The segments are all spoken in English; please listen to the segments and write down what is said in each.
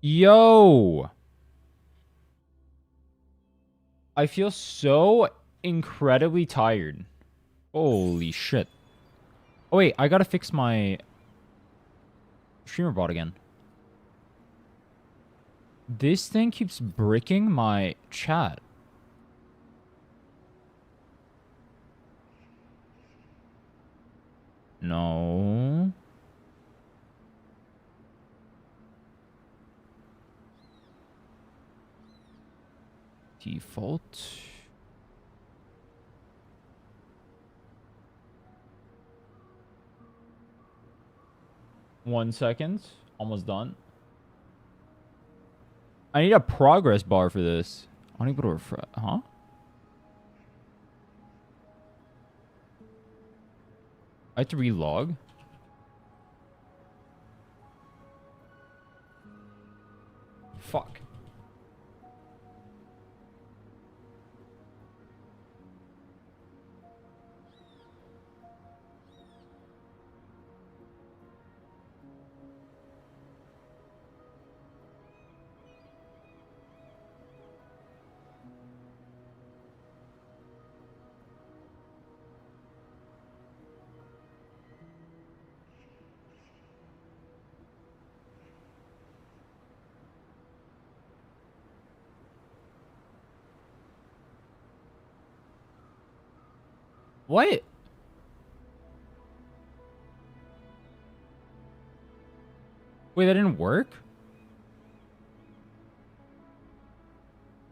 Yo! I feel so incredibly tired. Holy shit. Oh wait, I gotta fix my streamer bot again. This thing keeps bricking my chat. No. Default. One second. Almost done. I need a progress bar for this. I need to refresh. Huh? I have to relog. Fuck. What? Wait, that didn't work?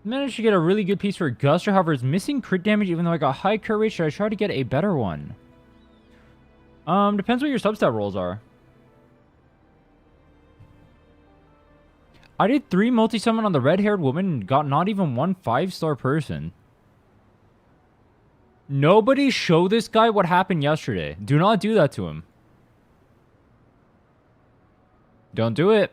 Managed to get a really good piece for Augusta, however, it's missing crit damage even though I got high crit rate. Should I try to get a better one? Depends what your substat rolls are. I did 3 multi-summon on the red-haired woman and got not even one 5-star person. Nobody show this guy what happened yesterday. Do not do that to him. Don't do it.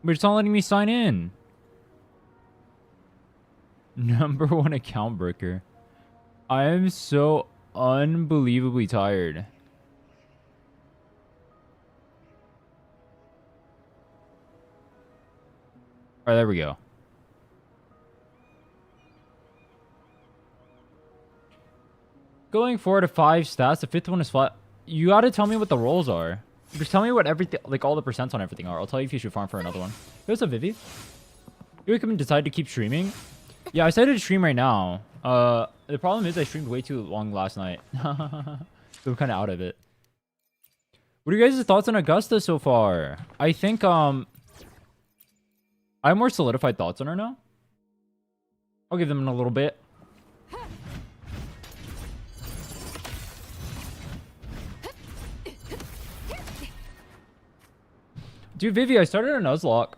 But it's not letting me sign in. #1 account breaker. I am so unbelievably tired. Alright, there we go. Going 4 to 5 stats. The 5th one is flat. You gotta tell me what the rolls are. Just tell me what everything, like all the percents on everything are. I'll tell you if you should farm for another one. Hey, what's up, Vivi? You can decide to keep streaming. Yeah, I decided to stream right now. The problem is I streamed way too long last night. So I'm kind of out of it. What are you guys' thoughts on Augusta so far? I think, I have more solidified thoughts on her now. I'll give them in a little bit. Dude, Vivi, I started a Nuzlocke.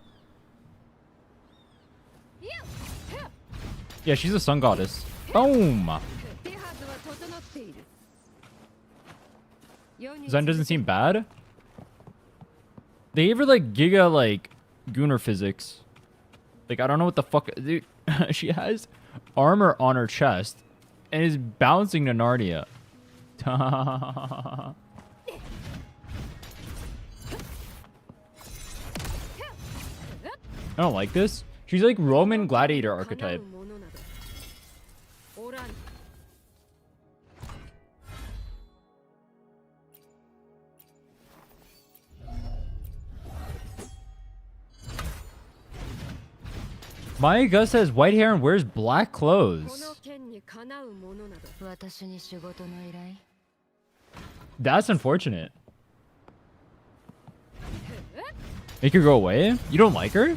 Yeah, she's a sun goddess. Boom! Zen doesn't seem bad. They gave her, like, giga, like, Gunnar physics. Like, I don't know what the fuck... Dude, she has armor on her chest and is bouncing to Narnia. I don't like this. She's like Roman gladiator archetype. My Augusta has white hair and wears black clothes. That's unfortunate. Make her go away? You don't like her?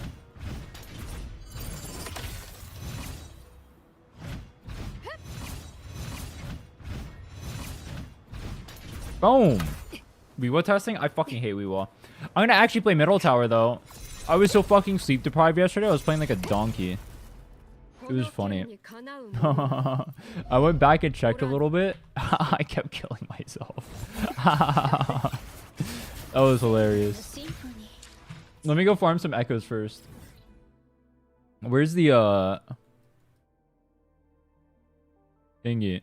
Boom. Weewa testing? I fucking hate Weewa. I'm gonna actually play Middle Tower though. I was so fucking sleep deprived yesterday. I was playing like a donkey. It was funny. I went back and checked a little bit. I kept killing myself. That was hilarious. Let me go farm some echoes first. Where's the thingy?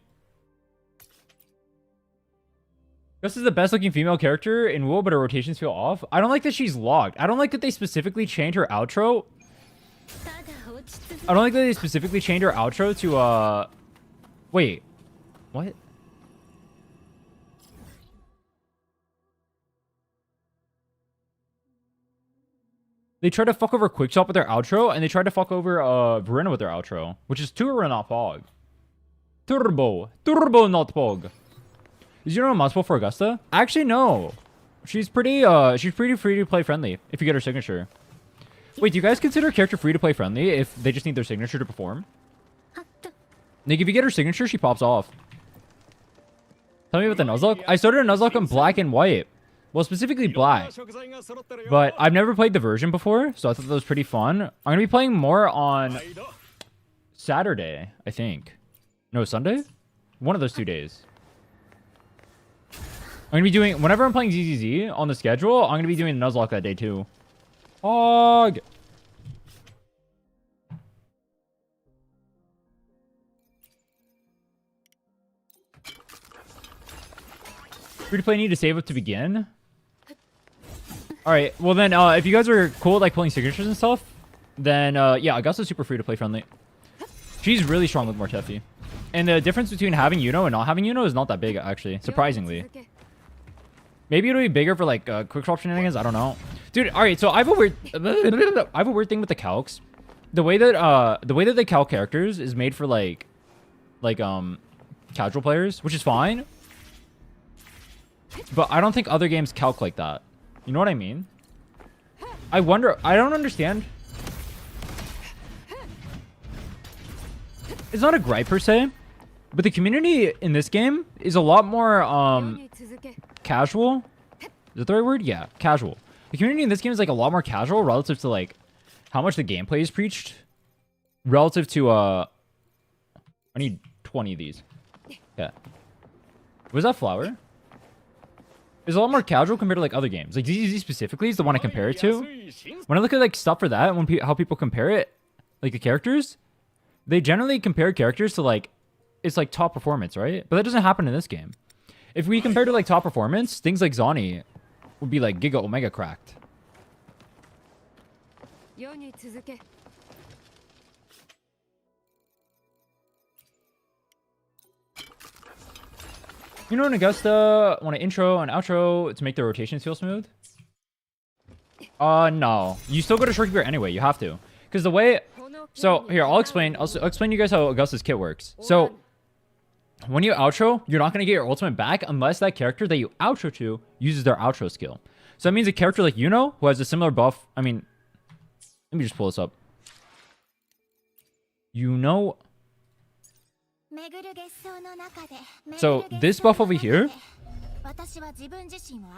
This is the best looking female character in WoW, but her rotations feel off. I don't like that she's locked. I don't like that they specifically changed her outro. I don't like that they specifically changed her outro to wait. What? They tried to fuck over Quickshot with their outro, and they tried to fuck over Rhinne with their outro, which is Turbo not Pog. Turbo not Pog. Is Yuno possible for Augusta? Actually, no. She's pretty free to play friendly if you get her signature. Wait, do you guys consider a character free to play friendly if they just need their signature to perform? Like, if you get her signature, she pops off. Tell me about the Nuzlocke. I started a Nuzlocke on black and white. Well, specifically black. But I've never played the version before, so I thought that was pretty fun. I'm going to be playing more on Saturday, I think. No, Sunday? One of those 2 days. I'm going to be doing... Whenever I'm playing ZZZ on the schedule, I'm going to be doing the Nuzlocke that day, too. Hog! Free to play need to save up to begin? Alright, well then, if you guys are cool with, like, pulling signatures and stuff, then, yeah, Augusta's super free to play friendly. She's really strong with Mortefi. And the difference between having Yuno and not having Yuno is not that big, actually, surprisingly. Maybe it'll be bigger for, like, quick swap shenanigans, I don't know. Dude, alright, so I have a weird thing with the calcs. The way that they calc characters is made for, like, casual players, which is fine. But I don't think other games calc like that. You know what I mean? I wonder... I don't understand. It's not a gripe per se, but the community in this game is a lot more casual. Is that the right word? Yeah, casual. The community in this game is like a lot more casual relative to like how much the gameplay is preached. Relative to I need 20 of these. Yeah. Was that flower? It's a lot more casual compared to like other games. Like ZZZ specifically is the one I compare it to. When I look at like stuff for that, when how people compare it, like the characters, they generally compare characters to like, it's like top performance, right? But that doesn't happen in this game. If we compare to like top performance, things like Zani would be like Giga Omega cracked. You know, in Augusta, want an intro and outro to make the rotations feel smooth? No. You still go to Shorekeeper anyway. You have to. Because the way... So, here, I'll explain you guys how Augusta's kit works. So, when you outro, you're not going to get your ultimate back unless that character that you outro to uses their outro skill. So, that means a character like Yuno, who has a similar buff... I mean... Let me just pull this up. Yuno... So this buff over here,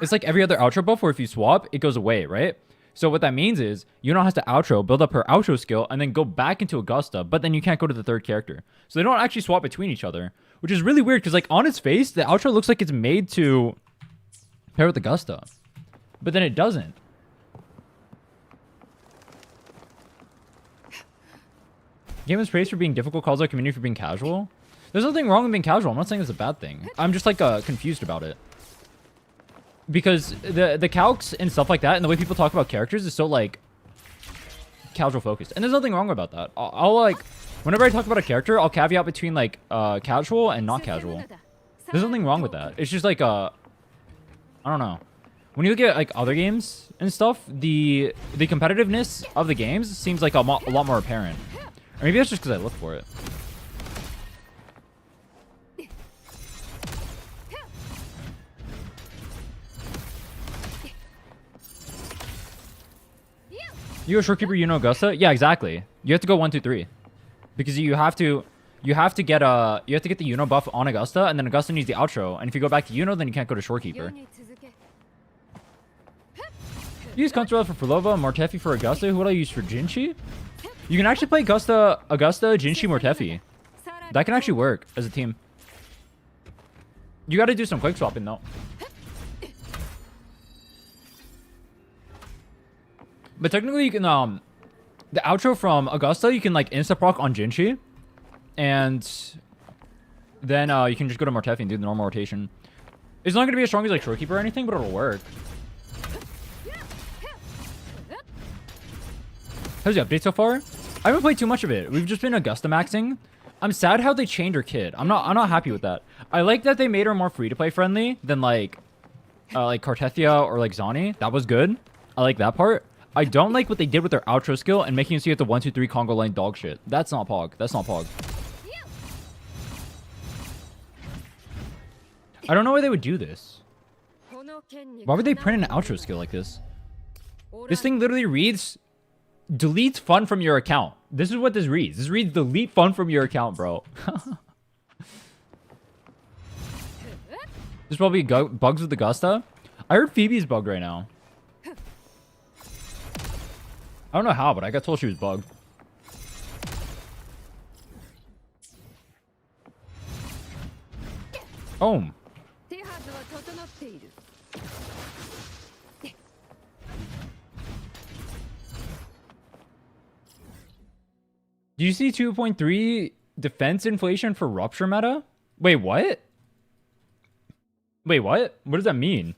it's like every other outro buff where if you swap, it goes away, right? So what that means is Yuno has to outro, build up her outro skill, and then go back into Augusta, but then you can't go to the third character. So they don't actually swap between each other, which is really weird because like on its face, the outro looks like it's made to pair with Augusta, but then it doesn't. Game is praised for being difficult, calls out community for being casual. There's nothing wrong with being casual. I'm not saying it's a bad thing. I'm just like confused about it. Because the calcs and stuff like that and the way people talk about characters is so like casual focused. And there's nothing wrong about that. I'll like, whenever I talk about a character, I'll caveat between like casual and not casual. There's nothing wrong with that. It's just like I don't know. When you look at like other games and stuff, the competitiveness of the games seems like a lot more apparent. Or maybe that's just because I look for it. You go Shorekeeper, you know Augusta? Yeah, exactly. You have to go 1, 2, 3. Because you have to get the Yuno buff on Augusta, and then Augusta needs the outro. And if you go back to Yuno, then you can't go to Shorekeeper. Use Control for Fulova and Mortefi for Augusta. Who would I use for Jinchi? You can actually play Augusta, Jinchi, Mortefi. That can actually work as a team. You got to do some quick swapping though. But technically, you can the outro from Augusta, you can like insta proc on Jinchi, and then you can just go to Mortefi and do the normal rotation. It's not gonna be as strong as like Shorekeeper or anything, but it'll work. How's the update so far? I haven't played too much of it. We've just been Augusta maxing. I'm sad how they changed her kid. I'm not happy with that. I like that they made her more free to play friendly than like Cartethia or like Zani. That was good. I like that part. I don't like what they did with their outro skill and making you see at the 1, 2, 3 Congo line dog shit. That's not Pog. That's not Pog. I don't know why they would do this. Why would they print an outro skill like this? This thing literally reads, delete fun from your account. This is what this reads. This reads delete fun from your account, bro. There's probably bugs with Augusta. I heard Phoebe's bugged right now. I don't know how, but I got told she was bugged. Oh. Do you see 2.3 defense inflation for rupture meta? Wait, what? Wait, what? What does that mean?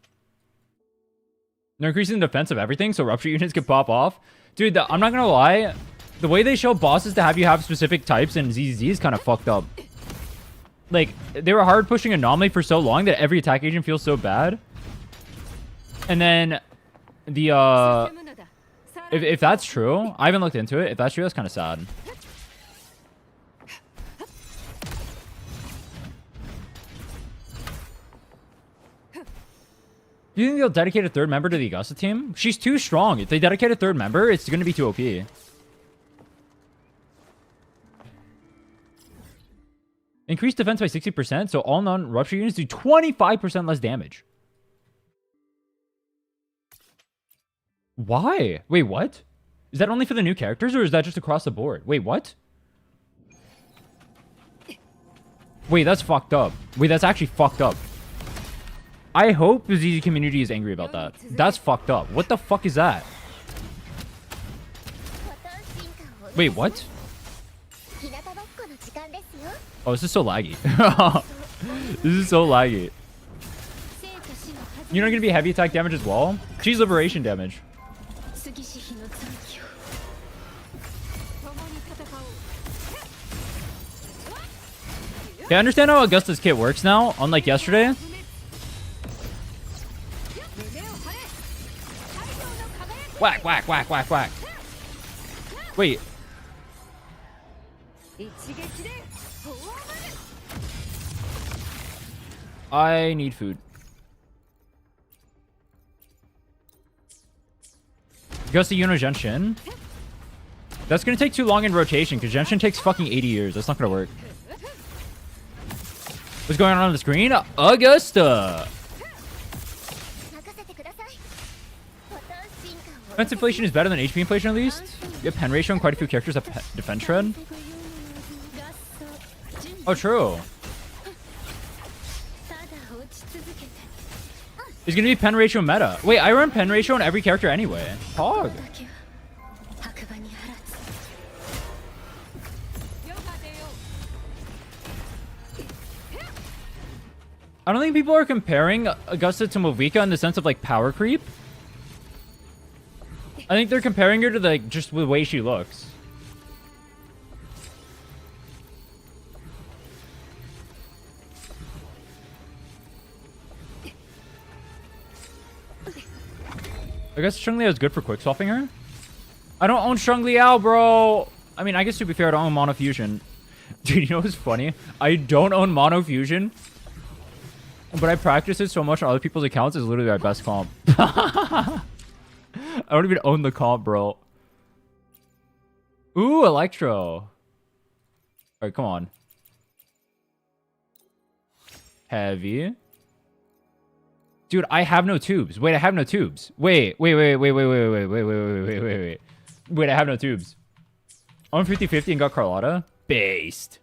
They're increasing the defense of everything, so rupture units can pop off? Dude, I'm not gonna lie. The way they show bosses to have you have specific types in ZZ is kind of fucked up. Like, they were hard pushing Anomaly for so long that every attack agent feels so bad. And then the, if that's true, I haven't looked into it. If that's true, that's kind of sad. Do you think they'll dedicate a third member to the Augusta team? She's too strong. If they dedicate a third member, it's going to be too OP. Increase defense by 60%, so all non-rupture units do 25% less damage. Why? Wait, what? Is that only for the new characters, or is that just across the board? Wait, what? Wait, that's fucked up. Wait, that's actually fucked up. I hope the ZZ community is angry about that. That's fucked up. What the fuck is that? Wait, what? Oh, this is so laggy. This is so laggy. You're not gonna be heavy attack damage as well? She's liberation damage. Okay, I understand how Augusta's kit works now, unlike yesterday. Whack, whack, whack, whack, whack. Wait. I need food. Augusta Yuno Genshin. That's gonna take too long in rotation, because Genshin takes fucking 80 years. That's not gonna work. What's going on the screen? Augusta! Defense inflation is better than HP inflation at least. You have pen ratio and quite a few characters have defense shred. Oh, true. It's gonna be pen ratio meta. Wait, I run pen ratio on every character anyway. Hog. I don't think people are comparing Augusta to Movika in the sense of like power creep. I think they're comparing her to like just the way she looks. I guess Sheng Liao is good for quick swapping her. I don't own Sheng Liao, bro. I mean, I guess to be fair, I don't own Mono Fusion. Dude, you know what's funny? I don't own Mono Fusion, but I practice it so much on other people's accounts. It's literally my best comp. I don't even own the comp, bro. Ooh, Electro. Alright, come on. Heavy. Dude, I have no tubes. Wait, I have no tubes. Wait, I have no tubes. I'm 50-50 and got Carlotta. Based.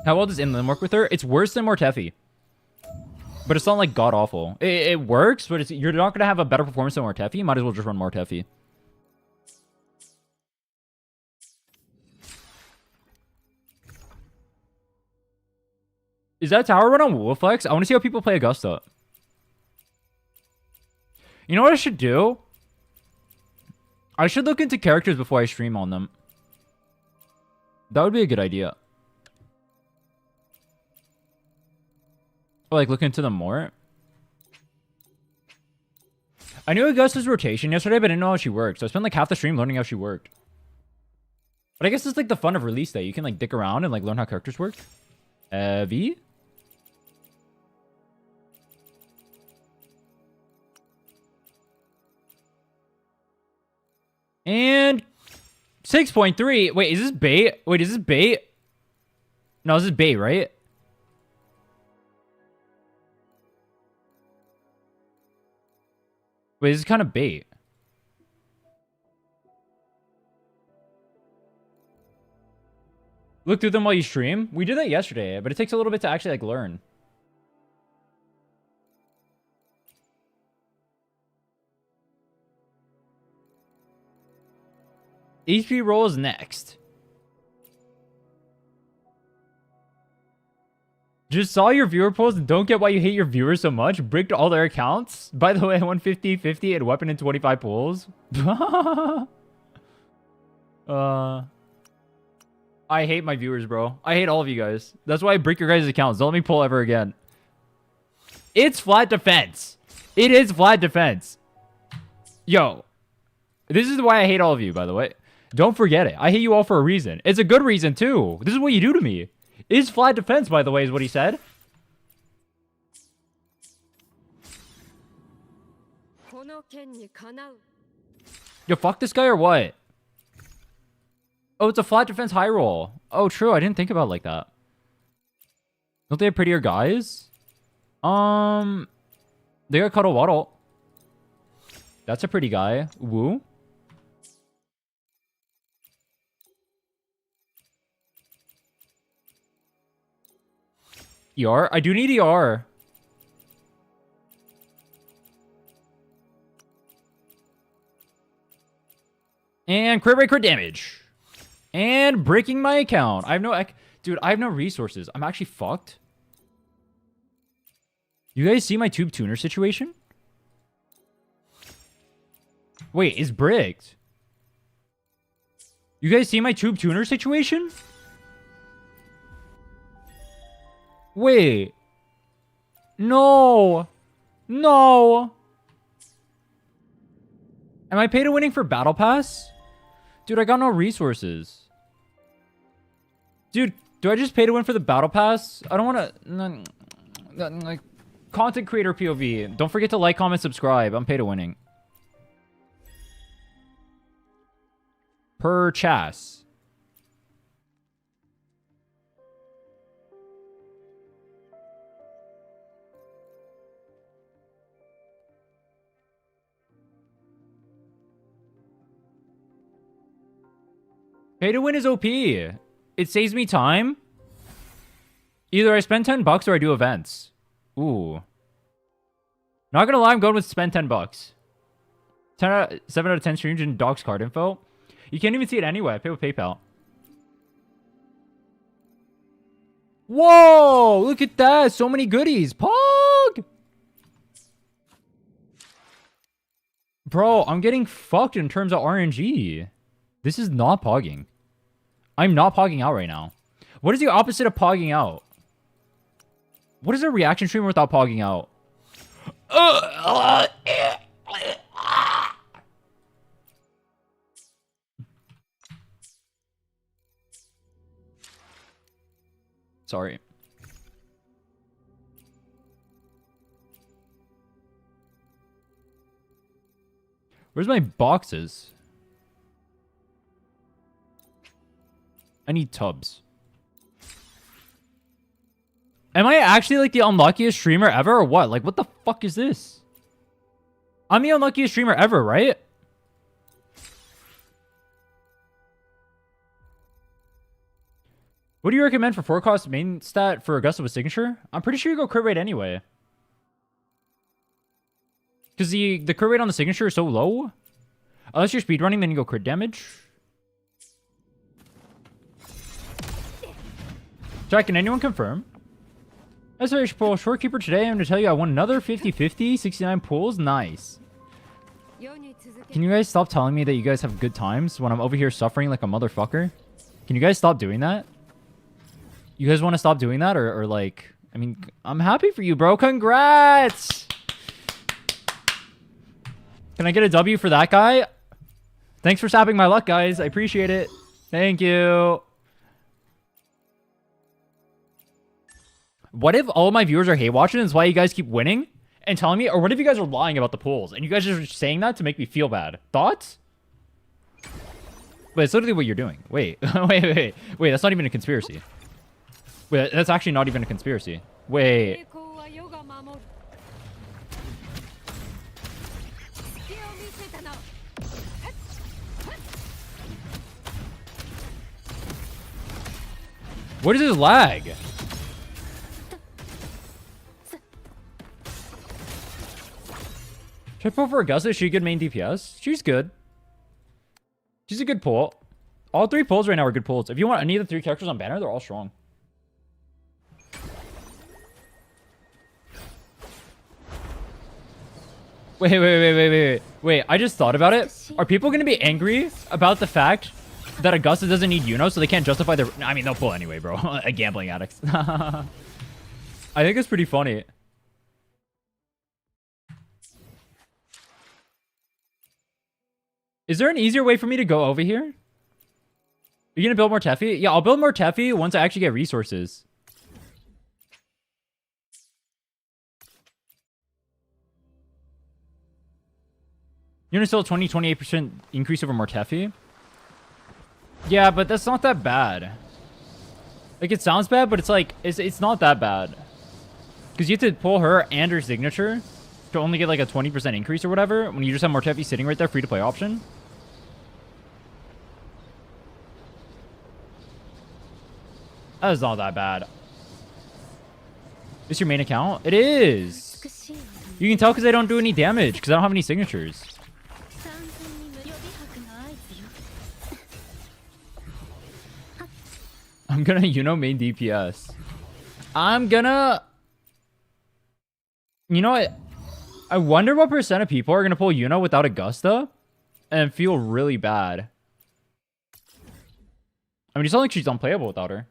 How well does Inland work with her? It's worse than Mortefi. But it's not like god awful. It works, but you're not gonna have a better performance than Mortefi. You might as well just run Mortefi. Is that tower run on Wolflex? I want to see how people play Augusta. You know what I should do? I should look into characters before I stream on them. That would be a good idea. Or like look into them more. I knew Augusta's rotation yesterday, but I didn't know how she worked. So I spent like half the stream learning how she worked. But I guess it's like the fun of release day. You can like dick around and like learn how characters work. V? And 6.3. Wait, is this bait? Wait, is this bait? No, this is bait, right? Wait, this is kind of bait. Look through them while you stream. We did that yesterday, but it takes a little bit to actually like learn. HP rolls next. Just saw your viewer polls and don't get why you hate your viewers so much. Bricked all their accounts. By the way, I won 50-50 and weapon in 25 pulls. I hate my viewers, bro. I hate all of you guys. That's why I break your guys' accounts. Don't let me pull ever again. It's flat defense. It is flat defense. Yo. This is why I hate all of you, by the way. Don't forget it. I hate you all for a reason. It's a good reason, too. This is what you do to me. It's flat defense, by the way, is what he said. Yo, fuck this guy or what? Oh, it's a flat defense high roll. Oh, true. I didn't think about it like that. Don't they have prettier guys? They got Cuddle Waddle. That's a pretty guy. Woo. ER? I do need ER. And crit rate, crit damage. And breaking my account. I have no... Dude, I have no resources. I'm actually fucked. You guys see my tube tuner situation? Wait, it's bricked. You guys see my tube tuner situation? Wait. No. No. Am I pay to winning for Battle Pass? Dude, I got no resources. Dude, do I just pay to win for the Battle Pass? I don't want to... Like, content creator POV. Don't forget to like, comment, subscribe. I'm pay to winning. Per chas. Pay to win is OP. It saves me time. Either I spend 10 bucks or I do events. Ooh. Not gonna lie, I'm going with spend 10 bucks. 7 out of 10 streams in Doc's card info. You can't even see it anyway. I pay with PayPal. Whoa! Look at that. So many goodies. Pog! Bro, I'm getting fucked in terms of RNG. This is not pogging. I'm not pogging out right now. What is the opposite of pogging out? What is a reaction streamer without pogging out? Sorry. Where's my boxes? I need tubs. Am I actually like the unluckiest streamer ever or what? Like, what the fuck is this? I'm the unluckiest streamer ever, right? What do you recommend for forecast main stat for Augusta with signature? I'm pretty sure you go crit rate anyway. Because the crit rate on the signature is so low. Unless you're speedrunning, then you go crit damage. Jack, can anyone confirm? That's very pull. Shortkeeper today. I'm going to tell you I won another 50-50, 69 pulls. Nice. Can you guys stop telling me that you guys have good times when I'm over here suffering like a motherfucker? Can you guys stop doing that? You guys want to stop doing that? Or like... I mean, I'm happy for you, bro. Congrats! Can I get a W for that guy? Thanks for sapping my luck, guys. I appreciate it. Thank you. What if all my viewers are hate watching? That's why you guys keep winning and telling me? Or what if you guys are lying about the polls and you guys are just saying that to make me feel bad? Thoughts? Wait, it's literally what you're doing. Wait, wait. That's not even a conspiracy. Wait, that's actually not even a conspiracy. Wait. What is this lag? Should I pull for Augusta? Is she a good main DPS? She's good. She's a good pull. All three pulls right now are good pulls. If you want any of the three characters on banner, they're all strong. Wait. I just thought about it. Are people going to be angry about the fact that Augusta doesn't need Yuno, so they can't justify their... I mean, they'll pull anyway, bro. A gambling addicts. I think it's pretty funny. Is there an easier way for me to go over here? Are you going to build more Tefi? Yeah, I'll build more Tefi once I actually get resources. You're going to still 28% increase over Mortefi? Yeah, but that's not that bad. Like, it sounds bad, but it's like, it's not that bad. Because you have to pull her and her signature to only get like a 20% increase or whatever when you just have Mortefi sitting right there, free to play option. That is not that bad. Is your main account? It is. You can tell because I don't do any damage because I don't have any signatures. I'm gonna, main DPS. I'm gonna... You know what? I wonder what percent of people are gonna pull Yuno without Augusta and feel really bad. I mean, it's not like she's unplayable without her.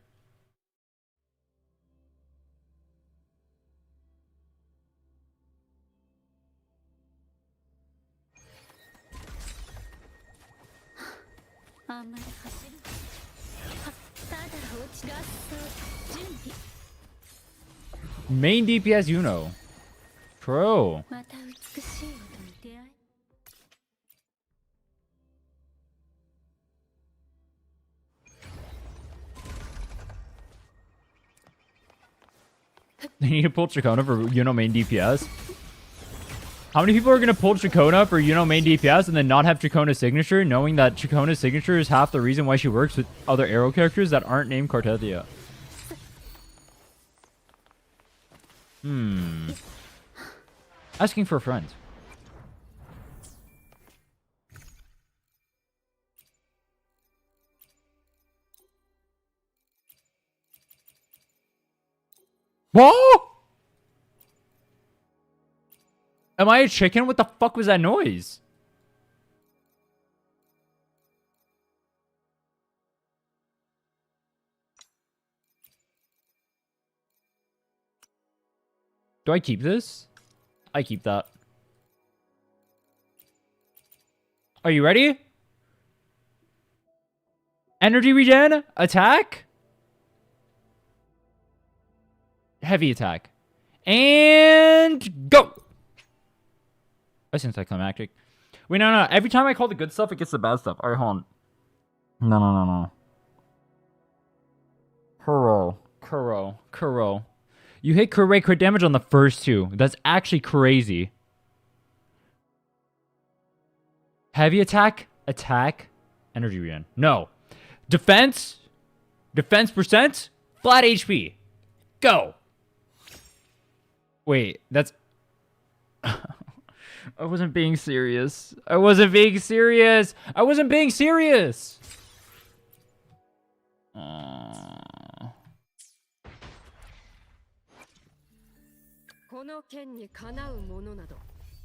Main DPS Yuno. True. They need to pull Chacona for Yuno main DPS. How many people are going to pull Chacona for Yuno main DPS and then not have Chacona's signature, knowing that Chacona's signature is half the reason why she works with other arrow characters that aren't named Cartesia? Asking for a friend. Whoa! Am I a chicken? What the fuck was that noise? Do I keep this? I keep that. Are you ready? Energy regen. Attack. Heavy attack. And go. That's anticlimactic. Wait, no. Every time I call the good stuff, it gets the bad stuff. Alright, hold on. No. Kuro. You hit crit damage on the first two. That's actually crazy. Heavy attack, energy regen. No. Defense percent, flat HP. Go. Wait, that's... I wasn't being serious. I wasn't being serious. I wasn't being serious.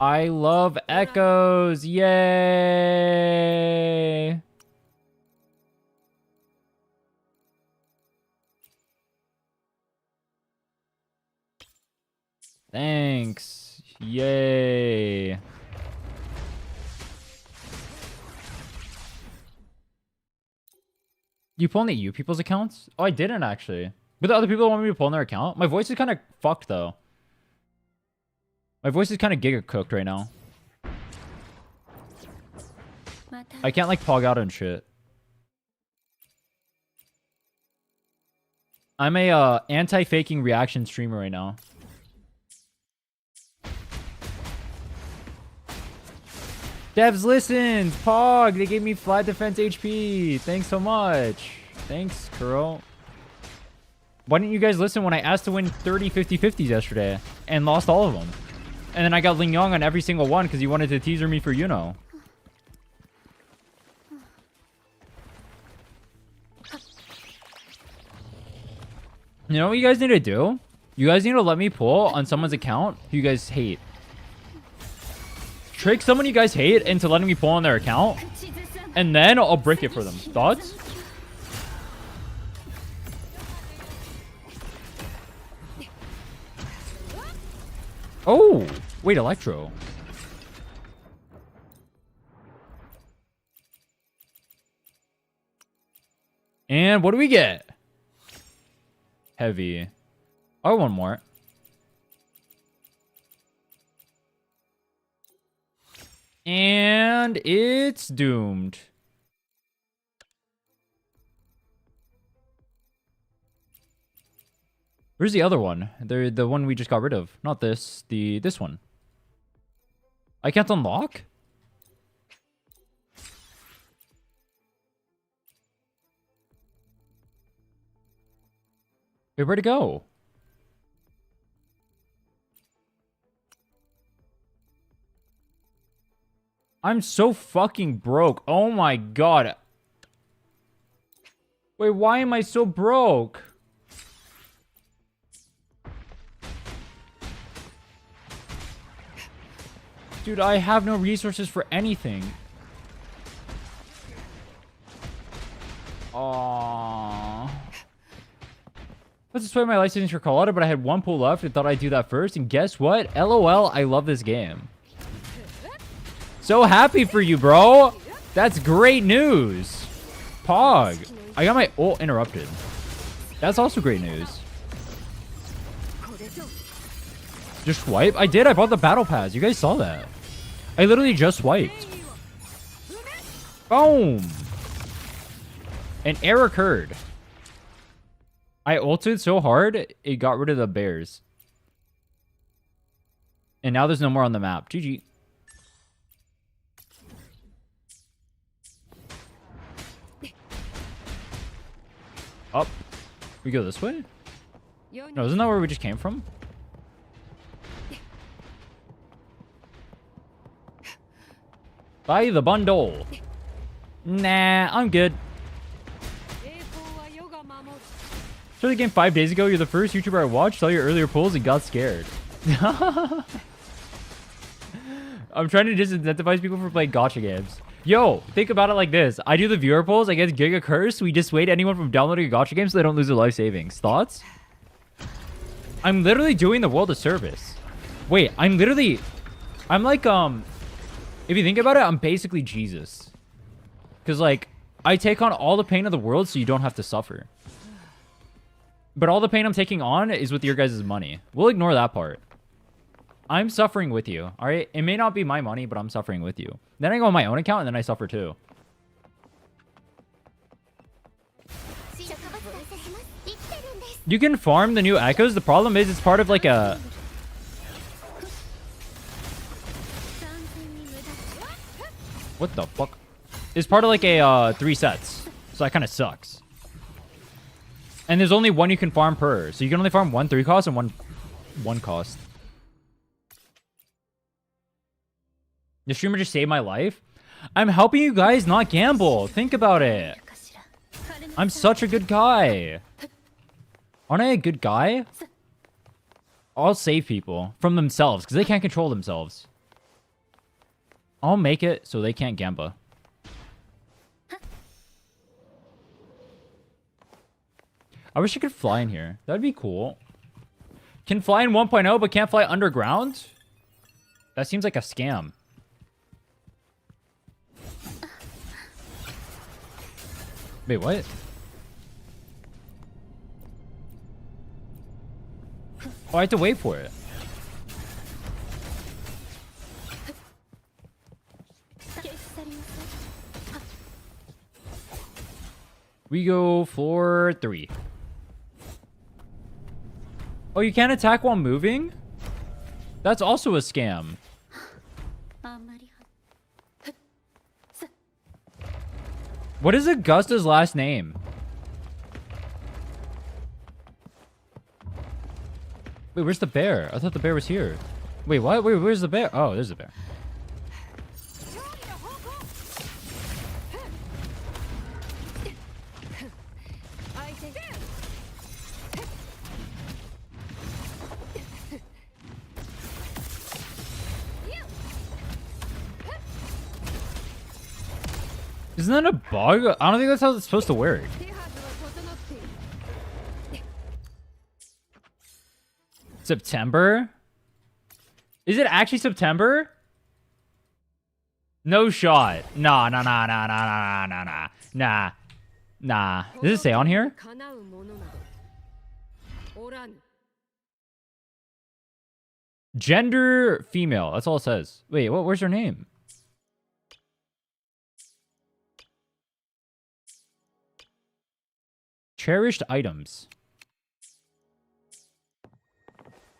I love echoes. Yay. Thanks. Yay. You pull any you people's accounts? Oh, I didn't actually. But the other people want me to pull in their account? My voice is kind of fucked though. My voice is kind of giga cooked right now. I can't like pog out and shit. I'm a anti-faking reaction streamer right now. Devs listens! Pog! They gave me flat defense HP! Thanks so much! Thanks, Kuro. Why didn't you guys listen when I asked to win 30 50-50s yesterday? And lost all of them. And then I got Ling Yong on every single one because you wanted to teaser me for Yuno. You know what you guys need to do? You guys need to let me pull on someone's account who you guys hate. Trick someone you guys hate into letting me pull on their account. And then I'll break it for them. Thoughts? Oh! Wait, Electro. And what do we get? Heavy. Oh, one more. And it's doomed. Where's the other one? The one we just got rid of. Not this. This one. I can't unlock? Wait, where'd it go? I'm so fucking broke. Oh my god. Wait, why am I so broke? Dude, I have no resources for anything. Aww. Let's just play my licensing for Colorado, but I had one pull left and thought I'd do that first. And guess what? LOL, I love this game. So happy for you, bro. That's great news. Pog. I got my ult interrupted. That's also great news. Just swipe? I did. I bought the battle pass. You guys saw that. I literally just swiped. Boom. An error occurred. I ulted so hard, it got rid of the bears. And now there's no more on the map. GG. Up. We go this way? No, isn't that where we just came from? Buy the bundle. Nah, I'm good. Started the game 5 days ago. You're the first YouTuber I watched. Saw your earlier pulls and got scared. I'm trying to disincentivize people for playing gacha games. Yo, think about it like this. I do the viewer polls. I get Giga Curse. We dissuade anyone from downloading a gacha game so they don't lose their life savings. Thoughts? I'm literally doing the world a service. Wait, I'm like, if you think about it, I'm basically Jesus. Because, like, I take on all the pain of the world so you don't have to suffer. But all the pain I'm taking on is with your guys' money. We'll ignore that part. I'm suffering with you, all right? It may not be my money, but I'm suffering with you. Then I go on my own account, and then I suffer too. You can farm the new echoes. The problem is it's part of like a... What the fuck? It's part of like a 3 sets. So that kind of sucks. And there's only one you can farm per. So you can only farm 1 3 cost and one cost. The streamer just saved my life. I'm helping you guys not gamble. Think about it. I'm such a good guy. Aren't I a good guy? I'll save people from themselves because they can't control themselves. I'll make it so they can't gamble. I wish I could fly in here. That'd be cool. Can fly in 1.0 but can't fly underground? That seems like a scam. Wait, what? Oh, I have to wait for it. We go floor 3. Oh, you can't attack while moving? That's also a scam. What is Augusta's last name? Wait, where's the bear? I thought the bear was here. Wait, what? Wait, where's the bear? Oh, there's the bear. Isn't that a bug? I don't think that's how it's supposed to work. September? Is it actually September? No shot. Nah. Nah. Does it say on here? Gender female. That's all it says. Wait, where's her name? Cherished items.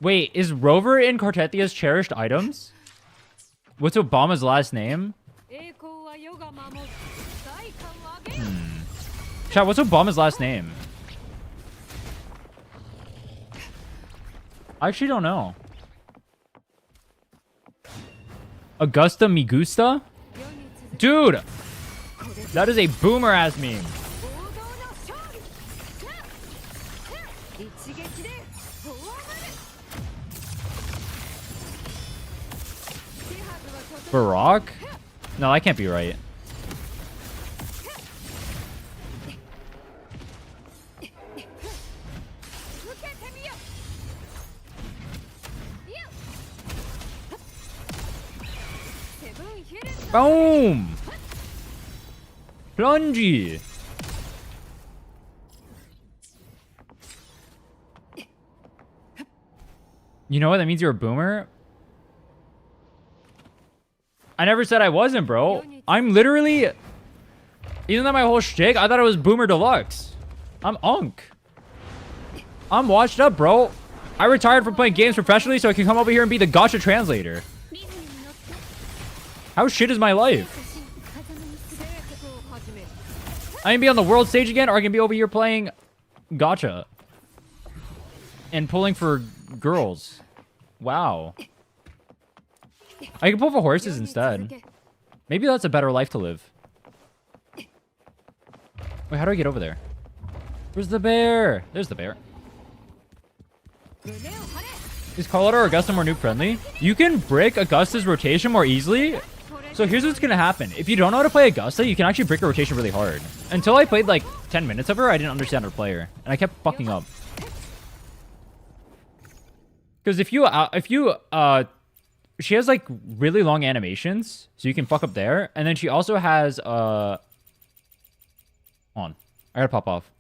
Wait, is Rover in Cartethia's cherished items? What's Obama's last name? Chat, what's Obama's last name? I actually don't know. Augusta Migusta? Dude! That is a boomer ass meme. Barack? No, that can't be right. Boom! Plungy! You know what? That means you're a boomer? I never said I wasn't, bro. I'm literally... Isn't that my whole shtick? I thought it was Boomer Deluxe. I'm Unk. I'm washed up, bro. I retired from playing games professionally so I can come over here and be the gacha translator. How shit is my life? I can be on the world stage again, or I can be over here playing gacha. And pulling for girls. Wow. I can pull for horses instead. Maybe that's a better life to live. Wait, how do I get over there? Where's the bear? There's the bear. Is Carlotta or Augusta more noob friendly? You can break Augusta's rotation more easily. So here's what's gonna happen. If you don't know how to play Augusta, you can actually break her rotation really hard. Until I played like 10 minutes of her, I didn't understand her player. And I kept fucking up. Because she has like really long animations, so you can fuck up there. And then she also has hold on. I gotta pop off.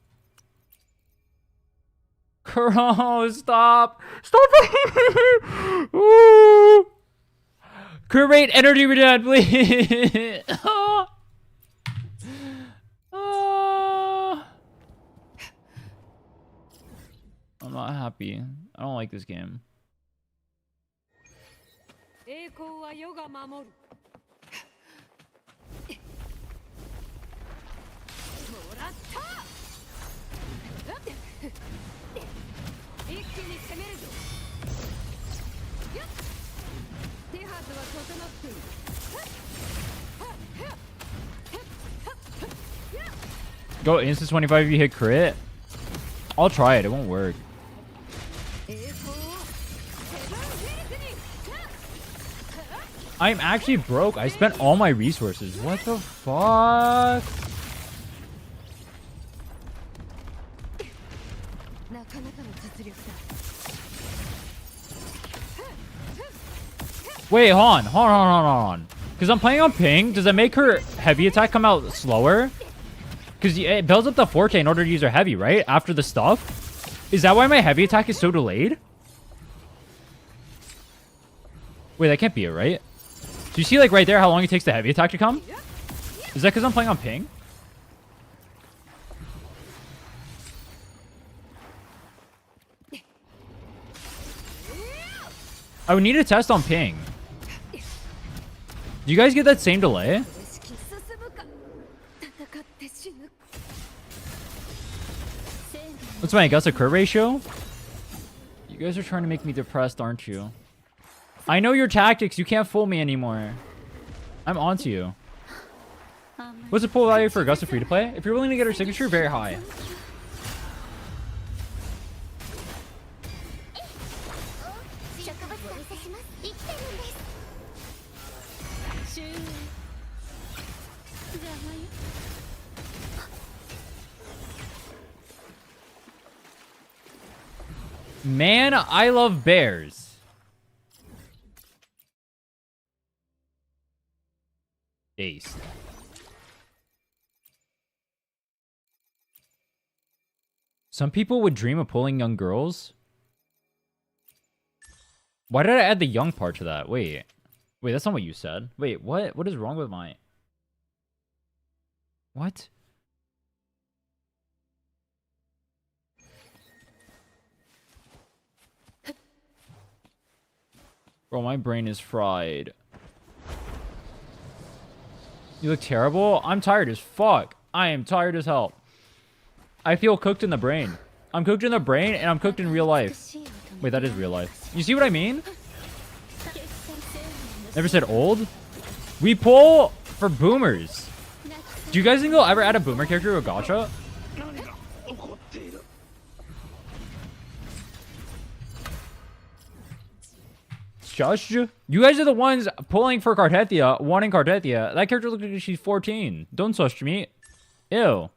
Bro, stop. Stop. Ooh. Create energy return, please. I'm not happy. I don't like this game. Go instance 25 if you hit crit. I'll try it. It won't work. I'm actually broke. I spent all my resources. What the fuck? Wait, hold on. Because I'm playing on ping. Does that make her heavy attack come out slower? Because it builds up the 4K in order to use her heavy, right? After the stuff. Is that why my heavy attack is so delayed? Wait, that can't be it, right? Do you see, like, right there how long it takes the heavy attack to come? Is that because I'm playing on ping? I would need to test on ping. Do you guys get that same delay? What's my Augusta crit ratio? You guys are trying to make me depressed, aren't you? I know your tactics. You can't fool me anymore. I'm onto you. What's the pull value for Augusta free to play? If you're willing to get her signature, very high. Man, I love bears. Ace. Some people would dream of pulling young girls. Why did I add the young part to that? Wait, that's not what you said. Wait, what? What is wrong with my... What? Bro, my brain is fried. You look terrible? I'm tired as fuck. I am tired as hell. I feel cooked in the brain. I'm cooked in the brain and I'm cooked in real life. Wait, that is real life. You see what I mean? Never said old? We pull for boomers. Do you guys think they'll ever add a boomer character to a gacha? Shush. You guys are the ones pulling for Cartethia, wanting Cartethia. That character looks like she's 14. Don't shush me. Ew.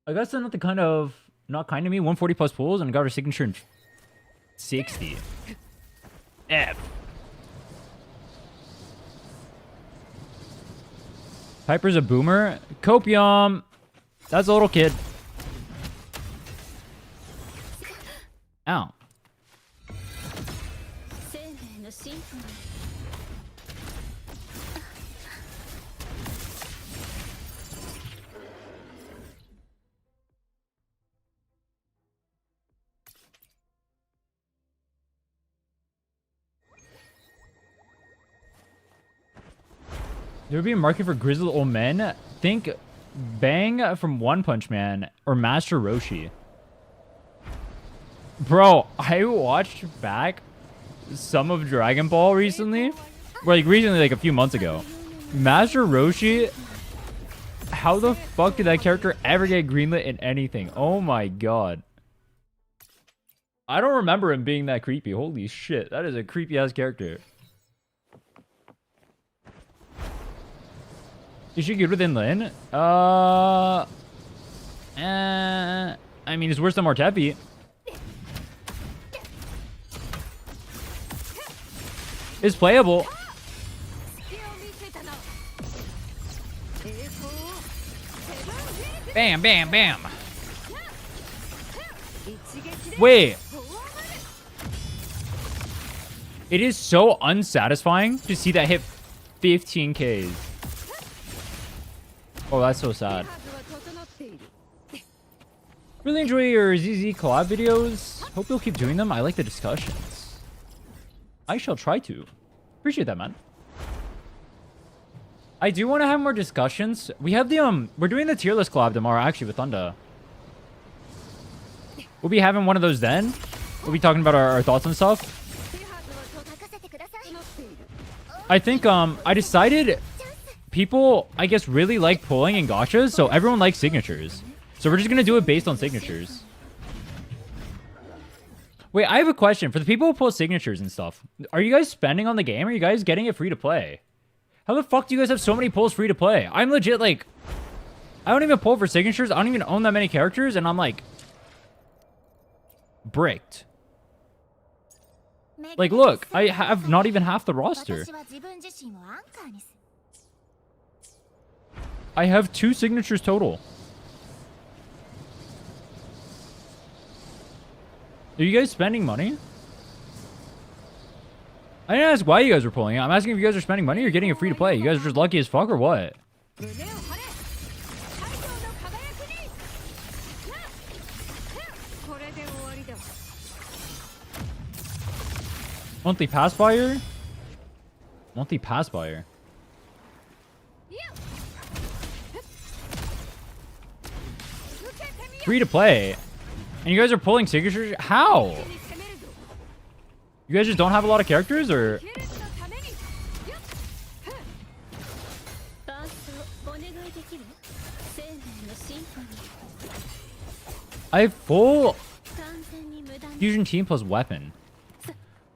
I guess not the kind of... Not kind to me. 140 plus pulls and got her signature in 60. F. Piper's a boomer. Copium. That's a little kid. Ow. There would be a market for grizzled old men. Think Bang from One Punch Man or Master Roshi. Bro, I watched back some of Dragon Ball recently. Like a few months ago. Master Roshi, how the fuck did that character ever get greenlit in anything? Oh my god. I don't remember him being that creepy. Holy shit, that is a creepy ass character. Is she good within Lin? I mean, it's worse than Mortepi. It's playable. Bam, bam, bam. Wait. It is so unsatisfying to see that hit 15Ks. Oh, that's so sad. Really enjoy your ZZ collab videos. Hope you'll keep doing them. I like the discussions. I shall try to. Appreciate that, man. I do want to have more discussions. We have the, we're doing the tier list collab tomorrow, actually, with Thunda. We'll be having one of those then. We'll be talking about our thoughts and stuff. I think I decided people, I guess, really like pulling in gachas, so everyone likes signatures. So we're just gonna do it based on signatures. Wait, I have a question. For the people who pull signatures and stuff, are you guys spending on the game, or are you guys getting it free to play? How the fuck do you guys have so many pulls free to play? I'm legit, like, I don't even pull for signatures. I don't even own that many characters, and I'm, like, bricked. Like, look, I have not even half the roster. I have 2 signatures total. Are you guys spending money? I didn't ask why you guys were pulling it. I'm asking if you guys are spending money or getting it free to play. You guys are just lucky as fuck or what? Monthly pass buyer? Monthly pass buyer. Free to play. And you guys are pulling signatures? How? You guys just don't have a lot of characters, or? I have full fusion team plus weapon.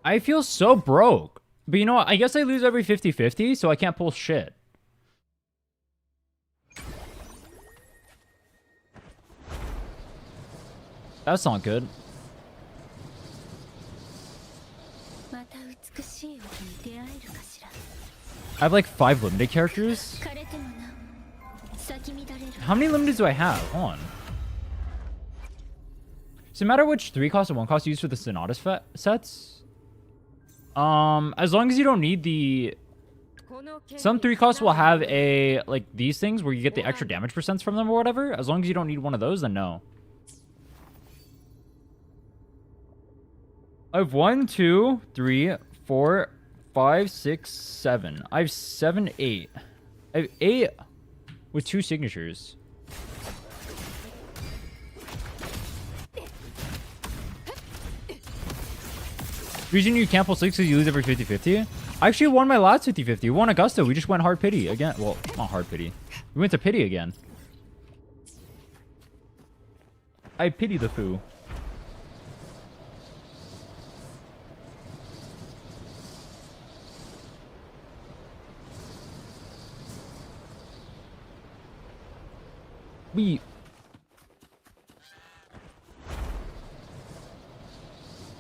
I feel so broke. But you know what? I guess I lose every 50-50, so I can't pull shit. That's not good. I have like 5 limited characters. How many limited do I have? Hold on. Does it matter which 3 cost and 1 cost you use for the Sonata sets? As long as you don't need the... Some 3 costs will have a, like, these things where you get the extra damage percents from them or whatever. As long as you don't need one of those, then no. I have 1, 2, 3, 4, 5, 6, 7. I have 7, 8. I have 8 with 2 signatures. The reason you can't pull 6 is you lose every 50-50. I actually won my last 50-50. We won Augusta. We just went hard pity again. Well, not hard pity. We went to pity again. I pity the foo.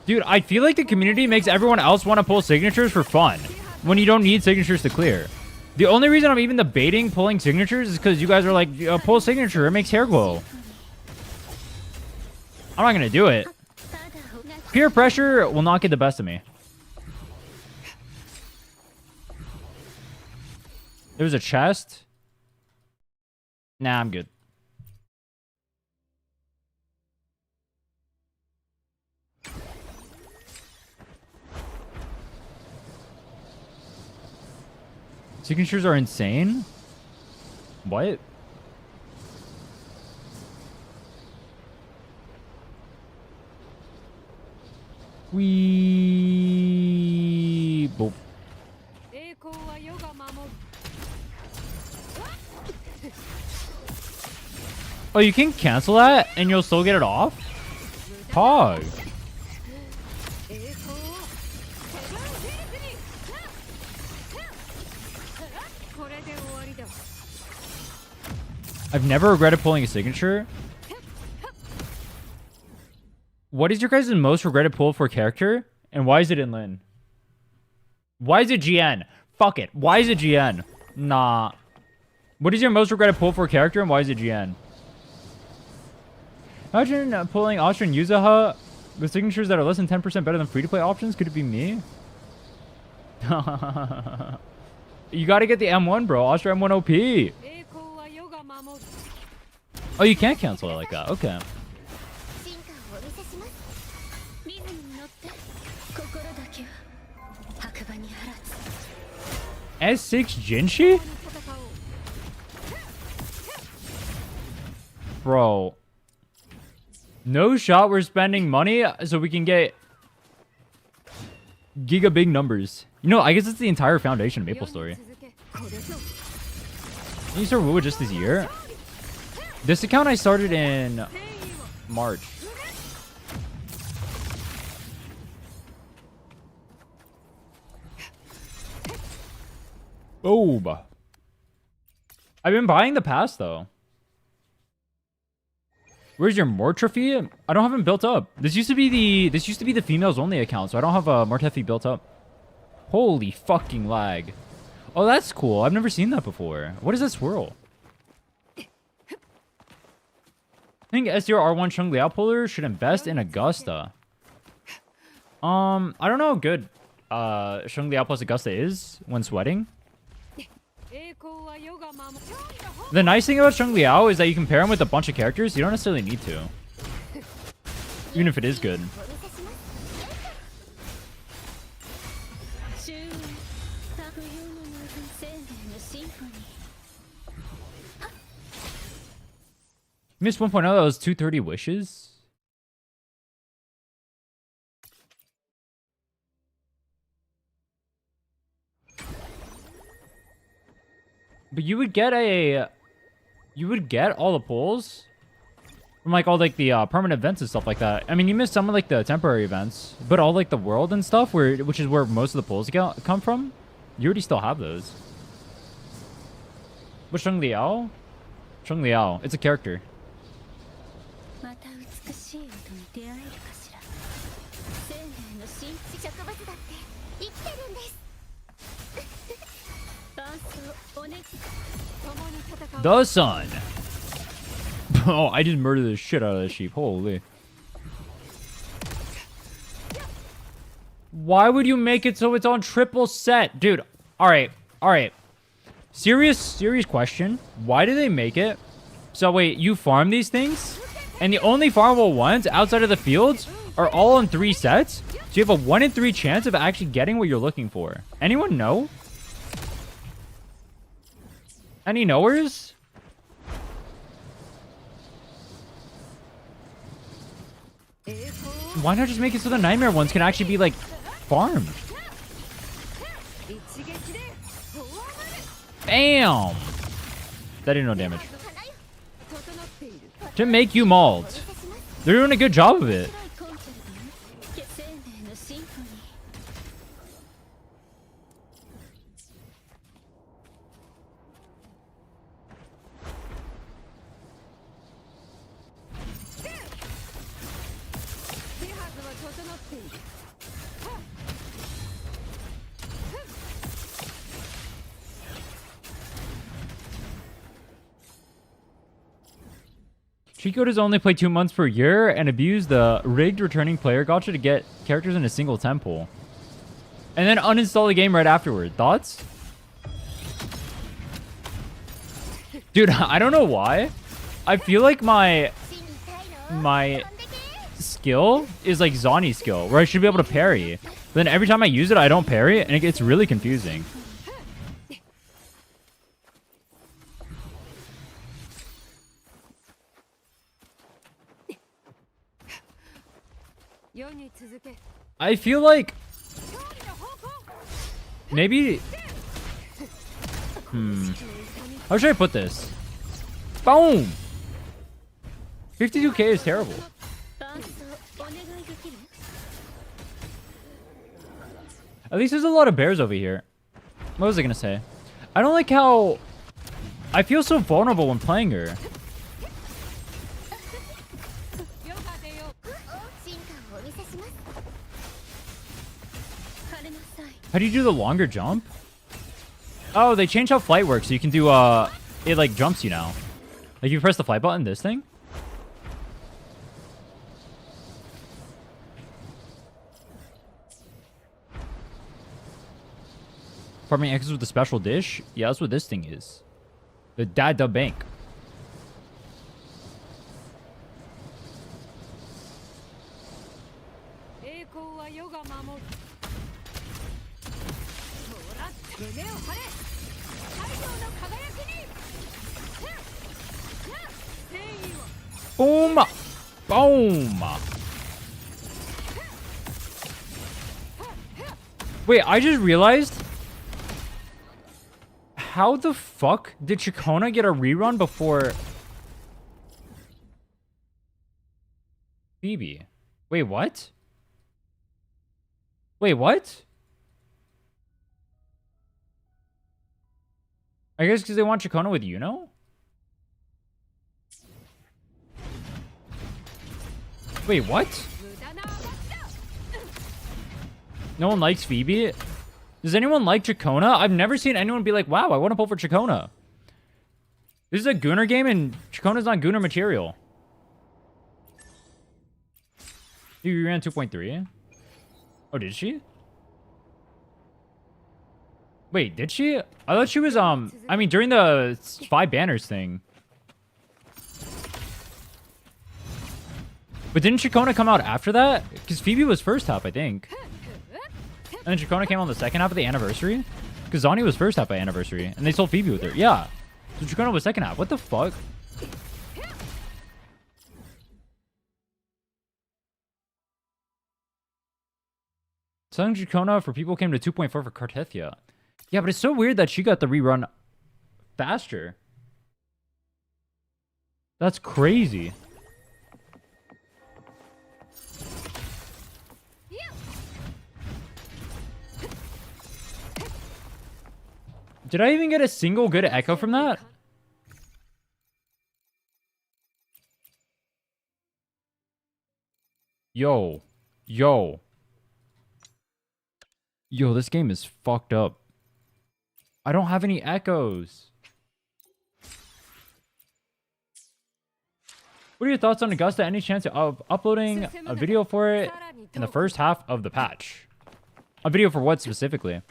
Dude, I feel like the community makes everyone else want to pull signatures for fun when you don't need signatures to clear. The only reason I'm even debating pulling signatures is because you guys are like, pull signature, it makes hair glow. I'm not going to do it. Peer pressure will not get the best of me. There's a chest. Nah, I'm good. Signatures are insane? What? Boop. Oh, you can cancel that and you'll still get it off? Pog. I've never regretted pulling a signature. What is your guys' most regretted pull for a character? And why is it in Lin? Why is it GN? Fuck it. Why is it GN? Nah. What is your most regretted pull for a character and why is it GN? Imagine pulling Austrian Yuzaha with signatures that are less than 10% better than free-to-play options. Could it be me? You gotta get the M1, bro. Austria M1 OP. Oh, you can't cancel it like that. Okay. S6 Jinshi? Bro. No shot we're spending money so we can get Giga big numbers. You know, I guess it's the entire foundation of Maple Story. You start WoW just this year? This account I started in March. Oh, I've been buying the pass though. Where's your Mortrophy? I don't have him built up. This used to be the females only account, so I don't have a Mortrophy built up. Holy fucking lag. Oh, that's cool. I've never seen that before. What is that swirl? I think SDR R1 Chung Liao puller should invest in Augusta. I don't know how good Chung Liao plus Augusta is when sweating. The nice thing about Chung Liao is that you can pair him with a bunch of characters. You don't necessarily need to. Even if it is good. Missed 1.0, that was 230 wishes. But you would get all the pulls from like all like the permanent events and stuff like that. I mean, you missed some of like the temporary events, but all like the world and stuff, which is where most of the pulls come from, you already still have those. But Chung Liao? Chung Liao, it's a character. The sun. Oh, I just murdered the shit out of this sheep. Holy. Why would you make it so it's on triple set? Dude, alright. Serious question. Why do they make it? So wait, you farm these things? And the only farmable ones outside of the fields are all in 3 sets? So you have a 1 in 3 chance of actually getting what you're looking for. Anyone know? Any knowers? Why not just make it so the nightmare ones can actually be like farmed? Bam! That did no damage. To make you mauled. They're doing a good job of it. Cheat code is only play 2 months per year and abuse the rigged returning player gacha to get characters in a single temple. And then uninstall the game right afterward. Thoughts? Dude, I don't know why. I feel like my skill is like Zani's skill, where I should be able to parry. But then every time I use it, I don't parry, and it gets really confusing. I feel like maybe how should I put this? Boom! 52k is terrible. At least there's a lot of bears over here. What was I gonna say? I don't like how I feel so vulnerable when playing her. How do you do the longer jump? Oh, they changed how flight works, so you can do, it, like, jumps you now. Like, you press the flight button, this thing? Farming X's with a special dish? Yeah, that's what this thing is. The Dada Bank. Boom! Boom! Wait, I just realized. How the fuck did Chikona get a rerun before Phoebe? Wait, what? Wait, what? I guess because they want Chikona with Yuno? Wait, what? No one likes Phoebe? Does anyone like Chikona? I've never seen anyone be like, wow, I want to pull for Chikona. This is a Gunner game and Chikona's not Gunner material. You ran 2.3? Oh, did she? Wait, did she? I thought she was, I mean, during the 5 banners thing. But didn't Chikona come out after that? Because Phoebe was first half, I think. And then Chikona came on the second half of the anniversary? Because Zani was first half by anniversary. And they sold Phoebe with her. Yeah. So Chikona was second half. What the fuck? Selling Chikona for people came to 2.4 for Cartethia. Yeah, but it's so weird that she got the rerun faster. That's crazy. Did I even get a single good echo from that? Yo. Yo. Yo, this game is fucked up. I don't have any echoes. What are your thoughts on Augusta? Any chance of uploading a video for it in the first half of the patch? A video for what specifically?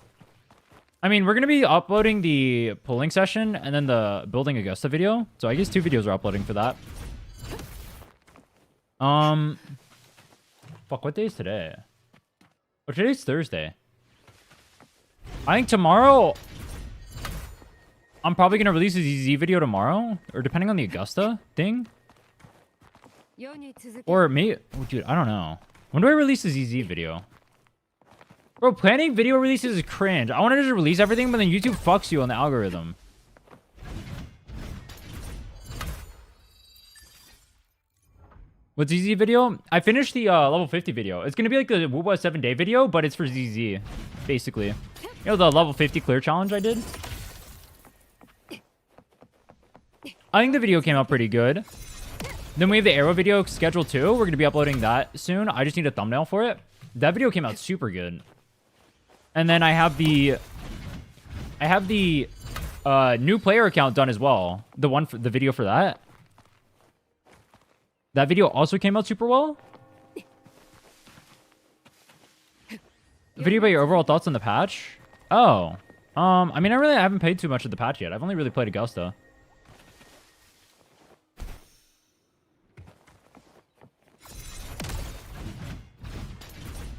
I mean, we're going to be uploading the polling session and then the building Augusta video. So I guess 2 videos are uploading for that. Fuck, what day is today? Oh, today's Thursday. I think tomorrow... I'm probably going to release a ZZ video tomorrow. Or depending on the Augusta thing. Or maybe... Oh, dude, I don't know. When do I release a ZZ video? Bro, planning video releases is cringe. I want to just release everything, but then YouTube fucks you on the algorithm. What's ZZ video? I finished the level 50 video. It's going to be like the Wuba 7-day video, but it's for ZZ, basically. You know the level 50 clear challenge I did? I think the video came out pretty good. Then we have the arrow video scheduled too. We're going to be uploading that soon. I just need a thumbnail for it. That video came out super good. And then I have the new player account done as well. The one for the video for that. That video also came out super well. The video about your overall thoughts on the patch. Oh, I mean, I haven't played too much of the patch yet. I've only really played Augusta.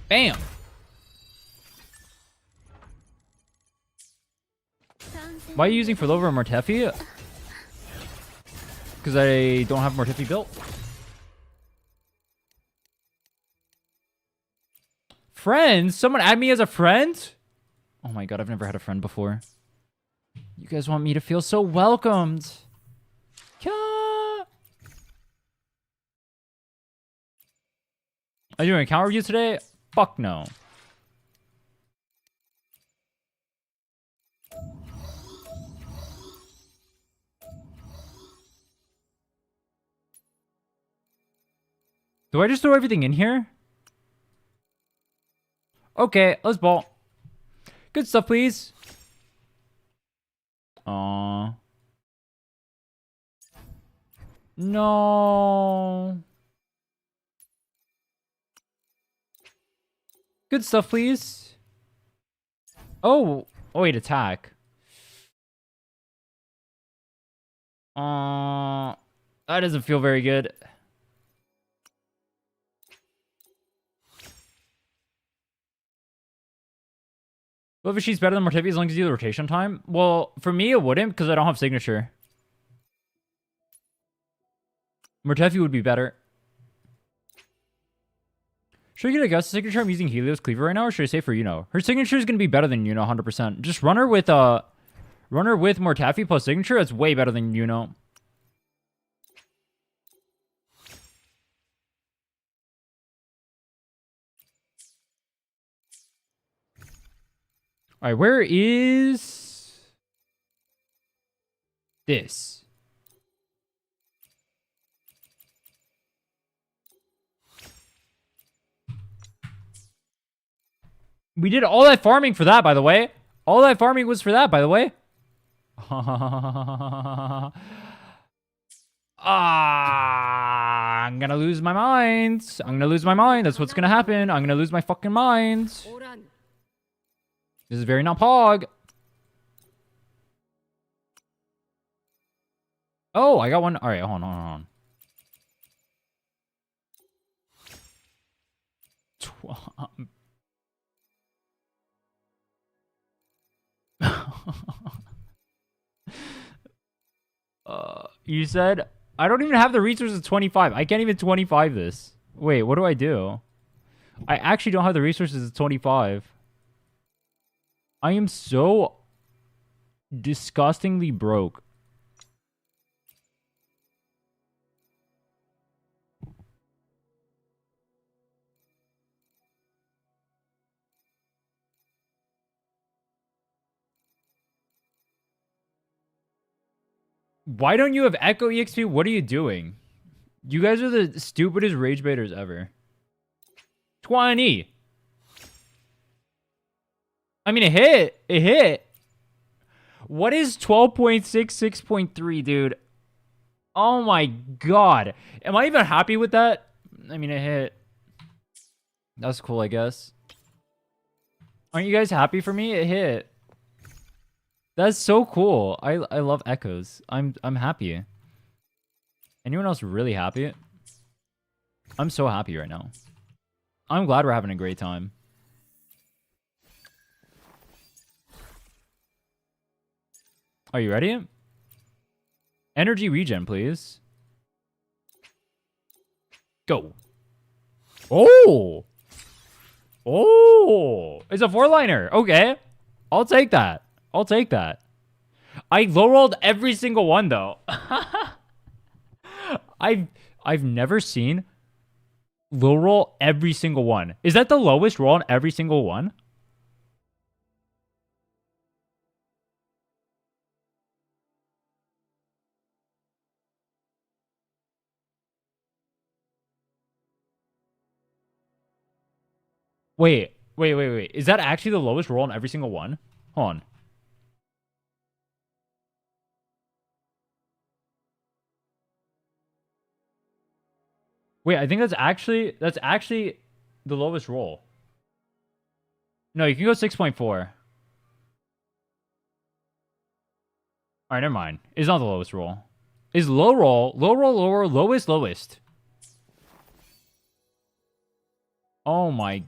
Bam. Why are you using Forlover and Mortefi? Because I don't have Mortefi built. Friends? Someone add me as a friend? Oh my god, I've never had a friend before. You guys want me to feel so welcomed. Are you doing an account review today? Fuck no. Do I just throw everything in here? Okay, let's ball. Good stuff, please. Aww. No. Good stuff, please. Oh, wait, attack. That doesn't feel very good. Well, if she's better than Mortefi as long as you do the rotation time. Well, for me, it wouldn't because I don't have signature. Mortefi would be better. Should I get Augusta's signature? I'm using Helios Cleaver right now, or should I say for Yuno? Her signature is gonna be better than Yuno, 100%. Just run her with Mortafi plus signature. That's way better than Yuno. All right, where is this? We did all that farming for that, by the way. All that farming was for that, by the way. I'm gonna lose my mind. I'm gonna lose my mind. That's what's gonna happen. I'm gonna lose my fucking mind. This is very not Pog. Oh, I got one. All right, hold on. 12. You said I don't even have the resources of 25. I can't even 25 this. Wait, what do I do? I actually don't have the resources of 25. I am so disgustingly broke. Why don't you have Echo EXP? What are you doing? You guys are the stupidest rage baiters ever. 20. I mean, it hit. It hit. What is 12.66.3, dude? Oh my god. Am I even happy with that? I mean, it hit. That's cool, I guess. Aren't you guys happy for me? It hit. That's so cool. I love echoes. I'm happy. Anyone else really happy? I'm so happy right now. I'm glad we're having a great time. Are you ready? Energy regen, please. Go. Oh! Oh! It's a 4-liner. Okay. I'll take that. I'll take that. I low-rolled every single one, though. I've never seen low-roll every single one. Is that the lowest roll on every single one? Wait. Is that actually the lowest roll on every single one? Hold on. Wait, I think that's actually the lowest roll. No, you can go 6.4. All right, never mind. It's not the lowest roll. Is low roll, lower, lowest. Oh my.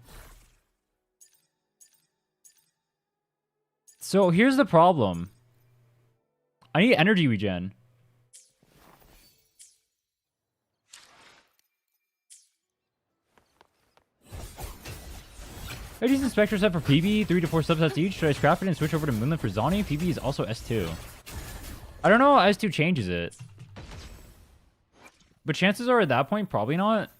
So here's the problem. I need energy regen. I use the Spectre set for Phoebe, 3 to 4 subsets each. Should I scrap it and switch over to Moonlit for Zani? Phoebe is also S2. I don't know how S2 changes it. But chances are at that point, probably not.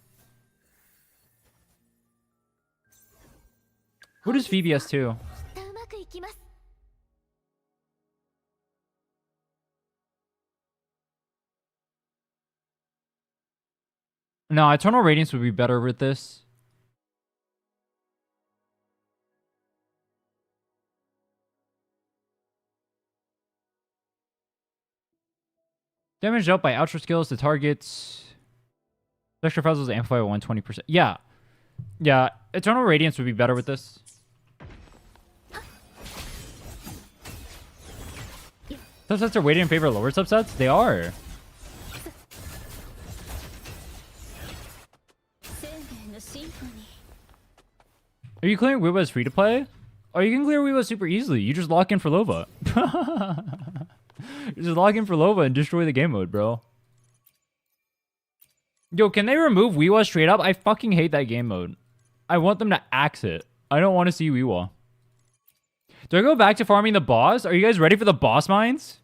Who does Phoebe S2? No, Eternal Radiance would be better with this. Damage dealt by outro skills to targets. Extra puzzles amplify by 120%. Yeah. Yeah, Eternal Radiance would be better with this. Subsets are weighted in favor of lower subsets? They are. Are you clearing Weeba as free to play? Oh, you can clear Weeba super easily. You just lock in for Lova. You just log in for Lova and destroy the game mode, bro. Yo, can they remove Weewa straight up? I fucking hate that game mode. I want them to axe it. I don't want to see Weewa. Do I go back to farming the boss? Are you guys ready for the boss mines?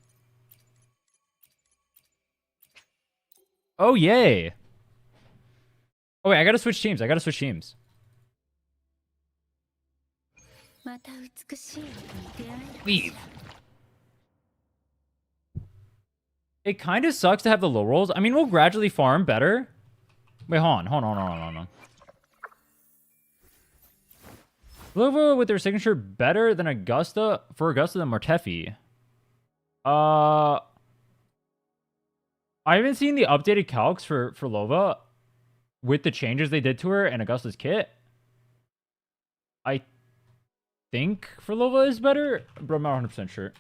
Oh, yay. Oh, wait, I gotta switch teams. Leave. It kind of sucks to have the low rolls. I mean, we'll gradually farm better. Wait, hold on. Lova with their signature better than Augusta for Augusta than Mortefi. I haven't seen the updated calcs for Lova with the changes they did to her and Augusta's kit. I think for Lova is better, but I'm not 100% sure.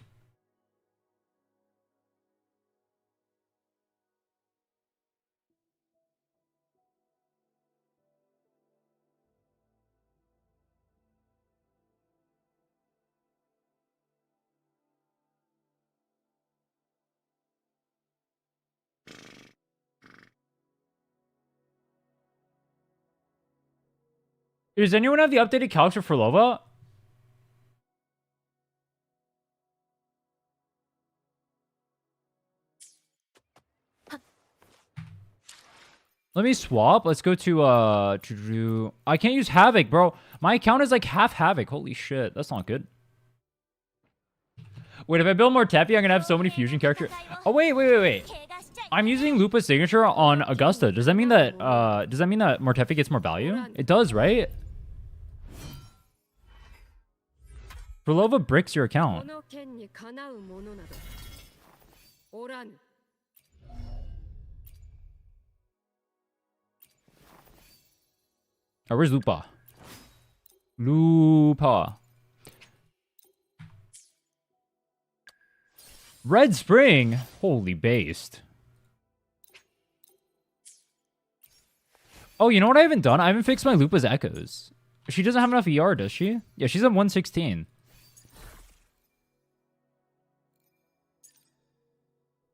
Does anyone have the updated calcs for Lova? Let me swap. Let's go to I can't use Havoc, bro. My account is like half Havoc. Holy shit, that's not good. Wait, if I build more Tepi, I'm gonna have so many fusion characters. Oh wait. I'm using Lupa's signature on Augusta. Does that mean that Mortefi gets more value? It does, right? Prolova bricks your account. Oh, where's Lupa? Red Spring? Holy based. Oh, you know what I haven't done? I haven't fixed my Lupa's echoes. She doesn't have enough ER, does she? Yeah, she's at 116.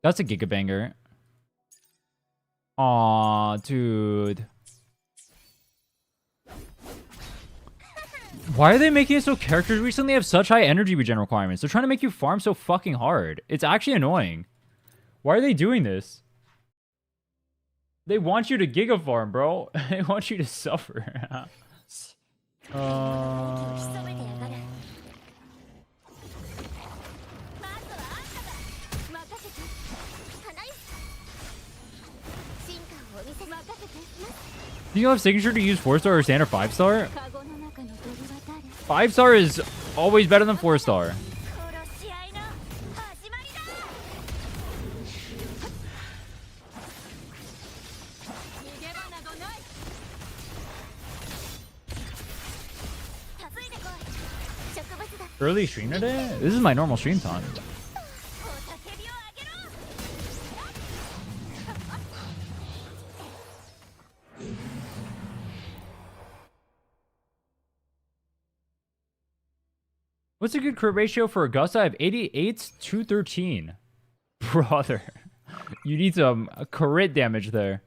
That's a gigabanger. Aw, dude. Why are they making it so characters recently have such high energy regen requirements? They're trying to make you farm so fucking hard. It's actually annoying. Why are they doing this? They want you to giga farm, bro. They want you to suffer. Do you have signature to use 4-star or standard 5-star? 5-star is always better than 4-star. Early stream today? This is my normal stream time. What's a good crit ratio for Augusta? I have 88 to 13. Brother, you need some crit damage there.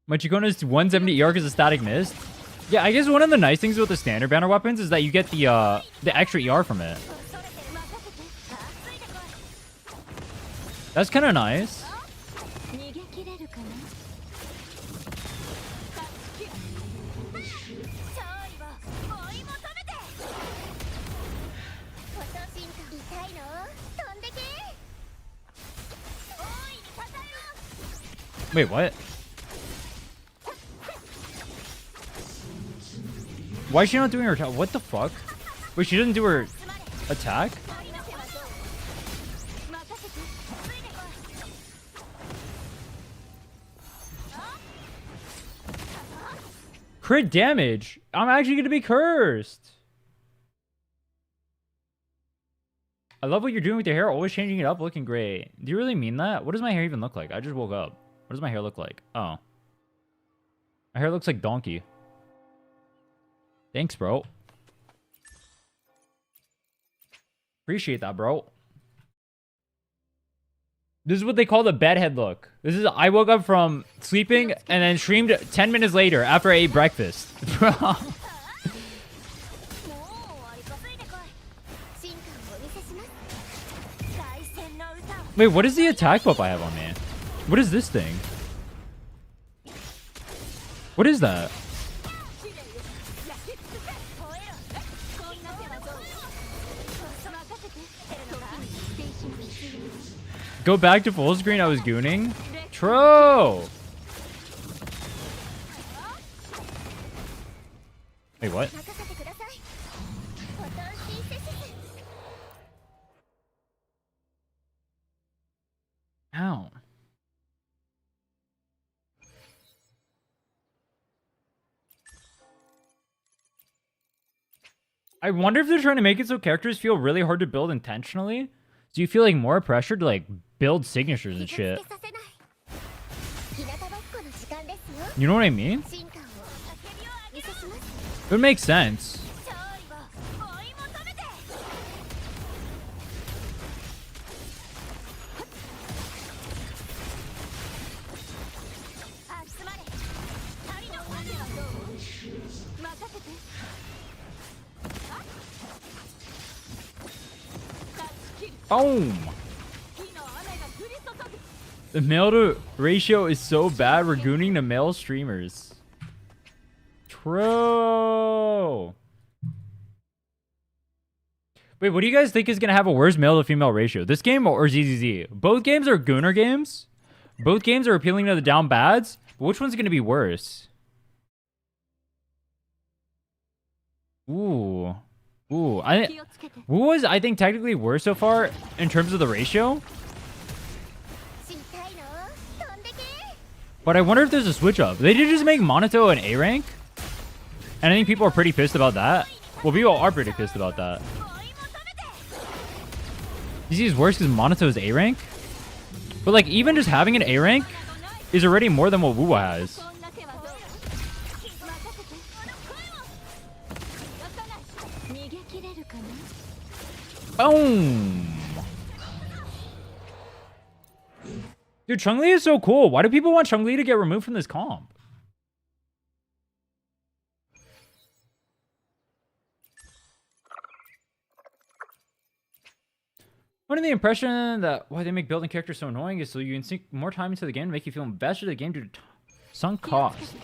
My Chicona's 170 ER because of static mist. Yeah, I guess one of the nice things with the standard banner weapons is that you get the extra ER from it. That's kind of nice. Wait, what? Why is she not doing her attack? What the fuck? Wait, she doesn't do her attack? Crit damage? I'm actually gonna be cursed. I love what you're doing with your hair. Always changing it up, looking great. Do you really mean that? What does my hair even look like? I just woke up. What does my hair look like? Oh. My hair looks like donkey. Thanks, bro. Appreciate that, bro. This is what they call the bedhead look. This is I woke up from sleeping and then streamed 10 minutes later after I ate breakfast. Bro. Wait, what is the attack buff I have on me? What is this thing? What is that? Go back to full screen. I was gooning. True. Wait, what? Ow. I wonder if they're trying to make it so characters feel really hard to build intentionally. So you feel like more pressure to like build signatures and shit. You know what I mean? It would make sense. Boom! The male to ratio is so bad, we're gooning the male streamers. True. Wait, what do you guys think is going to have a worse male to female ratio? This game or ZZZ? Both games are gooner games. Both games are appealing to the down bads. But which one's going to be worse? Ooh. Ooh. What was, I think, technically worse so far in terms of the ratio? But I wonder if there's a switch up. They did just make Monato an A rank. And I think people are pretty pissed about that. Well, people are pretty pissed about that. You see, it's worse because Monato is A rank. But like, even just having an A rank is already more than what Wuwa has. Boom! Dude, Chun-Li is so cool. Why do people want Chun-Li to get removed from this comp? Under the impression that why they make building characters so annoying is so you can sink more time into the game to make you feel invested in the game due to sunk cost.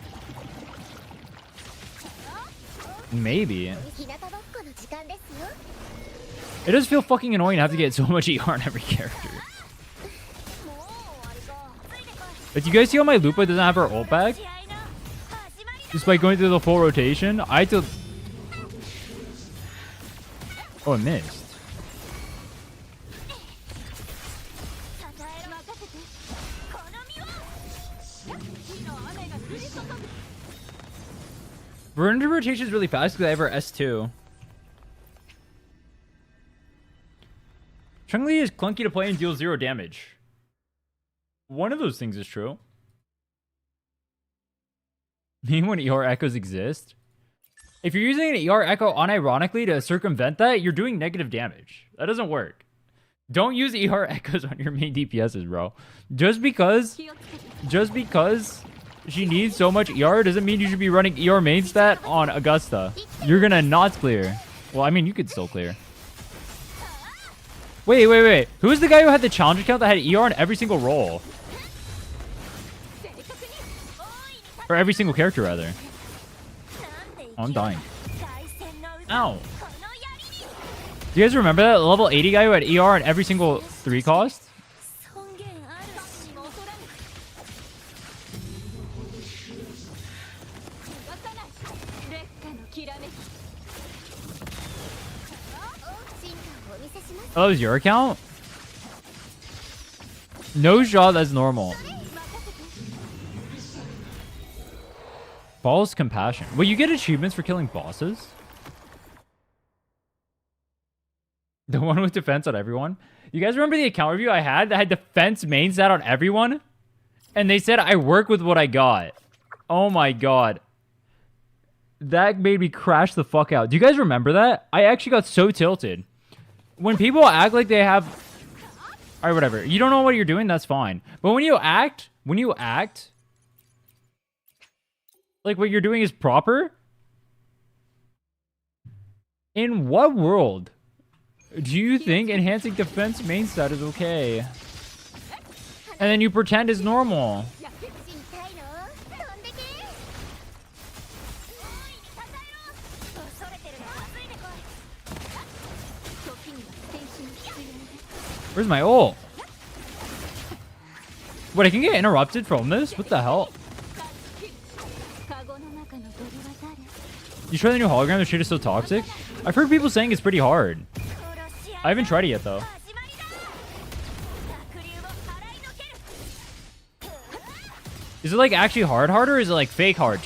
Maybe. It does feel fucking annoying to have to get so much ER on every character. But you guys see how my Lupa doesn't have her ult back? Despite going through the full rotation, I had to... Oh, I missed. Veranda rotation is really fast because I have her S2. Chun-Li is clunky to play and deals 0 damage. One of those things is true. Meaning when ER echoes exist. If you're using an ER echo unironically to circumvent that, you're doing negative damage. That doesn't work. Don't use ER echoes on your main DPSs, bro. Just because she needs so much ER doesn't mean you should be running ER main stat on Augusta. You're gonna not clear. Well, I mean, you could still clear. Wait. Who's the guy who had the challenge account that had ER in every single role? Or every single character, rather. Oh, I'm dying. Ow. Do you guys remember that level 80 guy who had ER in every single 3 cost? Oh, that was your account? No shot, that's normal. False compassion. Wait, you get achievements for killing bosses? The one with defense on everyone? You guys remember the account review I had that had defense main stat on everyone? And they said I work with what I got. Oh my god. That made me crash the fuck out. Do you guys remember that? I actually got so tilted. When people act like they have... All right, whatever. You don't know what you're doing, that's fine. But when you act, like what you're doing is proper. In what world do you think enhancing defense main stat is okay? And then you pretend it's normal. Where's my ult? Wait, I can get interrupted from this? What the hell? You try the new hologram? The shit is so toxic? I've heard people saying it's pretty hard. I haven't tried it yet, though. Is it like actually hard or is it like fake hard?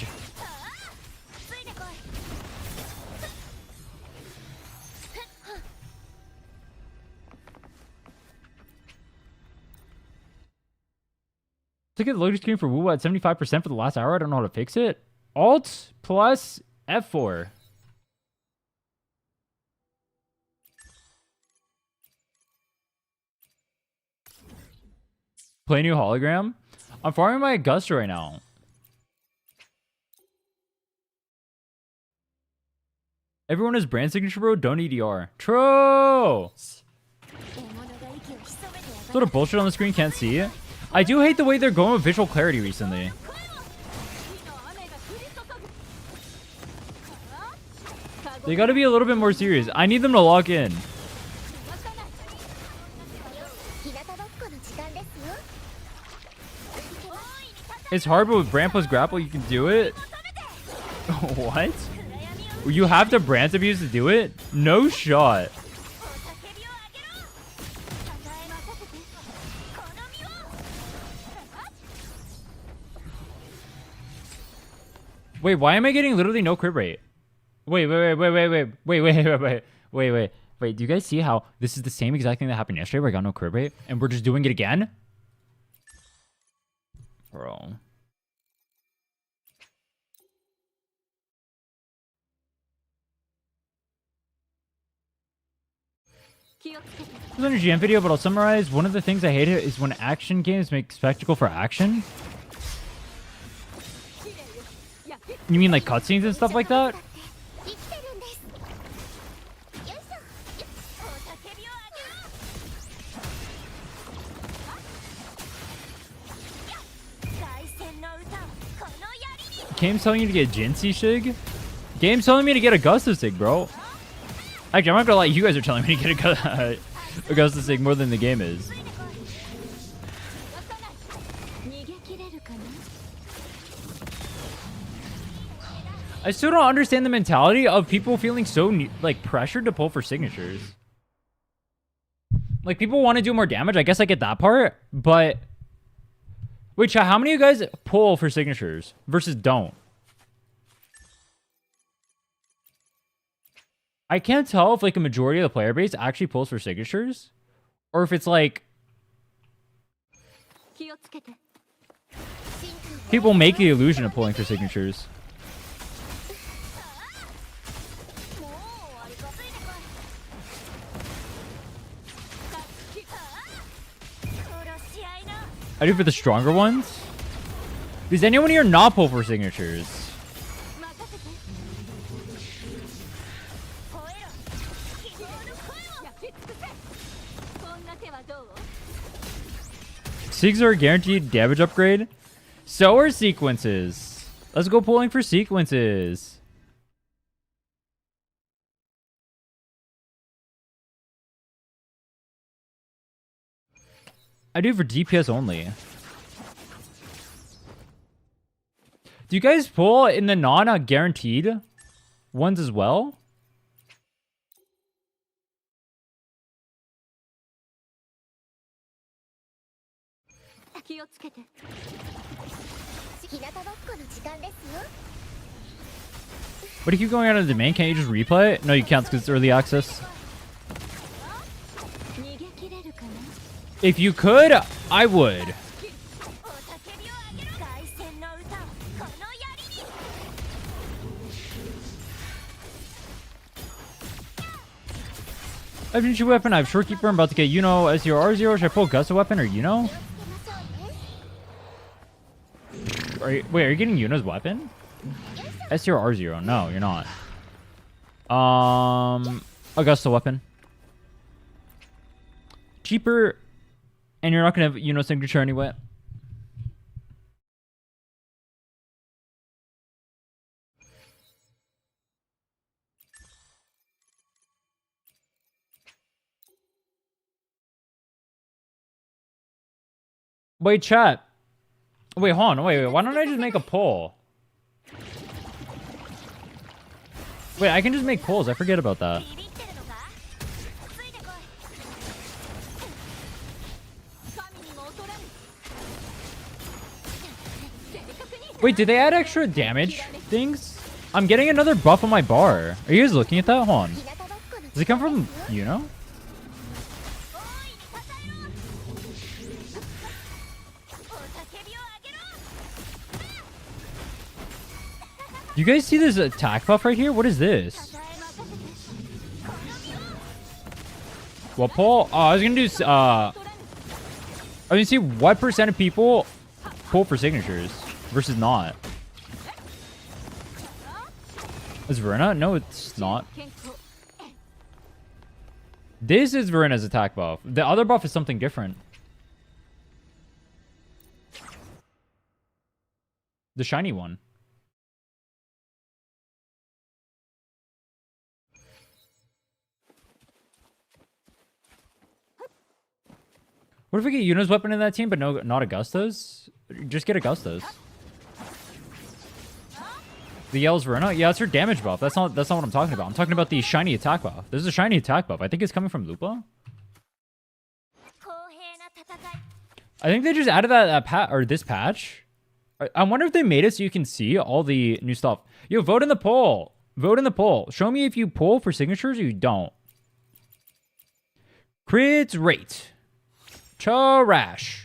Look at the loading screen for Woo at 75% for the last hour. I don't know how to fix it. Alt plus F4. Play new hologram. I'm farming my Augusta right now. Everyone has brand signature, bro. Don't EDR. True. Sort of bullshit on the screen. Can't see it. I do hate the way they're going with visual clarity recently. They gotta be a little bit more serious. I need them to lock in. It's hard, but with brand plus grapple, you can do it. What? You have to brand abuse to do it? No shot. Wait, why am I getting literally no crit rate? Wait. Do you guys see how this is the same exact thing that happened yesterday where I got no crit rate? And we're just doing it again? Bro. This is an GM video, but I'll summarize. One of the things I hate is when action games make spectacle for action. You mean like cutscenes and stuff like that? Game's telling you to get Jinsey Shig? Game's telling me to get Augusta Sig, bro. Actually, I'm not gonna lie, you guys are telling me to get Augusta Sig more than the game is. I still don't understand the mentality of people feeling so like pressured to pull for signatures. Like people want to do more damage. I guess I get that part, but wait, chat, how many of you guys pull for signatures versus don't? I can't tell if like a majority of the player base actually pulls for signatures, or if it's like people make the illusion of pulling for signatures. I do for the stronger ones. Does anyone here not pull for signatures? Sigs are a guaranteed damage upgrade. So are sequences. Let's go pulling for sequences. I do for DPS only. Do you guys pull in the non-guaranteed ones as well? But if you keep going out of the domain, can't you just replay it? No, you can't because it's early access. If you could, I would. I have Ninja weapon. I have Shorekeeper. I'm about to get Yuno as your R0. Should I pull Augusta weapon or Yuno? Wait, are you getting Yuno's weapon? SR R0. No, you're not. Augusta weapon. Cheaper, and you're not gonna have Yuno signature anyway. Wait, chat. Wait, hold on. Wait. Why don't I just make a poll? Wait, I can just make polls. I forget about that. Wait, did they add extra damage things? I'm getting another buff on my bar. Are you guys looking at that? Hold on. Does it come from Yuno? You guys see this attack buff right here? What is this? What pull? Oh, I was gonna do. I was gonna see what percent of people pull for signatures versus not. Is Verena? No, it's not. This is Verena's attack buff. The other buff is something different. The shiny one. What if we get Yuno's weapon in that team, but no, not Augusta's? Just get Augusta's. The yell's Verena? Yeah, it's her damage buff. That's not what I'm talking about. I'm talking about the shiny attack buff. There's a shiny attack buff. I think it's coming from Lupa. I think they just added this patch. I wonder if they made it so you can see all the new stuff. Yo, vote in the poll. Vote in the poll. Show me if you pull for signatures or you don't. Crits rate. Trash.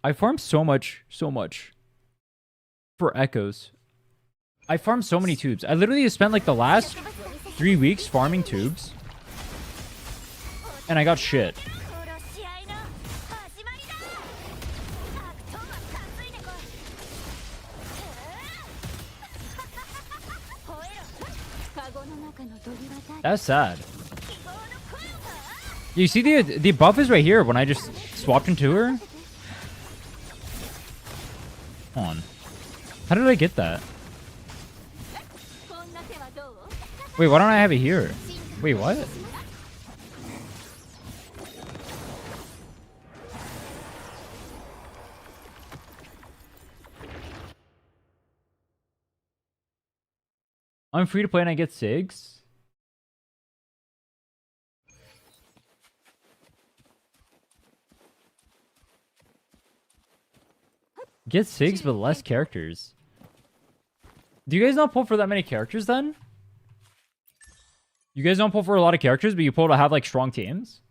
I farmed so much for echoes. I farmed so many tubes. I literally spent like the last 3 weeks farming tubes. And I got shit. That's sad. You see the buff is right here when I just swapped into her? Hold on. How did I get that? Wait, why don't I have it here? Wait, what? I'm free to play and I get SIGs? Get SIGs but less characters. Do you guys not pull for that many characters then? You guys don't pull for a lot of characters, but you pull to have like strong teams?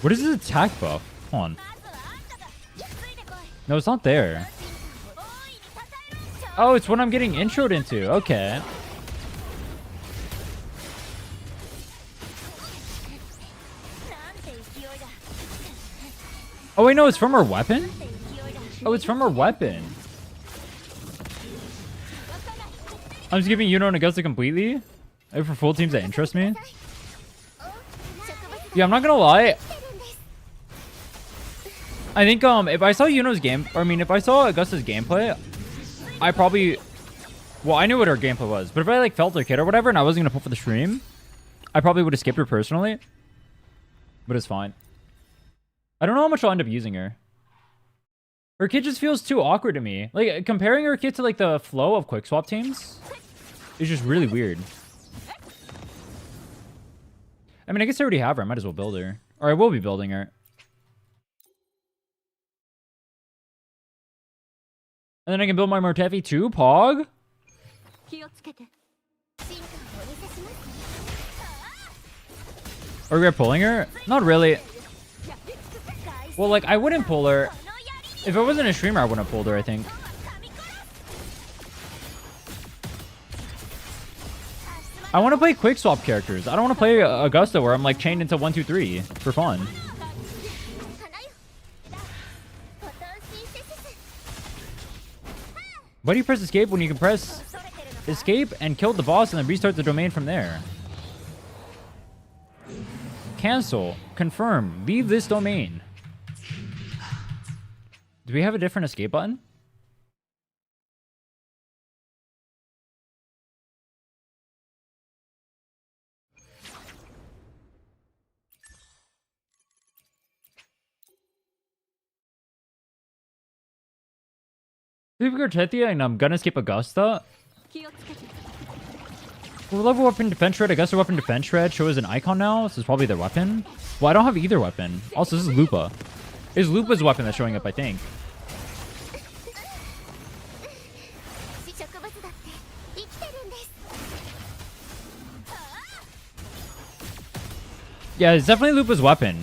What is this attack buff? Hold on. No, it's not there. Oh, it's what I'm getting introed into. Okay. Oh, wait, no, it's from her weapon? Oh, it's from her weapon. I'm just giving Yuno and Augusta completely. For full teams that interest me. Yeah, I'm not gonna lie. I think if I saw Yuno's game, or I mean, if I saw Augusta's gameplay, I probably, well, I knew what her gameplay was, but if I like felt her kid or whatever, and I wasn't gonna pull for the stream, I probably would have skipped her personally. But it's fine. I don't know how much I'll end up using her. Her kit just feels too awkward to me. Like comparing her kit to like the flow of quick swap teams is just really weird. I mean, I guess I already have her. I might as well build her, or I will be building her. And then I can build my Mortefi too, Pog. Or we're pulling her? Not really. Well, like, I wouldn't pull her. If it wasn't a streamer, I wouldn't have pulled her, I think. I want to play quick swap characters. I don't want to play Augusta where I'm like chained into 1, 2, 3 for fun. Why do you press escape when you can press escape and kill the boss and then restart the domain from there? Cancel. Confirm. Leave this domain. Do we have a different escape button? Tethia, and I'm gonna skip Augusta. Well, level weapon defense shred, Augusta weapon defense shred shows an icon now. This is probably their weapon. Well, I don't have either weapon. Also, this is Lupa. It's Lupa's weapon that's showing up, I think. Yeah, it's definitely Lupa's weapon.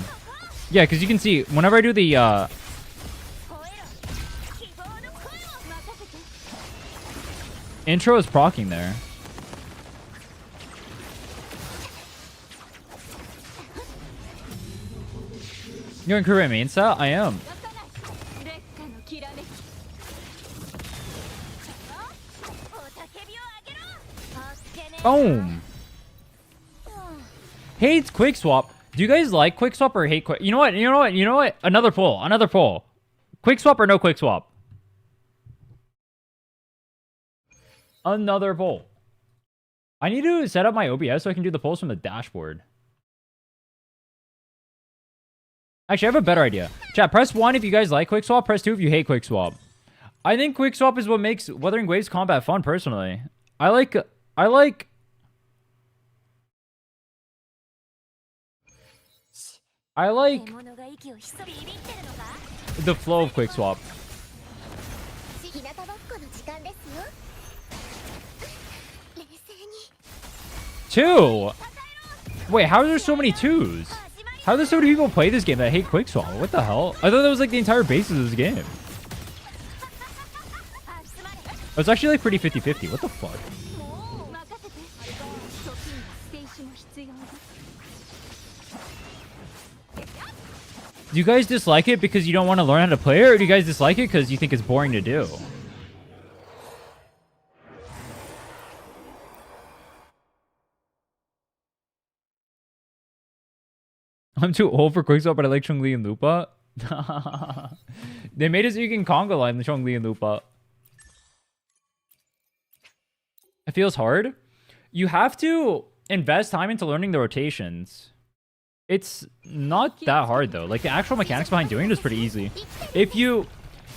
Yeah, because you can see whenever I do the intro is proccing there. You're in Korean main set? I am. Boom. Hates quick swap. Do you guys like quick swap or hate quick? You know what? You know what? You know what? Another poll. Another poll. Quick swap or no quick swap? Another poll. I need to set up my OBS so I can do the polls from the dashboard. Actually, I have a better idea. Chat, press 1 if you guys like quick swap. Press 2 if you hate quick swap. I think quick swap is what makes Wuthering Waves combat fun, personally. I like the flow of quick swap. 2. Wait, how are there so many 2s? How are there so many people play this game that hate quick swap? What the hell? I thought that was like the entire basis of this game. It's actually like pretty 50-50. What the fuck? Do you guys dislike it because you don't want to learn how to play it, or do you guys dislike it because you think it's boring to do? I'm too old for quickswap, but I like Chun-Li and Lupa. They made it so you can conga line the Chun-Li and Lupa. It feels hard. You have to invest time into learning the rotations. It's not that hard though. Like the actual mechanics behind doing it is pretty easy. If you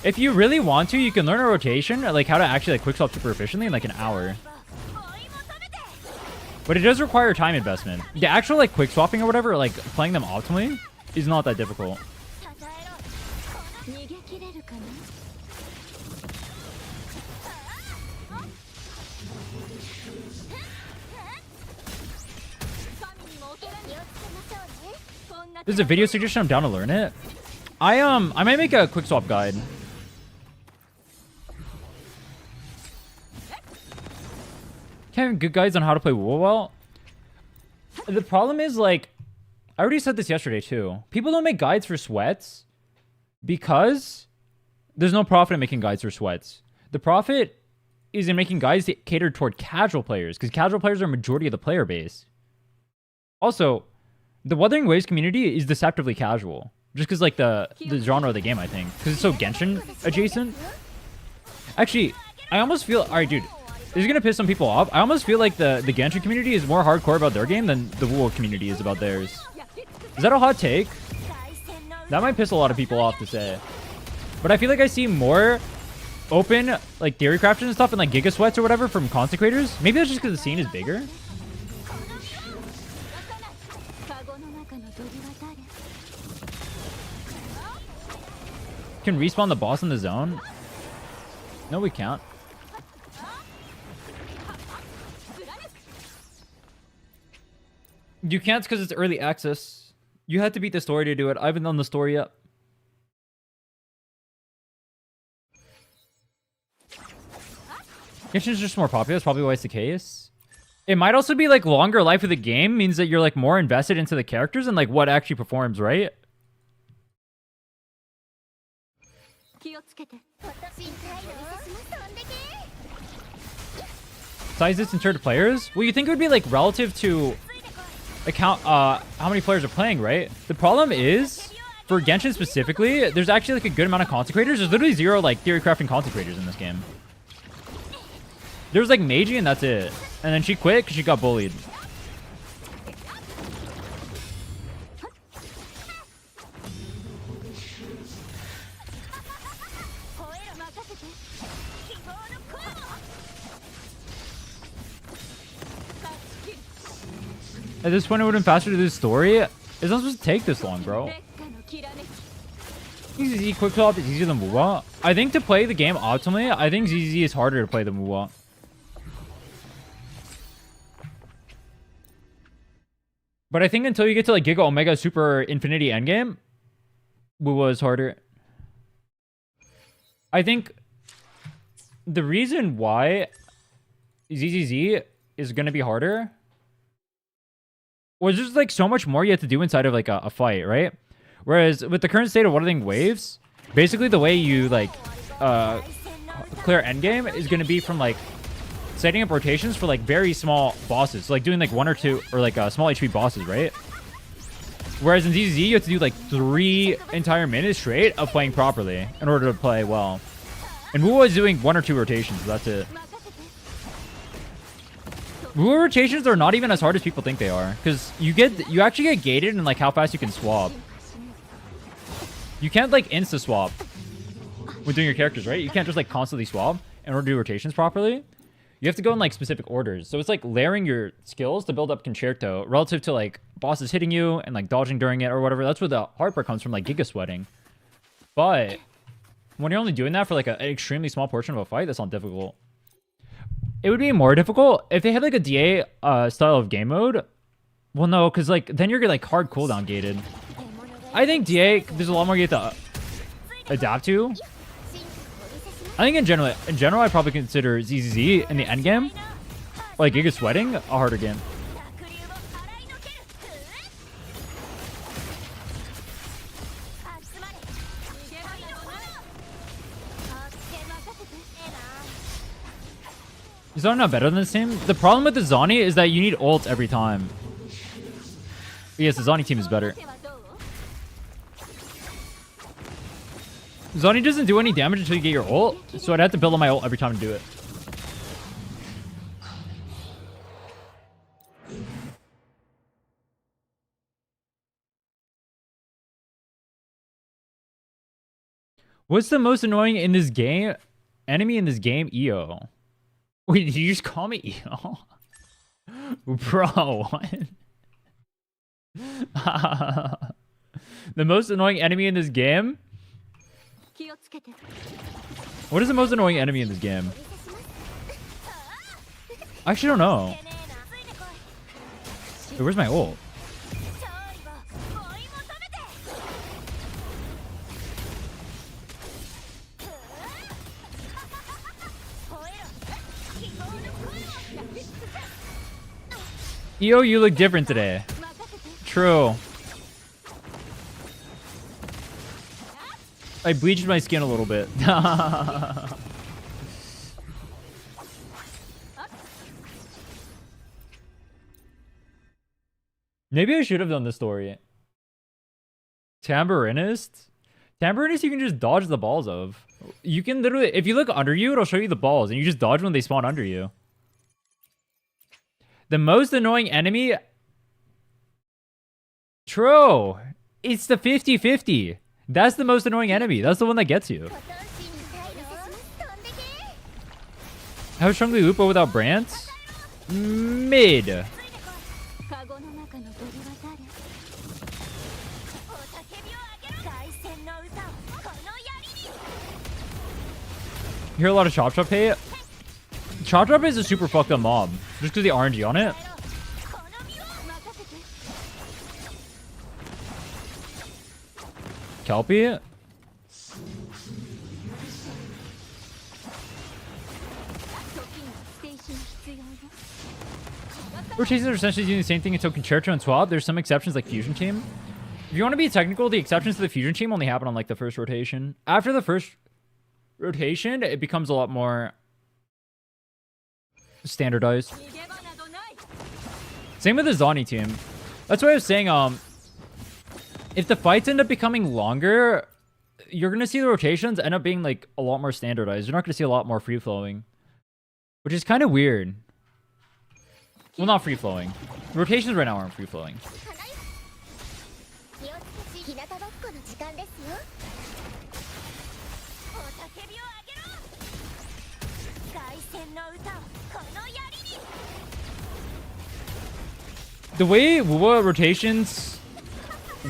really want to, you can learn a rotation, or like how to actually like quickswap super efficiently in like an hour. But it does require time investment. The actual like quick swapping or whatever, like playing them optimally, is not that difficult. This is a video suggestion. I'm down to learn it. I might make a quick swap guide. Can good guides on how to play WoW well. The problem is, like, I already said this yesterday too. People don't make guides for sweats because there's no profit in making guides for sweats. The profit is in making guides that cater toward casual players, because casual players are a majority of the player base. Also, the Wuthering Waves community is deceptively casual, just because like the genre of the game, I think, because it's so Genshin adjacent. Actually, I almost feel, all right, dude. This is gonna piss some people off. I almost feel like the Genshin community is more hardcore about their game than the WoW community is about theirs. Is that a hot take? That might piss a lot of people off to say. But I feel like I see more open, like, Theorycrafting and stuff and, like, Giga Sweats or whatever from content creators. Maybe that's just because the scene is bigger. Can respawn the boss in the zone? No, we can't. You can't because it's early access. You had to beat the story to do it. I haven't done the story yet. Genshin's just more popular. That's probably why it's the case. It might also be like longer life of the game means that you're like more invested into the characters and like what actually performs, right? Size distance to players? Well, you think it would be like relative to account how many players are playing, right? The problem is for Genshin specifically, there's actually like a good amount of consecrators. There's literally 0 like Theorycrafting consecrators in this game. There's like Meiji and that's it. And then she quit because she got bullied. At this point, it would have been faster to do the story. It's not supposed to take this long, bro. ZZ quick swap is easier than Muwa. I think to play the game optimally, I think ZZ is harder to play than Muwa. But I think until you get to like Giga Omega Super Infinity Endgame, Muwa is harder. I think the reason why ZZZ is going to be harder was there's like so much more you have to do inside of like a fight, right? Whereas with the current state of Wuthering Waves, basically the way you like clear endgame is going to be from like setting up rotations for like very small bosses, so, like doing like 1 or 2 or like small HP bosses, right? Whereas in ZZ you have to do like 3 entire minutes straight of playing properly in order to play well. And Wuwa is doing 1 or 2 rotations, so that's it. Wuwa rotations are not even as hard as people think they are, because you actually get gated in like how fast you can swap. You can't like insta swap when doing your characters, right? You can't just like constantly swap in order to do rotations properly. You have to go in like specific orders. So it's like layering your skills to build up concerto relative to like bosses hitting you and like dodging during it or whatever. That's where the heartbreak comes from, like giga sweating. But when you're only doing that for like an extremely small portion of a fight, that's not difficult. It would be more difficult if they had like a DA style of game mode. Well, no, because like then you're like hard cooldown gated. I think DA, there's a lot more you have to adapt to. I think in general, I'd probably consider ZZZ in the end game, like Giga Sweating, a harder game. Is Zani not better than this team? The problem with the Zani is that you need ult every time. Yes, the Zani team is better. Zani doesn't do any damage until you get your ult, so I'd have to build on my ult every time to do it. What's the most annoying in this game? Enemy in this game? EO. Wait, did you just call me EO? Bro, what? The most annoying enemy in this game? What is the most annoying enemy in this game? I actually don't know. Wait, where's my ult? EO, you look different today. True. I bleached my skin a little bit. Maybe I should have done the story. Tambourinist? Tambourinist you can just dodge the balls of. You can literally, if you look under you, it'll show you the balls, and you just dodge when they spawn under you. The most annoying enemy... True. It's the 50-50. That's the most annoying enemy. That's the one that gets you. How is Shungli Lupo without Brant? Mid. You hear a lot of Chop Chop hate? Chop Chop is a super fucked up mob. Just because the RNG on it. Kelpie. Rotations are essentially doing the same thing until Concerto and Swap. There's some exceptions like Fusion Team. If you want to be technical, the exceptions to the Fusion Team only happen on like the first rotation. After the first rotation, it becomes a lot more standardized. Same with the Zani team. That's why I was saying, if the fights end up becoming longer, you're going to see the rotations end up being like a lot more standardized. You're not going to see a lot more free-flowing, which is kind of weird. Well, not free-flowing. Rotations right now aren't free-flowing. The way Wuwa rotations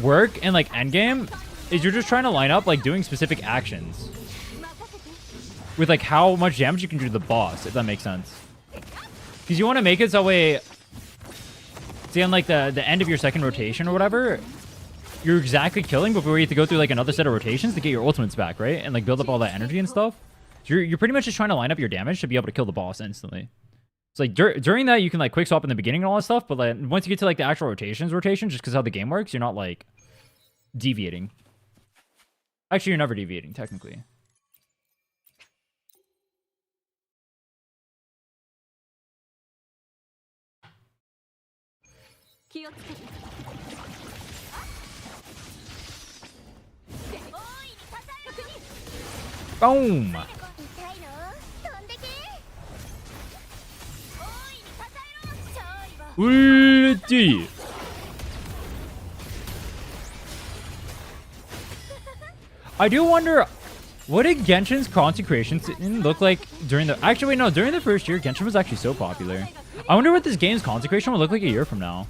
work in like endgame is you're just trying to line up like doing specific actions with like how much damage you can do to the boss, if that makes sense. Because you want to make it so way, see on like the end of your second rotation or whatever, you're exactly killing before you have to go through like another set of rotations to get your ultimates back, right? And like build up all that energy and stuff. So you're pretty much just trying to line up your damage to be able to kill the boss instantly. So like during that, you can like quick swap in the beginning and all that stuff, but like once you get to like the actual rotation, just because how the game works, you're not like deviating. Actually, you're never deviating technically. Boom! Ulti! I do wonder, what did Genshin's consecration look like during the... Actually, wait, no. During the first year, Genshin was actually so popular. I wonder what this game's consecration will look like a year from now.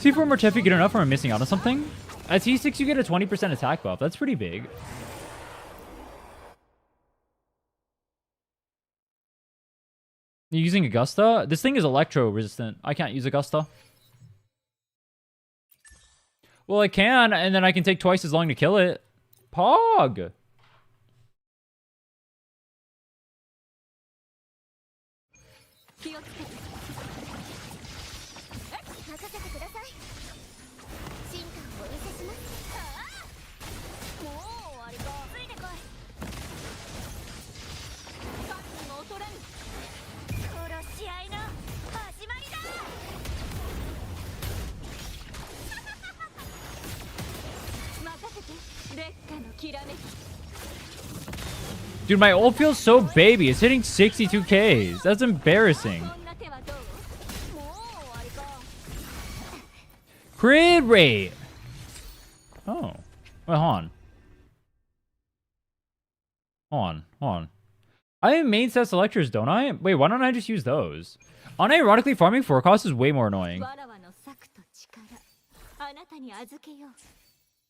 T4 Mortefi good enough or I'm missing out on something? At T6, you get a 20% attack buff. That's pretty big. You using Augusta? This thing is electro resistant. I can't use Augusta. Well, I can, and then I can take twice as long to kill it. Pog! Dude, my ult feels so baby. It's hitting 62 Ks. That's embarrassing. Crit rate. Oh. Wait, hold on. Hold on. I have main set selectors, don't I? Wait, why don't I just use those? Unironically, farming forecast is way more annoying.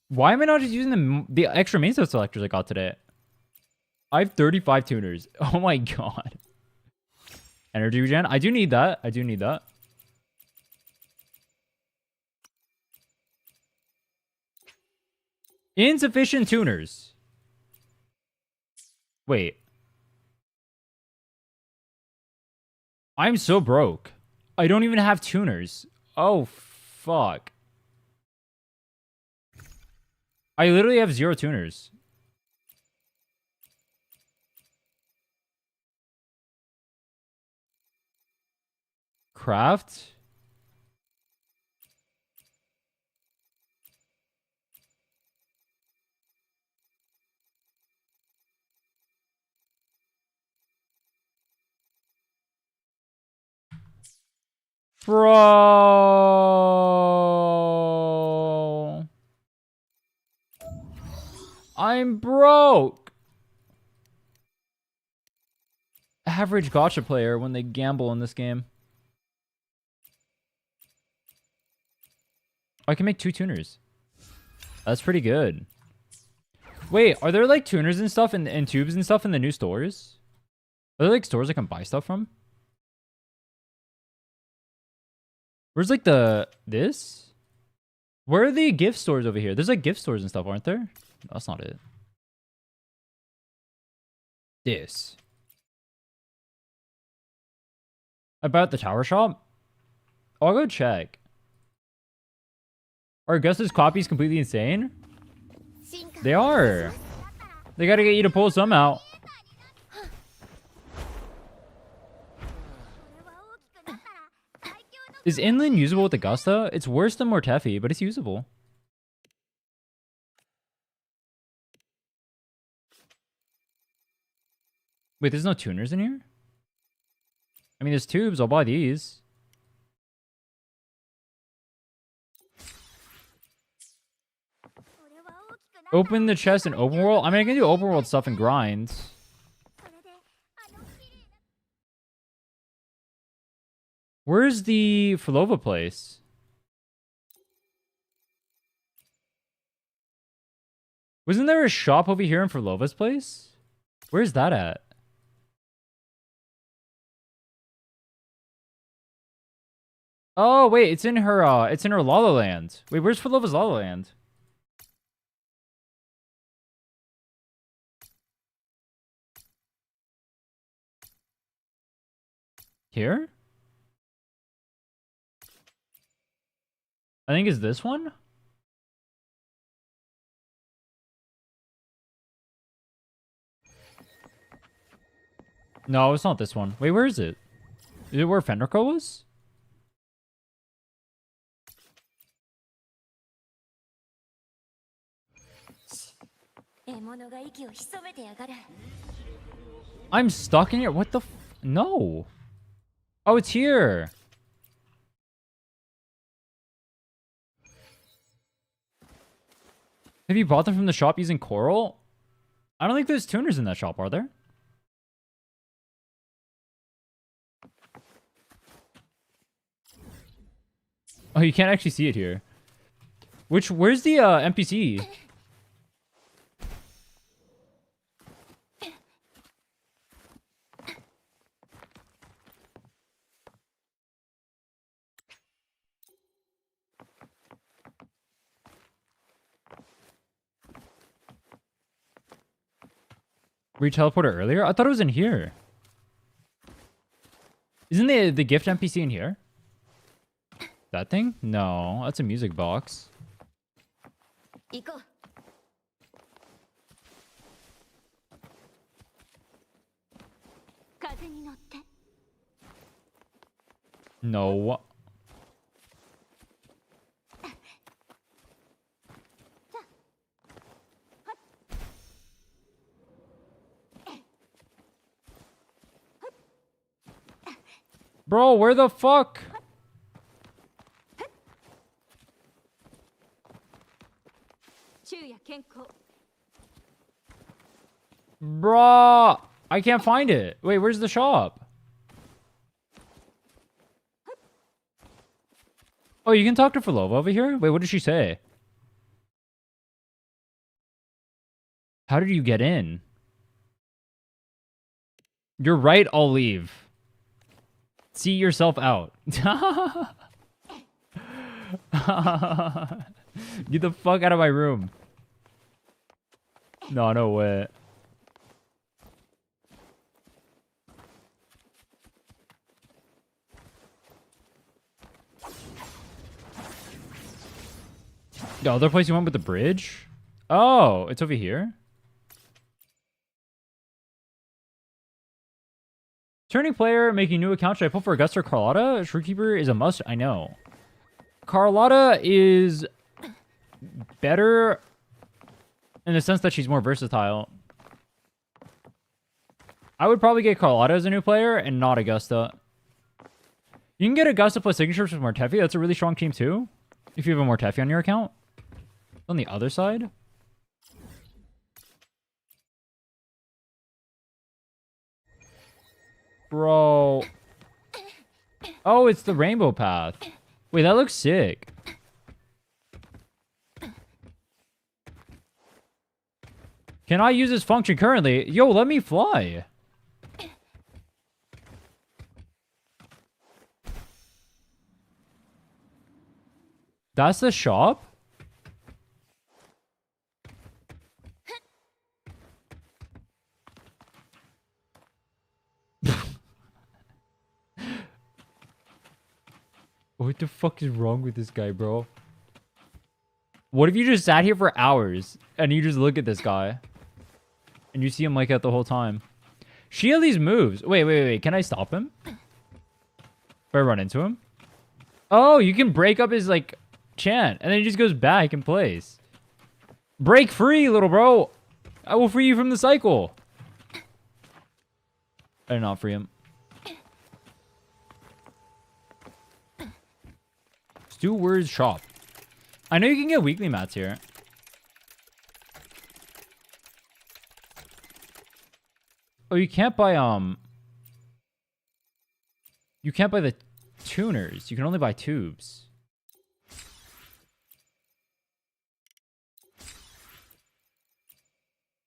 Why am I not just using the extra main set selectors I got today? I have 35 tuners. Oh my god. Energy regen. I do need that. Insufficient tuners. Wait. I'm so broke. I don't even have tuners. Oh, fuck. I literally have 0 tuners. Craft? Bro. I'm broke. Average gacha player when they gamble in this game. I can make 2 tuners. That's pretty good. Wait, are there like tuners and stuff and tubes and stuff in the new stores? Are there like stores I can buy stuff from? Where's like this? Where are the gift stores over here? There's like gift stores and stuff, aren't there? That's not it. This. About the tower shop? Oh, I'll go check. Are Augusta's copies completely insane? They are. They gotta get you to pull some out. Is inland usable with Augusta? It's worse than Mortefi, but it's usable. Wait, there's no tuners in here? I mean, there's tubes. I'll buy these. Open the chest in open world? I mean, I can do open world stuff and grinds. Where's the Filova place? Wasn't there a shop over here in Filova's place? Where's that at? Oh, wait, it's in her Lala Land. Wait, where's Filova's Lala Land? Here? I think it's this one? No, it's not this one. Wait, where is it? Is it where Fenrico was? I'm stuck in here. What the f— No. Oh, it's here. Have you bought them from the shop using Coral? I don't think there's tuners in that shop, are there? Oh, you can't actually see it here. Where's the NPC? Were you teleported earlier? I thought it was in here. Isn't the gift NPC in here? That thing? No, that's a music box. No. Bro, where the fuck? Bro, I can't find it. Wait, where's the shop? Oh, you can talk to Filova over here? Wait, what did she say? How did you get in? You're right, I'll leave. See yourself out. Get the fuck out of my room. No way. The other place you went with the bridge? Oh, it's over here? Turning player, making new account. Should I put for Augusta or Carlotta? Shreekeeper is a must. I know. Carlotta is better in the sense that she's more versatile. I would probably get Carlotta as a new player and not Augusta. You can get Augusta plus signatures with Mortefi. That's a really strong team too. If you have a Mortefi on your account. On the other side. Bro. Oh, it's the rainbow path. Wait, that looks sick. Can I use this function currently? Yo, let me fly. That's the shop? What the fuck is wrong with this guy, bro? What if you just sat here for hours and you just look at this guy and you see him like that the whole time? She at least moves. Wait. Can I stop him? If I run into him? Oh, you can break up his, like, chant. And then he just goes back and plays. Break free, little bro. I will free you from the cycle. I did not free him. Steward's shop. I know you can get weekly mats here. Oh, you can't buy, you can't buy the tuners. You can only buy tubes.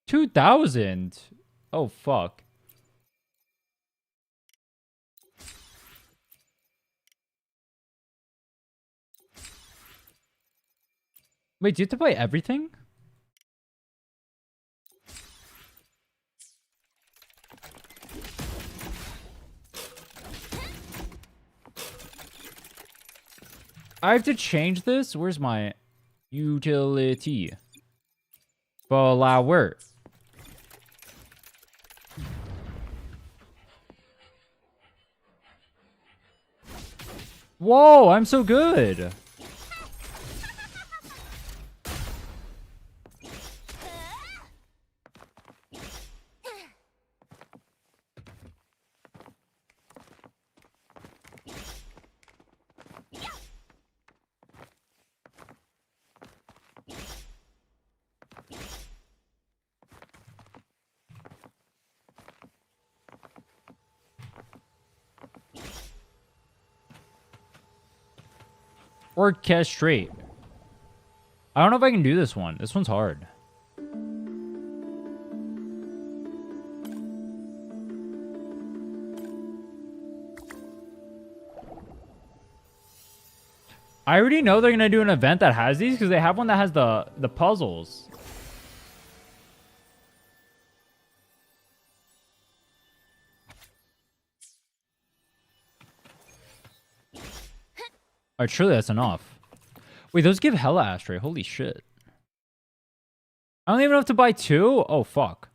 $2,000. Oh, fuck. Wait, do you have to buy everything? I have to change this? Where's my utility? Flower. Whoa, I'm so good. Orchestrate. I don't know if I can do this one. This one's hard. I already know they're gonna do an event that has these because they have one that has the puzzles. Alright, surely that's enough. Wait, those give hella ashtray. Holy shit. I don't even have to buy 2? Oh, fuck.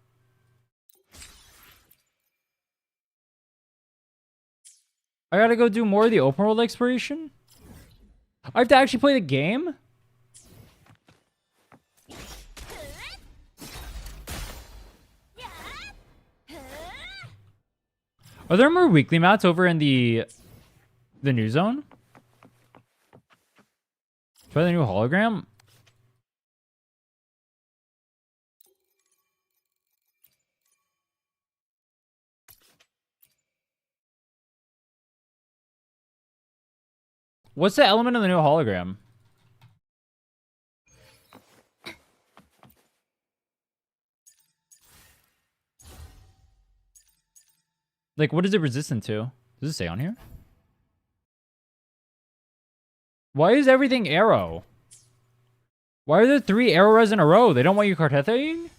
I gotta go do more of the open world exploration? I have to actually play the game? Are there more weekly mats over in the new zone? Try the new hologram? What's the element of the new hologram? Like, what is it resistant to? Does it say on here? Why is everything arrow? Why are there 3 arrow res in a row? They don't want you carteting?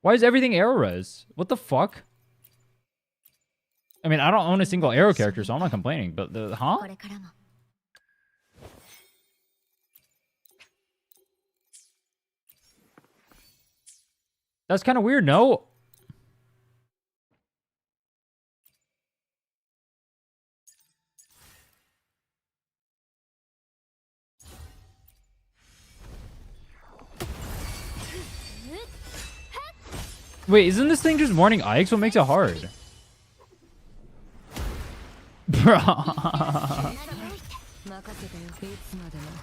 Why is everything arrow res? What the fuck? I mean, I don't own a single arrow character, so I'm not complaining, but huh? That's kind of weird, no? Wait, isn't this thing just warning Ike's? What makes it hard? Bro.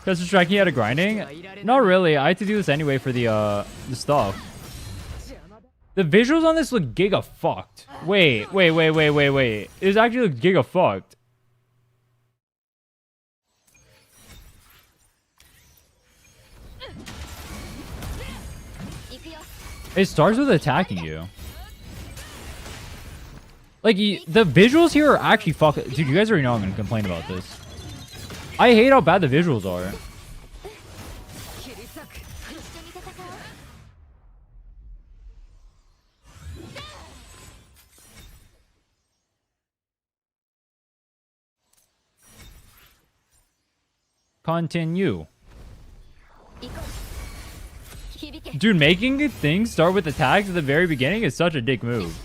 That's distracting you out of grinding? Not really. I had to do this anyway for the stuff. The visuals on this look giga fucked. Wait. It actually looks giga fucked. It starts with attacking you. Like, the visuals here are actually fucking... Dude, you guys already know I'm gonna complain about this. I hate how bad the visuals are. Continue. Dude, making things start with attacks at the very beginning is such a dick move.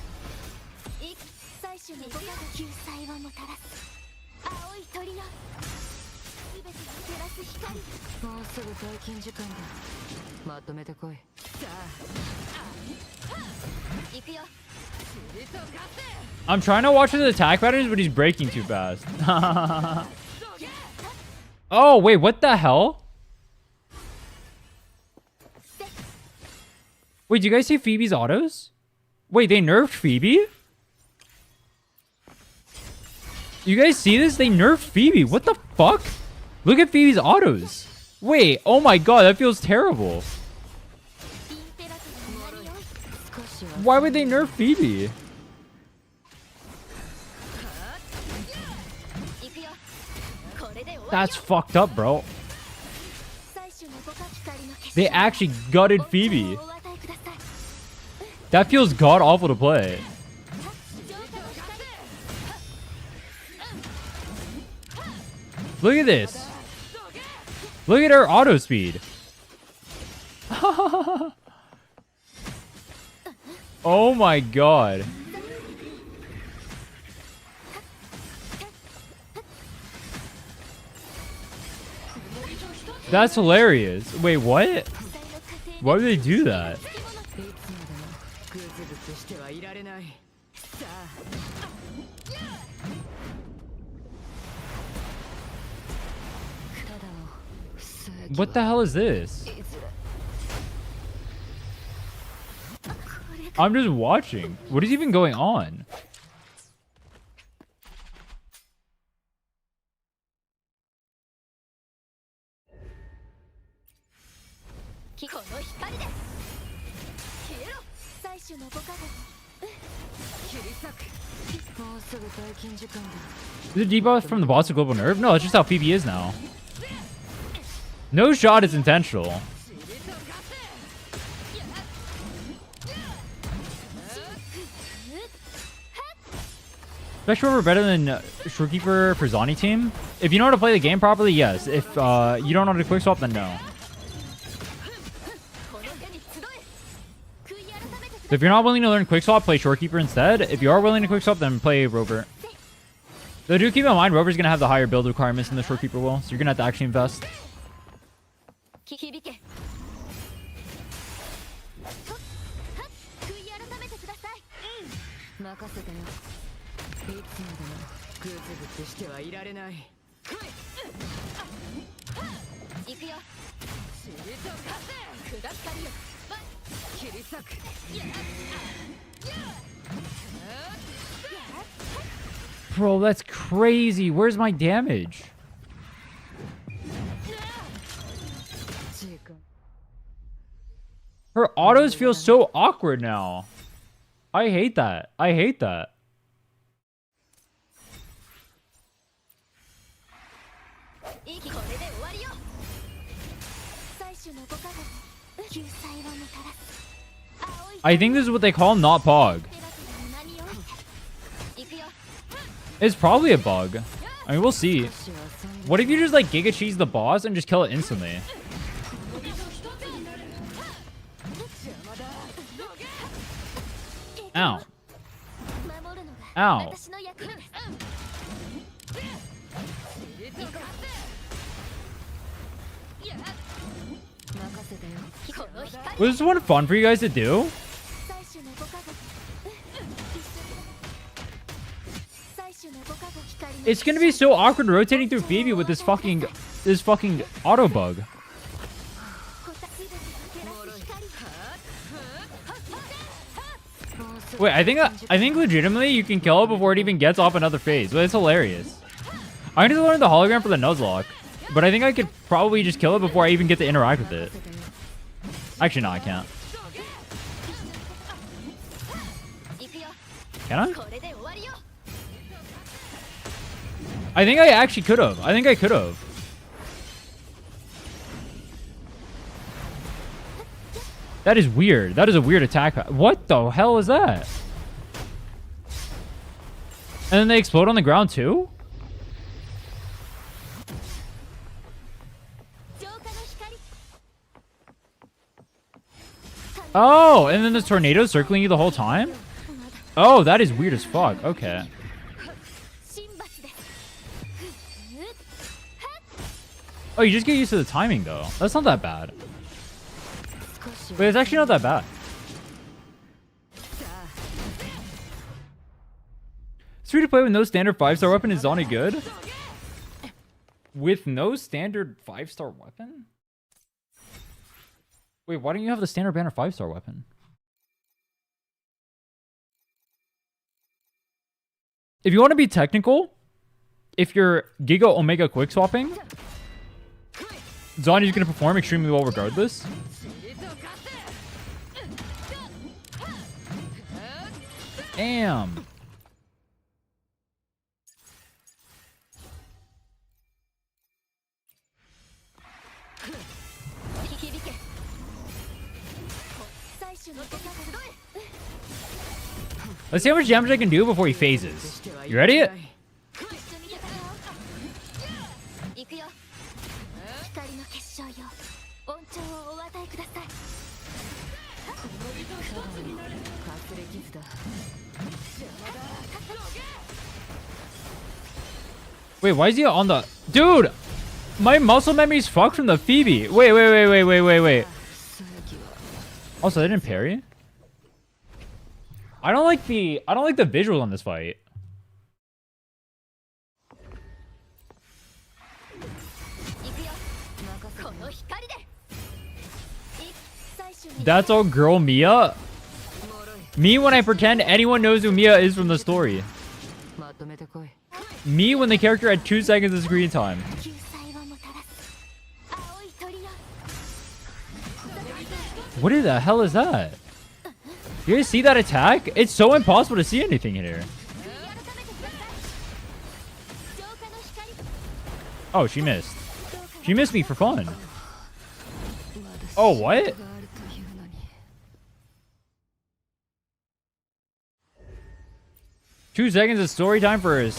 I'm trying to watch his attack patterns, but he's breaking too fast. Oh, wait, what the hell? Wait, do you guys see Phoebe's autos? Wait, they nerfed Phoebe? You guys see this? They nerfed Phoebe. What the fuck? Look at Phoebe's autos. Wait, oh my god, that feels terrible. Why would they nerf Phoebe? That's fucked up, bro. They actually gutted Phoebe. That feels god awful to play. Look at this. Look at her auto speed. Oh my god. That's hilarious. Wait, what? Why would they do that? What the hell is this? I'm just watching. What is even going on? Is it debuff from the boss of global nerf? No, it's just how Phoebe is now. No shot is intentional. Special Rover better than Shorekeeper for Zani team? If you know how to play the game properly, yes. If you don't know how to quick swap, then no. So if you're not willing to learn quick swap, play Shorekeeper instead. If you are willing to quick swap, then play Rover. Though do keep in mind, Rover's going to have the higher build requirements than the Shorekeeper will, so you're going to have to actually invest. Bro, that's crazy. Where's my damage? Her autos feel so awkward now. I hate that. I hate that. I think this is what they call not pog. It's probably a bug. I mean, we'll see. What if you just like Giga Cheese the boss and just kill it instantly? Ow. Ow. Was this one fun for you guys to do? It's gonna be so awkward rotating through Phoebe with this fucking auto bug. Wait, I think legitimately you can kill it before it even gets off another phase. But it's hilarious. I need to learn the hologram for the Nuzlocke, but I think I could probably just kill it before I even get to interact with it. Actually, no, I can't. Can I? I think I actually could have. I think I could have. That is weird. That is a weird attack. What the hell is that? And then they explode on the ground too? Oh, and then the tornado circling you the whole time? Oh, that is weird as fuck. Okay. Oh, you just get used to the timing, though. That's not that bad. Wait, it's actually not that bad. It's free to play with no standard 5-star weapon. Is Zani good? With no standard 5-star weapon? Wait, why don't you have the standard banner 5-star weapon? If you want to be technical, if you're Giga Omega quick swapping, Zani's going to perform extremely well regardless. Damn. Let's see how much damage I can do before he phases. You ready? Wait, why is he on the... Dude! My muscle memory's fucked from the Phoebe. Wait. Also, they didn't parry? I don't like the visuals on this fight. That's all girl Mia? Me when I pretend anyone knows who Mia is from the story. Me when the character had 2 seconds of screen time. What the hell is that? You guys see that attack? It's so impossible to see anything in here. Oh, she missed. She missed me for fun. Oh, what? Two seconds of story time for a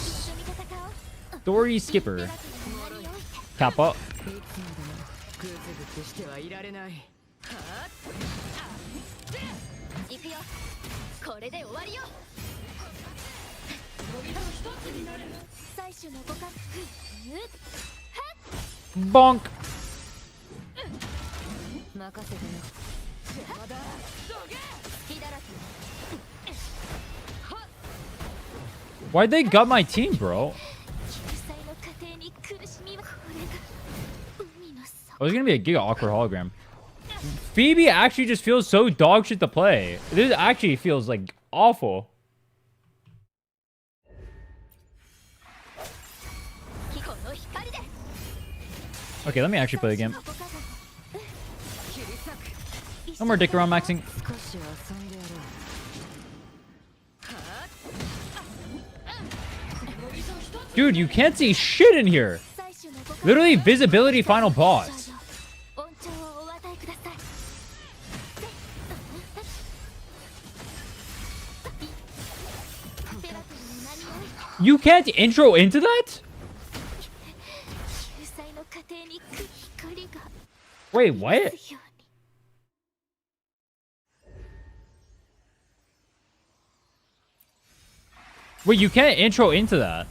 story skipper. Kappa. Bonk. Why'd they gut my team, bro? Oh, it's gonna be a giga awkward hologram. Phoebe actually just feels so dog shit to play. This actually feels like awful. Okay, let me actually play the game. No more dick around maxing. Dude, you can't see shit in here. Literally visibility final boss. You can't intro into that? Wait, what? Wait, you can't intro into that.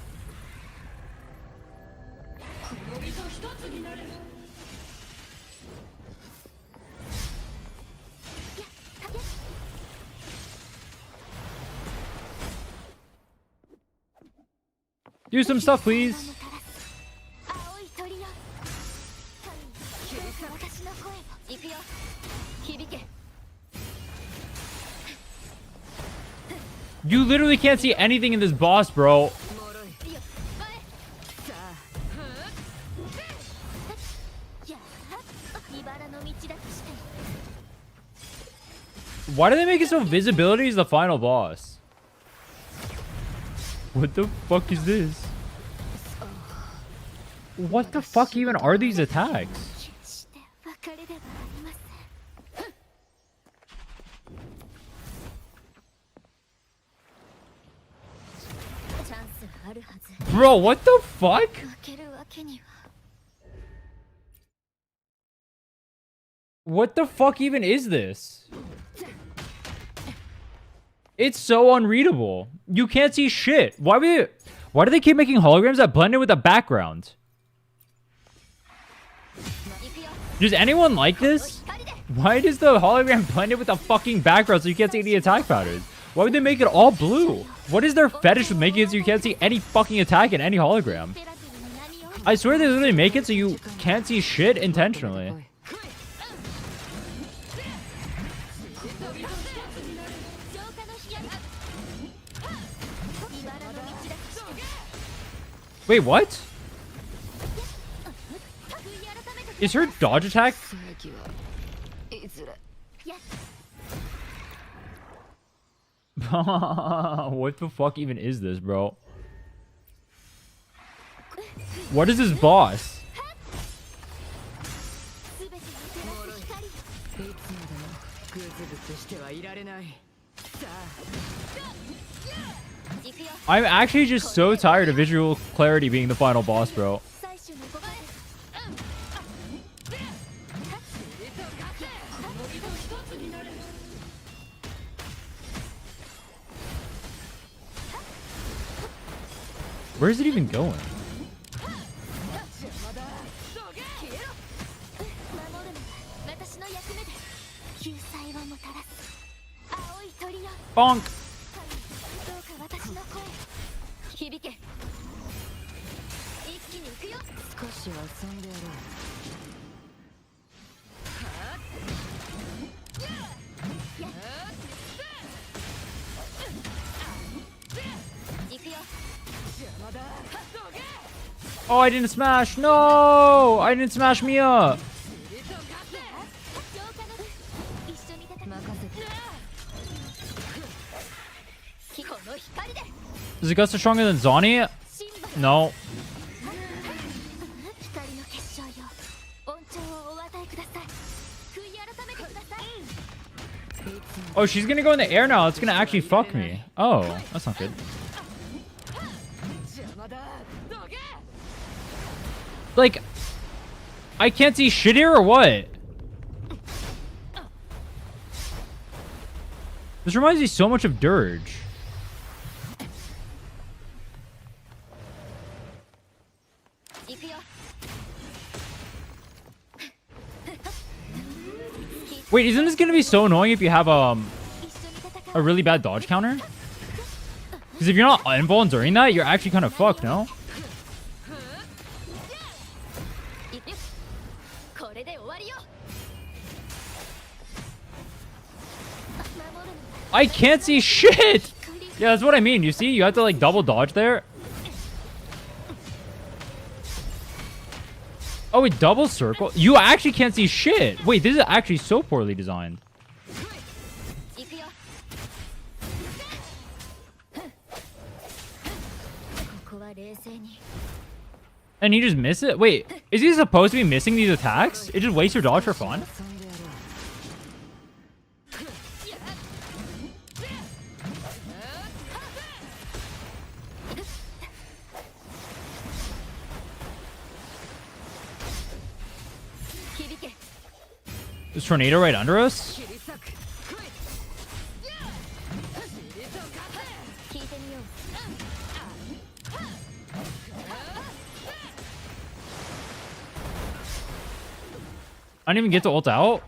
Do some stuff, please. You literally can't see anything in this boss, bro. Why do they make it so visibility is the final boss? What the fuck is this? What the fuck even are these attacks? Bro, what the fuck? What the fuck even is this? It's so unreadable. You can't see shit. Why do they keep making holograms that blend in with the background? Does anyone like this? Why does the hologram blend in with the fucking background so you can't see any attack patterns? Why would they make it all blue? What is their fetish with making it so you can't see any fucking attack in any hologram? I swear they literally make it so you can't see shit intentionally. Wait, what? Is her dodge attack? What the fuck even is this, bro? What is this boss? I'm actually just so tired of visual clarity being the final boss, bro. Where is it even going? Bonk! Oh, I didn't smash. No! I didn't smash Mia. Is Augusta stronger than Zoni? No. Oh, she's gonna go in the air now. It's gonna actually fuck me. Oh, that's not good. Like, I can't see shit here or what? This reminds me so much of Dirge. Wait, isn't this gonna be so annoying if you have a really bad dodge counter? Because if you're not invuln during that, you're actually kind of fucked, no? I can't see shit! Yeah, that's what I mean. You see? You have to like double dodge there. Oh, it double circle? You actually can't see shit! Wait, this is actually so poorly designed. And you just miss it? Wait, is he supposed to be missing these attacks? It just wastes your dodge for fun? Is Tornado right under us? I didn't even get to ult out.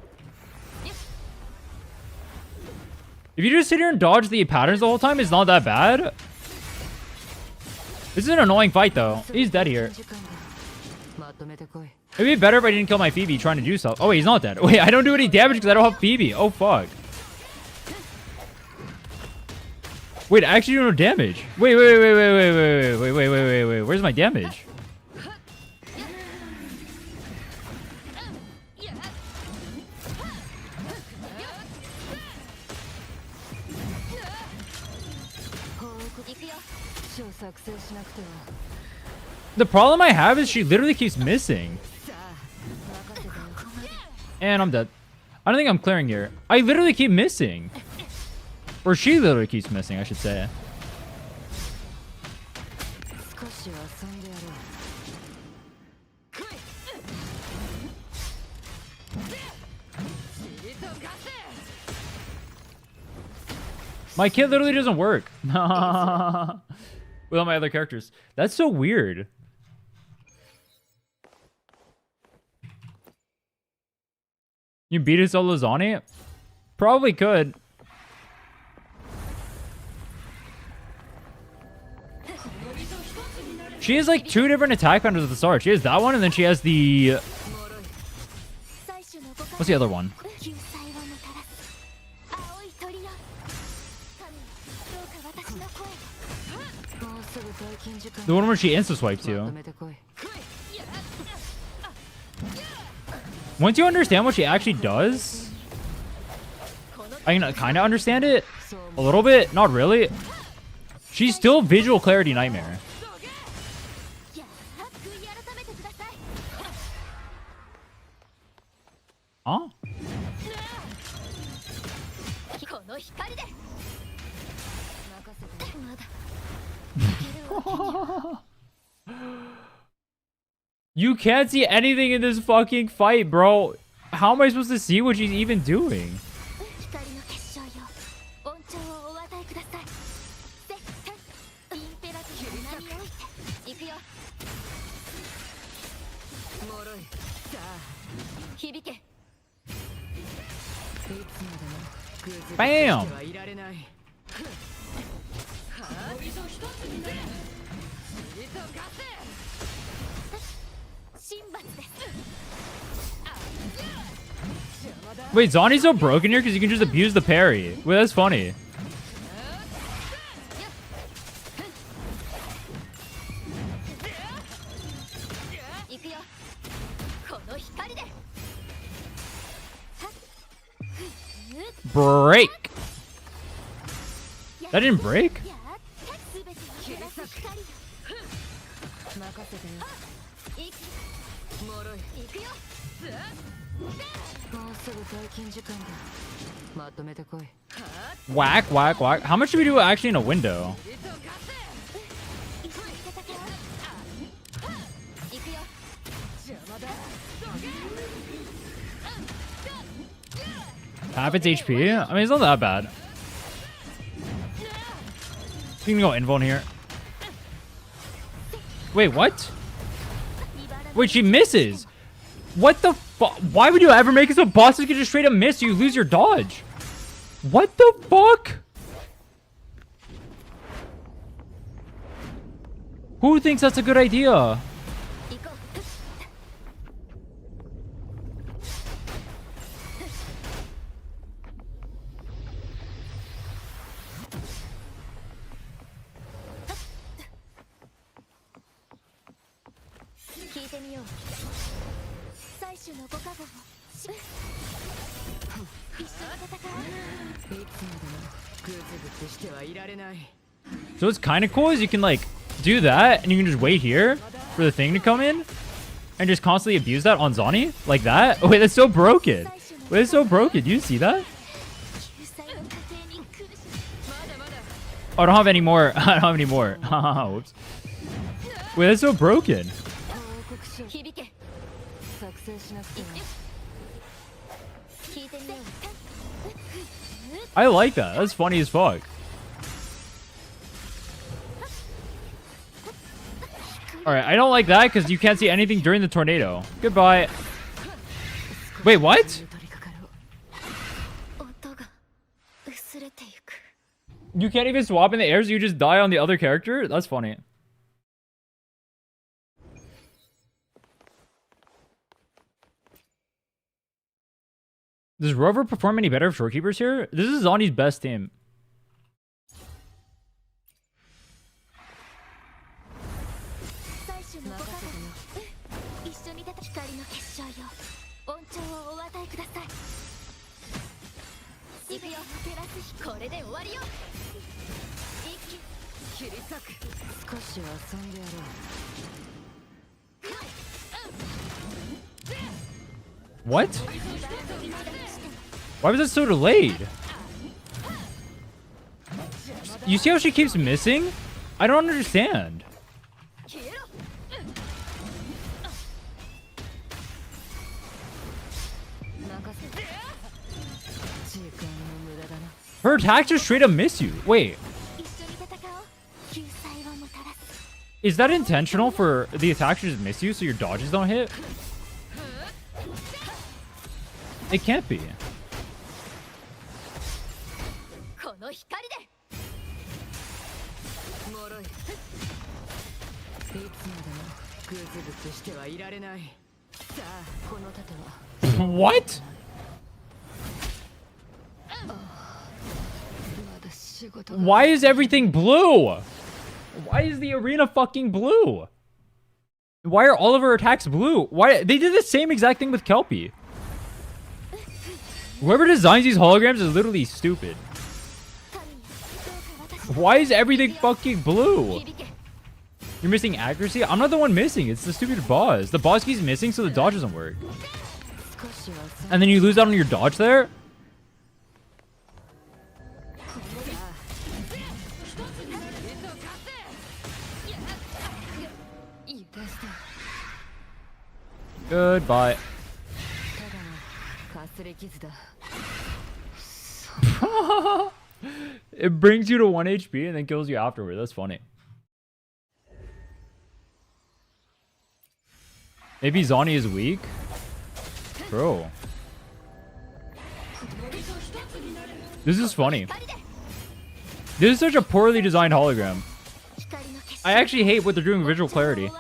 If you just sit here and dodge the patterns the whole time, it's not that bad. This is an annoying fight, though. He's dead here. It'd be better if I didn't kill my Phoebe trying to do stuff. Oh, wait, he's not dead. Wait, I don't do any damage because I don't have Phoebe. Oh, fuck. Wait, I actually do no damage. Wait. Where's my damage? The problem I have is she literally keeps missing. And I'm dead. I don't think I'm clearing here. I literally keep missing. Or she literally keeps missing, I should say. My kit literally doesn't work. Without my other characters. That's so weird. You beat a solo Zani? Probably could. She has like 2 different attack patterns at the start. She has that one, and then she has the... What's the other one? The one where she insta-swipes you. Once you understand what she actually does, I can kind of understand it. A little bit. Not really. She's still Visual Clarity Nightmare. Huh? You can't see anything in this fucking fight, bro. How am I supposed to see what she's even doing? Bam! Wait, Zani's so broken here because you can just abuse the parry. Wait, that's funny. Break! That didn't break? Whack, whack, whack. How much do we do actually in a window? Half its HP? I mean, it's not that bad. You can go invuln here. Wait, what? Wait, she misses. What the fuck? Why would you ever make it so bosses can just straight up miss? You lose your dodge. What the fuck? Who thinks that's a good idea? So what's kind of cool is you can like do that and you can just wait here for the thing to come in and just constantly abuse that on Zani like that. Oh, wait, that's so broken. Wait, it's so broken. Do you see that? Oh, I don't have any more. I don't have any more. Whoops. Wait, that's so broken. I like that. That's funny as fuck. Alright, I don't like that because you can't see anything during the tornado. Goodbye. Wait, what? You can't even swap in the air, so you just die on the other character? That's funny. Does Rover perform any better if Shorekeeper's here? This is Zani's best team. What? Why was it so delayed? You see how she keeps missing? I don't understand. Her attacks just straight up miss you. Wait. Is that intentional for the attacks to just miss you so your dodges don't hit? It can't be. What? Why is everything blue? Why is the arena fucking blue? Why are all of her attacks blue? Why? They did the same exact thing with Kelpie. Whoever designs these holograms is literally stupid. Why is everything fucking blue? You're missing accuracy? I'm not the one missing. It's the stupid boss. The boss keeps missing, so the dodge doesn't work. And then you lose out on your dodge there? Goodbye. It brings you to 1 HP and then kills you afterward. That's funny. Maybe Zani is weak? Bro. This is funny. This is such a poorly designed hologram. I actually hate what they're doing with visual clarity.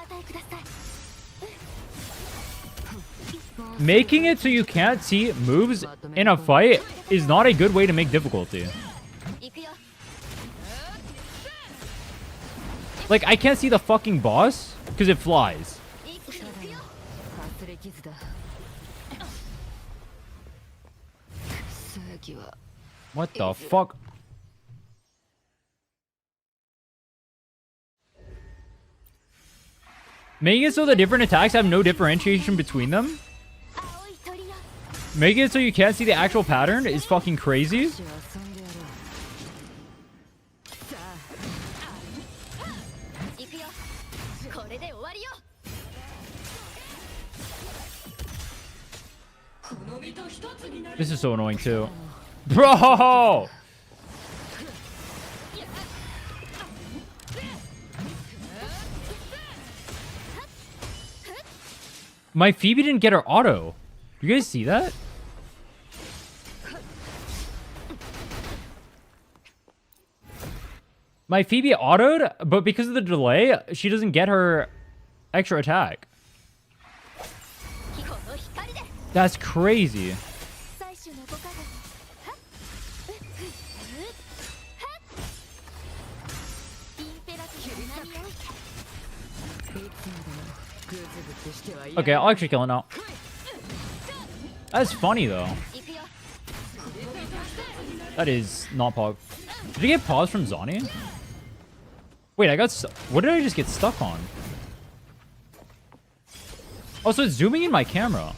Making it so you can't see moves in a fight is not a good way to make difficulty. Like, I can't see the fucking boss because it flies. What the fuck? Making it so the different attacks have no differentiation between them? Making it so you can't see the actual pattern is fucking crazy. This is so annoying too. Bro! My Phoebe didn't get her auto. You guys see that? My Phoebe autoed, but because of the delay, she doesn't get her extra attack. That's crazy. Okay, I'll actually kill it now. That's funny though. That is not pog. Did you get pause from Zani? Wait, I got what did I just get stuck on? Oh, so it's zooming in my camera.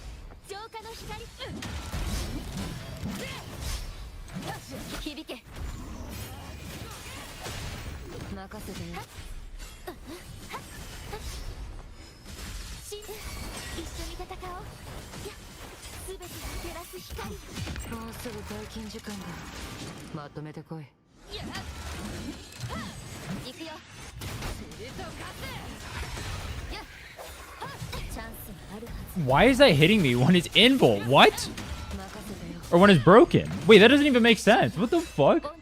Why is that hitting me when it's invul? What? Or when it's broken? Wait, that doesn't even make sense. What the fuck?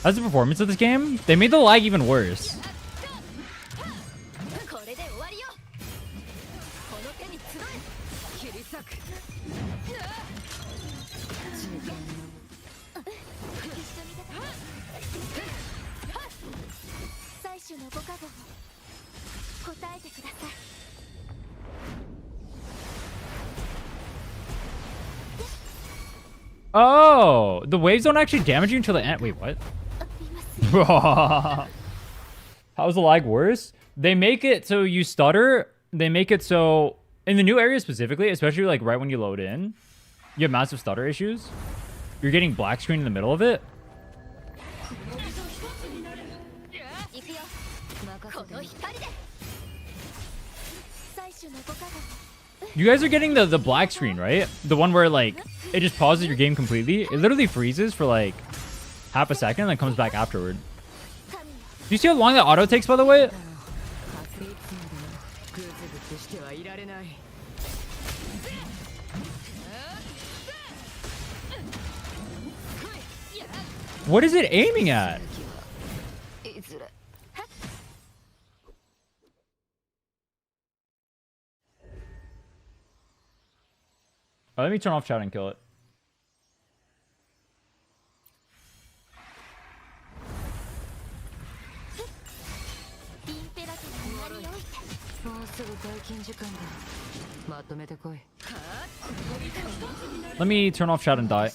How's the performance of this game? They made the lag even worse. Oh, the waves don't actually damage you until the end. Wait, what? How's the lag worse? They make it so you stutter. They make it so in the new area specifically, especially like right when you load in, you have massive stutter issues. You're getting black screen in the middle of it. You guys are getting the black screen, right? The one where like it just pauses your game completely. It literally freezes for like half a second and then comes back afterward. Do you see how long that auto takes, by the way? What is it aiming at? Oh, let me turn off chat and kill it. Let me turn off chat and die.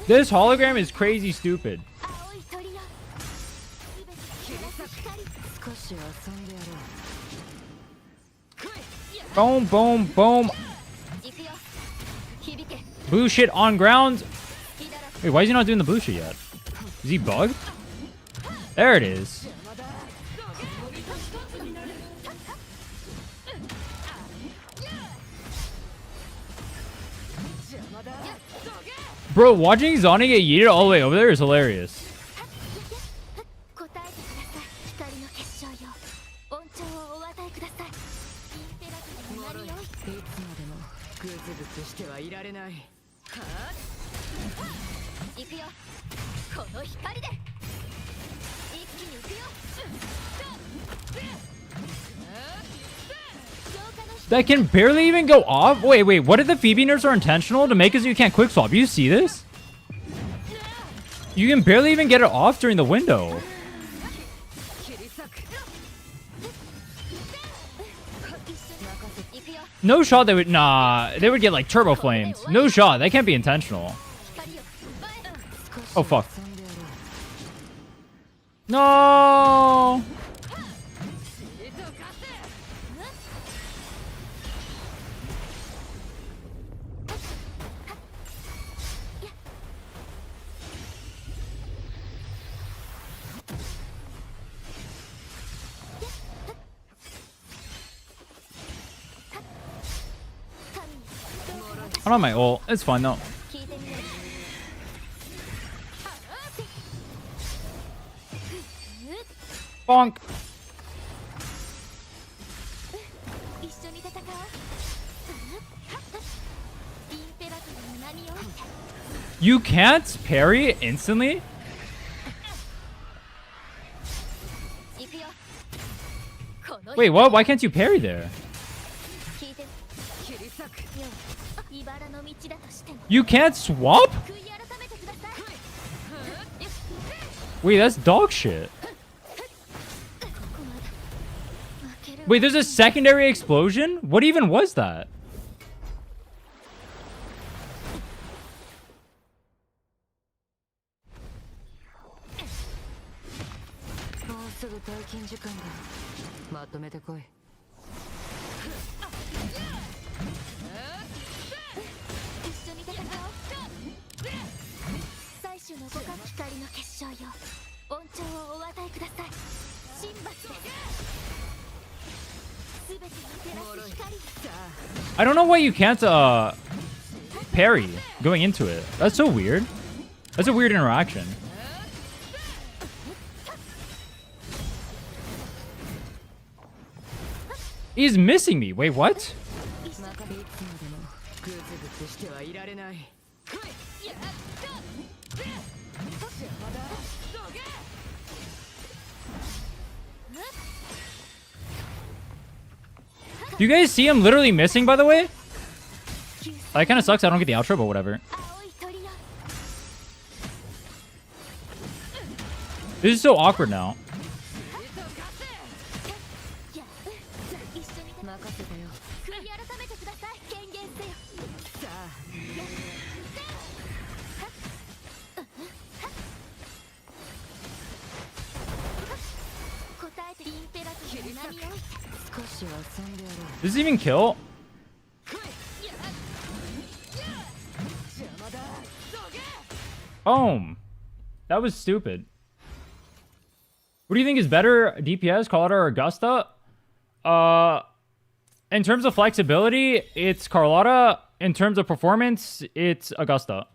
This hologram is crazy stupid. Boom, boom, boom. Blue shit on ground. Wait, why is he not doing the blue shit yet? Is he bugged? There it is. Bro, watching Zani get yeeted all the way over there is hilarious. That can barely even go off? Wait, what if the Phoebe nerfs are intentional to make it so you can't quick swap? You see this? You can barely even get it off during the window. No shot they would, nah, they would get like turbo flames. No shot, that can't be intentional. Oh fuck. No! I'm on my ult. It's fine though. Bonk. You can't parry it instantly? Wait, what? Why can't you parry there? You can't swap? Wait, that's dog shit. Wait, there's a secondary explosion? What even was that? I don't know why you can't parry going into it. That's so weird. That's a weird interaction. He's missing me. Wait, what? Do you guys see him literally missing, by the way? That kind of sucks. I don't get the outro, but whatever. This is so awkward now. Does this even kill? Boom. That was stupid. What do you think is better, DPS, Carlotta, or Augusta? In terms of flexibility, it's Carlotta. In terms of performance, it's Augusta.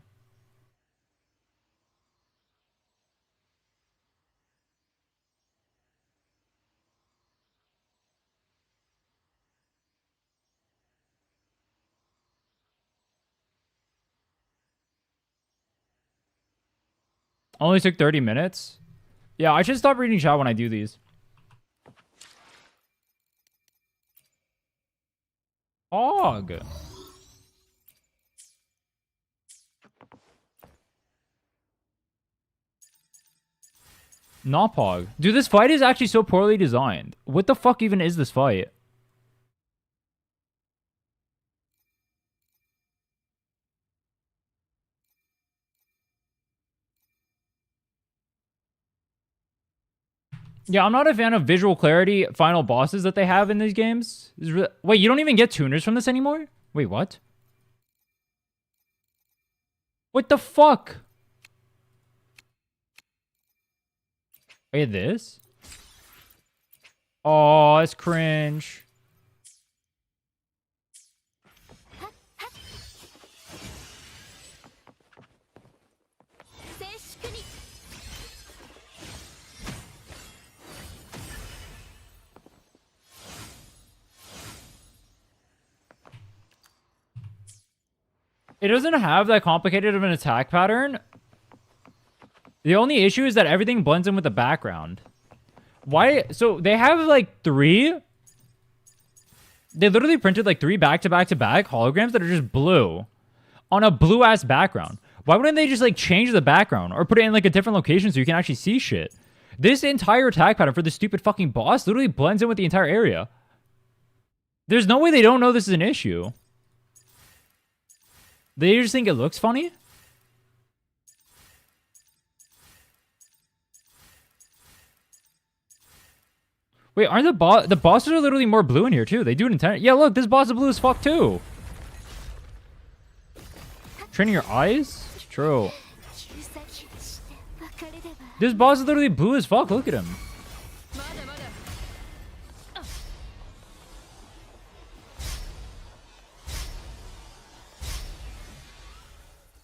Only took 30 minutes. Yeah, I should stop reading chat when I do these. Og. Not Pog. Dude, this fight is actually so poorly designed. What the fuck even is this fight? Yeah, I'm not a fan of visual clarity final bosses that they have in these games. Wait, you don't even get tuners from this anymore? Wait, what? What the fuck? Wait, this? Oh, it's cringe. It doesn't have that complicated of an attack pattern. The only issue is that everything blends in with the background. Why? So they have like 3. They literally printed like 3 back-to-back-to-back holograms that are just blue on a blue-ass background. Why wouldn't they just like change the background or put it in like a different location so you can actually see shit? This entire attack pattern for this stupid fucking boss literally blends in with the entire area. There's no way they don't know this is an issue. They just think it looks funny? Wait, aren't the bosses are literally more blue in here too? They do it intentionally. Yeah, look, this boss is blue as fuck too. Training your eyes? True. This boss is literally blue as fuck. Look at him.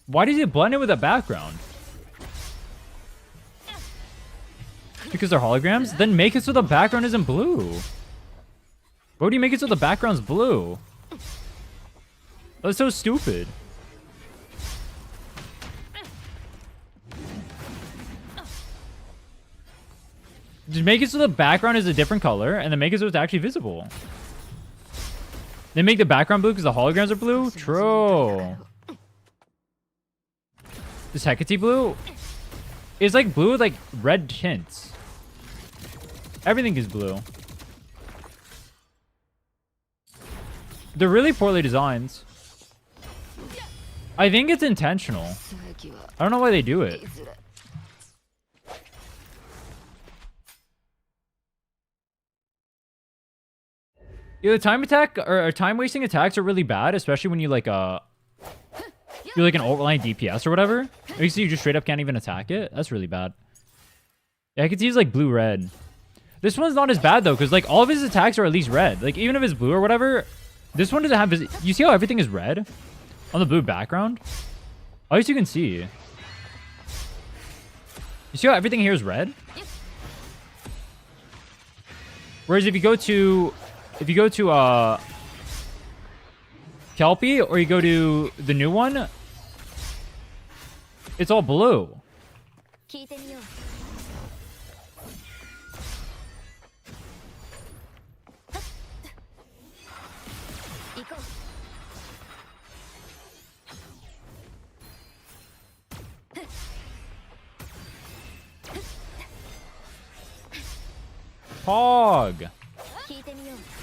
Why does it blend in with the background? Because they're holograms? Then make it so the background isn't blue. Why would you make it so the background's blue? That's so stupid. Just make it so the background is a different color and then make it so it's actually visible. Then make the background blue because the holograms are blue? True. This Hecate blue is like blue with like red tints. Everything is blue. They're really poorly designed. I think it's intentional. I don't know why they do it. Yeah, the time attack or time wasting attacks are really bad, especially when you like you're like an overline DPS or whatever. You see, you just straight up can't even attack it. That's really bad. Yeah, I can see he's like blue-red. This one's not as bad though, because like all of his attacks are at least red. Like even if it's blue or whatever, This one doesn't have... You see how everything is red? On the blue background? At least you can see. You see how everything here is red? Whereas if you go to... Kelpie, or you go to the new one, it's all blue. Pog.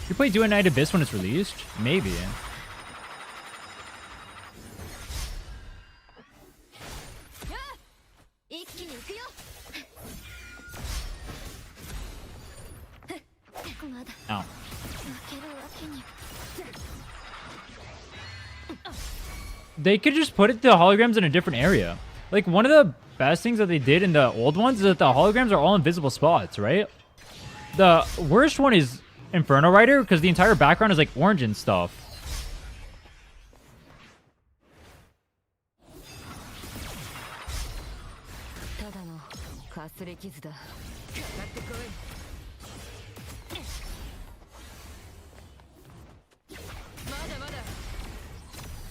You play Do a Night Abyss when it's released? Maybe. Ow. They could just put the holograms in a different area. Like, one of the best things that they did in the old ones is that the holograms are all in visible spots, right? The worst one is Inferno Rider, because the entire background is like orange and stuff.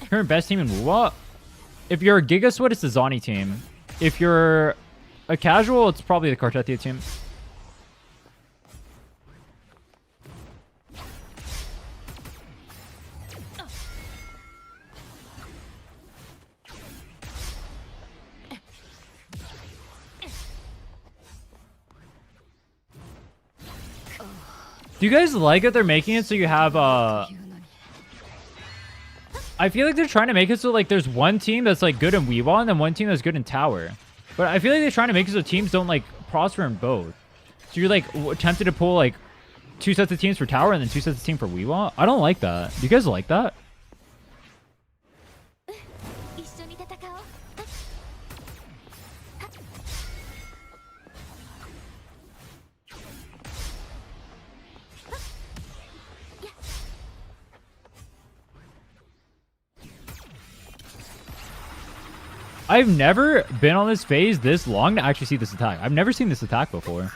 Current best team in Wuwa? If you're a Giga Sweat, it's the Zani team. If you're a casual, it's probably the Cartetia team. Do you guys like it? They're making it so you have, I feel like they're trying to make it so, like, there's one team that's, like, good in Weewa and then one team that's good in Tower. But I feel like they're trying to make it so teams don't, like, prosper in both. So you're, like, tempted to pull, like, 2 sets of teams for Tower and then 2 sets of team for Weewa. I don't like that. Do you guys like that? I've never been on this phase this long to actually see this attack. I've never seen this attack before.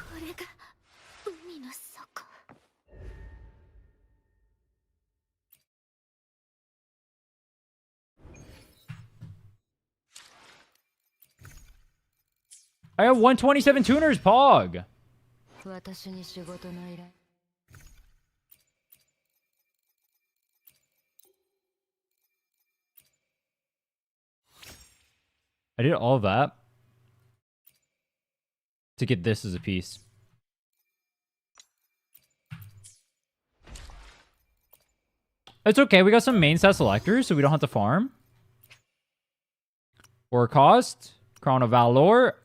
I have 127 tuners, Pog. I did all of that to get this as a piece. It's okay. We got some main stat selectors, so we don't have to farm. Or cost. Crown of Valor.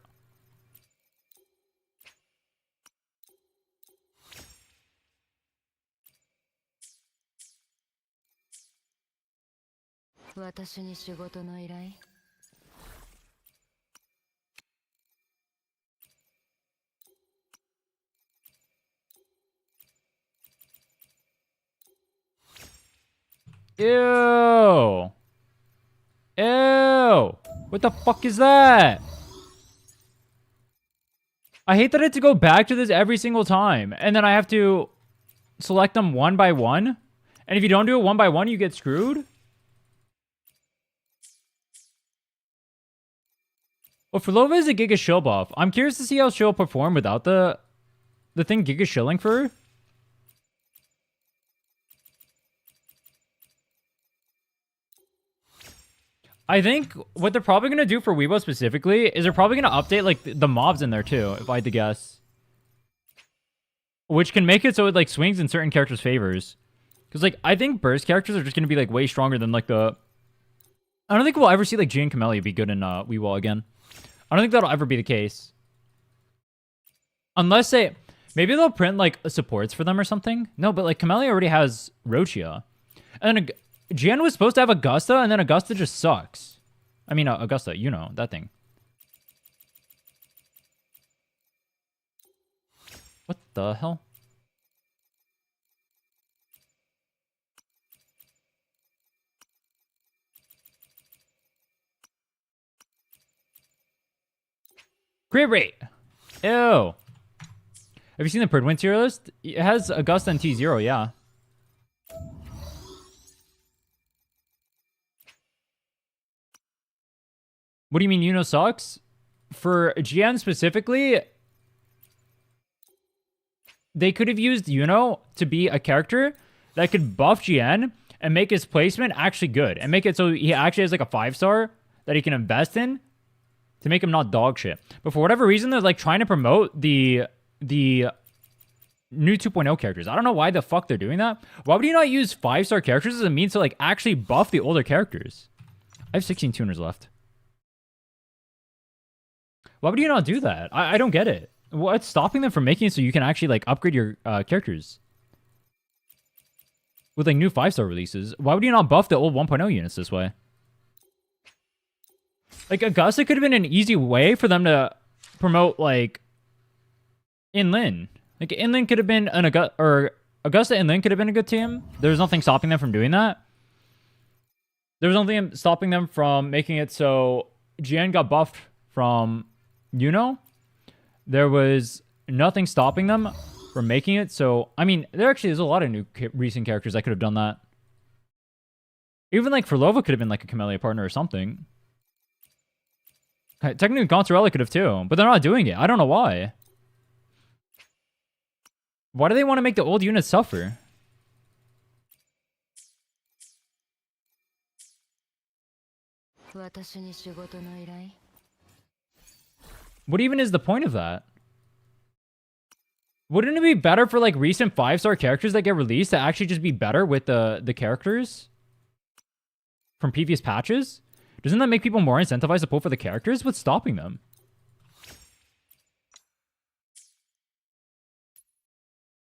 Ew. Ew. What the fuck is that? I hate that I have to go back to this every single time. And then I have to select them one by one. And if you don't do it one by one, you get screwed. Well, Flova is a Giga Shill buff. I'm curious to see how she'll perform without the thing Giga Shilling for her. I think what they're probably going to do for Weibo specifically is they're probably going to update, like, the mobs in there, too, if I had to guess. Which can make it so it, like, swings in certain characters' favors. Because, like, I think burst characters are just going to be, like, way stronger than, like, the... I don't think we'll ever see, like, G and Camellia be good in Weewa again. I don't think that'll ever be the case. Unless they... Maybe they'll print, like, supports for them or something. No, but, like, Camellia already has Rochia. And then... Jan was supposed to have Augusta, and then Augusta just sucks. I mean, Augusta, you know, that thing. What the hell? Crit rate. Ew. Have you seen the Pridwin tier list? It has Augusta and T0, yeah. What do you mean Yuno sucks? For GN specifically, they could have used Yuno to be a character that could buff GN and make his placement actually good. And make it so he actually has like a 5-star that he can invest in to make him not dog shit. But for whatever reason, they're like trying to promote the new 2.0 characters. I don't know why the fuck they're doing that. Why would you not use 5-star characters as a means to like actually buff the older characters? I have 16 tuners left. Why would you not do that? I don't get it. What's stopping them from making it so you can actually like upgrade your characters? With like new 5-star releases. Why would you not buff the old 1.0 units this way? Like Augusta could have been an easy way for them to promote like Inlin. Like Inlin could have been an Augusta Inlin could have been a good team. There's nothing stopping them from doing that. There was nothing stopping them from making it so GN got buffed from Yuno. There was nothing stopping them from making it so... I mean, there actually is a lot of new recent characters that could have done that. Even like Frolova could have been like a Camellia partner or something. Technically, Gonzarella could have too, but they're not doing it. I don't know why. Why do they want to make the old units suffer? What even is the point of that? Wouldn't it be better for like recent 5-star characters that get released to actually just be better with the characters from previous patches? Doesn't that make people more incentivized to pull for the characters? What's stopping them?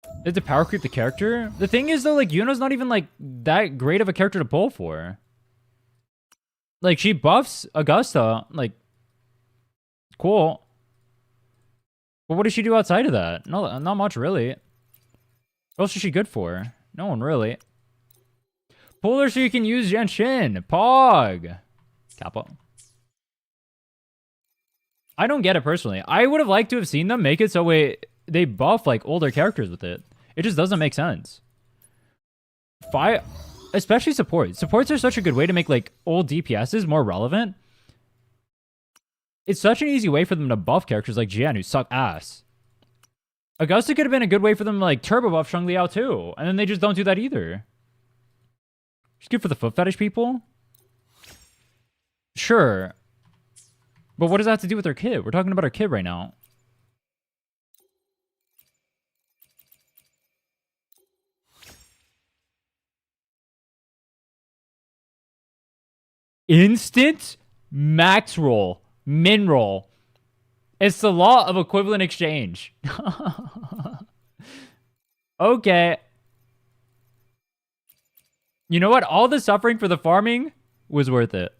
They have to power creep the character? The thing is though, like Yuno's not even like that great of a character to pull for. Like she buffs Augusta, like cool. But what does she do outside of that? No, not much really. What else is she good for? No one really. Pull her so you can use Genshin. Pog. Kappa. I don't get it personally. I would have liked to have seen them make it so they buff like older characters with it. It just doesn't make sense. Especially supports. Supports are such a good way to make like old DPSs more relevant. It's such an easy way for them to buff characters like Jian who suck ass. Augusta could have been a good way for them to like turbo buff Shang Liao too. And then they just don't do that either. It's good for the foot fetish people. Sure. But what does that have to do with our kid? We're talking about our kid right now. Instant max roll. Min roll. It's the law of equivalent exchange. Okay. You know what? All the suffering for the farming was worth it.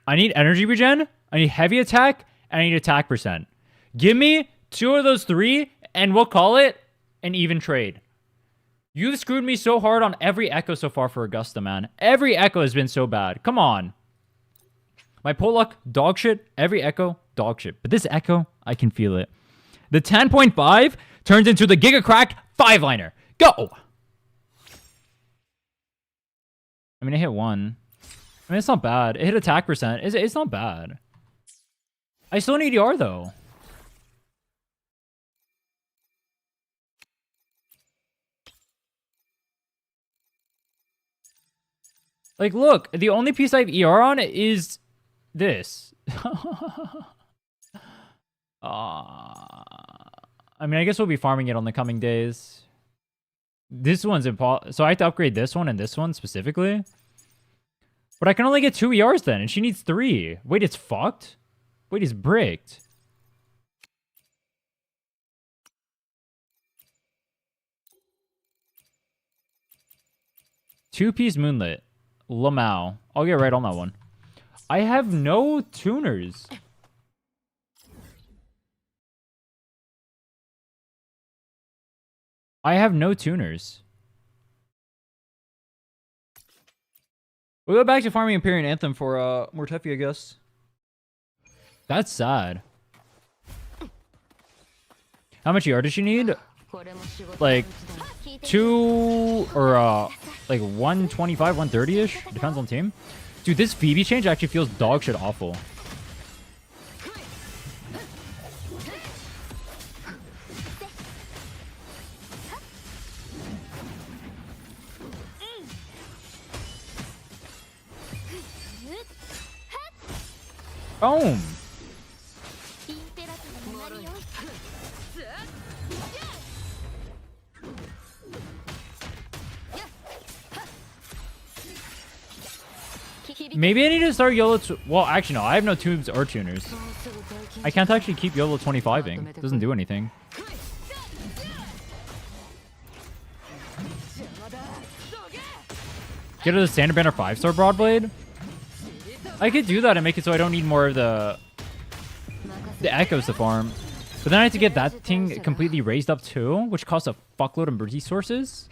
I need energy regen, I need heavy attack, and I need attack percent. Give me 2 of those 3, and we'll call it an even trade. You've screwed me so hard on every echo so far for Augusta, man. Every echo has been so bad. Come on. My pull luck, dog shit. Every echo, dog shit. But this echo, I can feel it. The 10.5 turns into the Giga Cracked 5-liner. Go! I mean, I hit 1. I mean, it's not bad. It hit attack percent. It's not bad. I still need ER, though. Like, look. The only piece I have ER on is this. I mean, I guess we'll be farming it on the coming days. This one's impossible. So I have to upgrade this one and this one specifically? But I can only get 2 ERs then, and she needs 3. Wait, it's fucked? Wait, it's bricked. Two-piece Moonlit. Lamau. I'll get right on that one. I have no tuners. I have no tuners. We'll go back to farming Empyrean Anthem for Mortefi, I guess. That's sad. How much ER does she need? Like 2 or like 125, 130-ish? Depends on team. Dude, this Phoebe change actually feels dog shit awful. Boom! Maybe I need to start YOLO... Well, actually, no. I have no tubes or tuners. I can't actually keep YOLO 25ing. It doesn't do anything. Get her the Standard Banner 5-star Broadblade? I could do that and make it so I don't need more of the echoes to farm. But then I have to get that thing completely raised up too, which costs a fuckload of resources.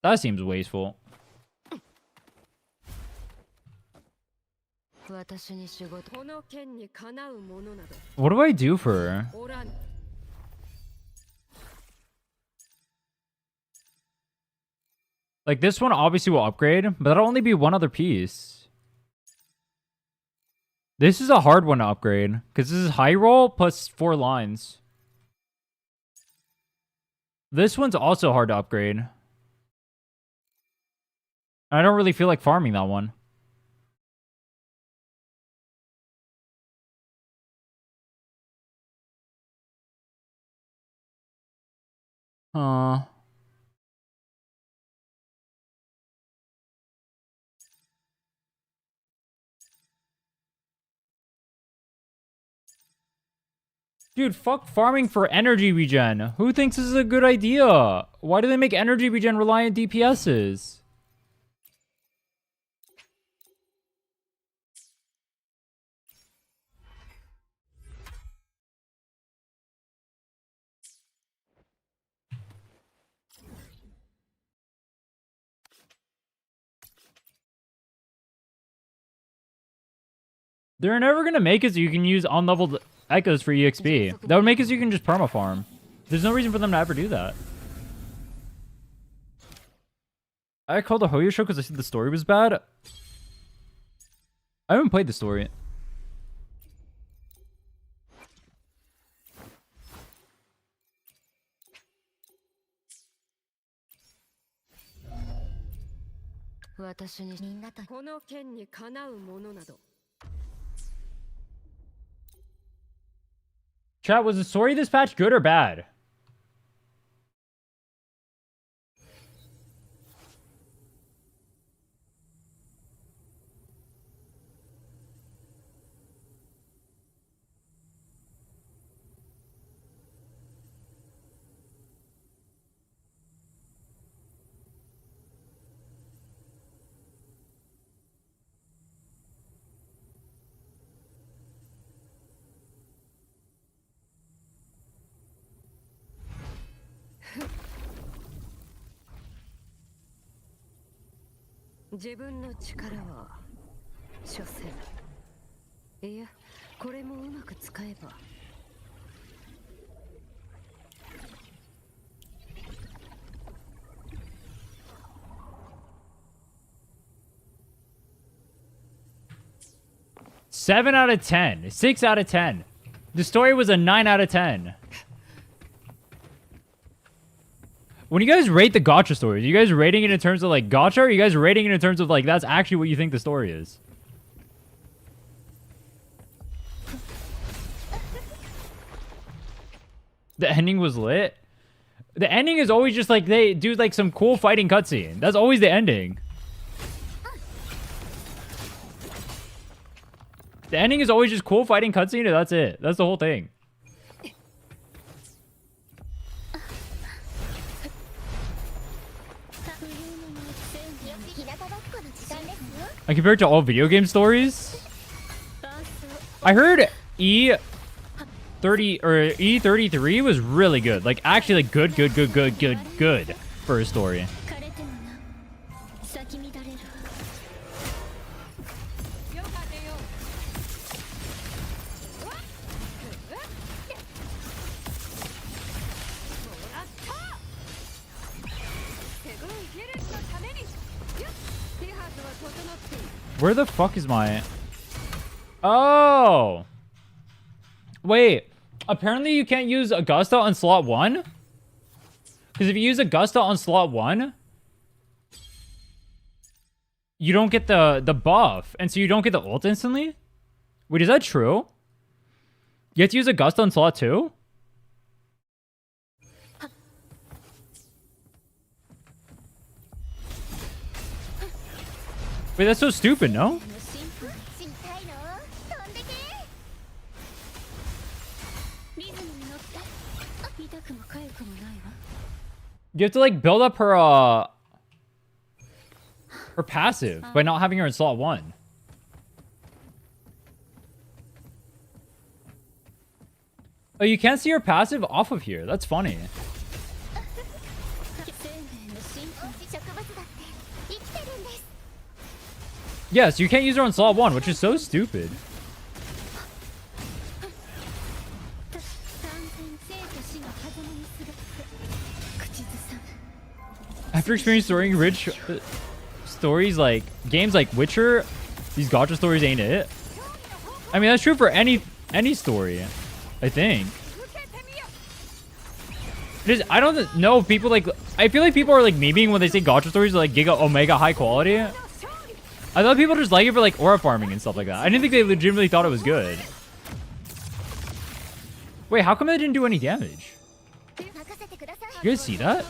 That seems wasteful. What do I do for her? Like, this one obviously will upgrade, but that'll only be one other piece. This is a hard one to upgrade, because this is high roll plus 4 lines. This one's also hard to upgrade. I don't really feel like farming that one. Dude, fuck farming for energy regen. Who thinks this is a good idea? Why do they make energy regen reliant DPSs? They're never gonna make it so you can use unleveled echoes for EXP. That would make it so you can just perma farm. There's no reason for them to ever do that. I called the Hoyo show because I said the story was bad. I haven't played the story. Chat, was the story this patch good or bad? Seven out of 10. 6 out of 10. The story was a 9 out of 10. When you guys rate the gacha stories, are you guys rating it in terms of like gacha, or are you guys rating it in terms of like that's actually what you think the story is? The ending was lit. The ending is always just like they do like some cool fighting cutscene. That's always the ending. The ending is always just cool fighting cutscene, and that's it. That's the whole thing. And compared to all video game stories, I heard 30 or E33 was really good. Like actually like good for a story. Where the fuck is my... Oh! Wait. Apparently you can't use Augusta on slot 1? Because if you use Augusta on slot 1, you don't get the buff. And so you don't get the ult instantly? Wait, is that true? You have to use Augusta on slot 2? Wait, that's so stupid, no? You have to like build up her passive by not having her in slot 1. Oh, you can't see her passive off of here. That's funny. Yes, you can't use her on slot 1, which is so stupid. After experiencing story rich stories like games like Witcher, these gacha stories ain't it. I mean, that's true for any story, I think. I don't know if people like... I feel like people are like memeing when they say gacha stories are like Giga Omega high quality. I thought people just like it for like aura farming and stuff like that. I didn't think they legitimately thought it was good. Wait, how come it didn't do any damage? You guys see that?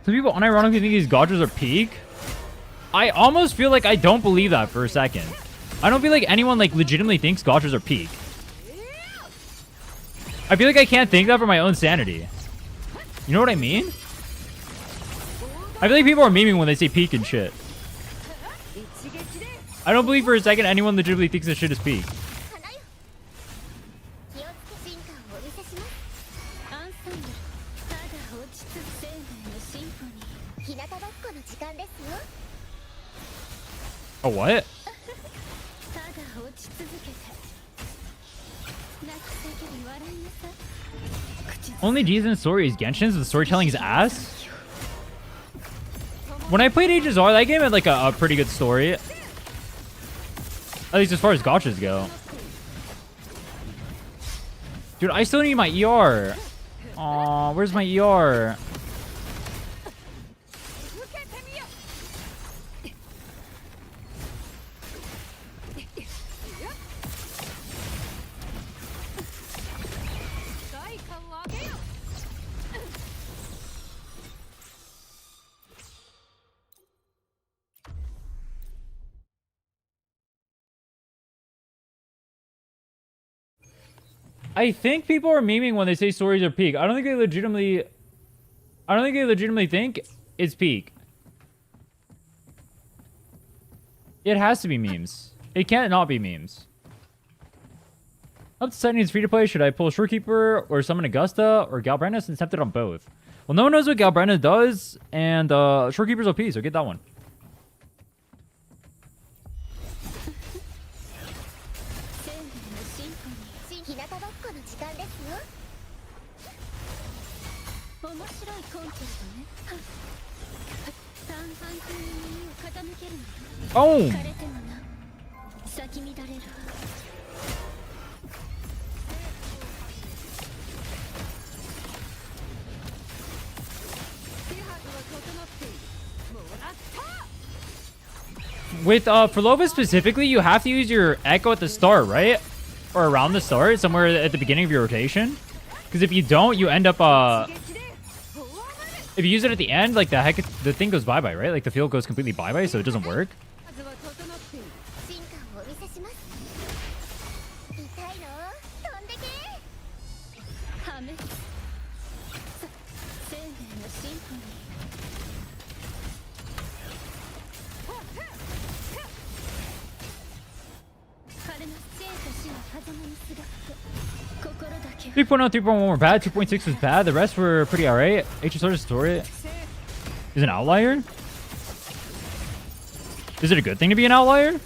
Some people unironically think these gachas are peak. I almost feel like I don't believe that for a second. I don't feel like anyone like legitimately thinks gachas are peak. I feel like I can't think that for my own sanity. You know what I mean? I feel like people are memeing when they say peak and shit. I don't believe for a second anyone legitimately thinks this shit is peak. Oh, what? Only decent story is Genshin's. The storytelling is ass. When I played HSR, that game had like a pretty good story. At least as far as gachas go. Dude, I still need my ER. Aw, where's my ER? I think people are memeing when they say stories are peak. I don't think they legitimately think it's peak. It has to be memes. It can't not be memes. Up to setting is free to play. Should I pull Shorekeeper or summon Augusta or Galbrandus? Since tempted on both. Well, no one knows what Galbrandus does, and Shorekeeper's OP, so get that one. Oh! With Furlova specifically, you have to use your Echo at the start, right? Or around the start, somewhere at the beginning of your rotation. Because if you don't, you end up if you use it at the end, like the thing goes bye-bye, right? Like the field goes completely bye-bye, so it doesn't work. 3.0, 3.1 were bad, 2.6 was bad. The rest were pretty alright. HSR story is an outlier. Is it a good thing to be an outlier?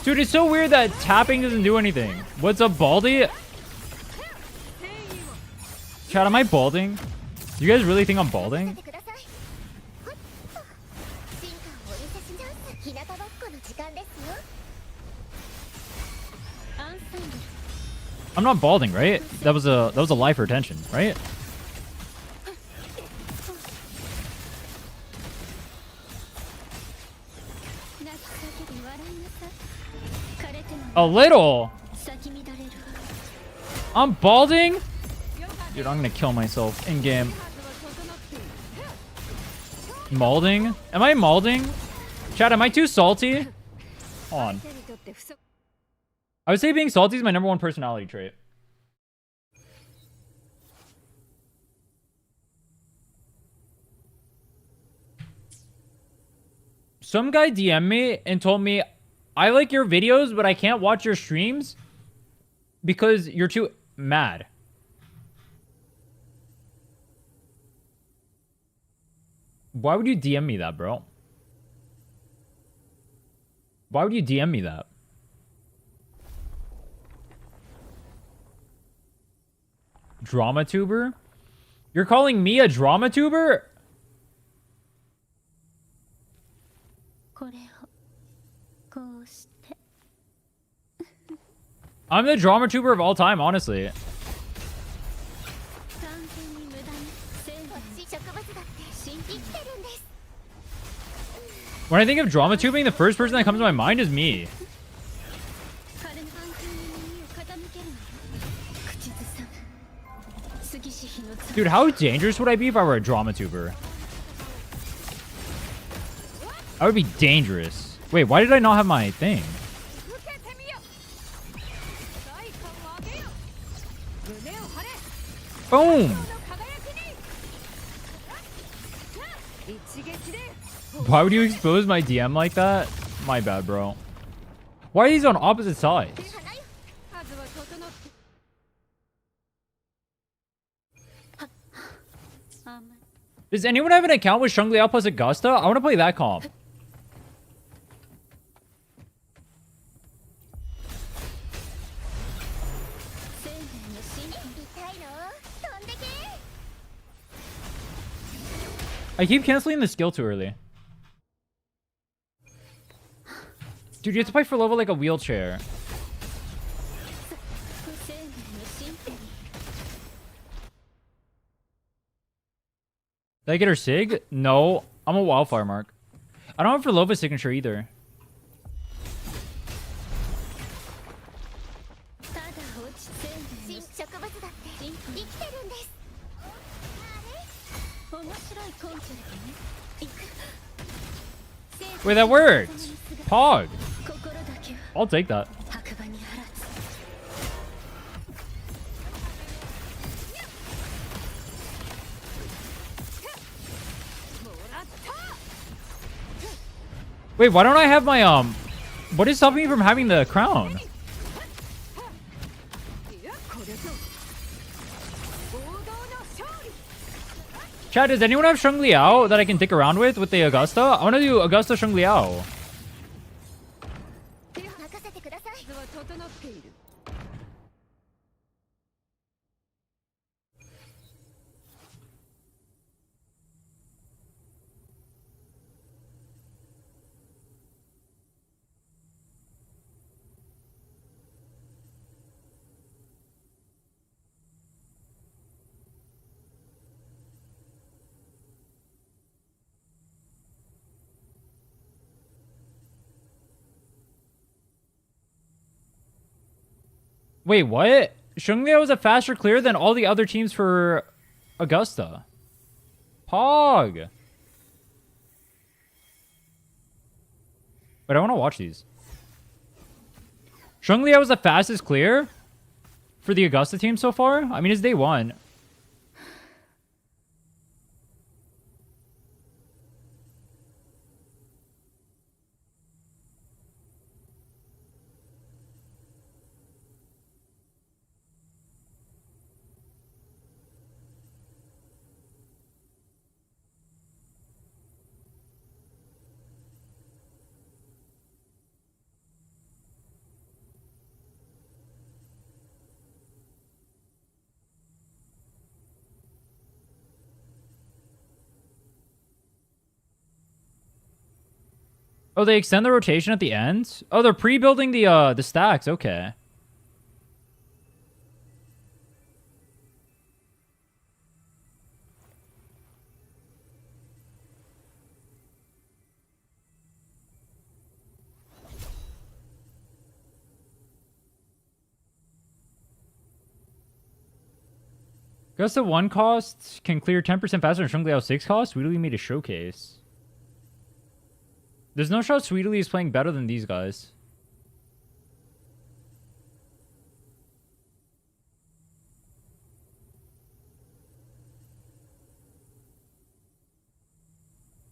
Dude, it's so weird that tapping doesn't do anything. What's up, Baldy? Chat, am I balding? Do you guys really think I'm balding? I'm not balding, right? That was a lie for attention, right? A little. I'm balding? Dude, I'm gonna kill myself in game. Malding? Am I malding? Chat, am I too salty? Hold on. I would say being salty is my #1 personality trait. Some guy DM'd me and told me, I like your videos, but I can't watch your streams because you're too mad. Why would you DM me that, bro? Why would you DM me that? Drama tuber? You're calling me a drama tuber? I'm the drama tuber of all time, honestly. When I think of drama tubing, the first person that comes to my mind is me. Dude, how dangerous would I be if I were a drama tuber? I would be dangerous. Wait, why did I not have my thing? Boom! Why would you expose my DM like that? My bad, bro. Why are these on opposite sides? Does anyone have an account with Shang Liao plus Augusta? I want to play that comp. I keep canceling the skill too early. Dude, you have to fight for level like a wheelchair. Did I get her sig? No. I'm a wildfire mark. I don't have for Lova's signature either. Wait, that worked. Pog. I'll take that. Wait, why don't I have my, what is stopping me from having the crown? Chat, does anyone have Shang Liao that I can dick around with the Augusta? I want to do Augusta Shang Liao. Wait, what? Shang Liao was a faster clear than all the other teams for Augusta. Pog. But I want to watch these. Shang Liao was the fastest clear for the Augusta team so far? I mean, it's day one. Oh, they extend the rotation at the end? Oh, they're pre-building the stacks. Okay. Augusta 1 cost can clear 10% faster than Shungli 6 cost? Sweetly made a showcase. There's no shot Sweetly is playing better than these guys.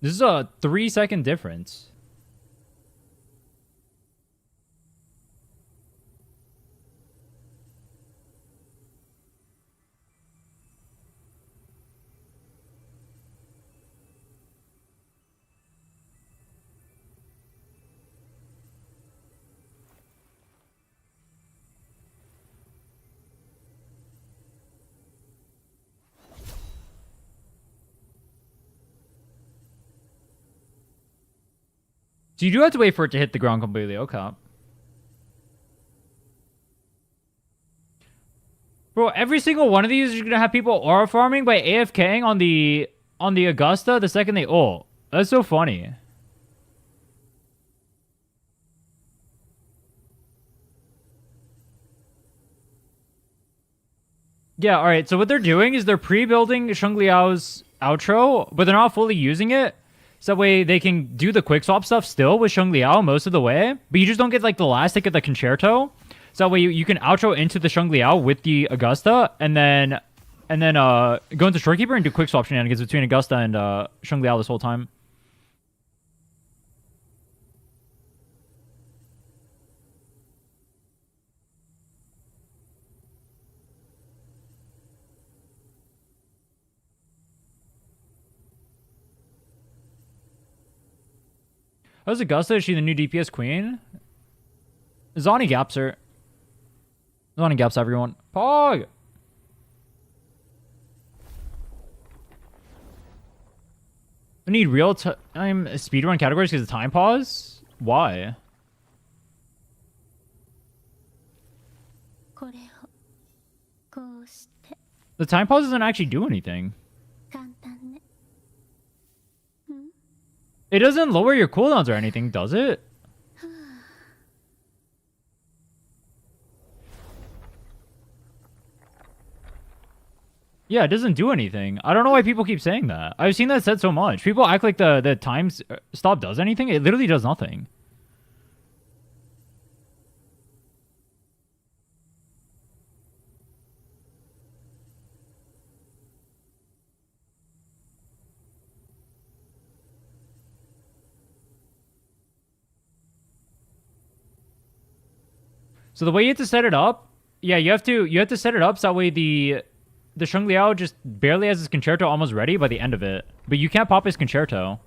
This is a 3-second difference. So you do have to wait for it to hit the ground completely. Okay. Bro, every single one of these is gonna have people aura farming by AFKing on the Augusta the second they ult. That's so funny. Yeah, alright, so what they're doing is they're pre-building Shungliao's outro, but they're not fully using it. So that way they can do the quick swap stuff still with Shungliao most of the way, but you just don't get like the last tick of the concerto. So that way you can outro into the Shungliao with the Augusta and then go into Shorekeeper and do quick swap shenanigans between Augusta and Shungliao this whole time. How's Augusta? Is she the new DPS queen? Zani gaps her. Zani gaps everyone. Pog! I need real time speedrun categories because of time pause? Why? The time pause doesn't actually do anything. It doesn't lower your cooldowns or anything, does it? Yeah, it doesn't do anything. I don't know why people keep saying that. I've seen that said so much. People act like the time stop does anything. It literally does nothing. So the way you have to set it up, yeah, you have to set it up so that way the Shungliao just barely has his concerto almost ready by the end of it. But you can't pop his concerto.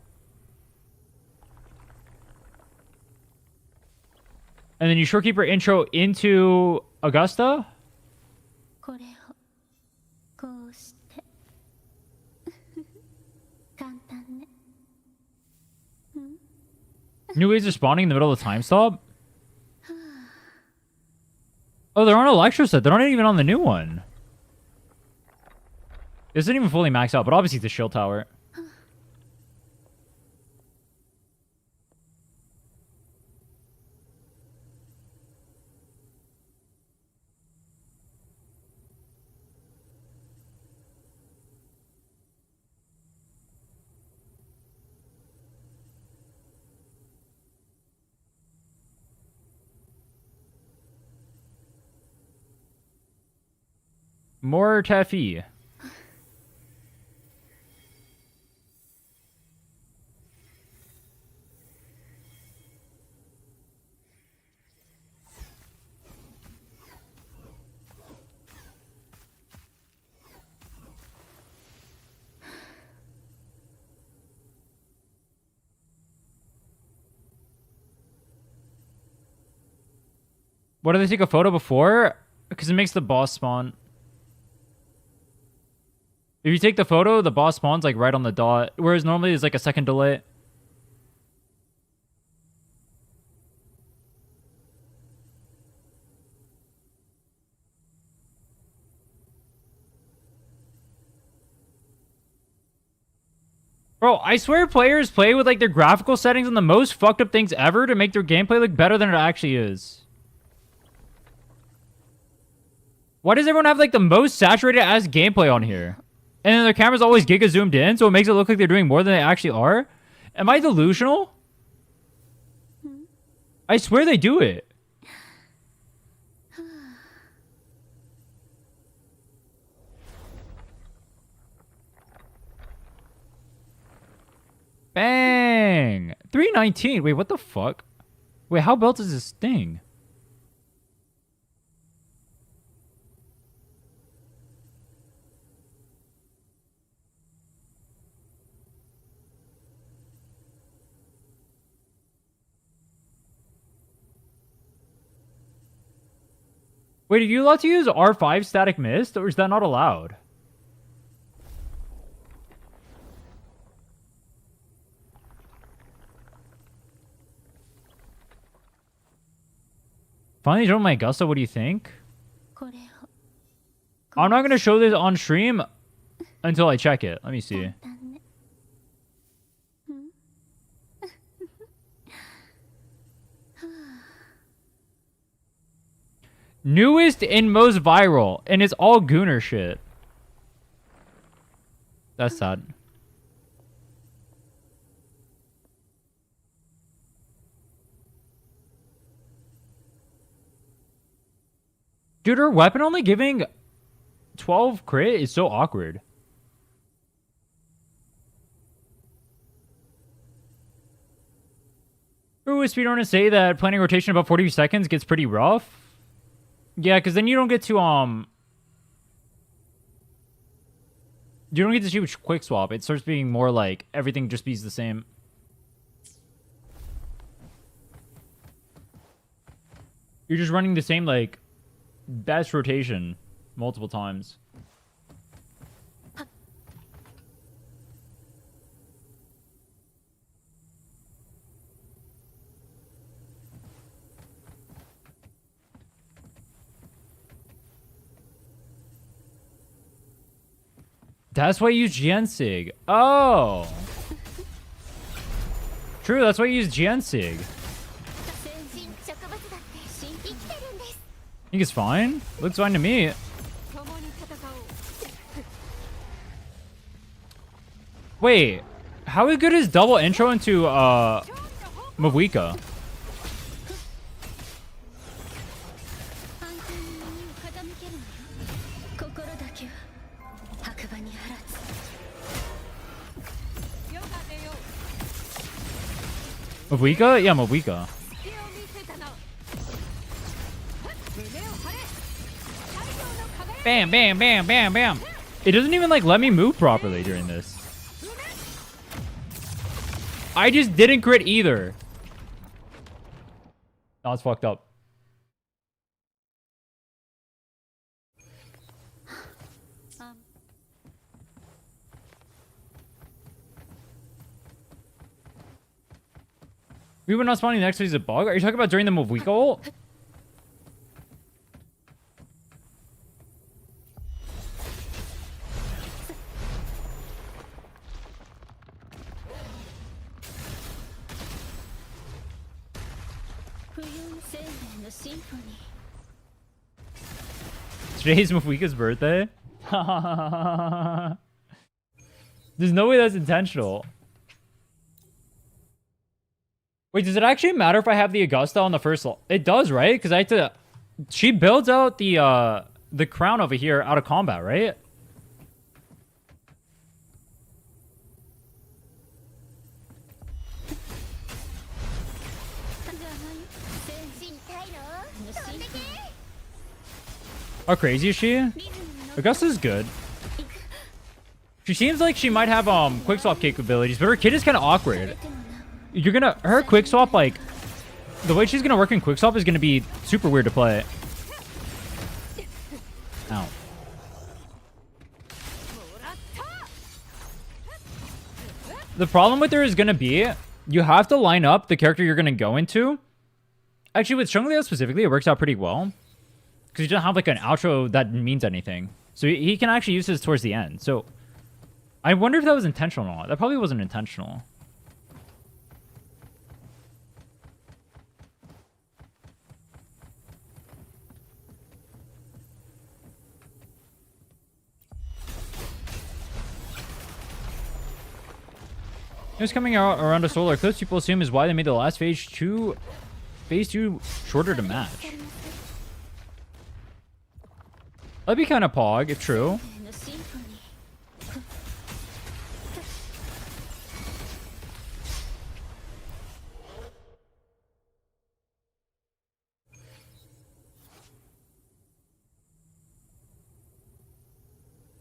And then you Shorekeeper intro into Augusta. New ways of spawning in the middle of the time stop? Oh, they're on Electro set. They're not even on the new one. This isn't even fully maxed out, but obviously it's a shield tower. More Taffy. What do they take a photo before? Because it makes the boss spawn. If you take the photo, the boss spawns like right on the dot. Whereas normally there's like a second delay. Bro, I swear players play with like their graphical settings on the most fucked up things ever to make their gameplay look better than it actually is. Why does everyone have like the most saturated ass gameplay on here? And then their camera's always giga zoomed in, so it makes it look like they're doing more than they actually are? Am I delusional? I swear they do it. Bang! 319. Wait, what the fuck? Wait, how built is this thing? Wait, are you allowed to use R5 static mist, or is that not allowed? Finally joined my Augusta, what do you think? I'm not going to show this on stream until I check it. Let me see. Newest and most viral, and it's all Gooner shit. That's sad. Dude, her weapon only giving 12 crit is so awkward. Ooh, speedrunners say that planning rotation about 40 seconds gets pretty rough. Yeah, because then you don't get to choose quick swap. It starts being more like everything just be the same. You're just running the same like best rotation multiple times. That's why you use Gensig. Oh. True, that's why you use Gensig. I think it's fine. Looks fine to me. Wait, how good is double intro into Mavuika? Mavuika? Yeah, Mavuika. Bam, bam, bam, bam, bam. It doesn't even like let me move properly during this. I just didn't crit either. No, it's fucked up. We were not spawning next to is a bug? Are you talking about during the Mavuika ult? Today's Mavuika's birthday? There's no way that's intentional. Wait, does it actually matter if I have the Augusta on the first? It does, right? Because I have to. She builds out the crown over here out of combat, right? How crazy is she? Augusta's good. She seems like she might have quick swap capabilities, but her kit is kind of awkward. You're gonna her quick swap, like the way she's gonna work in quick swap is gonna be super weird to play. Ow. The problem with her is gonna be you have to line up the character you're gonna go into. Actually, with Chungleo specifically, it works out pretty well because you don't have like an outro that means anything. So he can actually use this towards the end. So I wonder if that was intentional or not. That probably wasn't intentional. News coming out around a solar eclipse, people assume is why they made the last phase 2 shorter to match. That'd be kind of pog, if true.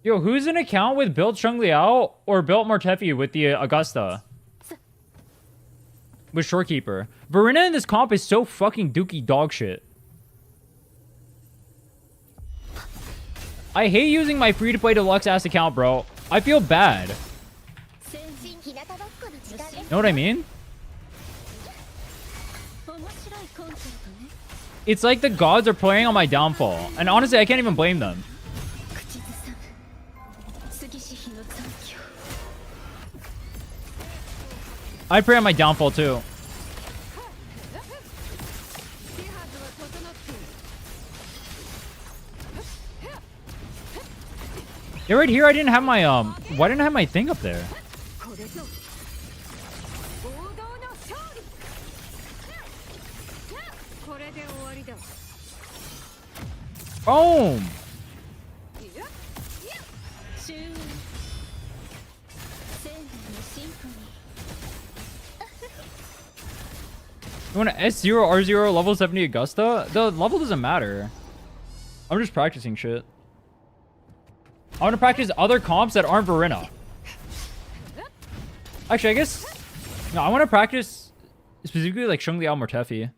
Yo, who's an account with built Sheng Liao or built Martefi with the Augusta? With Shorekeeper. Rhinne in this comp is so fucking dookie dog shit. I hate using my free-to-play deluxe ass account, bro. I feel bad. Know what I mean? It's like the gods are playing on my downfall. And honestly, I can't even blame them. I pray on my downfall too. Yeah, right here I didn't have my why didn't I have my thing up there? Boom! You want an S0, R0, level 70 Augusta? The level doesn't matter. I'm just practicing shit. I want to practice other comps that aren't Rhinne. Actually, I guess... No, I want to practice specifically like Sheng Liao Mortefi.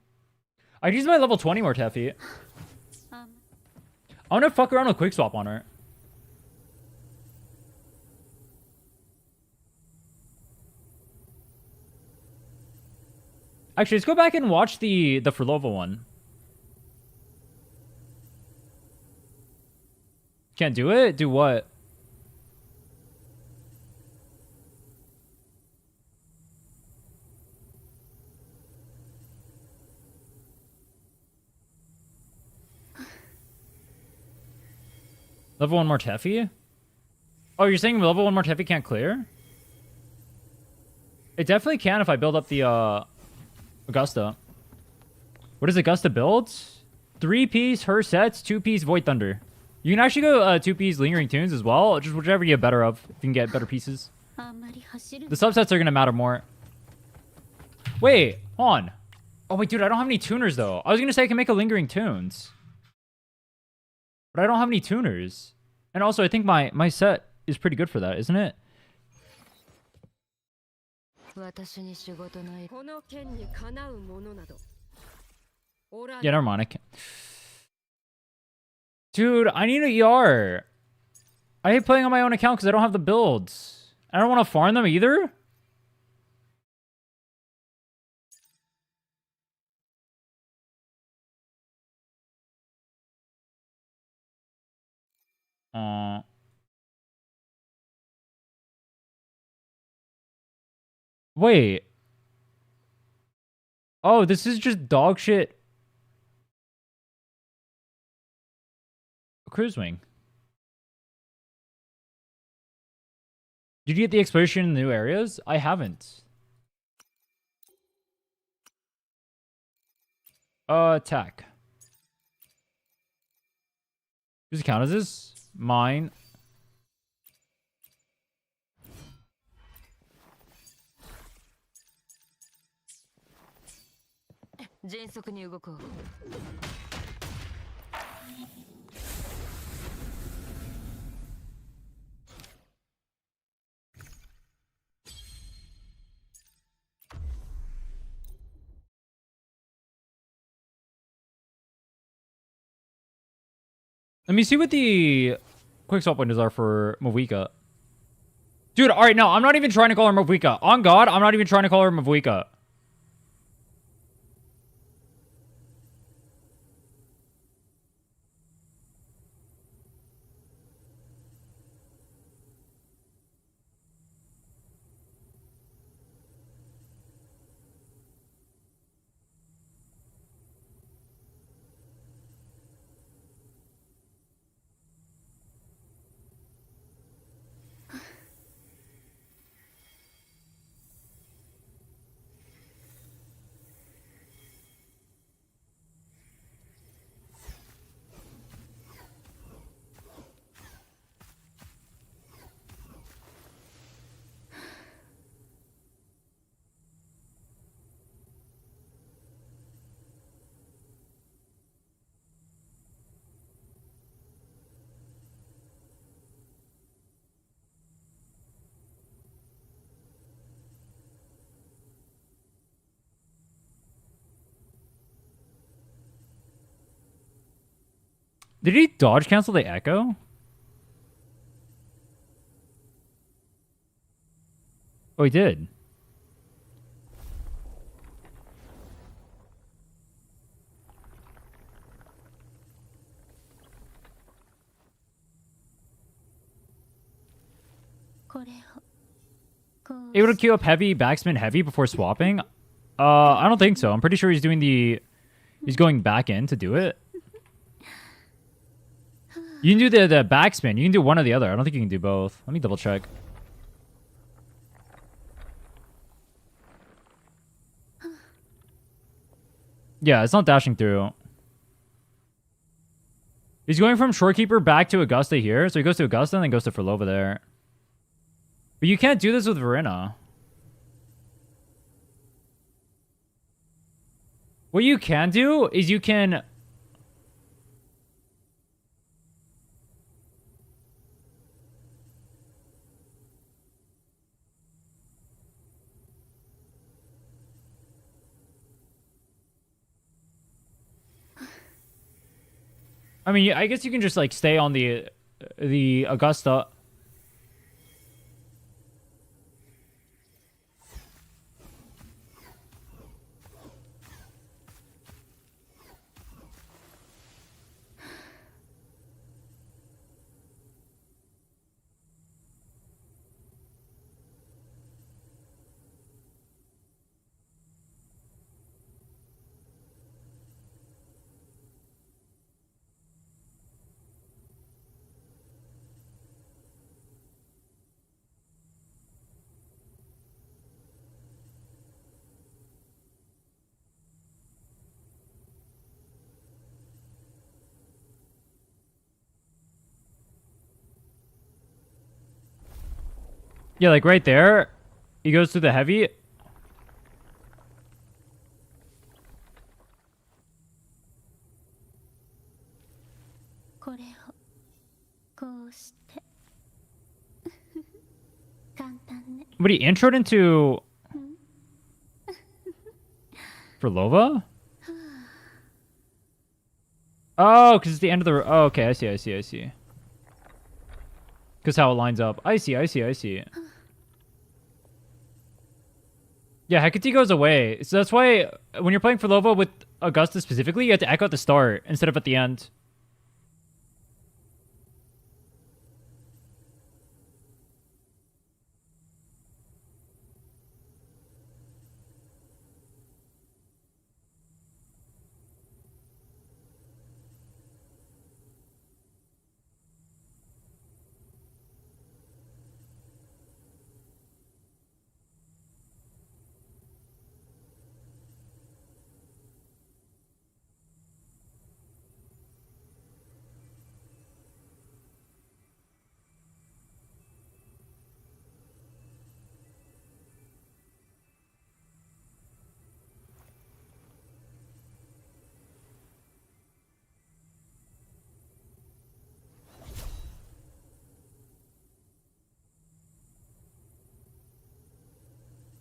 I use my level 20 Mortefi. I want to fuck around with quick swap on her. Actually, let's go back and watch the Furlova one. Can't do it? Do what? Level 1 Mortefi? Oh, you're saying level 1 Mortefi can't clear? It definitely can if I build up the Augusta. What does Augusta build? 3-piece her sets, 2-piece Void Thunder. You can actually go 2-piece Lingering Tunes as well. Just whichever you get better of. If you can get better pieces. The subsets are going to matter more. Wait, hold on. Oh, wait, dude, I don't have any tuners, though. I was going to say I can make a Lingering Tunes. But I don't have any tuners. And also, I think my set is pretty good for that, isn't it? Yeah, never mind. I can't. Dude, I need an ER. I hate playing on my own account because I don't have the builds. I don't want to farm them either. Wait. Oh, this is just dog shit. Cruise Wing. Did you get the exploration in the new areas? I haven't. Attack. Whose account is this? Mine. Let me see what the quick swap windows are for Mavika. Dude, alright, no, I'm not even trying to call her Mavika. On God, I'm not even trying to call her Mavika. Did he dodge cancel the echo? Oh, he did. Able to queue up heavy, backspin heavy before swapping? I don't think so. I'm pretty sure he's doing the... He's going back in to do it. You can do the backspin. You can do one or the other. I don't think you can do both. Let me double check. Yeah, it's not dashing through. He's going from Shorekeeper back to Augusta here. So he goes to Augusta and then goes to Furlova there. But you can't do this with Rhinne. What you can do is you can... I mean, I guess you can just like stay on the Augusta. Yeah, like right there, he goes to the heavy. But he introed into Furlova? Oh, because it's the end of the... Oh, okay, I see. Because how it lines up. I see. Yeah, Hecate goes away. So that's why when you're playing Furlova with Augusta specifically, you have to echo at the start instead of at the end.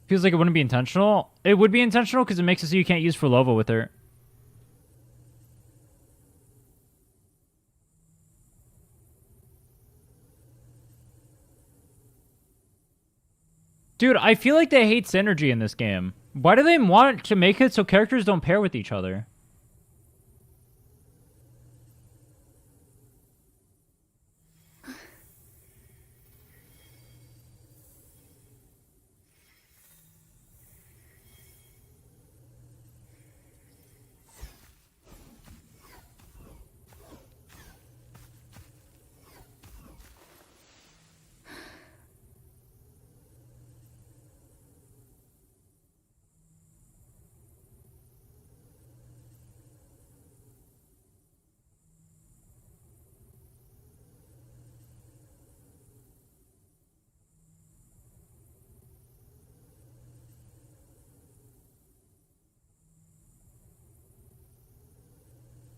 Feels like it wouldn't be intentional. It would be intentional because it makes it so you can't use Furlova with her. Dude, I feel like they hate synergy in this game. Why do they want to make it so characters don't pair with each other?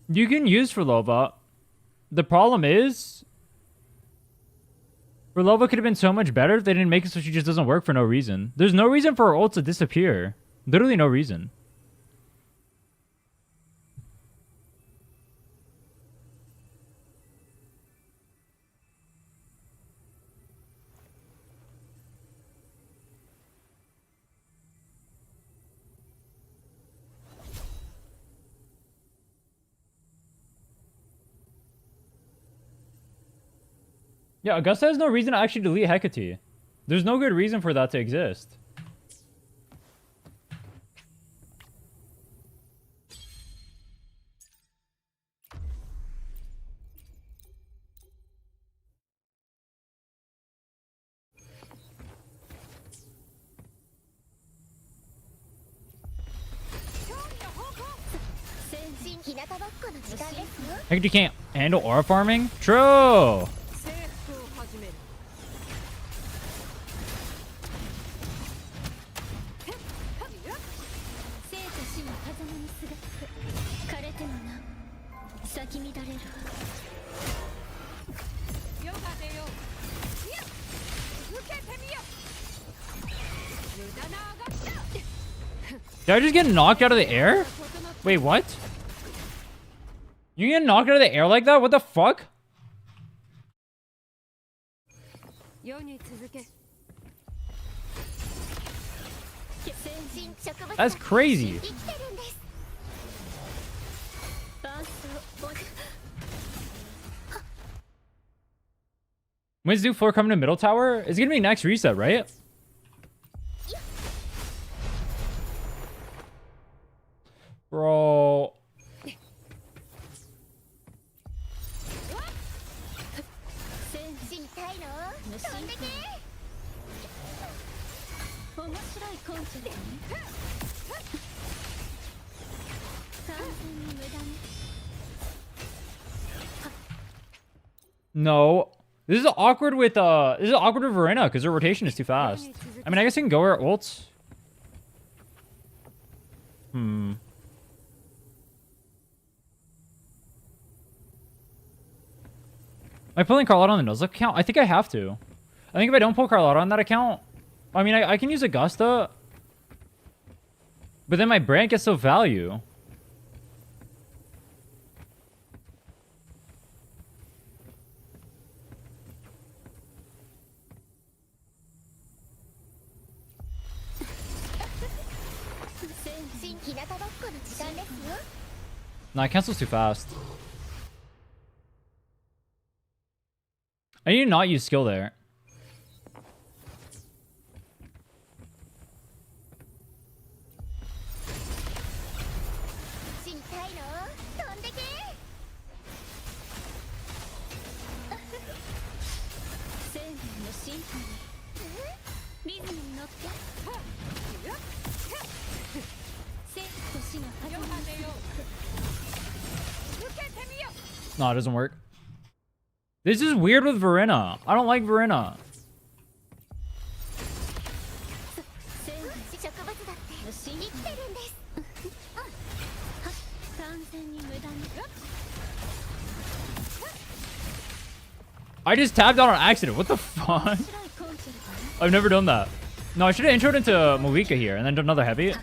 You can use Furlova. The problem is, Furlova could have been so much better if they didn't make it so she just doesn't work for no reason. There's no reason for her ult to disappear. Literally no reason. Yeah, Augusta has no reason to actually delete Hecate. There's no good reason for that to exist. Hecate can't handle aura farming? True! Did I just get knocked out of the air? Wait, what? You get knocked out of the air like that? What the fuck? That's crazy. When's new floor coming to middle tower? It's gonna be next reset, right? Bro. No. This is awkward with Rhinne because her rotation is too fast. I mean, I guess you can go her ults. Am I pulling Carlotta on the Nuzlocke account? I think I have to. I think if I don't pull Carlotta on that account, I mean, I can use Augusta, but then my brand gets no value. No, it cancels too fast. I need to not use skill there. No, it doesn't work. This is weird with Rhinne. I don't like Rhinne. I just tapped out on accident. What the fuck? I've never done that. No, I should have introed into Malika here and then done another heavy.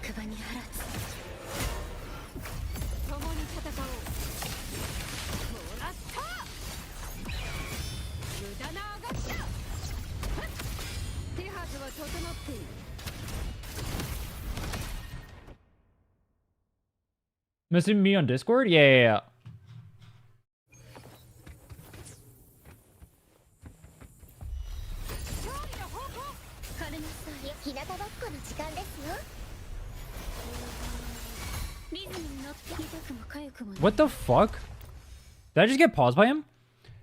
Messaging me on Discord? Yeah. What the fuck? Did I just get paused by him?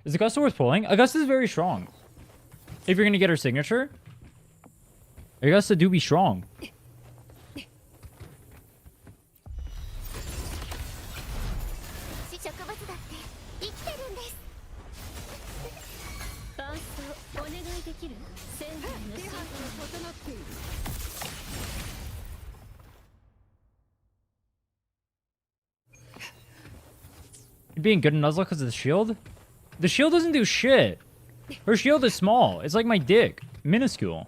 Is Augusta worth pulling? Augusta is very strong. If you're gonna get her signature, Augusta do be strong. You're being good in Nuzlocke because of the shield? The shield doesn't do shit. Her shield is small. It's like my dick. Minuscule.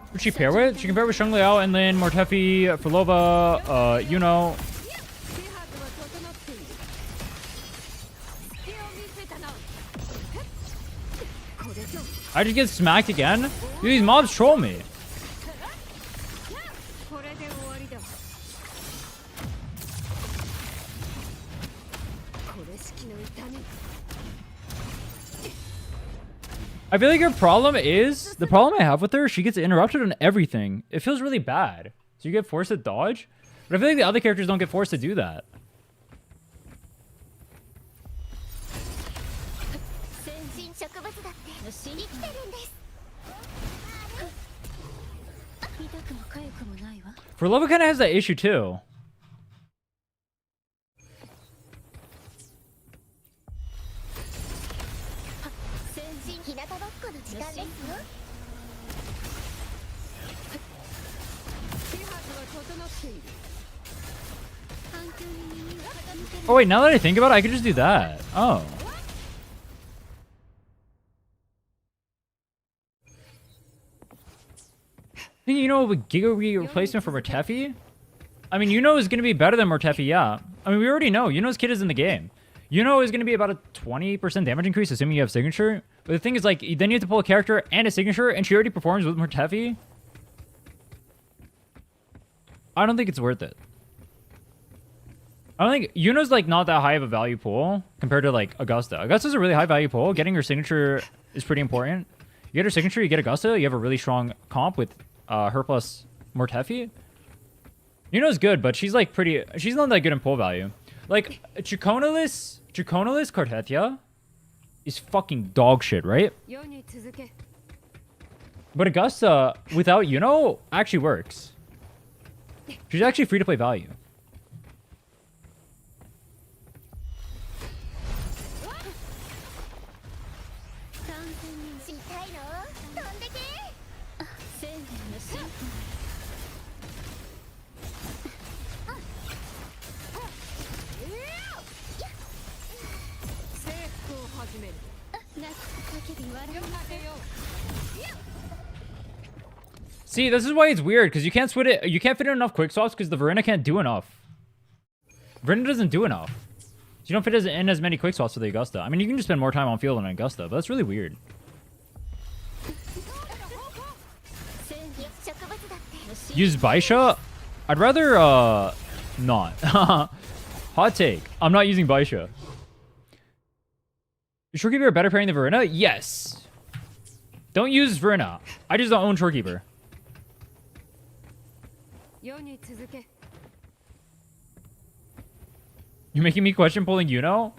What'd she pair with? She can pair with Sheng Liao and then Mortefi, Fulova, Yuno. I just get smacked again? Dude, these mobs troll me. I feel like her problem is, the problem I have with her, she gets interrupted on everything. It feels really bad. So you get forced to dodge? But I feel like the other characters don't get forced to do that. For Lova kind of has that issue too. Oh wait, now that I think about it, I could just do that. Oh. I think Yuno would Giga replacement for Mortefi? I mean, Yuno is going to be better than Mortefi, yeah. I mean, we already know. Yuno's kit is in the game. Yuno is going to be about a 20% damage increase, assuming you have signature. But the thing is, like, then you have to pull a character and a signature, and she already performs with Mortefi. I don't think it's worth it. I don't think... Yuno's, like, not that high of a value pool compared to, like, Augusta. Augusta's a really high value pool. Getting her signature is pretty important. You get her signature, you get Augusta, you have a really strong comp with her plus Mortefi. Yuno's good, but she's, like, pretty... She's not that good in pull value. Like, Chiconolus Cartetia is fucking dog shit, right? But Augusta, without Yuno, actually works. She's actually free to play value. See, this is why it's weird, because you can't fit it. You can't fit in enough quick swaps because the Rhinne can't do enough. Rhinne doesn't do enough. So you don't fit in as many quick swaps for the Augusta. I mean, you can just spend more time on field on Augusta, but that's really weird. Use Baisha? I'd rather not. Hot take. I'm not using Baisha. Is Shorekeeper a better pairing than Rhinne? Yes. Don't use Rhinne. I just don't own Shorekeeper. You're making me question pulling Yuno?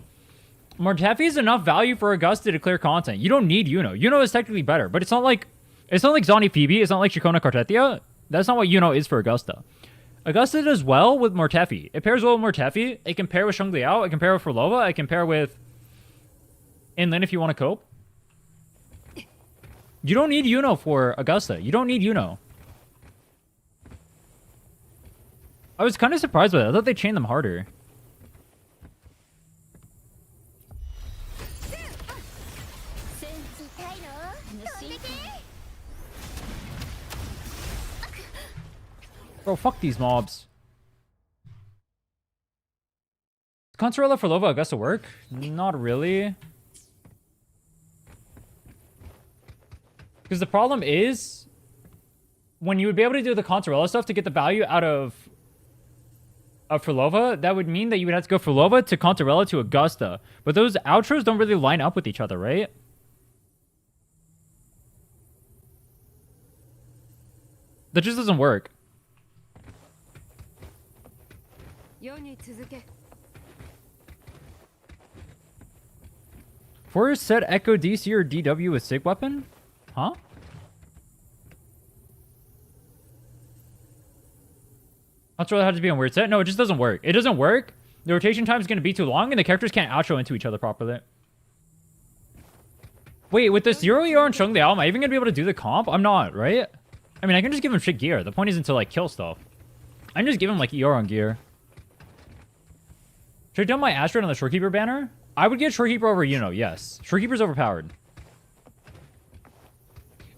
Mortefi is enough value for Augusta to clear content. You don't need Yuno. Yuno is technically better, but it's not like Zani Phoebe. It's not like Chikona Cartetia. That's not what Yuno is for Augusta. Augusta does well with Mortefi. It pairs well with Mortefi. It can pair with Sheng Liao. It can pair with Forlova. It can pair with Inlin if you want to cope. You don't need Yuno for Augusta. You don't need Yuno. I was kind of surprised by that. I thought they chained them harder. Bro, fuck these mobs. Consorella for Lova Augusta work? Not really. Because the problem is, when you would be able to do the Consorella stuff to get the value out of Forlova, that would mean that you would have to go Forlova to Consorella to Augusta. But those outros don't really line up with each other, right? That just doesn't work. Forrest said Echo DC or DW with Sig Weapon? Huh? That's really had to be on weird set. No, it just doesn't work. It doesn't work. The rotation time is going to be too long, and the characters can't outro into each other properly. Wait, with this 0 ER and Sheng Liao, am I even going to be able to do the comp? I'm not, right? I mean, I can just give him shit gear. The point isn't to, like, kill stuff. I can just give him, like, ER on gear. Should I dump my Astrid on the Shorekeeper banner? I would get Shorekeeper over Yuno, yes. Shorekeeper's overpowered.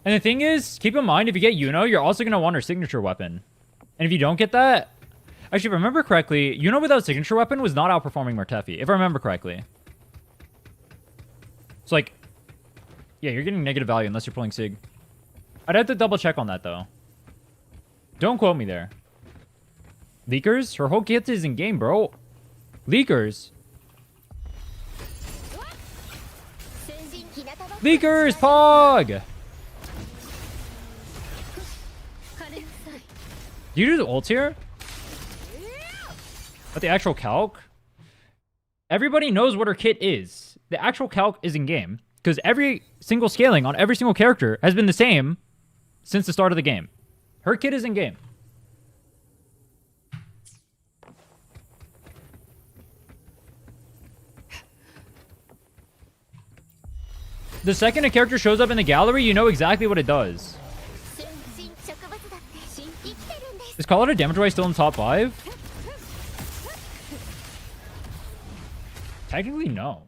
And the thing is, keep in mind, if you get Yuno, you're also going to want her signature weapon. And if you don't get that... Actually, if I remember correctly, Yuno without signature weapon was not outperforming Mortefi, if I remember correctly. So, like... Yeah, you're getting negative value unless you're pulling Sig. I'd have to double check on that, though. Don't quote me there. Leakers? Her whole kit is in game, bro. Leakers? Leakers, Pog! Do you do the ult here? But the actual calc? Everybody knows what her kit is. The actual calc is in game. Because every single scaling on every single character has been the same since the start of the game. Her kit is in game. The second a character shows up in the gallery, you know exactly what it does. Is Colorado Damage Ray still in top 5? Technically, no.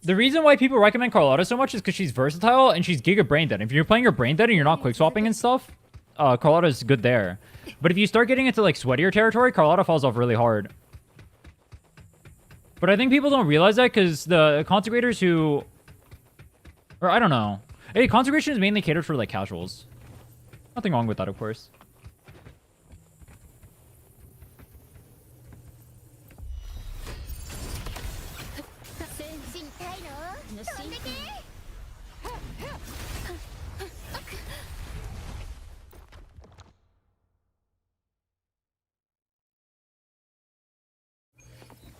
The reason why people recommend Carlotta so much is because she's versatile and she's Giga Brain Dead. If you're playing her Brain Dead and you're not quick swapping and stuff, Carlotta's good there. But if you start getting into like sweatier territory, Carlotta falls off really hard. But I think people don't realize that because the consecrators who... Or I don't know. Hey, consecration is mainly catered for like casuals. Nothing wrong with that, of course.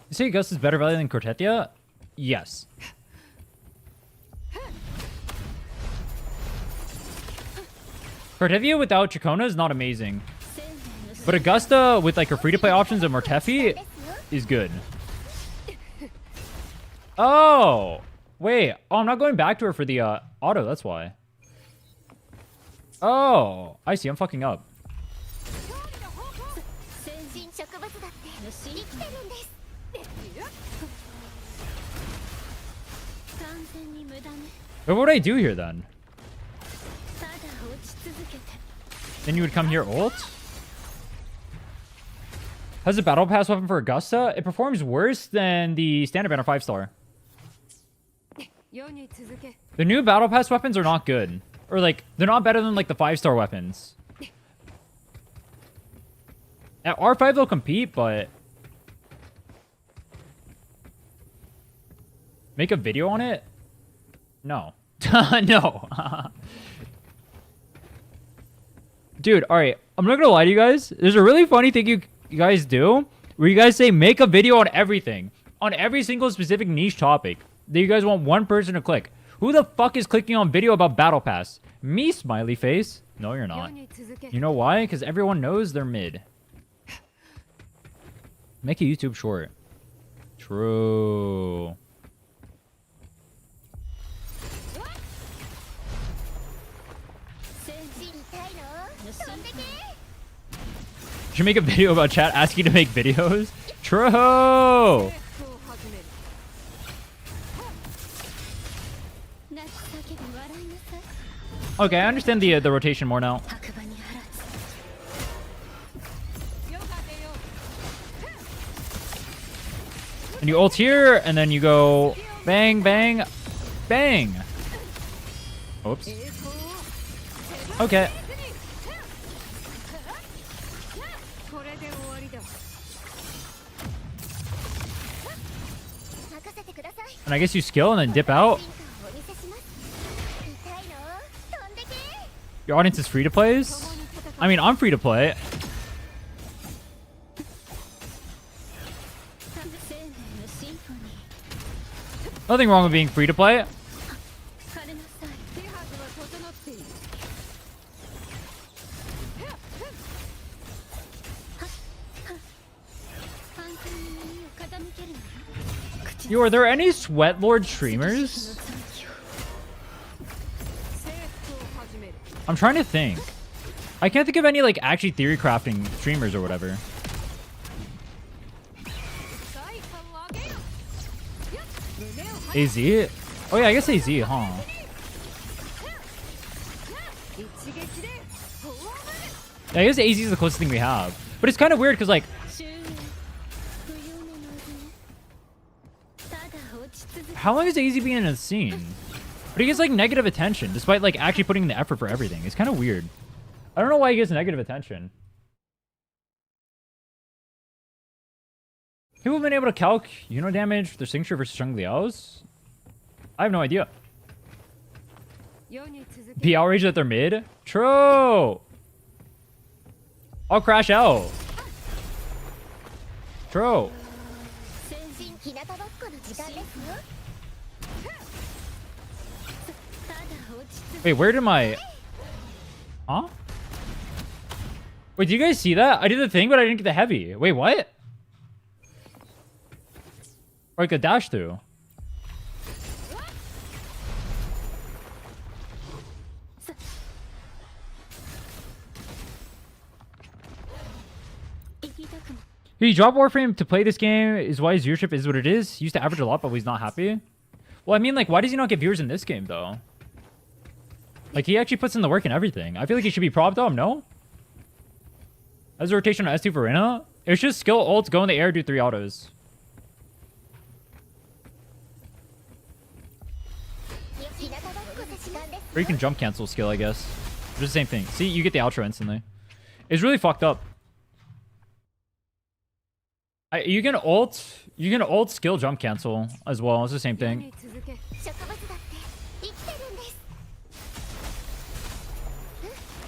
You say Augusta is better value than Cortetia? Yes. Cortetia without Chacona is not amazing. But Augusta with like her free-to-play options and Mortefi is good. Oh! Wait. Oh, I'm not going back to her for the auto, that's why. Oh! I see, I'm fucking up. What would I do here then? Then you would come here ult? Has a battle pass weapon for Augusta? It performs worse than the standard banner 5-star. The new battle pass weapons are not good. Or like, they're not better than like the 5-star weapons. At R5 they'll compete, but... Make a video on it? No. No. Dude, alright. I'm not gonna lie to you guys. There's a really funny thing you guys do where you guys say make a video on everything. On every single specific niche topic that you guys want one person to click. Who the fuck is clicking on video about Battle Pass? Me, smiley face. No, you're not. You know why? Because everyone knows they're mid. Make a YouTube short. True. You should make a video about chat asking to make videos. True. Okay, I understand the rotation more now. And you ult here, and then you go bang, bang, bang. Oops. Okay. And I guess you skill and then dip out. Your audience is free to plays? I mean, I'm free to play. Nothing wrong with being free to play. Yo, are there any Sweat Lord streamers? I'm trying to think. I can't think of any, like, actually Theorycrafting streamers or whatever. AZ? Oh yeah, I guess AZ, huh? Yeah, I guess AZ is the closest thing we have. But it's kind of weird because, like... How long is AZ being in a scene? But he gets like negative attention despite like actually putting in the effort for everything. It's kind of weird. I don't know why he gets negative attention. People have been able to calc damage with their signature versus Zheng Liao's. I have no idea. Be outraged that they're mid? True! I'll crash out. True. Wait, where did my... Huh? Wait, do you guys see that? I did the thing, but I didn't get the heavy. Wait, what? Or I could dash through. He dropped Warframe to play this game is why his viewership is what it is. He used to average a lot, but he's not happy. Well, I mean, like, why does he not get viewers in this game, though? Like, he actually puts in the work and everything. I feel like he should be propped up, no? As a rotation on S2 for Rhinne, it's just skill ults, go in the air, do 3 autos. Or you can jump cancel skill, I guess. It's the same thing. See, you get the outro instantly. It's really fucked up. You can ult skill jump cancel as well. It's the same thing.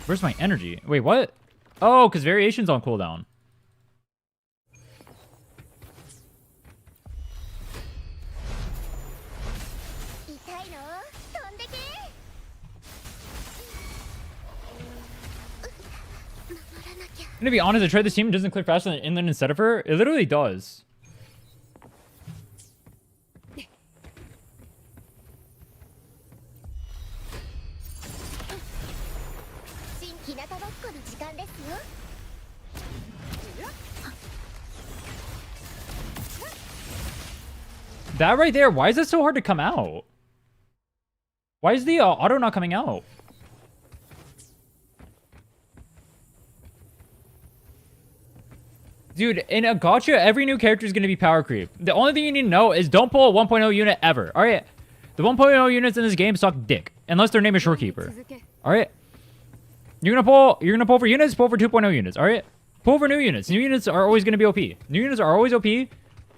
Where's my energy? Wait, what? Oh, because variation's on cooldown. I'm gonna be honest, I tried this team, it doesn't clear faster than inland instead of her. It literally does. That right there, why is it so hard to come out? Why is the auto not coming out? Dude, in a gacha, every new character is going to be power creep. The only thing you need to know is don't pull a 1.0 unit ever. Alright? The 1.0 units in this game suck dick. Unless their name is Shorekeeper. Alright? You're gonna pull for units, pull for 2.0 units. Alright? Pull for new units. New units are always going to be OP. New units are always OP.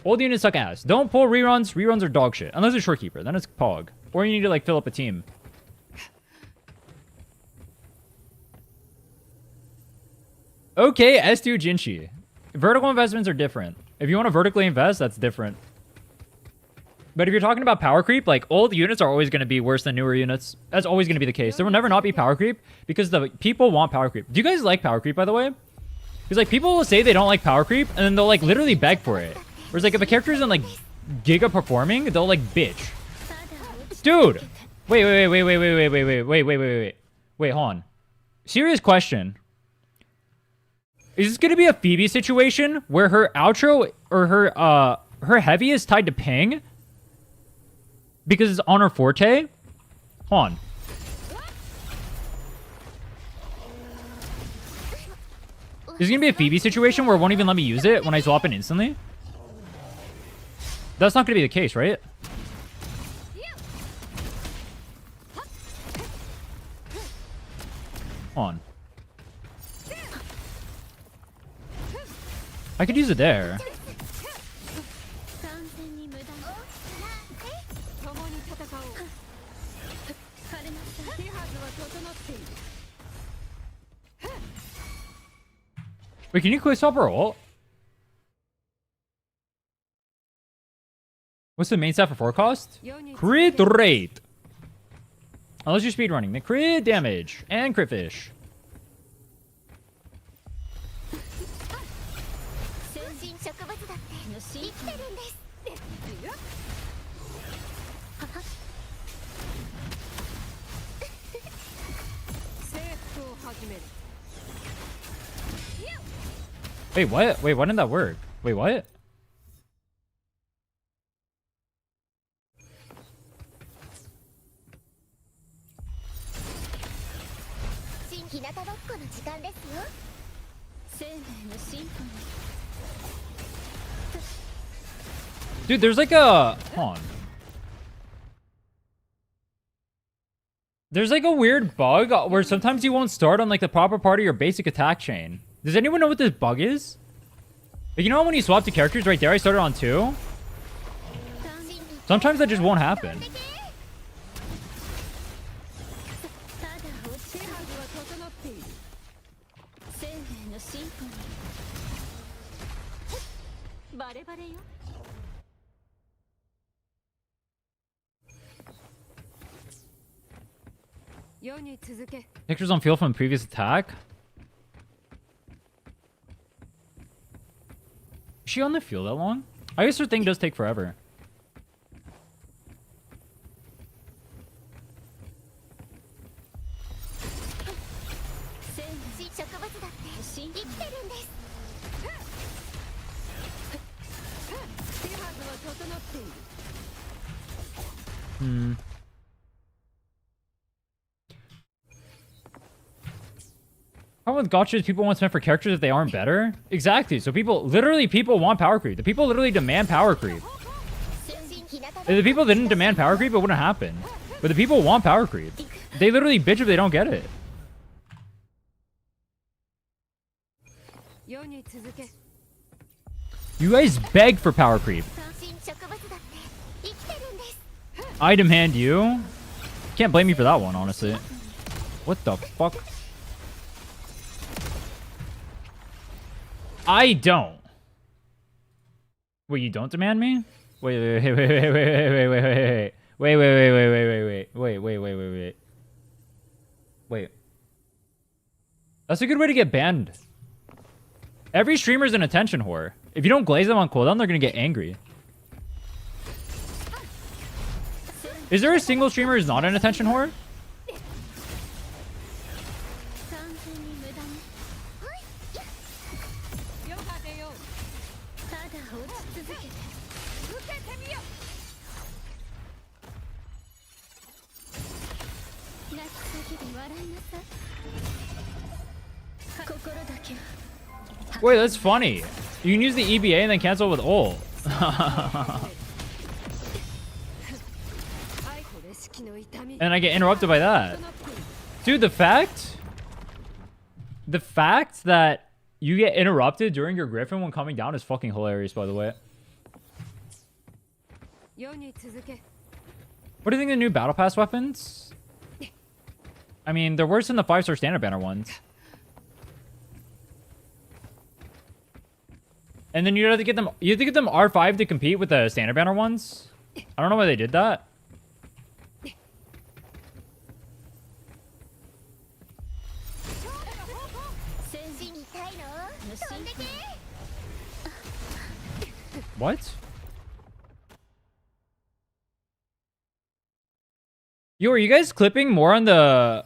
Old units suck ass. Don't pull reruns. Reruns are dog shit. Unless it's Shorekeeper. Then it's Pog. Or you need to like fill up a team. Okay, S2 Jinchi. Vertical investments are different. If you want to vertically invest, that's different. But if you're talking about power creep, like old units are always going to be worse than newer units. That's always going to be the case. There will never not be power creep because the people want power creep. Do you guys like power creep, by the way? Because like people will say they don't like power creep and then they'll like literally beg for it. Whereas like if a character isn't like giga performing, they'll like bitch. Dude, wait, hold on. Serious question. Is this gonna be a Phoebe situation where her outro or her heavy is tied to ping because it's on her forte? Hold on. Is this gonna be a Phoebe situation where it won't even let me use it when I swap it instantly? That's not gonna be the case, right? Hold on. I could use it there. Wait, can you quick swap her ult? What's the main stat for forecast? Crit rate. Unless you're speedrunning. The crit damage and crit fish. Wait, what? Wait, why didn't that work? Wait, what? Dude, there's like a... Hold on. There's like a weird bug where sometimes you won't start on like the proper part of your basic attack chain. Does anyone know what this bug is? Like, you know when you swap the characters right there, I started on 2? Sometimes that just won't happen. Pictures on field from previous attack. Is she on the field that long? I guess her thing does take forever. Problem with gacha is people want to spend for characters if they aren't better. Exactly. So people want power creep. The people literally demand power creep. If the people didn't demand power creep, it wouldn't happen. But the people want power creep. They literally bitch if they don't get it. You guys beg for power creep. I demand you. Can't blame me for that one, honestly. What the fuck? I don't. Wait, you don't demand me? Wait. That's a good way to get banned. Every streamer's an attention whore. If you don't glaze them on cooldown, they're gonna get angry. Is there a single streamer who's not an attention whore? Wait, that's funny. You can use the EBA and then cancel with ult. And I get interrupted by that. Dude, the fact that you get interrupted during your Griffin when coming down is fucking hilarious, by the way. What do you think of the new Battle Pass weapons? I mean, they're worse than the 5-star standard banner ones. And then you have to get them. You have to get them R5 to compete with the standard banner ones. I don't know why they did that. What? Yo, are you guys clipping more on the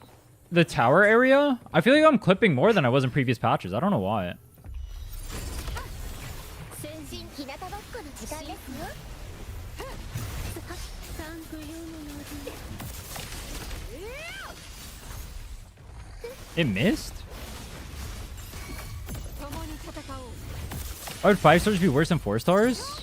tower area? I feel like I'm clipping more than I was in previous patches. I don't know why. It missed? Why would 5 stars be worse than 4 stars?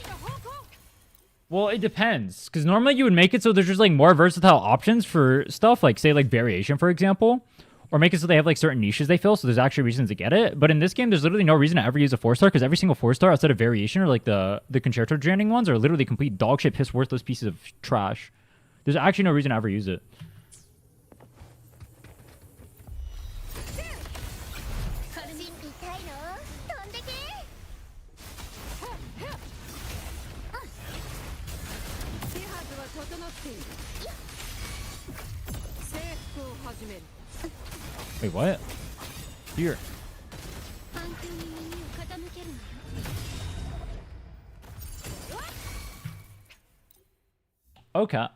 Well, it depends. Because normally you would make it so there's just like more versatile options for stuff. Like say like variation, for example. Or make it so they have like certain niches they fill. So there's actually reasons to get it. But in this game, there's literally no reason to ever use a 4-star. Because every single 4-star outside of variation or like the concerto jamming ones are literally complete dog shit, piss worthless pieces of trash. There's actually no reason to ever use it. Wait, what? Here. Okay.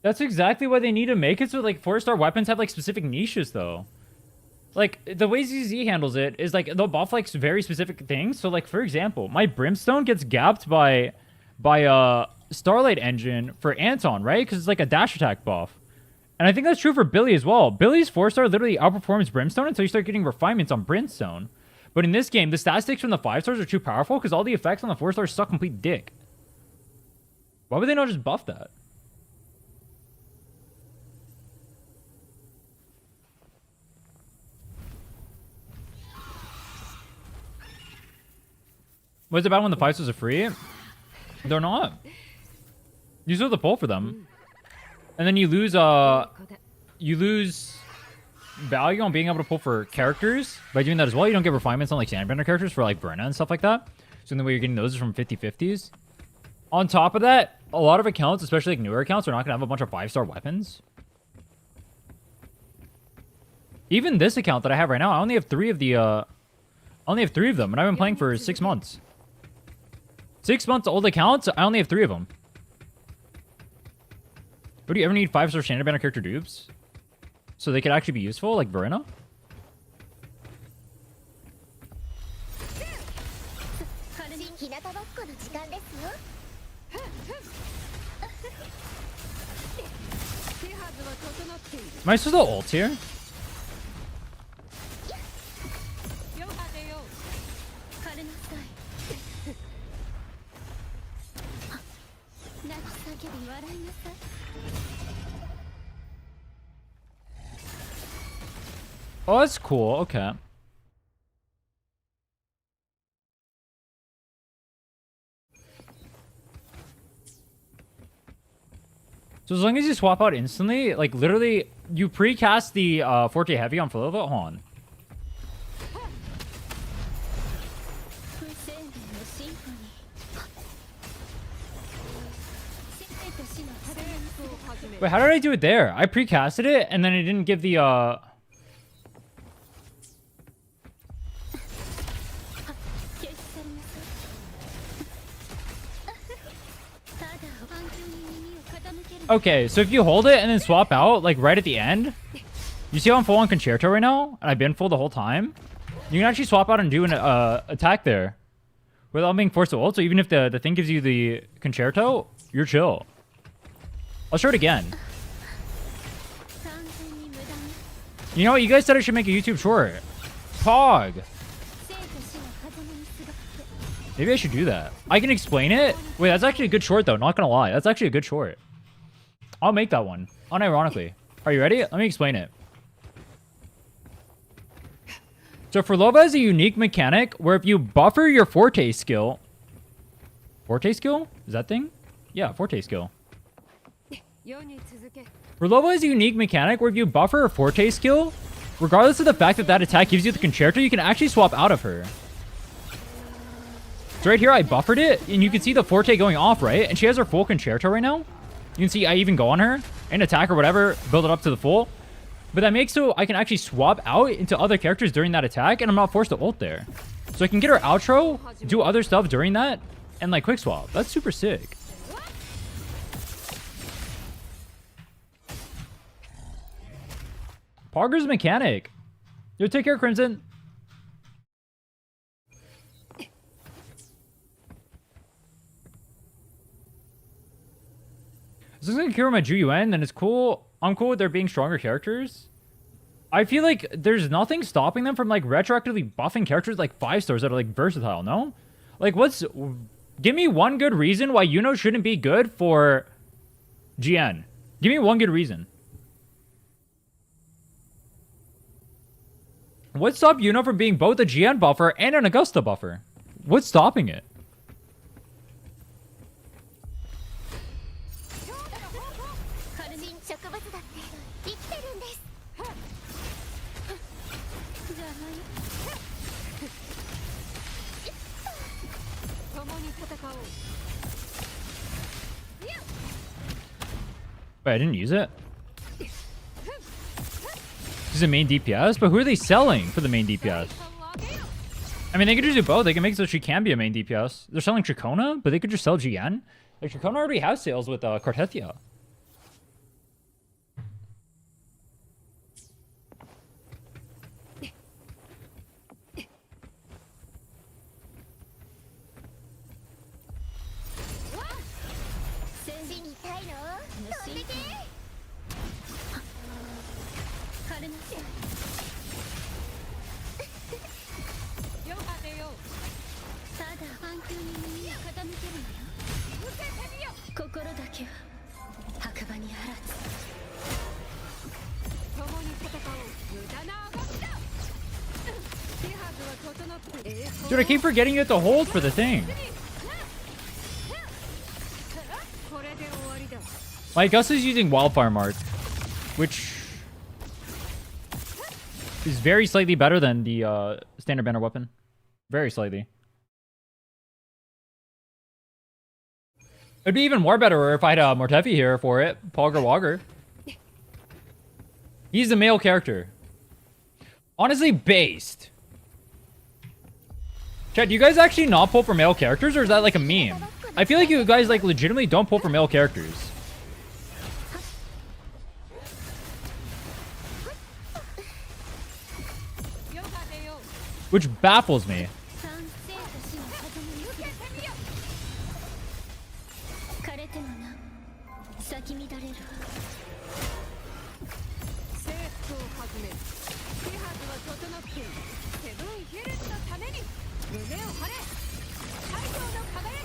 That's exactly why they need to make it so like 4-star weapons have like specific niches though. Like, the way ZZ handles it is, like, they'll buff, like, very specific things. So, like, for example, my Brimstone gets gapped by Starlight Engine for Anton, right? Because it's, like, a dash attack buff. And I think that's true for Billy as well. Billy's 4-star literally outperforms Brimstone until you start getting refinements on Brimstone. But in this game, the statistics from the 5-stars are too powerful because all the effects on the 4-stars suck complete dick. Why would they not just buff that? What's it about when the 5-stars are free? They're not. You still have to pull for them. And then you lose value on being able to pull for characters by doing that as well. You don't get refinements on like Sandbender characters for like Brenna and stuff like that. So the way you're getting those is from 50/50s. On top of that, a lot of accounts, especially like newer accounts, are not gonna have a bunch of 5-star weapons. Even this account that I have right now, I only have 3 of them, and I've been playing for 6 months. 6 months old accounts, I only have 3 of them. But do you ever need 5-star standard banner character dupes? So they could actually be useful, like Verena? Am I supposed to ult here? Oh, that's cool. Okay. So as long as you swap out instantly, like literally, you precast the Forte Heavy on Philova. Hold on. Wait, how did I do it there? I precasted it, and then it didn't give the Okay, so if you hold it and then swap out, like right at the end, you see how I'm full on Concerto right now? And I've been full the whole time? You can actually swap out and do an attack there without being forced to ult. So even if the thing gives you the Concerto, you're chill. I'll show it again. You know what? You guys said I should make a YouTube short. Pog. Maybe I should do that. I can explain it. Wait, that's actually a good short though. Not gonna lie. That's actually a good short. I'll make that one. Unironically. Are you ready? Let me explain it. So for Loba is a unique mechanic where if you buffer your Forte skill... Forte skill? Is that thing? Yeah, Forte skill. For Loba is a unique mechanic where if you buffer a Forte skill, regardless of the fact that that attack gives you the Concerto, you can actually swap out of her. So right here, I buffered it, and you can see the Forte going off, right? And she has her full Concerto right now. You can see I even go on her and attack or whatever, build it up to the full. But that makes so I can actually swap out into other characters during that attack, and I'm not forced to ult there. So I can get her outro, do other stuff during that, and like quick swap. That's super sick. Parker's mechanic. Yo, take care, Crimson. This is gonna cure my Ju-Yuan, then it's cool. I'm cool with there being stronger characters. I feel like there's nothing stopping them from like retroactively buffing characters like 5-stars that are like versatile, no? Like give me one good reason why Yuno shouldn't be good for GN. Give me one good reason. What stopped Yuno from being both a GN buffer and an Augusta buffer? What's stopping it? Wait, I didn't use it? Is it main DPS? But who are they selling for the main DPS? I mean, they could just do both. They can make it so she can be a main DPS. They're selling Tricona, but they could just sell GN. Like, Tricona already has sales with Cartetia. Dude, I keep forgetting you have to hold for the thing. My Augusta is using Wildfire Mark, which is very slightly better than the standard banner weapon. Very slightly. It'd be even more better if I had Mortefi here for it. Pogger Wogger. He's the male character. Honestly, based. Chat, do you guys actually not pull for male characters, or is that like a meme? I feel like you guys like legitimately don't pull for male characters. Which baffles me.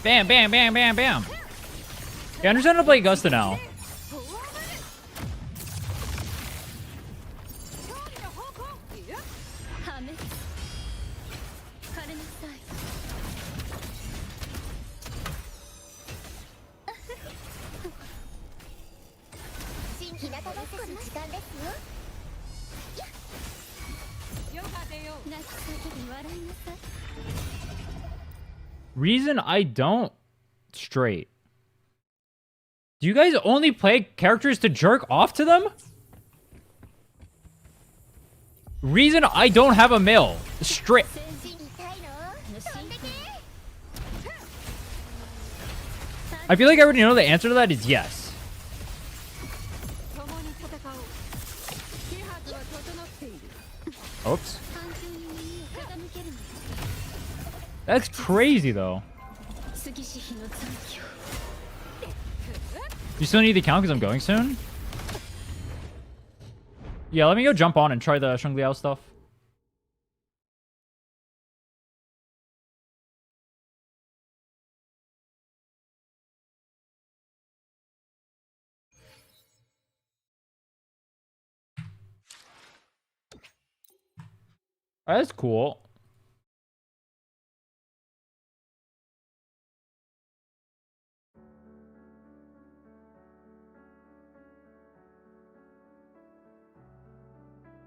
Bam, bam, bam, bam, bam. Yeah, I understand how to play Augusta now. Reason I don't straight. Do you guys only play characters to jerk off to them? Reason I don't have a male. Straight. I feel like I already know the answer to that is yes. Oops. That's crazy, though. You still need the account because I'm going soon? Yeah, let me go jump on and try the Sheng Liao stuff. Alright, that's cool.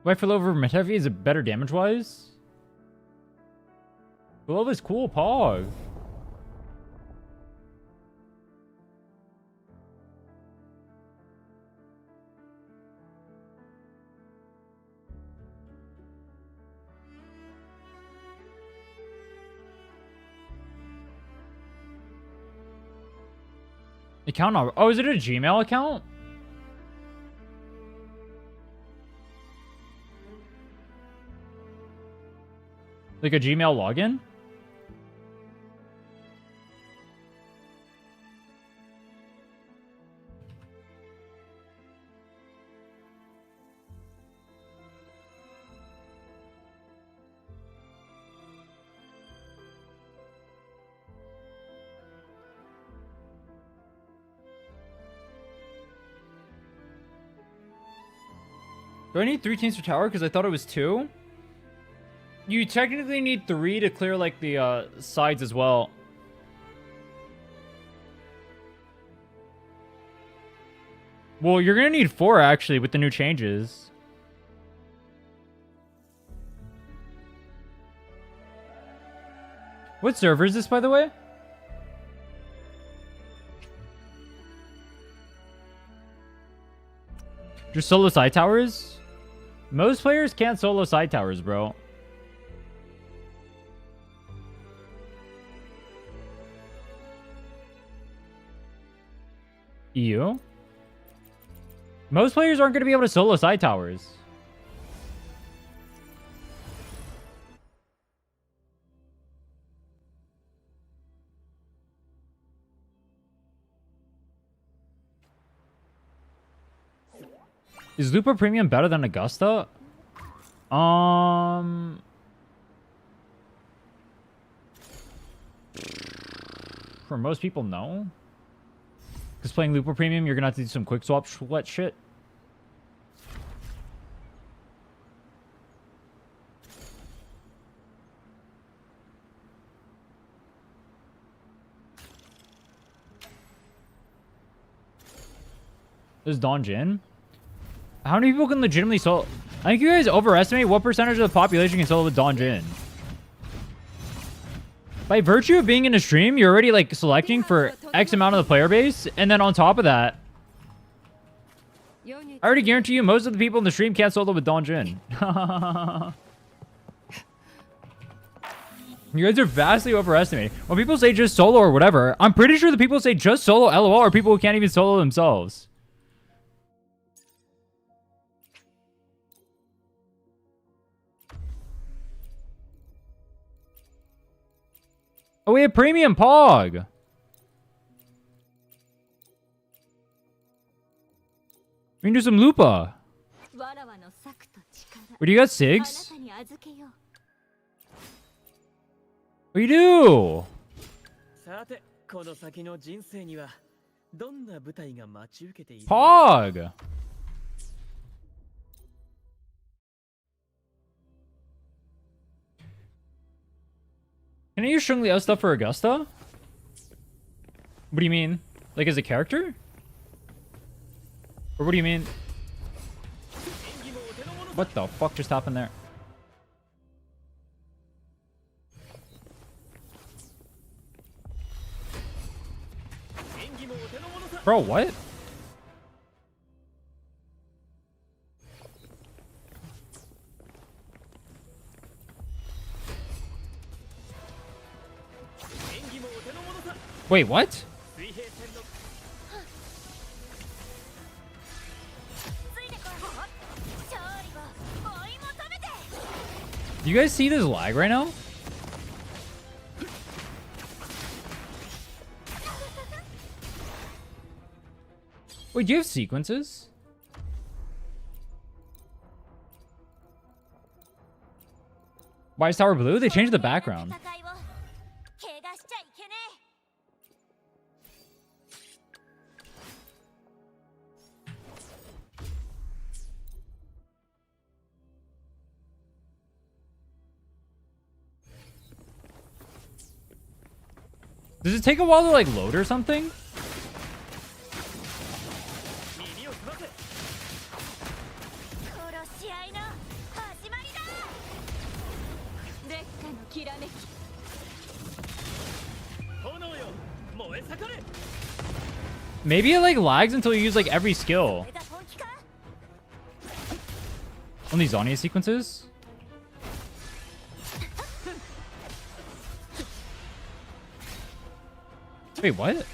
Rifle over Metevi, is it better damage-wise? Glove is cool, Pog. Account number. Oh, is it a Gmail account? Like a Gmail login? Do I need 3 teams for tower? Because I thought it was 2. You technically need 3 to clear, like, the sides as well. Well, you're gonna need 4, actually, with the new changes. What server is this, by the way? Just solo side towers? Most players can't solo side towers, bro. EU? Most players aren't going to be able to solo side towers. Is Lupa Premium better than Augusta? For most people, no. Because playing Lupa Premium, you're gonna have to do some quick swap sweat shit. This is Don Jin. How many people can legitimately solo? I think you guys overestimate what percentage of the population can solo with Don Jin. By virtue of being in a stream, you're already like selecting for X amount of the player base. And then on top of that, I already guarantee you most of the people in the stream can't solo with Don Jin. You guys are vastly overestimating. When people say just solo or whatever, I'm pretty sure the people who say just solo LOL are people who can't even solo themselves. Oh, we have premium Pog. We can do some Lupa. What do you got, Sigs? What do you do? Pog. Can I use Shung Liao stuff for Augusta? What do you mean? Like as a character? Or what do you mean? What the fuck just happened there? Bro, what? Wait, what? Do you guys see this lag right now? Wait, do you have sequences? Why is Tower blue? They changed the background. Does it take a while to like load or something? Maybe it like lags until you use like every skill. On these Zania sequences? Wait, what?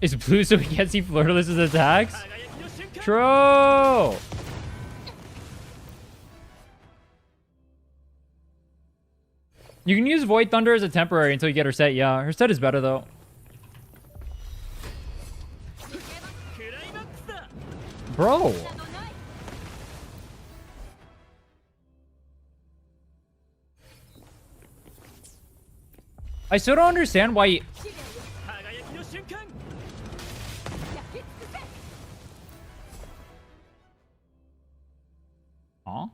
Is blue so we can't see Flirtless's attacks? True! You can use Void Thunder as a temporary until you get her set. Yeah, her set is better though. Bro. I still don't understand why... Huh?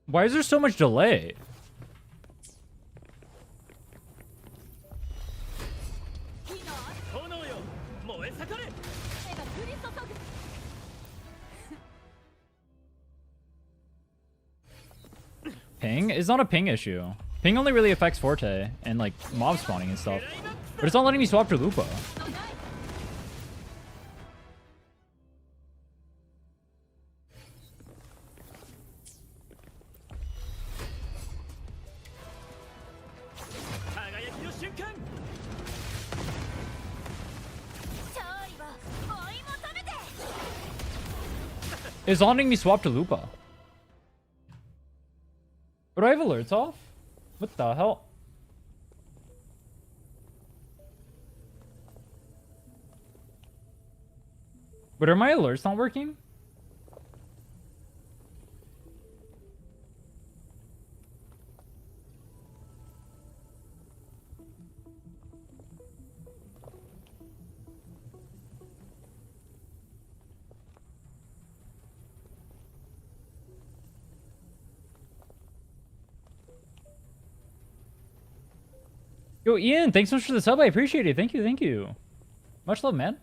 Why is there so much delay? Ping? It's not a ping issue. Ping only really affects Forte and like mob spawning and stuff. But it's not letting me swap to Lupa. It's not letting me swap to Lupa. But do I have alerts off? What the hell? But are my alerts not working? Yo, Ian, thanks so much for the sub. I appreciate it. Thank you, thank you. Much love, man.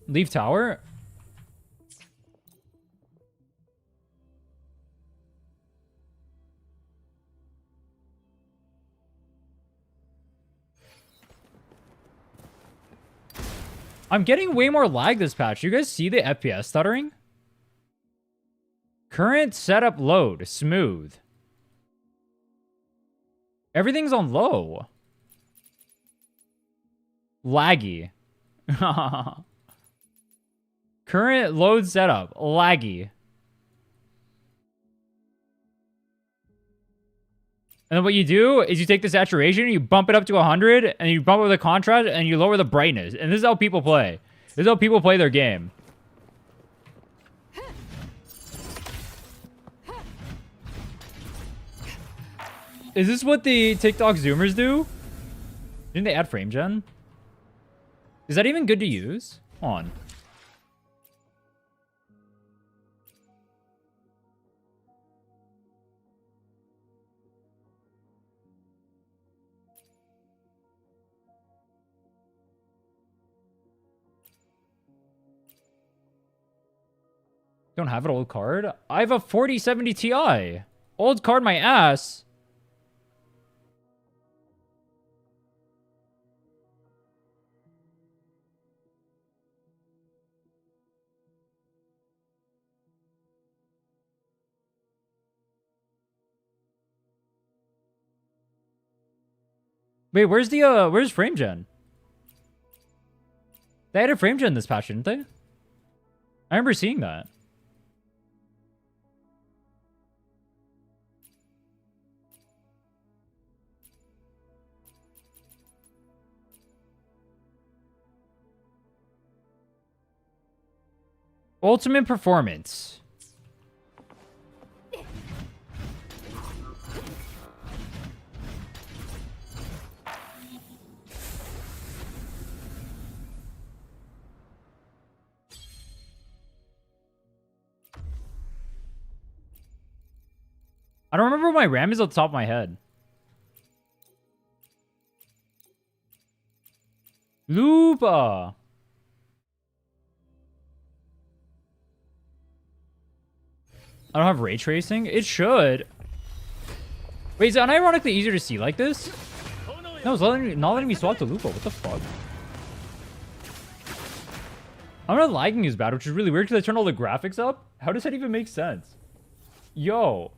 Leave tower? I'm getting way more lag this patch. You guys see the FPS stuttering? Current setup load. Smooth. Everything's on low. Laggy. Current load setup. Laggy. And then what you do is you take the saturation, you bump it up to 100, and you bump up the contrast, and you lower the brightness. And this is how people play. This is how people play their game. Is this what the TikTok Zoomers do? Didn't they add frame gen? Is that even good to use? Hold on. Don't have an old card? I have a 4070 Ti. Old card my ass. Wait, where's frame gen? They added frame gen this patch, didn't they? I remember seeing that. Ultimate performance. I don't remember what my RAM is on the top of my head. Lupa. I don't have ray tracing? It should. Wait, is it unironically easier to see like this? No, it's not letting me swap to Lupa. What the fuck? I'm not lagging as bad, which is really weird because I turned all the graphics up. How does that even make sense? Yo.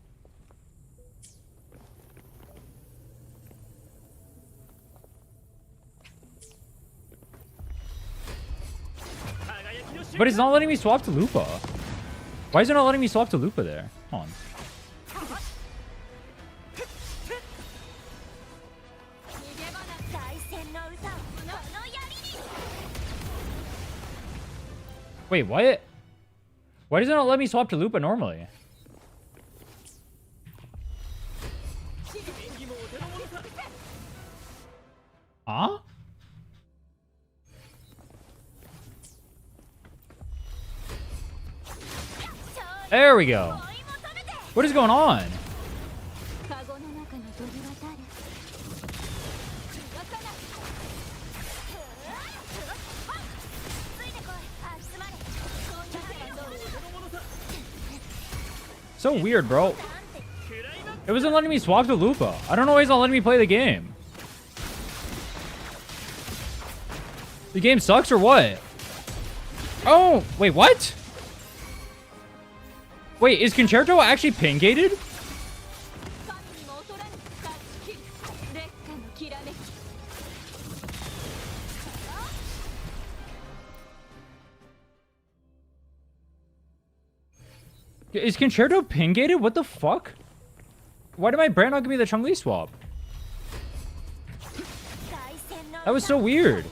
But it's not letting me swap to Lupa. Why is it not letting me swap to Lupa there? Hold on. Wait, what? Why does it not let me swap to Lupa normally? Huh? There we go. What is going on? So weird, bro. It wasn't letting me swap to Lupa. I don't know why it's not letting me play the game. The game sucks or what? Oh, wait, what? Wait, is Concerto actually pin-gated? Is Concerto ping gated? What the fuck? Why did my brand not give me the Chun-Li swap? That was so weird.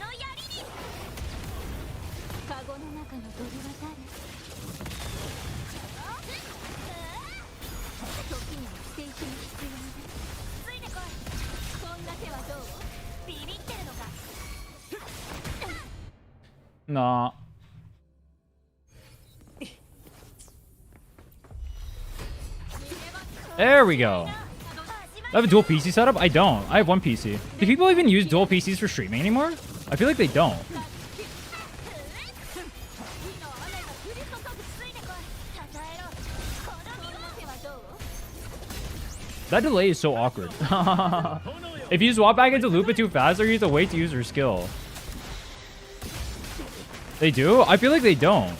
Nah. There we go. I have a dual PC setup? I don't. I have one PC. Do people even use dual PCs for streaming anymore? I feel like they don't. That delay is so awkward. If you swap back into Lupa too fast, or you have to wait to use your skill. They do? I feel like they don't.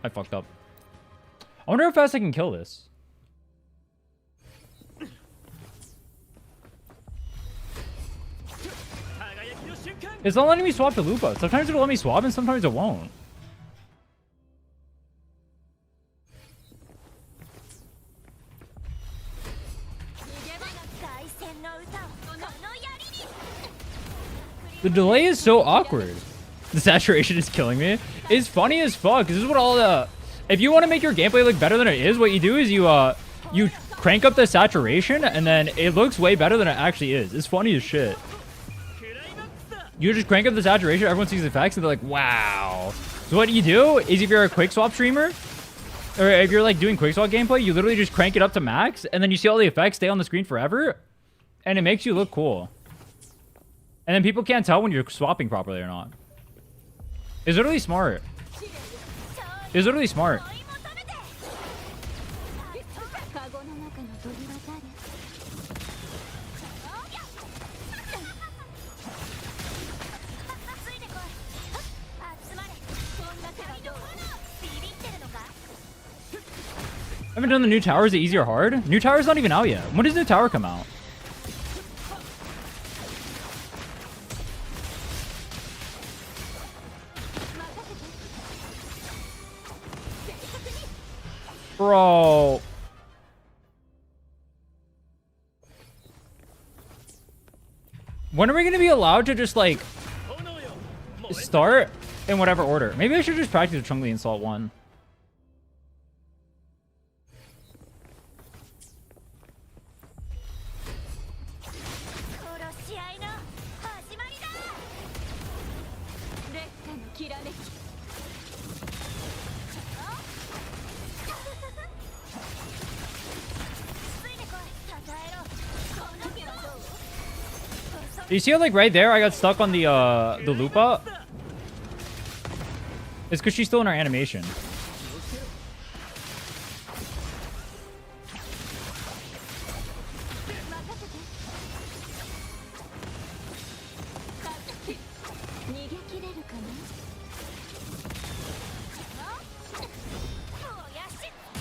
I fucked up. I wonder how fast I can kill this. It's not letting me swap to Lupa. Sometimes it'll let me swap and sometimes it won't. The delay is so awkward. The saturation is killing me. It's funny as fuck. This is what all the... If you want to make your gameplay look better than it is, what you do is you crank up the saturation and then it looks way better than it actually is. It's funny as shit. You just crank up the saturation, everyone sees the effects, and they're like, wow. So what you do is if you're a quick swap streamer, or if you're like doing quick swap gameplay, you literally just crank it up to max, and then you see all the effects stay on the screen forever, and it makes you look cool. And then people can't tell when you're swapping properly or not. It's literally smart. It's literally smart. I haven't done the new tower. Is it easy or hard? New tower's not even out yet. When does new tower come out? Bro. When are we going to be allowed to just like start in whatever order? Maybe I should just practice Chun-Li and Salt 1. You see how like right there I got stuck on the Lupa? It's because she's still in her animation.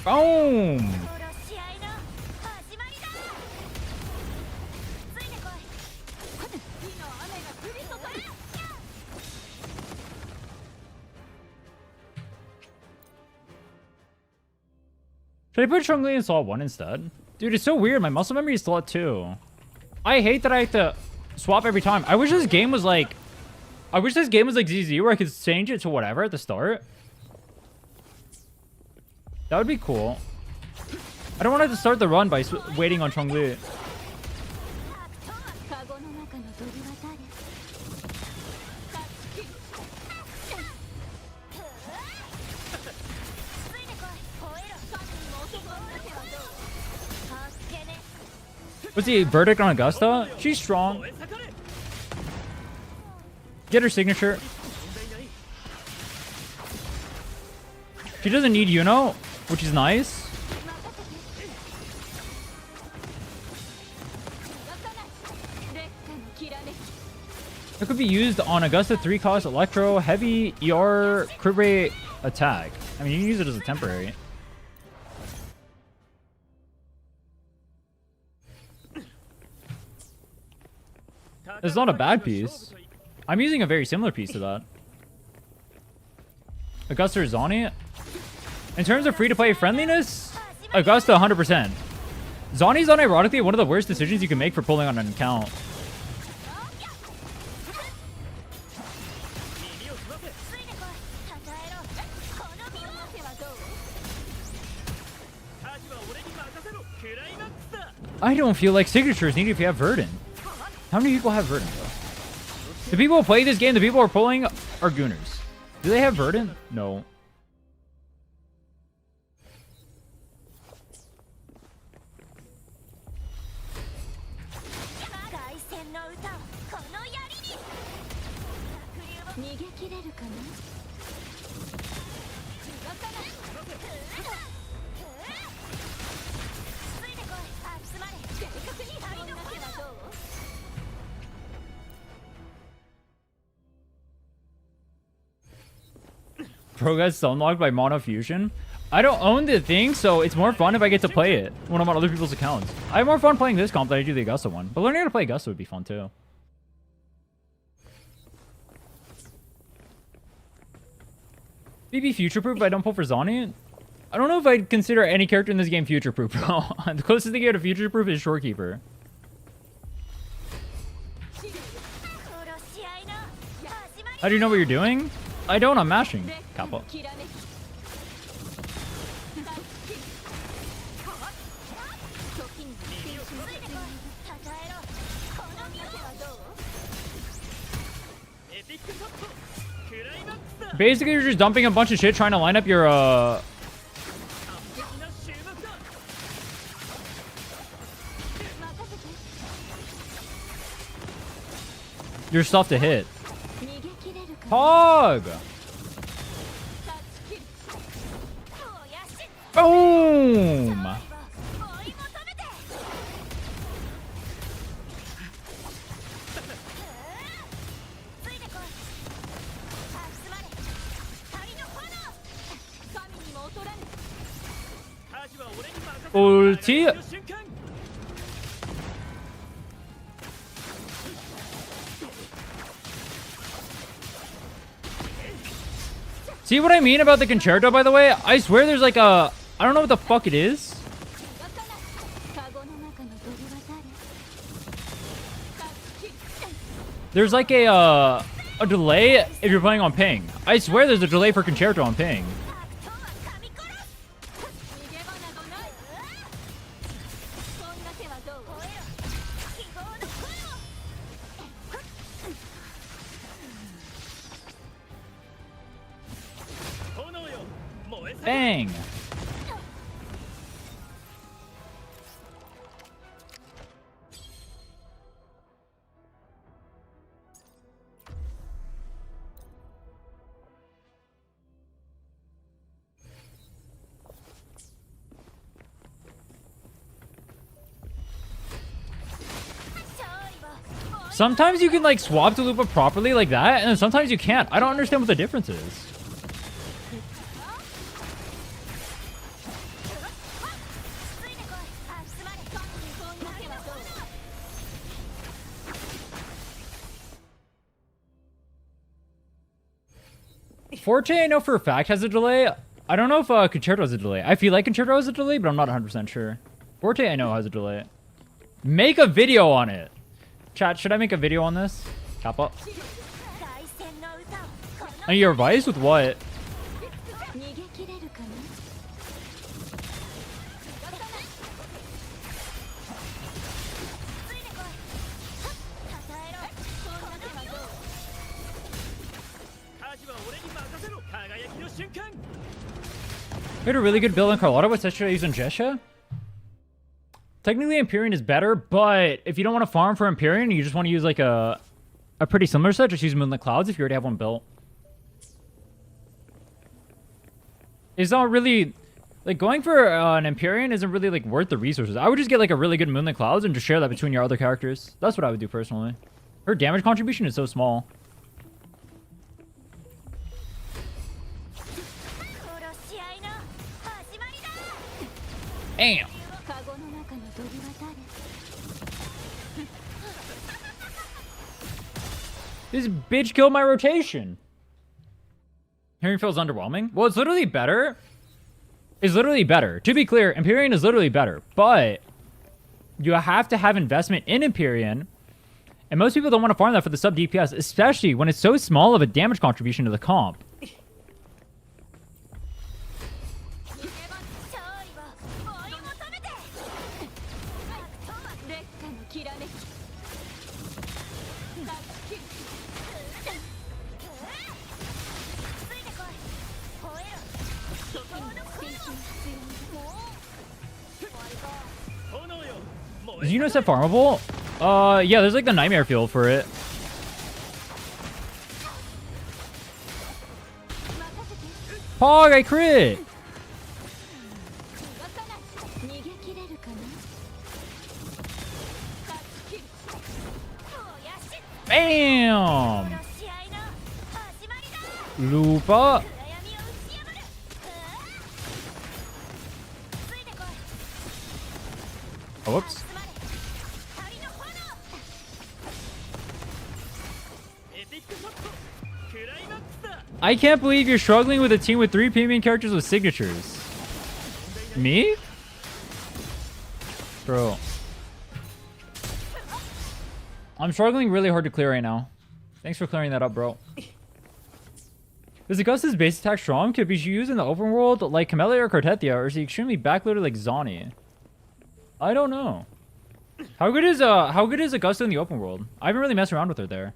Boom! Should I put Chun-Li in slot 1 instead? Dude, it's so weird. My muscle memory is slot 2. I hate that I have to swap every time. I wish this game was like... I wish this game was like ZZ where I could change it to whatever at the start. That would be cool. I don't want to have to start the run by waiting on Chun-Li. What's the verdict on Augusta? She's strong. Get her signature. She doesn't need Yuno, which is nice. It could be used on Augusta 3 cost Electro, Heavy, ER, crit rate, attack. I mean, you can use it as a temporary. It's not a bad piece. I'm using a very similar piece to that. Augusta or Zani? In terms of free-to-play friendliness, Augusta 100%. Zani's unironically one of the worst decisions you can make for pulling on an account. I don't feel like signatures needed if you have Verdant. How many people have Verdant, though? The people who play this game, the people who are pulling, are Gooners. Do they have Verdant? No. Pro gets unlocked by Mono Fusion. I don't own the thing, so it's more fun if I get to play it when I'm on other people's accounts. I have more fun playing this comp than I do the Augusta one. But learning how to play Augusta would be fun too. Phoebe future-proof if I don't pull for Zani? I don't know if I'd consider any character in this game future-proof, bro. The closest thing you get to future-proof is Shorekeeper. How do you know what you're doing? I don't, I'm mashing. Kappa. Basically, you're just dumping a bunch of shit trying to line up your, your stuff to hit. Hog! Boom! Ulti! See what I mean about the concerto, by the way? I swear there's like a... I don't know what the fuck it is. There's like a delay if you're playing on ping. I swear there's a delay for concerto on ping. Bang! Sometimes you can like swap to loop up properly like that, and then sometimes you can't. I don't understand what the difference is. Forte, I know for a fact, has a delay. I don't know if Concerto has a delay. I feel like Concerto has a delay, but I'm not 100% sure. Forte, I know, has a delay. Make a video on it. Chat, should I make a video on this? Kappa. I need your advice with what? We had a really good build on Carlotta. What set should I use on Jesha? Technically, Empyrean is better, but if you don't want to farm for Empyrean and you just want to use like a pretty similar set, just use Moonlit Clouds if you already have one built. It's not really... Like, going for an Empyrean isn't really like worth the resources. I would just get like a really good Moonlit Clouds and just share that between your other characters. That's what I would do personally. Her damage contribution is so small. Damn. This bitch killed my rotation. Hearing feels underwhelming. Well, it's literally better. It's literally better. To be clear, Empyrean is literally better, but you have to have investment in Empyrean, and most people don't want to farm that for the sub DPS, especially when it's so small of a damage contribution to the comp. Is Uniset farmable? Yeah, there's like the nightmare field for it. Pog, I crit! Bam! Lupa. Oh, whoops. I can't believe you're struggling with a team with 3 premium characters with signatures. Me? Bro. I'm struggling really hard to clear right now. Thanks for clearing that up, bro. Is Augusta's base attack strong? Could be used in the open world like Camellia or Cartethia, or is he extremely backloaded like Zani? I don't know. How good is Augusta in the open world? I haven't really messed around with her there.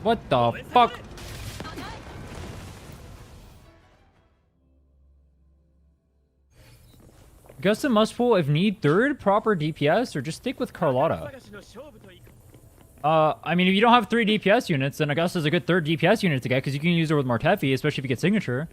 What the fuck? Augusta must pull if need third proper DPS, or just stick with Carlotta. I mean, if you don't have 3 DPS units, then Augusta's a good 3rd DPS unit to get, because you can use her with Martefi, especially if you get signature.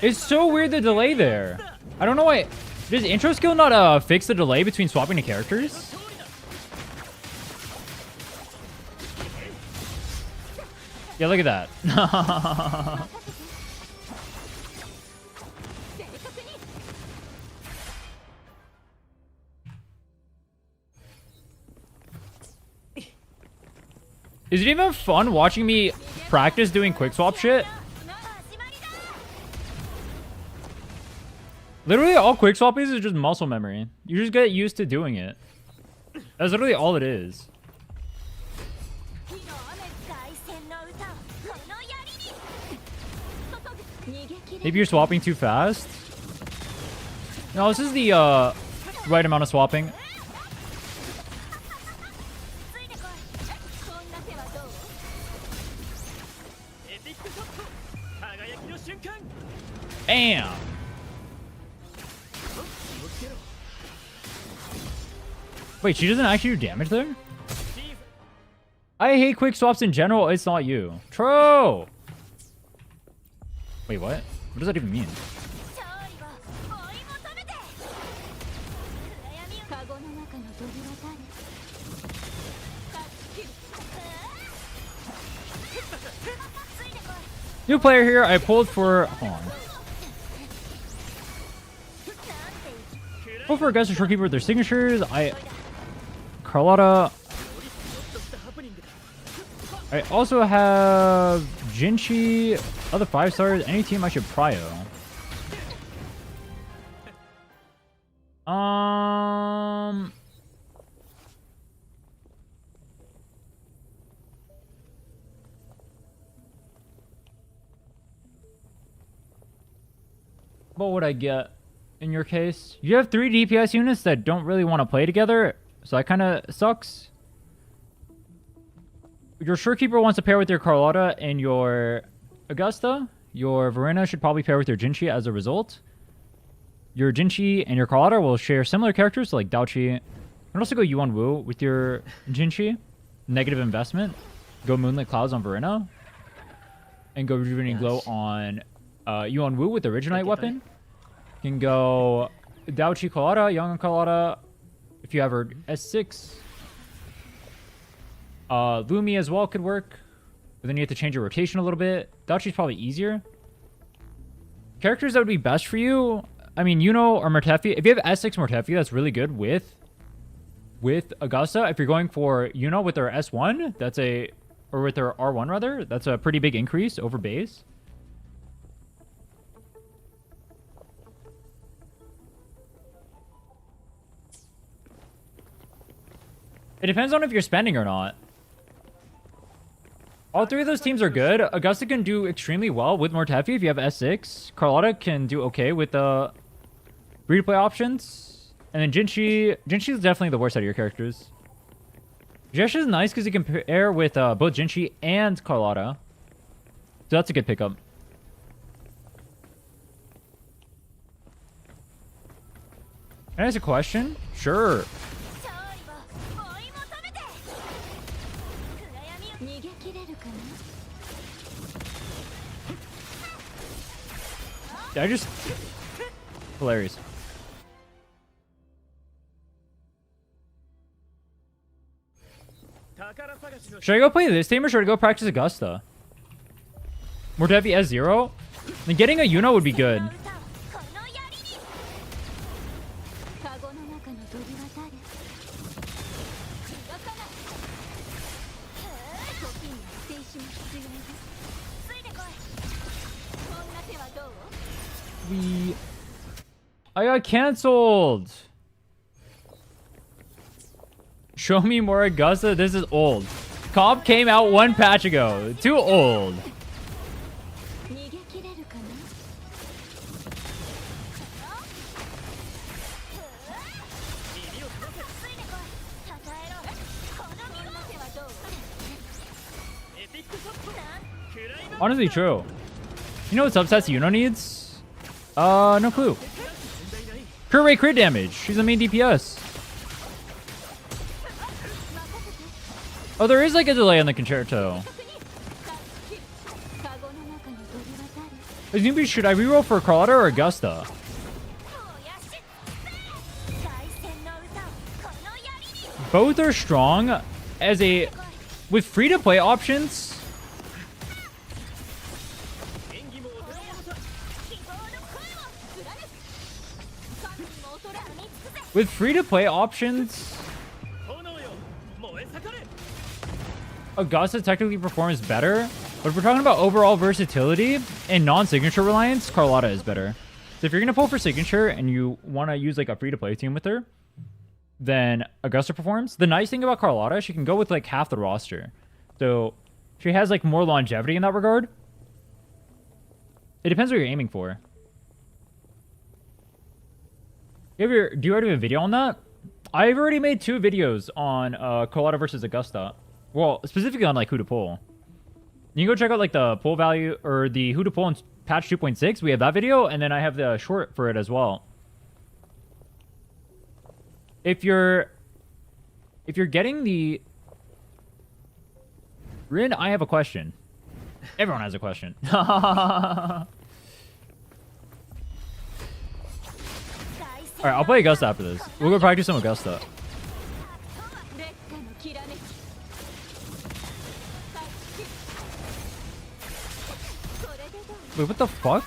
It's so weird the delay there. I don't know why. Does intro skill not fix the delay between swapping to characters? Yeah, look at that. Is it even fun watching me practice doing quick swap shit? Literally, all quick swappies is just muscle memory. You just get used to doing it. That's literally all it is. Maybe you're swapping too fast? No, this is the right amount of swapping. Bam! Wait, she doesn't actually do damage there? I hate quick swaps in general. It's not you. True. Wait, what? What does that even mean? New player here. I pulled for... Hold on. Pull for Augusta Shorekeeper with their signatures. Carlotta. I also have Jinchi, other 5 stars. Any team I should prio. What would I get in your case? You have 3 DPS units that don't really want to play together, so that kind of sucks. Your Surekeeper wants to pair with your Carlotta and your Augusta. Your Rhinne should probably pair with your Jinchi as a result. Your Jinchi and your Carlotta will share similar characters, so like Daochi. You can also go Yuan Wu with your Jinchi. Negative investment. Go Moonlit Clouds on Rhinne. And go Rejuvenating Glow on Yuan Wu with the Originite weapon. You can go Daochi Carlotta, Young Carlotta. If you have her S6. Lumi as well could work. But then you have to change your rotation a little bit. Daochi's probably easier. Characters that would be best for you, I mean, Yuno or Mortefi. If you have S6 Mortefi, that's really good with Augusta. If you're going for Yuno with her S1, that's a... Or with her R1, rather. That's a pretty big increase over base. It depends on if you're spending or not. All 3 of those teams are good. Augusta can do extremely well with Mortefi if you have S6. Carlotta can do okay with the free-to-play options. And then Jinchi is definitely the worst out of your characters. Jesh is nice because you can pair with both Jinchi and Carlotta. So that's a good pickup. Can I ask a question? Sure. I just... Hilarious. Should I go play this team or should I go practice Augusta? Mortefi S0? Then getting a Yuno would be good. I got cancelled. Show me more Augusta. This is old. Comp came out 1 patch ago. Too old. Honestly, true. You know what subsets Yuno needs? No clue. Crit rate, crit damage. She's the main DPS. Oh, there is like a delay on the concerto. Should I reroll for Carlotta or Augusta? Both are strong as a... With free-to-play options... With free-to-play options... Augusta technically performs better, but if we're talking about overall versatility and non-signature reliance, Carlotta is better. So if you're going to pull for signature and you want to use like a free-to-play team with her, then Augusta performs. The nice thing about Carlotta, she can go with like half the roster. So she has like more longevity in that regard. It depends what you're aiming for. Do you already have a video on that? I've already made 2 videos on Carlotta versus Augusta. Well, specifically on like who to pull. You can go check out like the pull value or the who to pull in patch 2.6. We have that video, and then I have the short for it as well. If you're getting the Rhinne, I have a question. Everyone has a question. Alright, I'll play Augusta after this. We'll go practice some Augusta. Wait, what the fuck?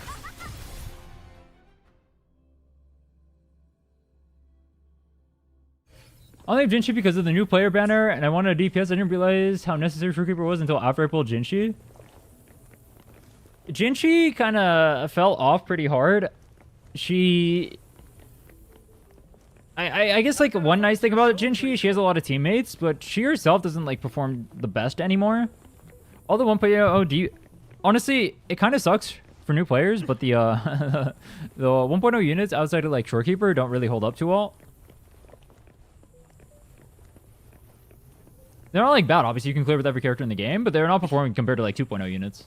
I only have Jinchi because of the new player banner, and I wanted a DPS. I didn't realize how necessary Surekeeper was until after I pulled Jinchi. Jinchi kind of fell off pretty hard. I guess like one nice thing about Jinchi, she has a lot of teammates, but she herself doesn't like perform the best anymore. All the 1.0 OD, honestly, it kind of sucks for new players, but the the 1.0 units outside of like Shorekeeper don't really hold up too well. They're not like bad. Obviously, you can clear with every character in the game, but they're not performing compared to like 2.0 units.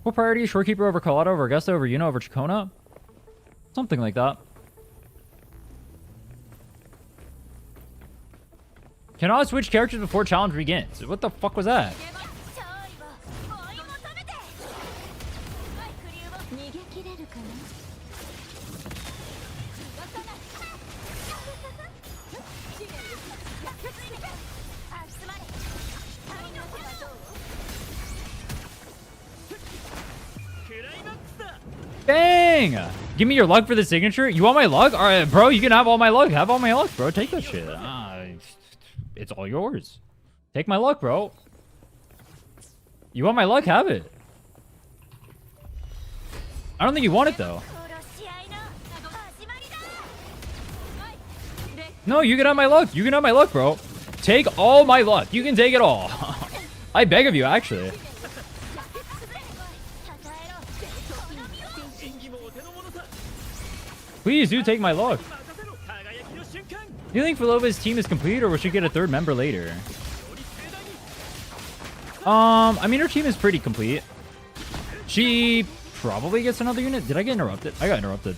What priority is Shorekeeper over Colada, over Augusta, over Yuno, over Chacona? Something like that. Cannot switch characters before challenge begins. What the fuck was that? Bang! Give me your luck for the signature. You want my luck? All right, bro, you can have all my luck. Have all my luck, bro. Take that shit. It's all yours. Take my luck, bro. You want my luck? Have it. I don't think you want it, though. No, you can have my luck. You can have my luck, bro. Take all my luck. You can take it all. I beg of you, actually. Please do take my luck. Do you think Philova's team is complete, or will she get a third member later? I mean, her team is pretty complete. She probably gets another unit. Did I get interrupted? I got interrupted.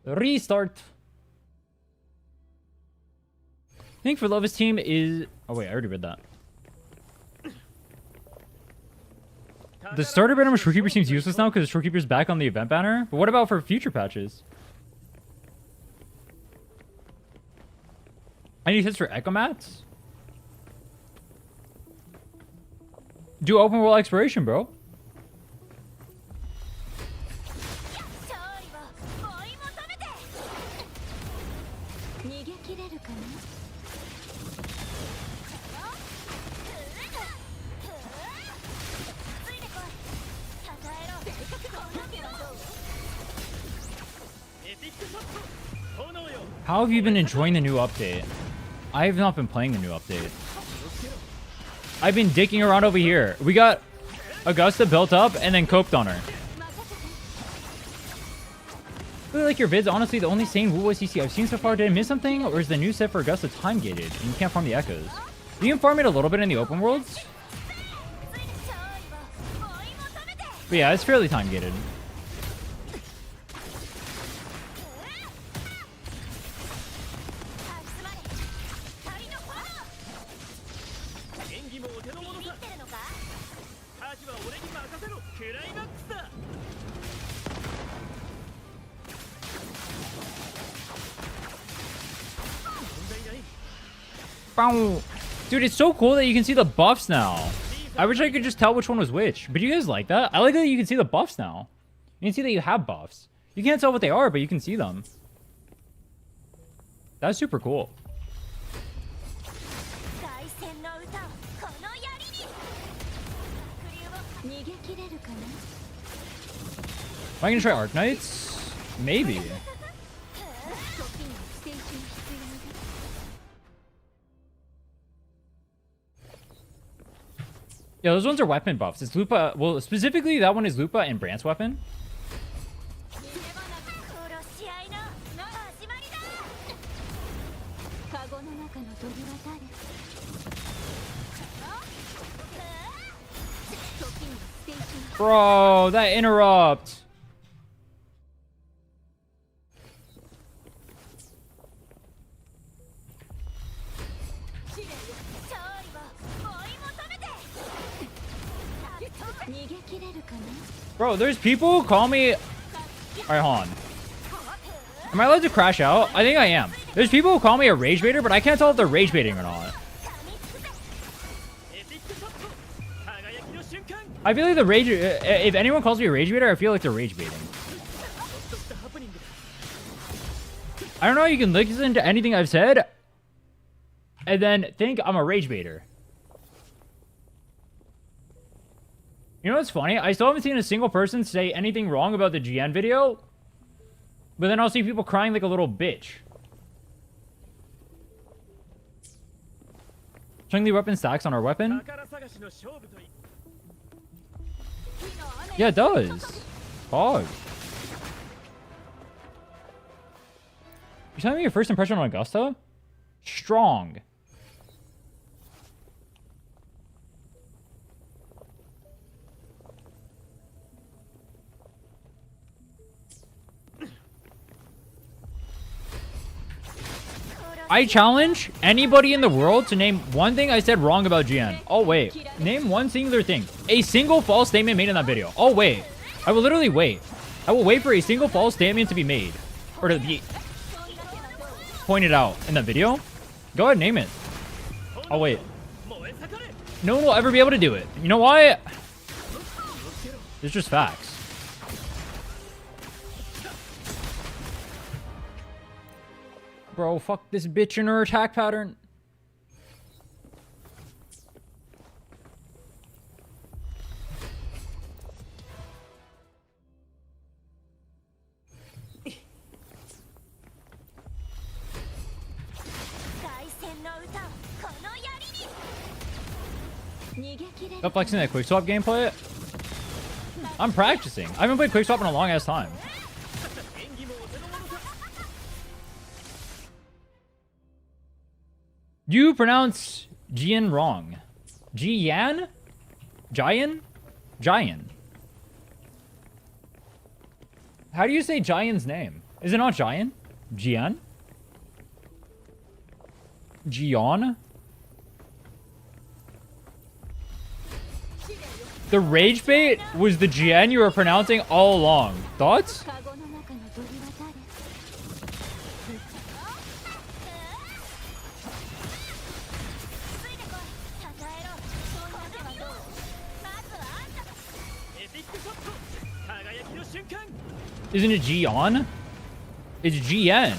Restart. I think for Lova's team is... Oh, wait, I already read that. The starter banner with Shorekeeper seems useless now because Shorekeeper's back on the event banner. But what about for future patches? I need hits for Echo Mats? Do open world exploration, bro. How have you been enjoying the new update? I have not been playing the new update. I've been dicking around over here. We got Augusta built up and then coped on her. I really like your vids. Honestly, the only sane Wu CC I've seen so far. Did I miss something? Or is the new set for Augusta time gated and you can't farm the echoes? You can farm it a little bit in the open worlds. But yeah, it's fairly time gated. Dude, it's so cool that you can see the buffs now. I wish I could just tell which one was which. But you guys like that? I like that you can see the buffs now. You can see that you have buffs. You can't tell what they are, but you can see them. That's super cool. Am I gonna try Arc Knights? Maybe. Yeah, those ones are weapon buffs. It's Lupa. Well, specifically, that one is Lupa and Brant's weapon. Bro, that interrupt. Bro, there's people who call me Alright, hold on. Am I allowed to crash out? I think I am. There's people who call me a rage baiter, but I can't tell if they're rage baiting or not. I feel like the rage... If anyone calls me a rage baiter, I feel like they're rage baiting. I don't know how you can listen to anything I've said and then think I'm a rage baiter. You know what's funny? I still haven't seen a single person say anything wrong about the GN video, but then I'll see people crying like a little bitch. Chun-Li weapon stacks on our weapon? Yeah, it does. Fog. You're telling me your first impression on Augusta? Strong. I challenge anybody in the world to name one thing I said wrong about GN. Oh, wait. Name one singular thing. A single false statement made in that video. Oh, wait. I will literally wait. I will wait for a single false statement to be made. Or to be pointed out in that video. Go ahead, name it. Oh, wait. No one will ever be able to do it. You know why? It's just facts. Bro, fuck this bitch in her attack pattern. Stop flexing that quick swap gameplay. I'm practicing. I haven't played quick swap in a long ass time. You pronounce Jian wrong. Jian? Jian? Jian. How do you say Jian's name? Is it not Jian? Jian? Jian? The rage bait was the Jian you were pronouncing all along. Thoughts? Isn't it Jian? It's GN.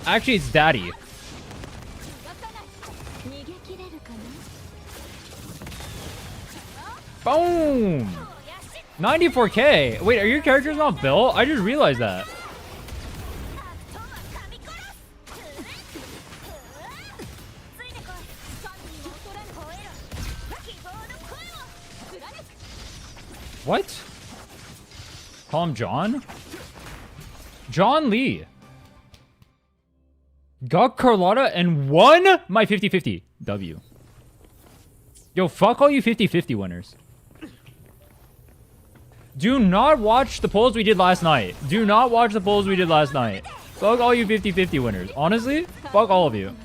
Actually, it's Daddy. Boom! 94k. Wait, are your characters not built? I just realized that. What? Call him John? John Lee. Got Carlotta and won my 50-50 W. Yo, fuck all you 50-50 winners. Do not watch the polls we did last night. Do not watch the polls we did last night. Fuck all you 50-50 winners. Honestly, fuck all of you.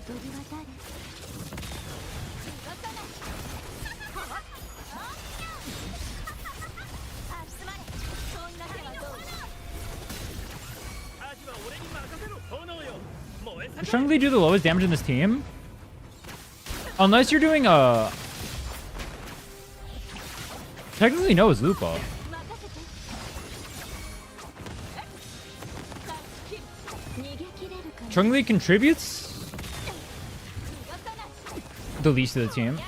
Does Chun-Li do the lowest damage in this team? Unless you're doing a... Technically, no, it's Lupa. Chun-Li contributes the least to the team.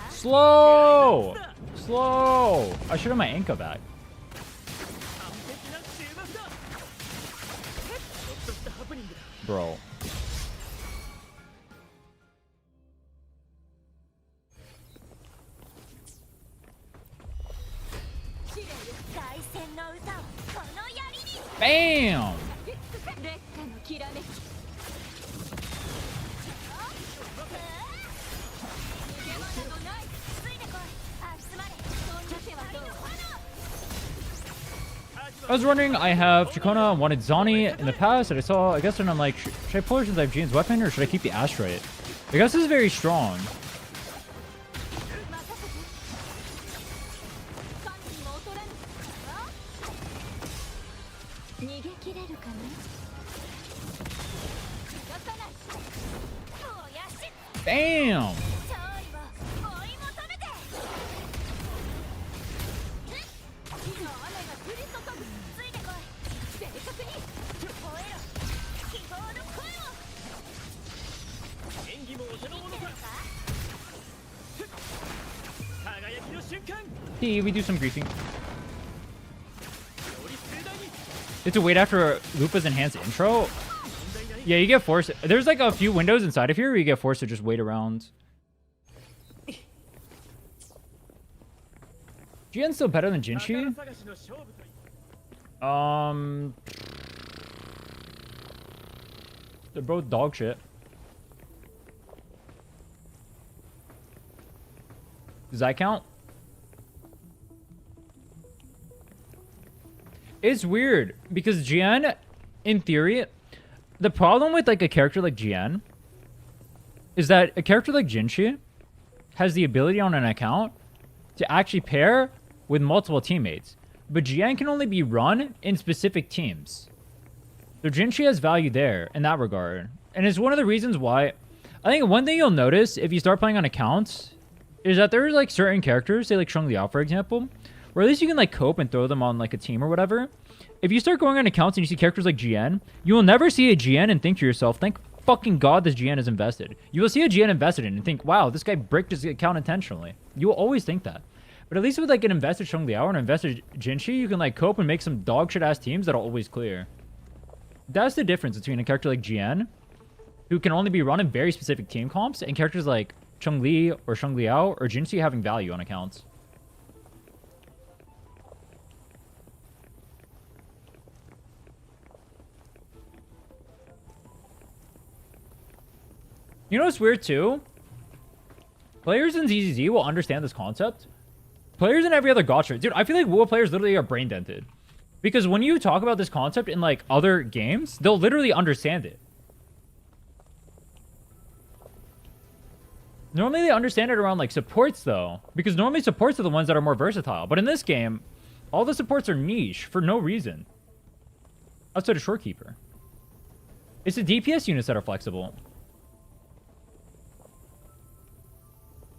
Slow! Slow! I should have my Anka back. Bro. Bam! I was wondering, I have Chikona wanted Zani in the past, and I guess, and I'm like, should I pull her since I have Jean's weapon, or should I keep the asteroid? I guess this is very strong. Damn! Hey, we do some griefing. It's a wait after Lupa's enhanced intro. Yeah, you get forced. There's like a few windows inside of here where you get forced to just wait around. Jian's still better than Jinshi? They're both dog shit. Does that count? It's weird because Jian, in theory, the problem with like a character like Jian is that a character like Jinshi has the ability on an account to actually pair with multiple teammates, but Jian can only be run in specific teams. So Jinshi has value there in that regard, and it's one of the reasons why I think one thing you'll notice if you start playing on accounts is that there's like certain characters, say like Sheng Liao for example, or at least you can like cope and throw them on like a team or whatever. If you start going on accounts and you see characters like GN, you will never see a GN and think to yourself, thank fucking God this GN is invested. You will see a GN invested in and think, wow, this guy bricked his account intentionally. You will always think that. But at least with like an invested Sheng Liao or an invested Jinshi, you can like cope and make some dog shit ass teams that'll always clear. That's the difference between a character like GN, who can only be run in very specific team comps, and characters like Cheng Li or Sheng Liao or Jinshi having value on accounts. You know what's weird too? Players in ZZZ will understand this concept. Players in every other gacha, dude, I feel like WoW players literally are brain dented. Because when you talk about this concept in like other games, they'll literally understand it. Normally they understand it around like supports though. Because normally supports are the ones that are more versatile. But in this game, all the supports are niche for no reason. Outside of Shorekeeper. It's the DPS units that are flexible.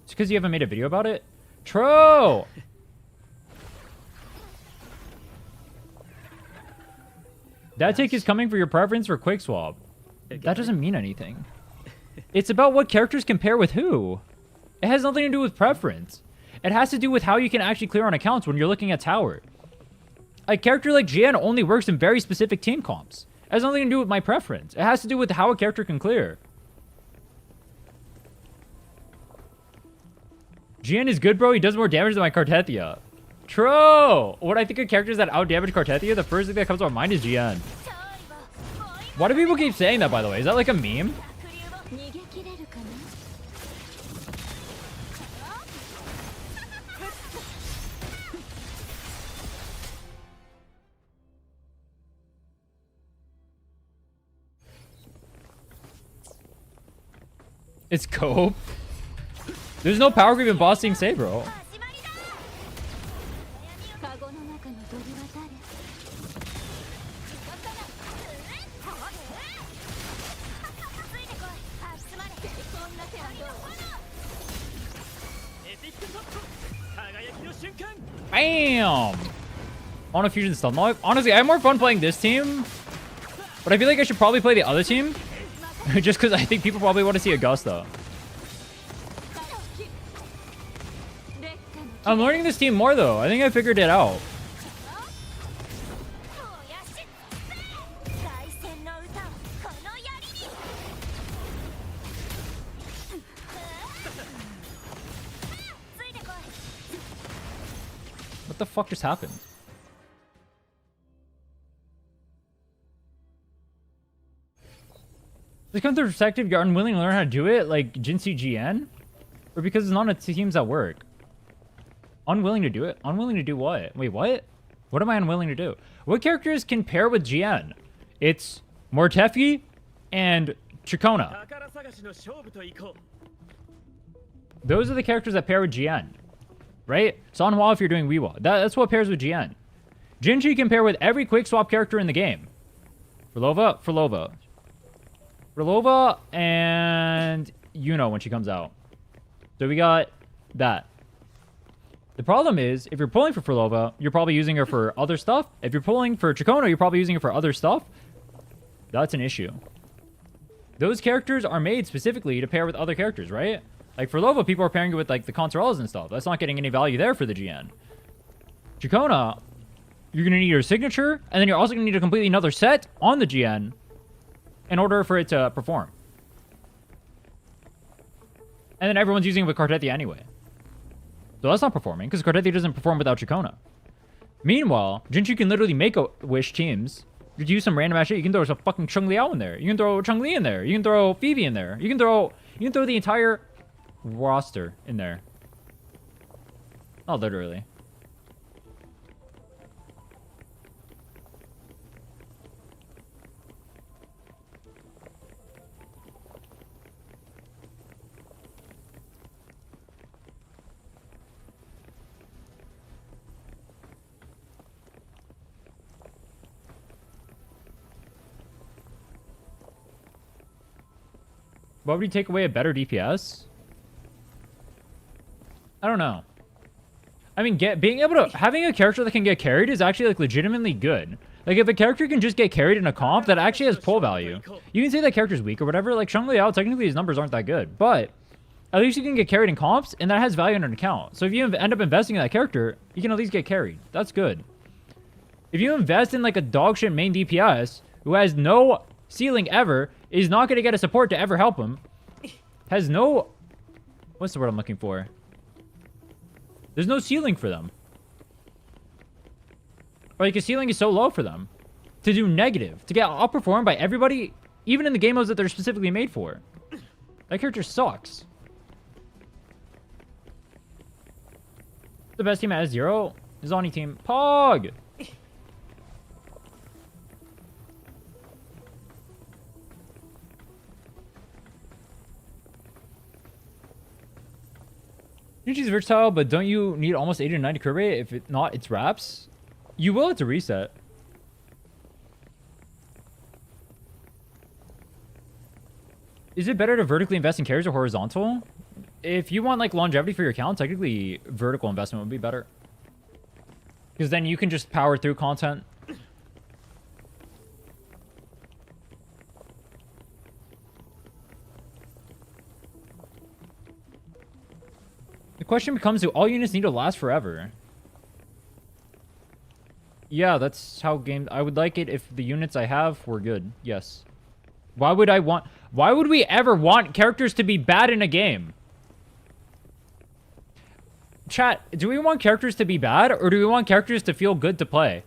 It's because you haven't made a video about it? True! That take is coming for your preference for Quick Swap. That doesn't mean anything. It's about what characters compare with who. It has nothing to do with preference. It has to do with how you can actually clear on accounts when you're looking at tower. A character like Jian only works in very specific team comps. It has nothing to do with my preference. It has to do with how a character can clear. Jian is good, bro. He does more damage than my Cartethia. True! When I think of characters that out-damage Cartethia, the first thing that comes to my mind is Jian. Why do people keep saying that, by the way? Is that like a meme? It's cope. There's no power creep in boss team say, bro. Bam! On a fusion stun lock. Honestly, I have more fun playing this team, but I feel like I should probably play the other team, just because I think people probably want to see Augusta. I'm learning this team more though. I think I figured it out. What the fuck just happened? This comes to perspective, you're unwilling to learn how to do it, like Jinsi GN? Or because it's not a teams that work. Unwilling to do it? Unwilling to do what? Wait, what? What am I unwilling to do? What characters can pair with GN? It's Mortefi and Chikona. Those are the characters that pair with GN. Right? Sanhua if you're doing Weewa. That's what pairs with GN. Jinchi can pair with every quick swap character in the game. Furlova, and Yuno when she comes out. So we got that. The problem is, if you're pulling for Furlova, you're probably using her for other stuff. If you're pulling for Chikona, you're probably using her for other stuff. That's an issue. Those characters are made specifically to pair with other characters, right? Like Furlova, people are pairing it with like the Consorellas and stuff. That's not getting any value there for the GN. Chikona, you're going to need your signature, and then you're also going to need a completely another set on the GN in order for it to perform. And then everyone's using it with Cartethi anyway. So that's not performing, because Cartethi doesn't perform without Chikona. Meanwhile, Jinchi can literally make a wish teams. You use some random ass shit. You can throw some fucking Chung Liao in there. You can throw Chung Li in there. You can throw Phoebe in there. You can throw the entire roster in there. Not literally. Why would you take away a better DPS? I don't know. I mean, being able to having a character that can get carried is actually like legitimately good. Like if a character can just get carried in a comp, that actually has pull value. You can say that character's weak or whatever. Like Shang Liao, technically his numbers aren't that good, but at least you can get carried in comps, and that has value on an account. So if you end up investing in that character, you can at least get carried. That's good. If you invest in like a dogshit main DPS who has no ceiling ever, is not going to get a support to ever help him, has no... What's the word I'm looking for? There's no ceiling for them. Or like a ceiling is so low for them. To do negative. To get outperformed by everybody, even in the game modes that they're specifically made for. That character sucks. The best team at S0 is Oni team. Pog! Jinchi's versatile, but don't you need almost 80 to 90 curve rate? If it not, it's wraps. You will have to reset. Is it better to vertically invest in carries or horizontal? If you want like longevity for your account, technically vertical investment would be better. Because then you can just power through content. The question becomes, do all units need to last forever? Yeah, that's how game... I would like it if the units I have were good. Yes. Why would we ever want characters to be bad in a game? Chat, do we want characters to be bad, or do we want characters to feel good to play?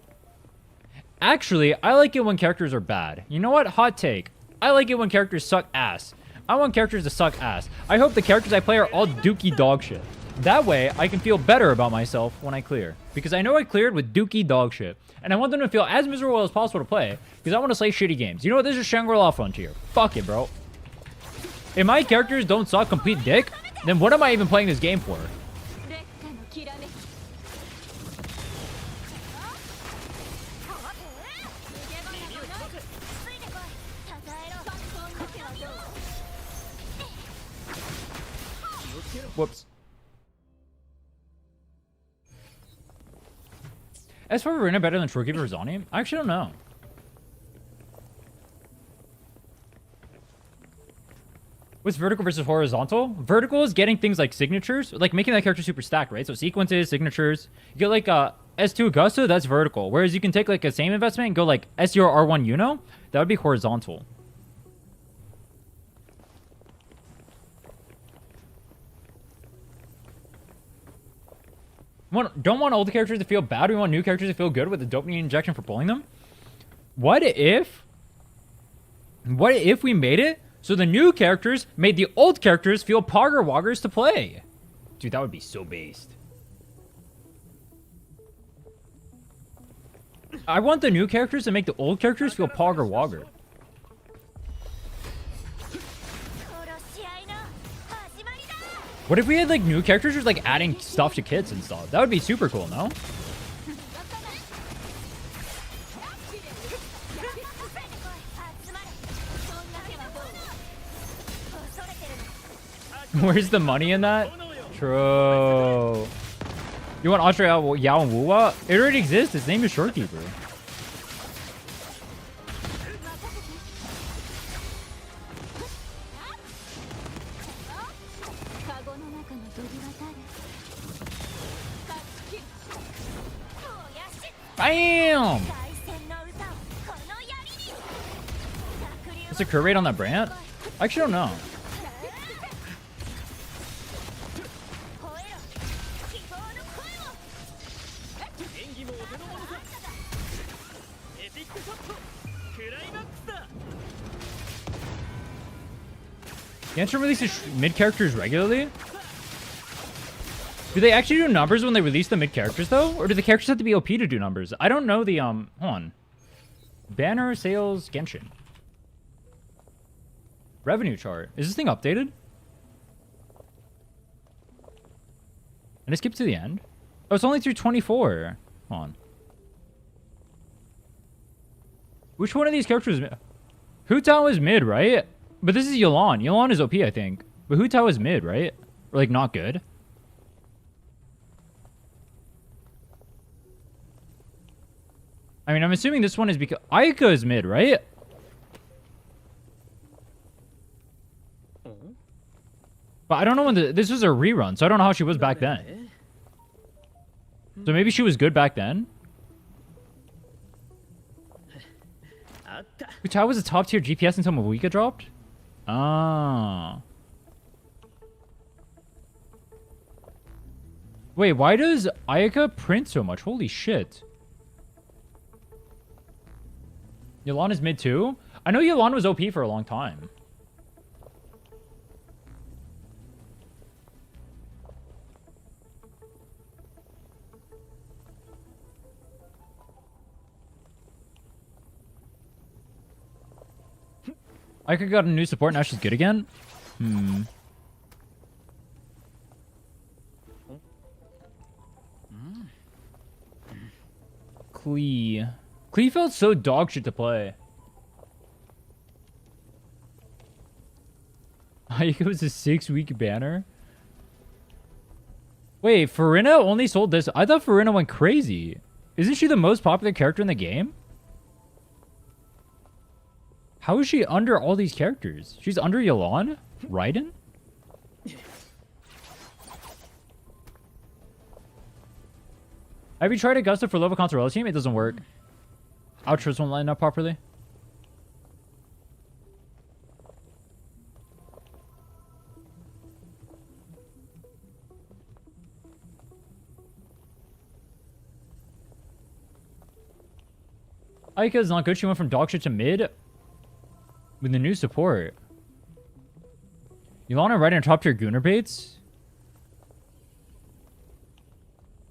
Actually, I like it when characters are bad. You know what? Hot take. I like it when characters suck ass. I want characters to suck ass. I hope the characters I play are all dookie dog shit. That way, I can feel better about myself when I clear. Because I know I cleared with dookie dog shit. And I want them to feel as miserable as possible to play. Because I want to play shitty games. You know what? This is Shangri-La Frontier. Fuck it, bro. If my characters don't suck complete dick, then what am I even playing this game for? Whoops. As for Rhinne better than Shortkeeper Rizani? I actually don't know. What's vertical versus horizontal? Vertical is getting things like signatures, like making that character super stacked, right? So sequences, signatures. You get like S2 Augusta, that's vertical. Whereas you can take like a same investment and go like S0 R1 Uno, that would be horizontal. Don't want old characters to feel bad. We want new characters to feel good with a dopamine injection for pulling them. What if we made it So the new characters made the old characters feel Pogger Woggers to play. Dude, that would be so based. I want the new characters to make the old characters feel Pogger Wogger. What if we had like new characters just like adding stuff to kits and stuff? That would be super cool, no? Where's the money in that? True. You want Ultra Yao and Wuwa? It already exists. Its name is Shorekeeper. Bam! What's the crit rate on that brand? I actually don't know. Genshin releases mid characters regularly? Do they actually do numbers when they release the mid characters though? Or do the characters have to be OP to do numbers? I don't know the hold on. Banner sales Genshin. Revenue chart. Is this thing updated? And I skip to the end? Oh, it's only through 24. Hold on. Which one of these characters is mid? Hu Tao is mid, right? But this is Yelan. Yelan is OP, I think. But Hu Tao is mid, right? Or like not good. I mean, I'm assuming this one is because Ayaka is mid, right? But I don't know when this was a rerun, so I don't know how she was back then. So maybe she was good back then. Hu Tao was a top tier GPS until Mawika dropped? Ah. Wait, why does Ayaka print so much? Holy shit. Yelan is mid too? I know Yelan was OP for a long time. Ayaka got a new support, now she's good again? Klee. Klee felt so dog shit to play. Ayaka was a 6-week banner? Wait, Farina only sold this? I thought Farina went crazy. Isn't she the most popular character in the game? How is she under all these characters? She's under Yelan? Rhinne? Have you tried Augusta for level Control team? It doesn't work. Outros won't line up properly. Ayaka is not good. She went from dog shit to mid with the new support. Yelan and Rhinne are top tier Gooner baits.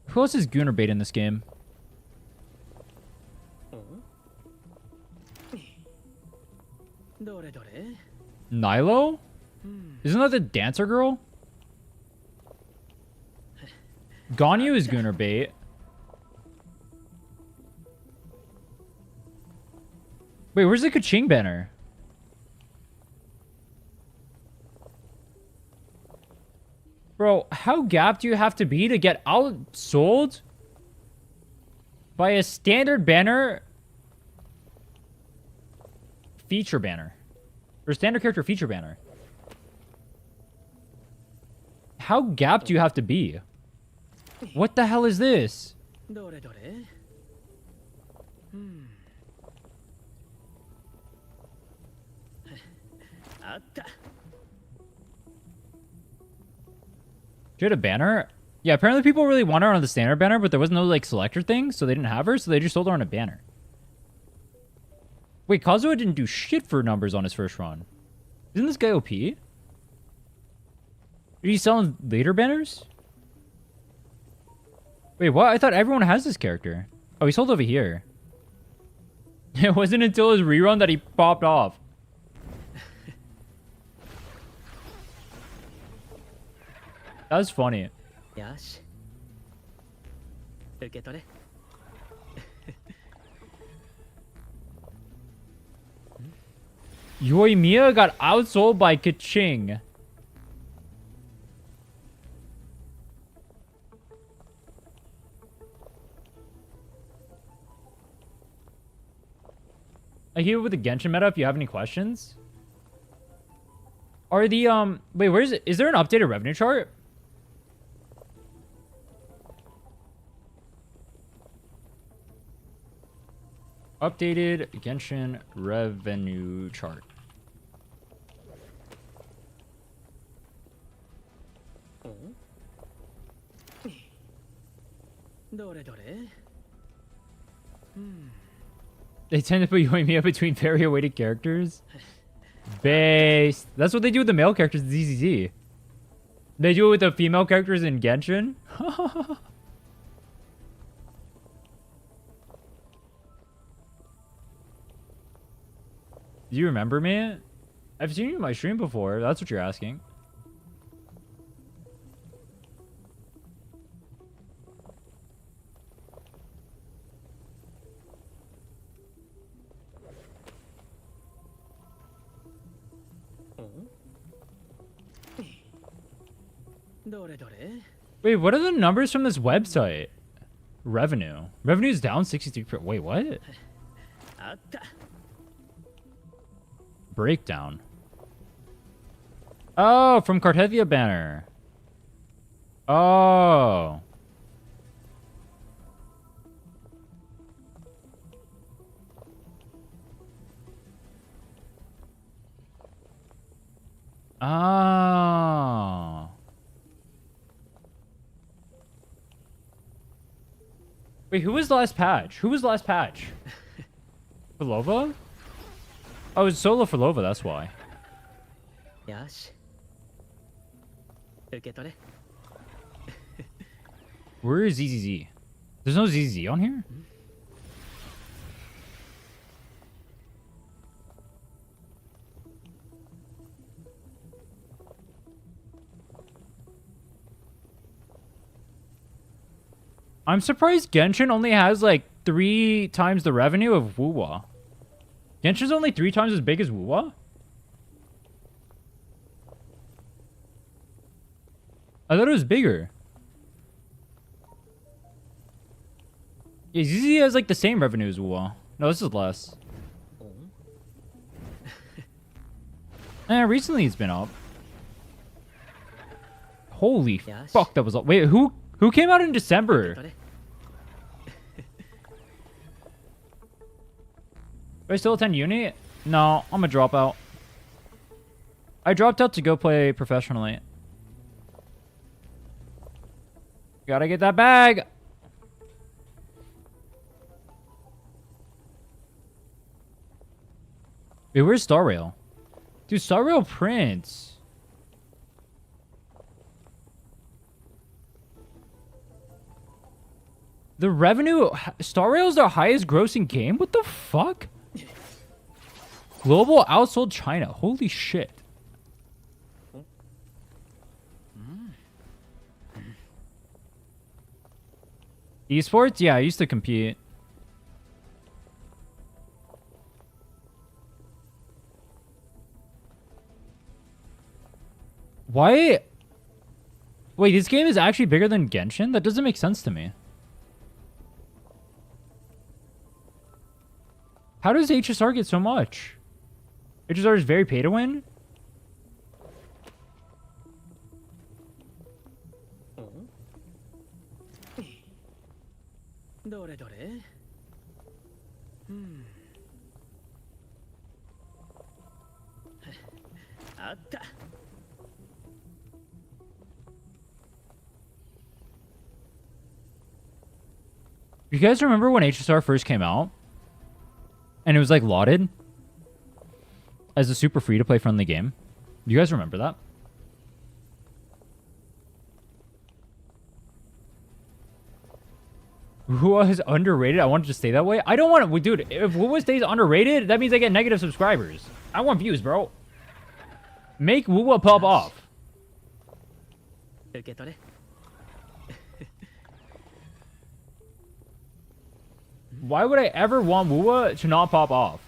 Who else is Gooner bait in this game? Nilo? Isn't that the dancer girl? Ganyu is Gooner bait. Wait, where's the Kaching banner? Bro, how gapped do you have to be to get outsold by a standard banner feature banner? Or standard character feature banner? How gapped do you have to be? What the hell is this? She had a banner? Yeah, apparently people really want her on the standard banner, but there was no like selector thing, so they didn't have her, so they just sold her on a banner. Wait, Kazuha didn't do shit for numbers on his first run. Isn't this guy OP? Are you selling later banners? Wait, what? I thought everyone has this character. Oh, he sold over here. It wasn't until his rerun that he popped off. That's funny. Yash. Uketore. Yoimiya got outsold by Kaching. I hear with the Genshin meta if you have any questions. Are the wait, where's it? Is there an updated revenue chart? Updated Genshin revenue chart. They tend to put Yoimiya between very awaited characters. Based. That's what they do with the male characters in ZZZ. They do it with the female characters in Genshin. Do you remember me? I've seen you in my stream before. That's what you're asking. Wait, what are the numbers from this website? Revenue. Revenue's down 63%. Wait, what? Breakdown. Oh, from Cartevia banner. Oh. Oh. Wait, who was the last patch? Who was the last patch? Filova? Oh, it's solo for Lova, that's why. Yash. Uketore. Where is ZZZ? There's no ZZZ on here? I'm surprised Genshin only has like 3 times the revenue of Wuwa. Genshin's only 3 times as big as Wuwa? I thought it was bigger. Yeah, ZZ has like the same revenue as Wuwa. No, this is less. Recently it's been up. Holy fuck, that was up. Wait, who came out in December? Do I still attend uni? No, I'm a dropout. I dropped out to go play professionally. Gotta get that bag. Wait, where's Star Rail? Dude, Star Rail prints. The revenue... Star Rail's their highest grossing game? What the fuck? Global outsold China. Holy shit. Esports? Yeah, I used to compete. Why? Wait, this game is actually bigger than Genshin? That doesn't make sense to me. How does HSR get so much? HSR is very pay to win? You guys remember when HSR first came out? And it was like lauded as a super free to play friendly game? You guys remember that? Who is underrated? I wanted to stay that way. I don't want to, dude. If Wuwa stays underrated, that means I get negative subscribers. I want views, bro. Make Wuwa pop off. 受け取れ Why would I ever want Wuwa to not pop off?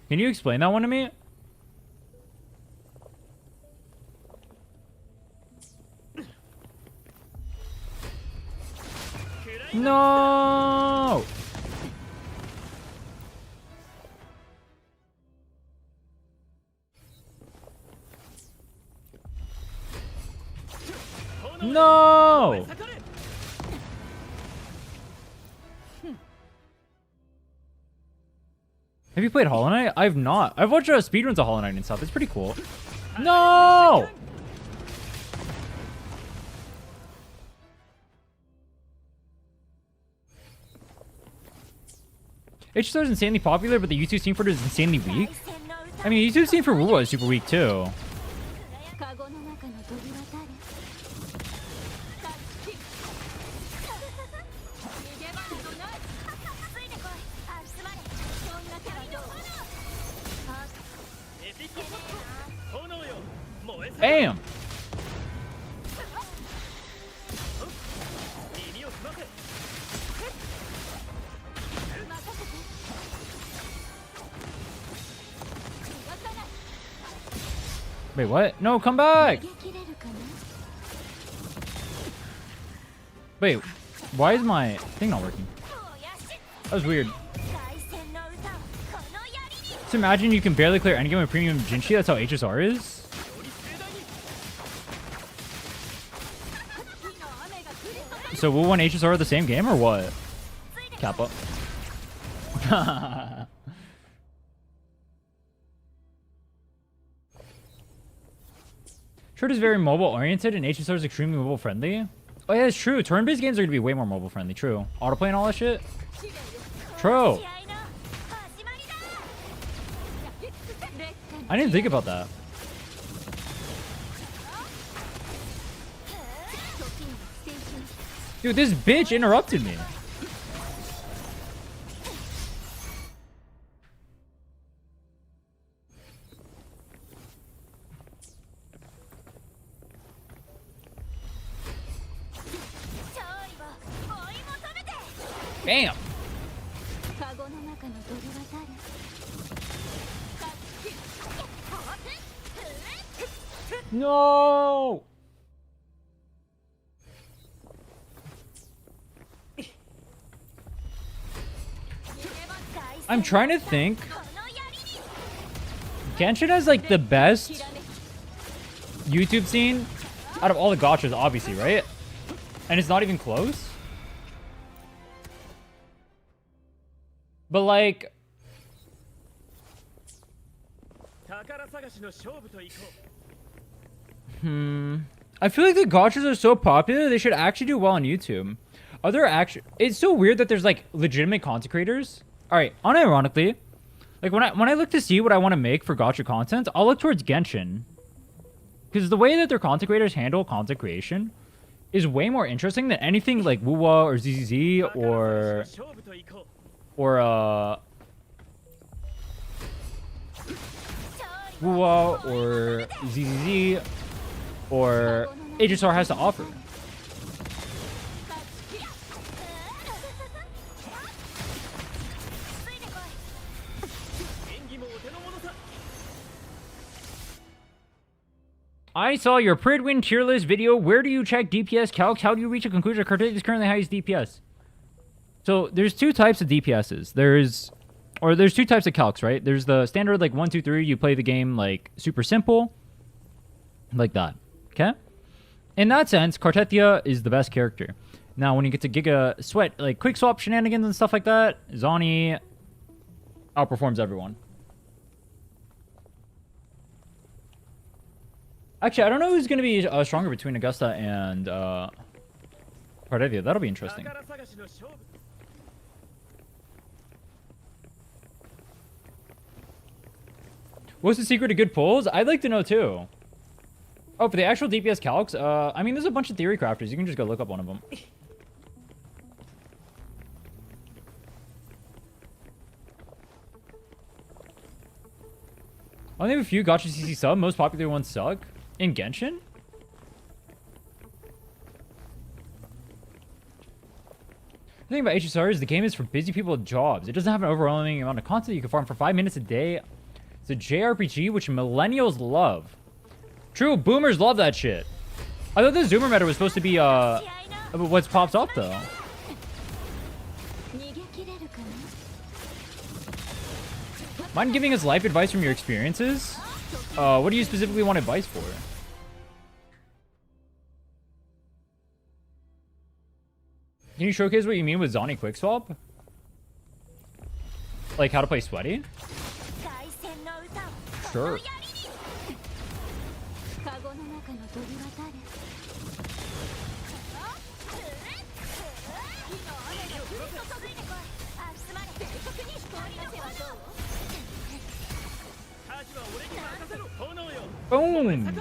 Can you explain that one to me? No! No! Have you played Hollow Knight? I've not. I've watched speedruns of Hollow Knight and stuff. It's pretty cool. No! H2 is insanely popular, but the YouTube scene for it is insanely weak. I mean, the YouTube scene for Wuwa is super weak too. Bam! Wait, what? No, come back! Wait, why is my thing not working? That was weird. Just imagine you can barely clear endgame with premium Jinchi. That's how HSR is. So Wuwa and HSR are the same game or what? Kappa. Short is very mobile oriented and HSR is extremely mobile friendly. Oh yeah, it's true. Turn-based games are gonna be way more mobile friendly. True. Autoplay and all that shit. True. I didn't think about that. Dude, this bitch interrupted me. Bam! No! I'm trying to think. Genshin has like the best YouTube scene out of all the gachas, obviously, right? And it's not even close. But like, I feel like the gachas are so popular, they should actually do well on YouTube. Are there actually? It's so weird that there's like legitimate content creators. All right, unironically, like when I look to see what I want to make for gacha content, I'll look towards Genshin, because the way that their content creators handle content creation is way more interesting than anything like Wuwa or ZZZ or Wuwa or ZZZ or HSR has to offer. I saw your Pridwin tier list video. Where do you check DPS calcs? How do you reach a conclusion? Cartet is currently highest DPS. So there's two types of DPSs. There's two types of calcs, right? There's the standard like 1, 2, 3. You play the game like super simple, like that. Okay. In that sense, Cartetia is the best character. Now, when you get to Giga Sweat, like quick swap shenanigans and stuff like that, Zani outperforms everyone. Actually, I don't know who's going to be stronger between Augusta and Cartetia. That'll be interesting. What's the secret to good pulls? I'd like to know too. Oh, for the actual DPS calcs, I mean, there's a bunch of theory crafters. You can just go look up one of them. I only have a few gacha CC sub. Most popular ones suck. In Genshin? The thing about HSR is the game is for busy people with jobs. It doesn't have an overwhelming amount of content. You can farm for 5 minutes a day. It's a JRPG, which millennials love. True, boomers love that shit. I thought the Zoomer meta was supposed to be, what's popped up, though. Mind giving us life advice from your experiences? What do you specifically want advice for? Can you showcase what you mean with Zoni Quickswap? Like how to play Sweaty? Sure. Boom!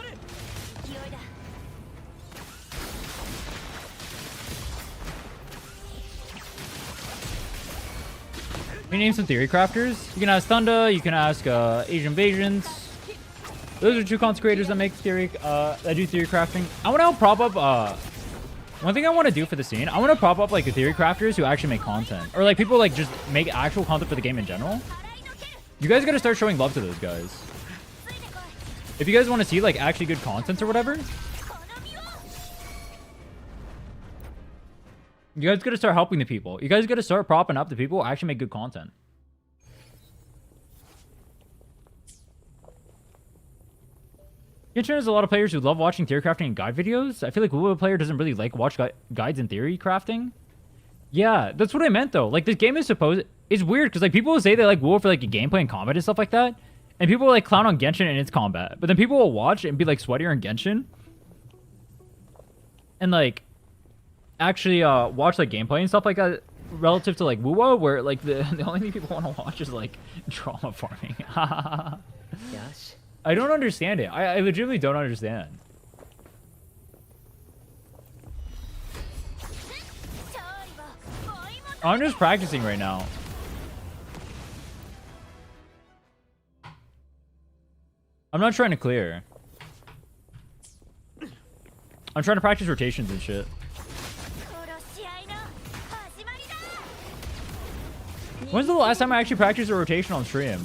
You name some theory crafters. You can ask Thunda. You can ask Asian Invasions. Those are two content creators that make theory, that do theory crafting. I want to help prop up. One thing I want to do for the scene, I want to prop up like the theory crafters who actually make content, or like people like just make actual content for the game in general. You guys got to start showing love to those guys. If you guys want to see like actually good content or whatever, you guys got to start helping the people. You guys got to start propping up the people who actually make good content. Genshin has a lot of players who love watching theory crafting and guide videos. I feel like Wu player doesn't really like watch guides and theory crafting. Yeah, that's what I meant though. Like this game is supposed... It's weird because like people will say they like Wu for like gameplay and combat and stuff like that. And people will like clown on Genshin and its combat. But then people will watch and be like sweatier in Genshin. And like... actually watch like gameplay and stuff like that relative to like Wuwo, where like the only thing people want to watch is like drama farming. Yes. I don't understand it. I legitimately don't understand. I'm just practicing right now. I'm not trying to clear. I'm trying to practice rotations and shit. When's the last time I actually practiced a rotation on stream?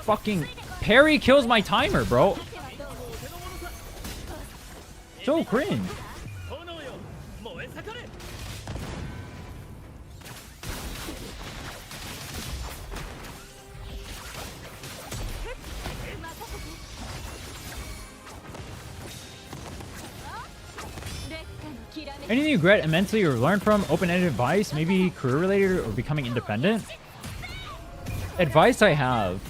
Fucking parry kills my timer, bro. So cringe. Anything you regret immensely or learn from? Open-ended advice? Maybe career-related or becoming independent? Advice I have.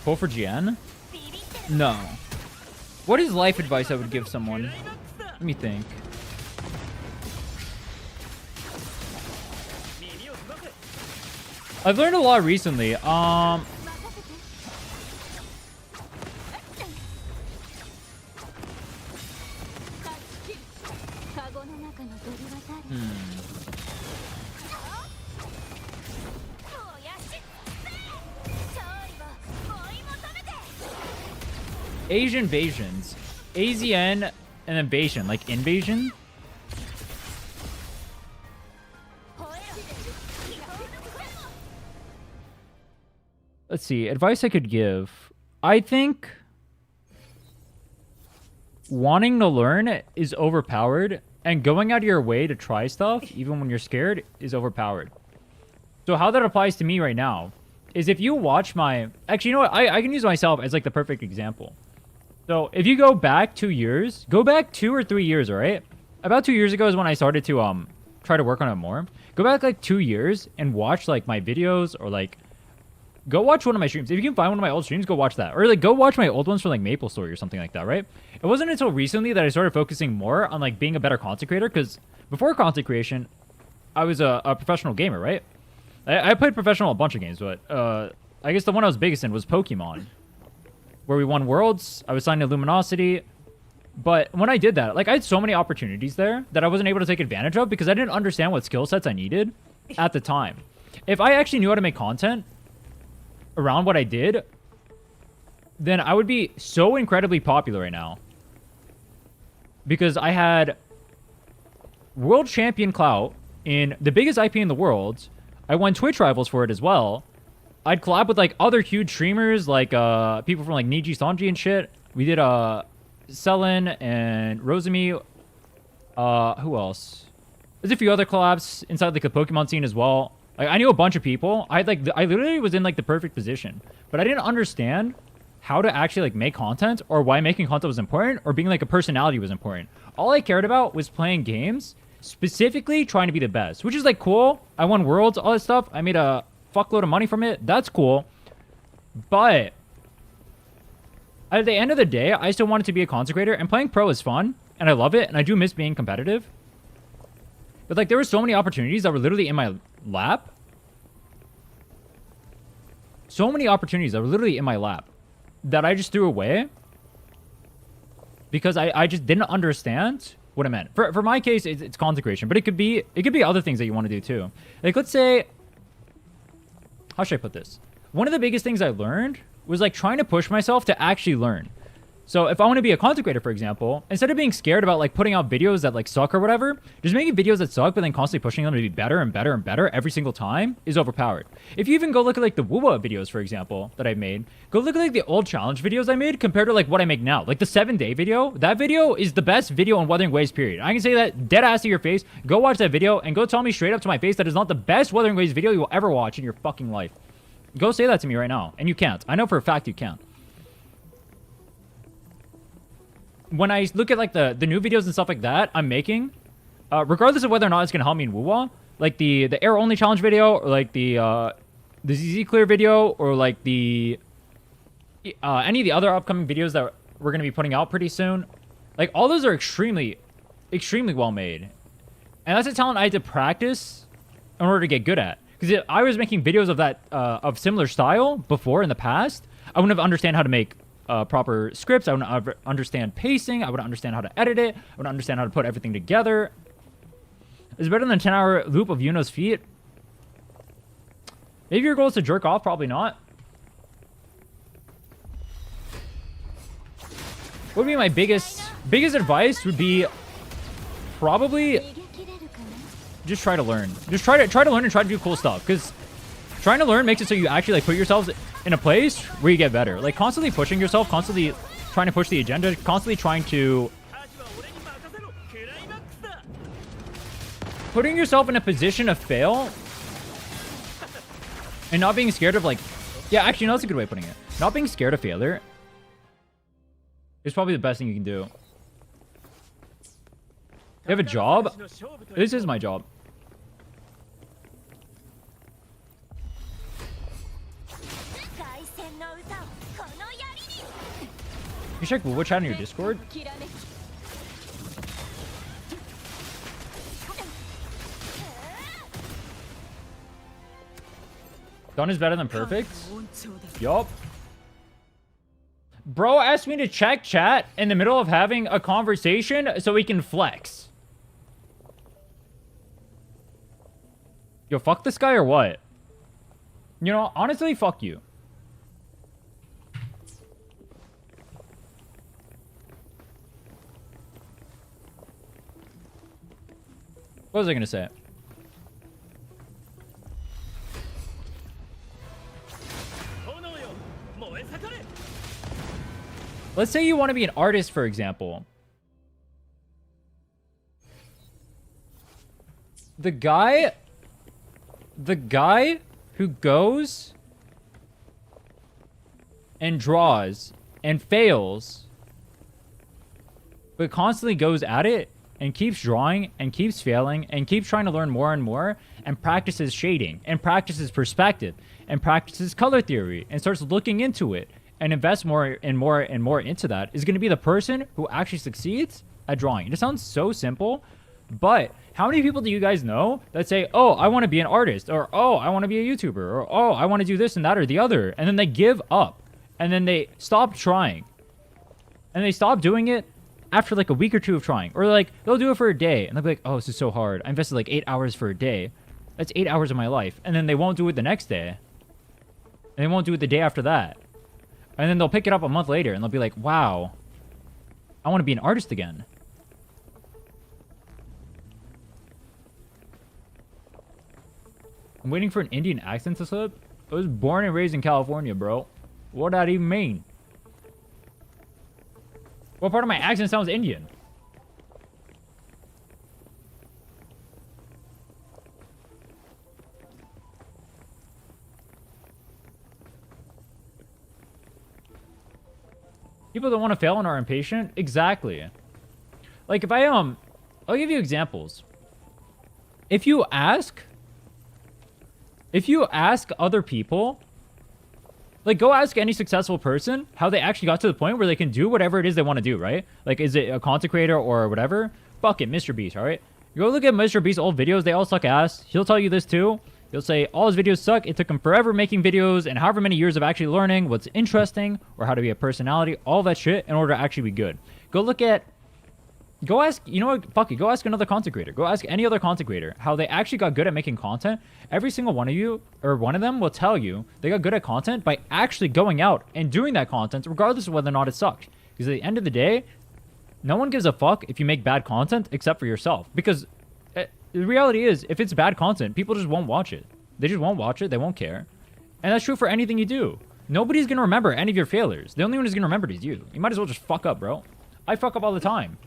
Pull for GN? No. What is life advice I would give someone? Let me think. I've learned a lot recently. Asian invasions. AZN and invasion, like invasion. Let's see. Advice I could give. I think wanting to learn is overpowered, and going out of your way to try stuff, even when you're scared, is overpowered. So how that applies to me right now is if you watch my... Actually, you know what? I can use myself as like the perfect example. So if you go back 2 years, go back 2 or 3 years, all right? About 2 years ago is when I started to try to work on it more. Go back like 2 years and watch like my videos or like go watch one of my streams. If you can find one of my old streams, go watch that. Or like go watch my old ones from like Maple Story or something like that, right? It wasn't until recently that I started focusing more on like being a better content creator, because before content creation, I was a professional gamer, right? I played professional a bunch of games, but I guess the one I was biggest in was Pokemon, where we won Worlds. I was signed to Luminosity. But when I did that, like I had so many opportunities there that I wasn't able to take advantage of because I didn't understand what skill sets I needed at the time. If I actually knew how to make content around what I did, then I would be so incredibly popular right now. Because I had world champion clout in the biggest IP in the world. I won Twitch Rivals for it as well. I'd collab with like other huge streamers, like people from like Niji Sanji and shit. We did Selen and Rosemi. Who else? There's a few other collabs inside like the Pokemon scene as well. Like I knew a bunch of people. I literally was in like the perfect position, but I didn't understand how to actually like make content or why making content was important or being like a personality was important. All I cared about was playing games, specifically trying to be the best, which is like cool. I won Worlds, all that stuff. I made a fuckload of money from it. That's cool. But at the end of the day, I still wanted to be a content creator, and playing pro is fun, and I love it, and I do miss being competitive. But like, there were so many opportunities that were literally in my lap. So many opportunities that were literally in my lap that I just threw away because I just didn't understand what it meant. For my case, it's content creation, but it could be other things that you want to do too. Like, let's say, how should I put this? One of the biggest things I learned was like trying to push myself to actually learn. So if I want to be a content creator, for example, instead of being scared about like putting out videos that like suck or whatever, just making videos that suck, but then constantly pushing them to be better and better and better every single time is overpowered. If you even go look at like the WUWA videos, for example, that I've made, go look at like the old challenge videos I made compared to like what I make now. Like the 7-day video, that video is the best video on Wuthering Waves, period. I can say that dead ass to your face. Go watch that video and go tell me straight up to my face that is not the best Wuthering Waves video you will ever watch in your fucking life. Go say that to me right now. And you can't. I know for a fact you can't. When I look at like the new videos and stuff like that I'm making, regardless of whether or not it's going to help me in WUWA, like the air only challenge video, or like the ZZ clear video, or like the any of the other upcoming videos that we're going to be putting out pretty soon, like all those are extremely well made. And that's a talent I had to practice in order to get good at. Because if I was making videos of that of similar style before in the past, I wouldn't have understand how to make proper scripts. I wouldn't understand pacing. I wouldn't understand how to edit it. I wouldn't understand how to put everything together. Is it better than a 10-hour loop of Yuno's feet? Maybe your goal is to jerk off. Probably not. What would be my biggest advice? Would be probably just try to learn. Just try to learn and try to do cool stuff. Because trying to learn makes it so you actually like put yourselves in a place where you get better. Like constantly pushing yourself, constantly trying to push the agenda, constantly trying to putting yourself in a position to fail and not being scared of like, yeah, actually, no, that's a good way of putting it. Not being scared of failure is probably the best thing you can do. You have a job? This is my job. You check WUWA chat on your Discord? Done is better than perfect? Yup. Bro asked me to check chat in the middle of having a conversation so he can flex. Yo, fuck this guy or what? You know, honestly, fuck you. What was I gonna say? Let's say you want to be an artist, for example. The guy who goes and draws and fails, but constantly goes at it, and keeps drawing and keeps failing and keeps trying to learn more and more and practices shading and practices perspective and practices color theory and starts looking into it and invests more and more and more into that is going to be the person who actually succeeds at drawing. It sounds so simple, but how many people do you guys know that say, oh, I want to be an artist, or oh, I want to be a YouTuber, or oh, I want to do this and that or the other, and then they give up and then they stop trying and they stop doing it after like a week or two of trying, or like they'll do it for a day and they'll be like, oh, this is so hard. I invested like 8 hours for a day. That's 8 hours of my life. And then they won't do it the next day. And they won't do it the day after that. And then they'll pick it up a month later and they'll be like, wow, I want to be an artist again. I'm waiting for an Indian accent to slip. I was born and raised in California, bro. What does that even mean? What part of my accent sounds Indian? People that want to fail and are impatient? Exactly. Like if I'll give you examples. If you ask other people, like, go ask any successful person how they actually got to the point where they can do whatever it is they want to do, right? Like, is it a content creator or whatever? Fuck it, Mr. Beast, all right? You go look at Mr. Beast's old videos, they all suck ass. He'll tell you this too. He'll say all his videos suck. It took him forever making videos and however many years of actually learning what's interesting or how to be a personality, all that shit in order to actually be good. Go ask, you know what, fuck it, go ask another content creator. Go ask any other content creator how they actually got good at making content. Every single one of you, or one of them, will tell you they got good at content by actually going out and doing that content, regardless of whether or not it sucked. Because at the end of the day, no one gives a fuck if you make bad content except for yourself. Because the reality is, if it's bad content, people just won't watch it. They just won't watch it, they won't care. And that's true for anything you do. Nobody's gonna remember any of your failures. The only one who's gonna remember it is you. You might as well just fuck up, bro. I fuck up all the time.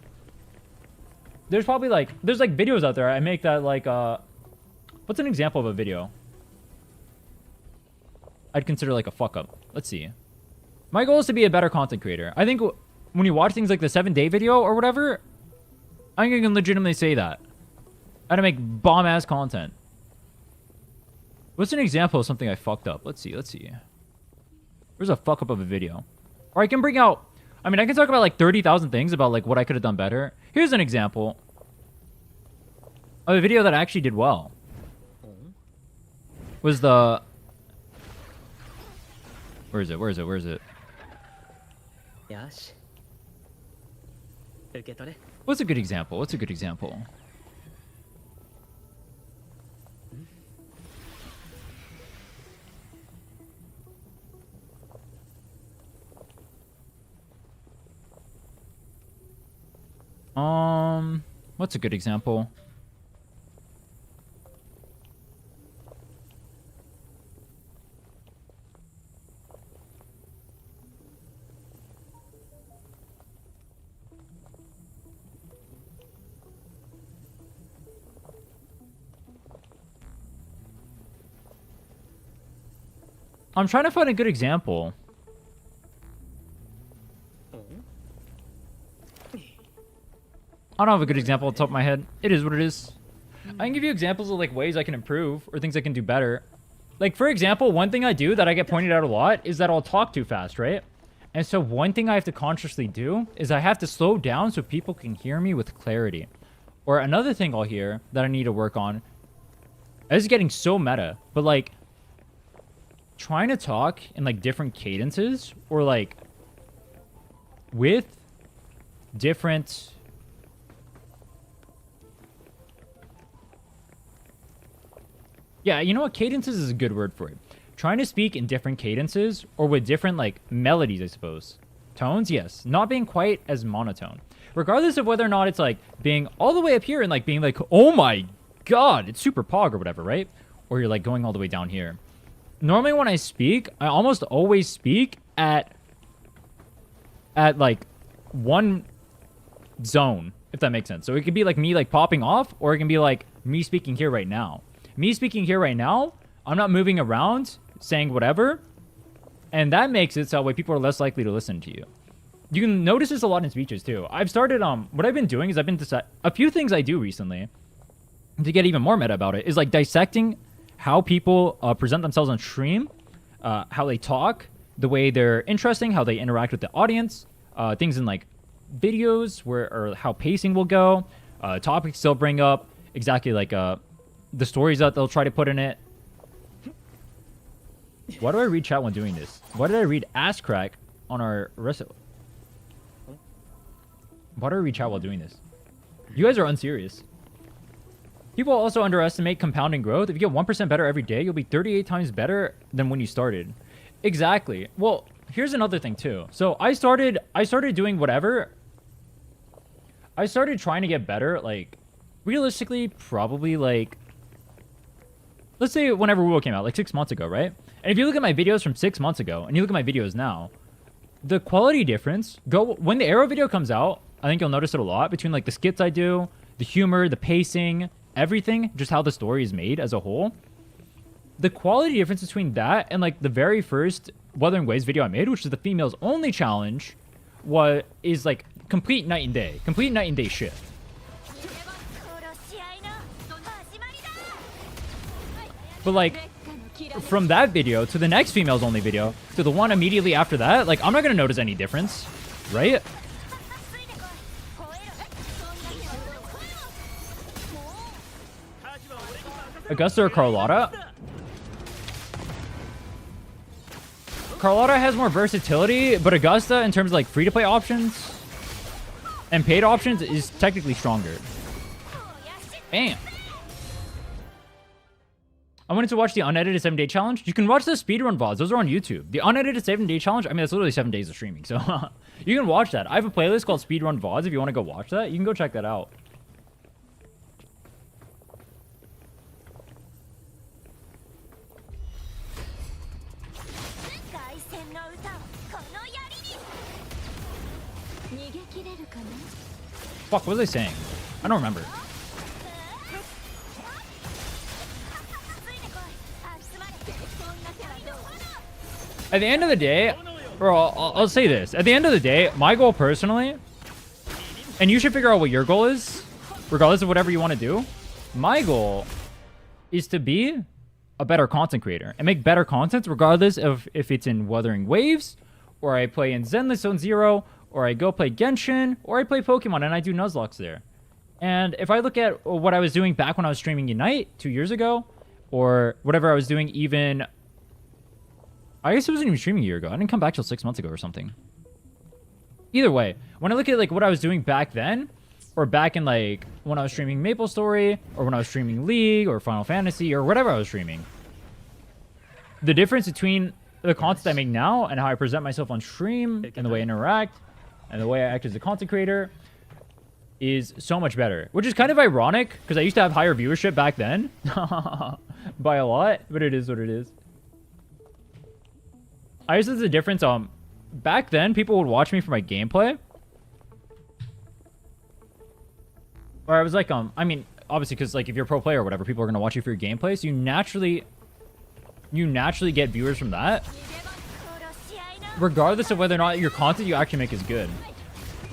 There's probably there's videos out there I make that what's an example of a video I'd consider like a fuck up? Let's see. My goal is to be a better content creator. I think when you watch things like the 7-day video or whatever, I think you can legitimately say that. How to make bomb ass content. What's an example of something I fucked up? Let's see. Where's a fuck up of a video? Or I can bring out, I mean, I can talk about like 30,000 things about like what I could have done better. Here's an example of a video that I actually did well. Was the... Where is it? Yash. 受け取れ。 What's a good example? What's a good example? I'm trying to find a good example. I don't have a good example off the top of my head. It is what it is. I can give you examples of like ways I can improve or things I can do better. Like, for example, one thing I do that I get pointed out a lot is that I'll talk too fast, right? And so one thing I have to consciously do is I have to slow down so people can hear me with clarity. Or another thing I'll hear that I need to work on, this is getting so meta, but like trying to talk in like different cadences or like with different... Yeah, you know what? Cadences is a good word for it. Trying to speak in different cadences or with different, like, melodies, I suppose. Tones, yes. Not being quite as monotone. Regardless of whether or not it's, like, being all the way up here and, like, being like, oh my god, it's super pog or whatever, right? Or you're, like, going all the way down here. Normally when I speak, I almost always speak at like, one zone, if that makes sense. So it could be, like, me, like, popping off, or it can be, like, me speaking here right now. Me speaking here right now, I'm not moving around, saying whatever, and that makes it so that way people are less likely to listen to you. You can notice this a lot in speeches too. I've started what I've been doing is I've been a few things I do recently to get even more meta about it is like dissecting how people present themselves on stream, how they talk, the way they're interesting, how they interact with the audience, things in like videos where or how pacing will go, topics they'll bring up, exactly like the stories that they'll try to put in it. Why do I read chat when doing this? Why did I read ass crack on our rest? Why do I read chat while doing this? You guys are unserious. People also underestimate compounding growth. If you get 1% better every day, you'll be 38 times better than when you started. Exactly. Well, here's another thing too. So I started doing whatever. I started trying to get better, like realistically, probably like, let's say whenever Rule came out, like 6 months ago, right? And if you look at my videos from 6 months ago and you look at my videos now, the quality difference, when the Arrow video comes out, I think you'll notice it a lot between like the skits I do, the humor, the pacing, everything, just how the story is made as a whole. The quality difference between that and like the very first Wuthering Waves video I made, which is the females only challenge, is like complete night and day shift. But like from that video to the next females only video to the one immediately after that, like I'm not gonna notice any difference, right? Augusta or Carlotta? Carlotta has more versatility, but Augusta, in terms of like free-to-play options and paid options, is technically stronger. Bam. I wanted to watch the unedited 7-day challenge. You can watch the speedrun VODs. Those are on YouTube. The unedited 7-day challenge, I mean, that's literally 7 days of streaming. So you can watch that. I have a playlist called Speedrun VODs. If you want to go watch that, you can go check that out. Fuck, what was I saying? I don't remember. At the end of the day, or I'll say this. At the end of the day, my goal personally, and you should figure out what your goal is, regardless of whatever you want to do. My goal is to be a better content creator and make better content regardless of if it's in Wuthering Waves, or I play in Zenless Zone Zero, or I go play Genshin, or I play Pokemon and I do Nuzlocke there. And if I look at what I was doing back when I was streaming Unite 2 years ago, or whatever I was doing even... I guess it wasn't even streaming a year ago. I didn't come back till 6 months ago or something. Either way, when I look at like what I was doing back then, or back in like when I was streaming MapleStory, or when I was streaming League, or Final Fantasy, or whatever I was streaming, the difference between the content I make now and how I present myself on stream, and the way I interact, and the way I act as a content creator is so much better. Which is kind of ironic, because I used to have higher viewership back then. By a lot, but it is what it is. I guess there's a difference. Back then, people would watch me for my gameplay. Or I was like, I mean, obviously, because like if you're a pro player or whatever, people are going to watch you for your gameplay. So you naturally get viewers from that, regardless of whether or not your content you actually make is good.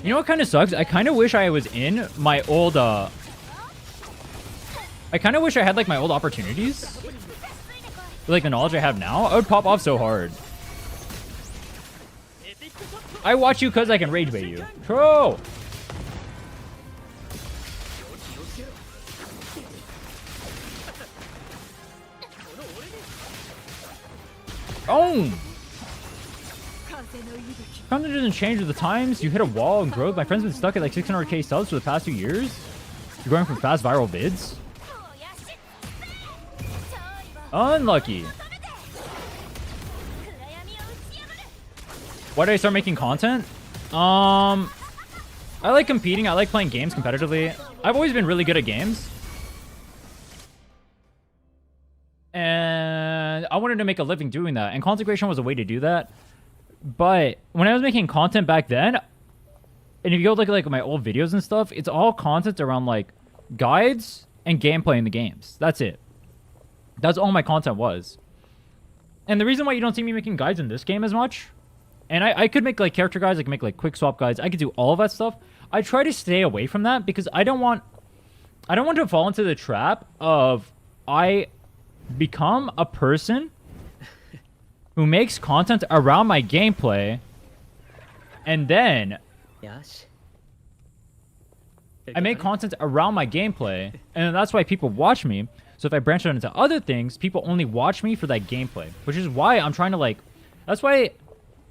You know what kind of sucks? I kind of wish I was in my old, I kind of wish I had like my old opportunities. Like the knowledge I have now, I would pop off so hard. I watch you because I can rage bait you. Bro! Oh! Content doesn't change with the times. You hit a wall and growth. My friend's been stuck at like 600k subs for the past 2 years. You're going from fast viral vids. Unlucky. Why did I start making content? I like competing. I like playing games competitively. I've always been really good at games. And I wanted to make a living doing that. And content creation was a way to do that. But when I was making content back then, and if you go look at like my old videos and stuff, it's all content around like guides and gameplay in the games. That's it. That's all my content was. And the reason why you don't see me making guides in this game as much And I could make like character guides, I could make like quick swap guides, I could do all of that stuff. I try to stay away from that because I don't want to fall into the trap of I become a person who makes content around my gameplay, and then よし I make content around my gameplay, and that's why people watch me. So if I branch out into other things, people only watch me for that gameplay, which is why I'm trying to like, that's why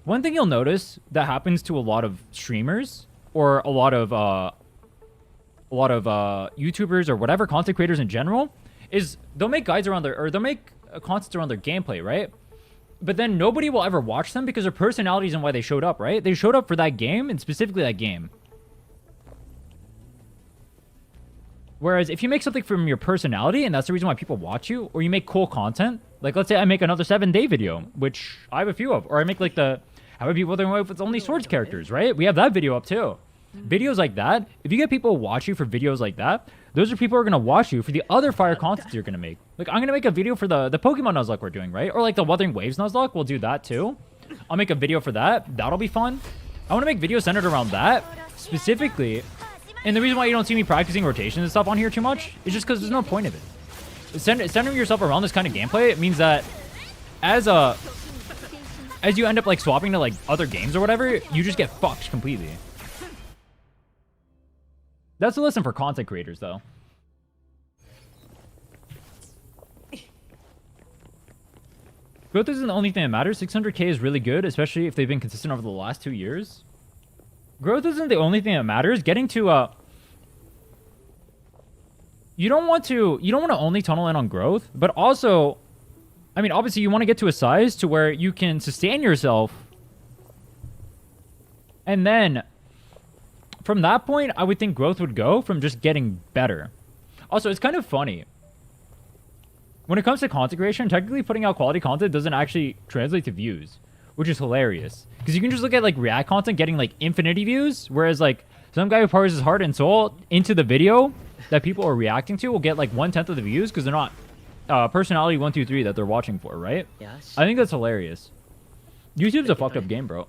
one thing you'll notice that happens to a lot of streamers or a lot of YouTubers or whatever content creators in general is they'll make guides around their, or they'll make content around their gameplay, right? But then nobody will ever watch them because their personalities and why they showed up, right? They showed up for that game and specifically that game. Whereas if you make something from your personality and that's the reason why people watch you, or you make cool content, like let's say I make another 7-day video, which I have a few of, or I make like the how many people there if it's only swords characters, right? We have that video up too. Videos like that, if you get people watch you for videos like that, those are people who are gonna watch you for the other fire content you're gonna make. Like I'm gonna make a video for the Pokemon Nuzlocke we're doing, right? Or like the Wuthering Waves Nuzlocke, we'll do that too. I'll make a video for that. That'll be fun. I want to make videos centered around that specifically. And the reason why you don't see me practicing rotations and stuff on here too much is just because there's no point of it. Centering yourself around this kind of gameplay, it means that as you end up like swapping to like other games or whatever, you just get fucked completely. That's a lesson for content creators though. Growth isn't the only thing that matters. 600k is really good, especially if they've been consistent over the last 2 years. Growth isn't the only thing that matters. Getting to you don't want to only tunnel in on growth, but also, I mean, obviously you want to get to a size to where you can sustain yourself. And then from that point, I would think growth would go from just getting better. Also, it's kind of funny. When it comes to content creation, technically putting out quality content doesn't actually translate to views, which is hilarious. Because you can just look at like React content getting like infinity views, whereas like some guy who pours his heart and soul into the video that people are reacting to will get like 1/10 of the views because they're not personality 1, 2, 3 that they're watching for, right? Yes. I think that's hilarious. YouTube's a fucked up game, bro.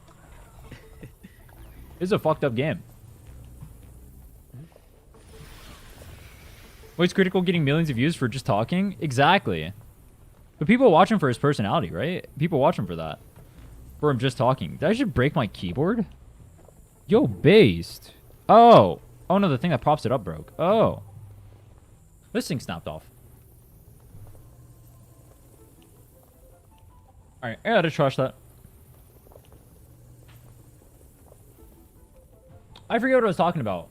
It's a fucked up game. What's critical getting millions of views for just talking? Exactly. But people watch him for his personality, right? People watch him for that. For him just talking. Did I just break my keyboard? Yo, based. Oh. Oh no, the thing that props it up broke. Oh. This thing snapped off. Alright, I gotta trust that. I forget what I was talking about.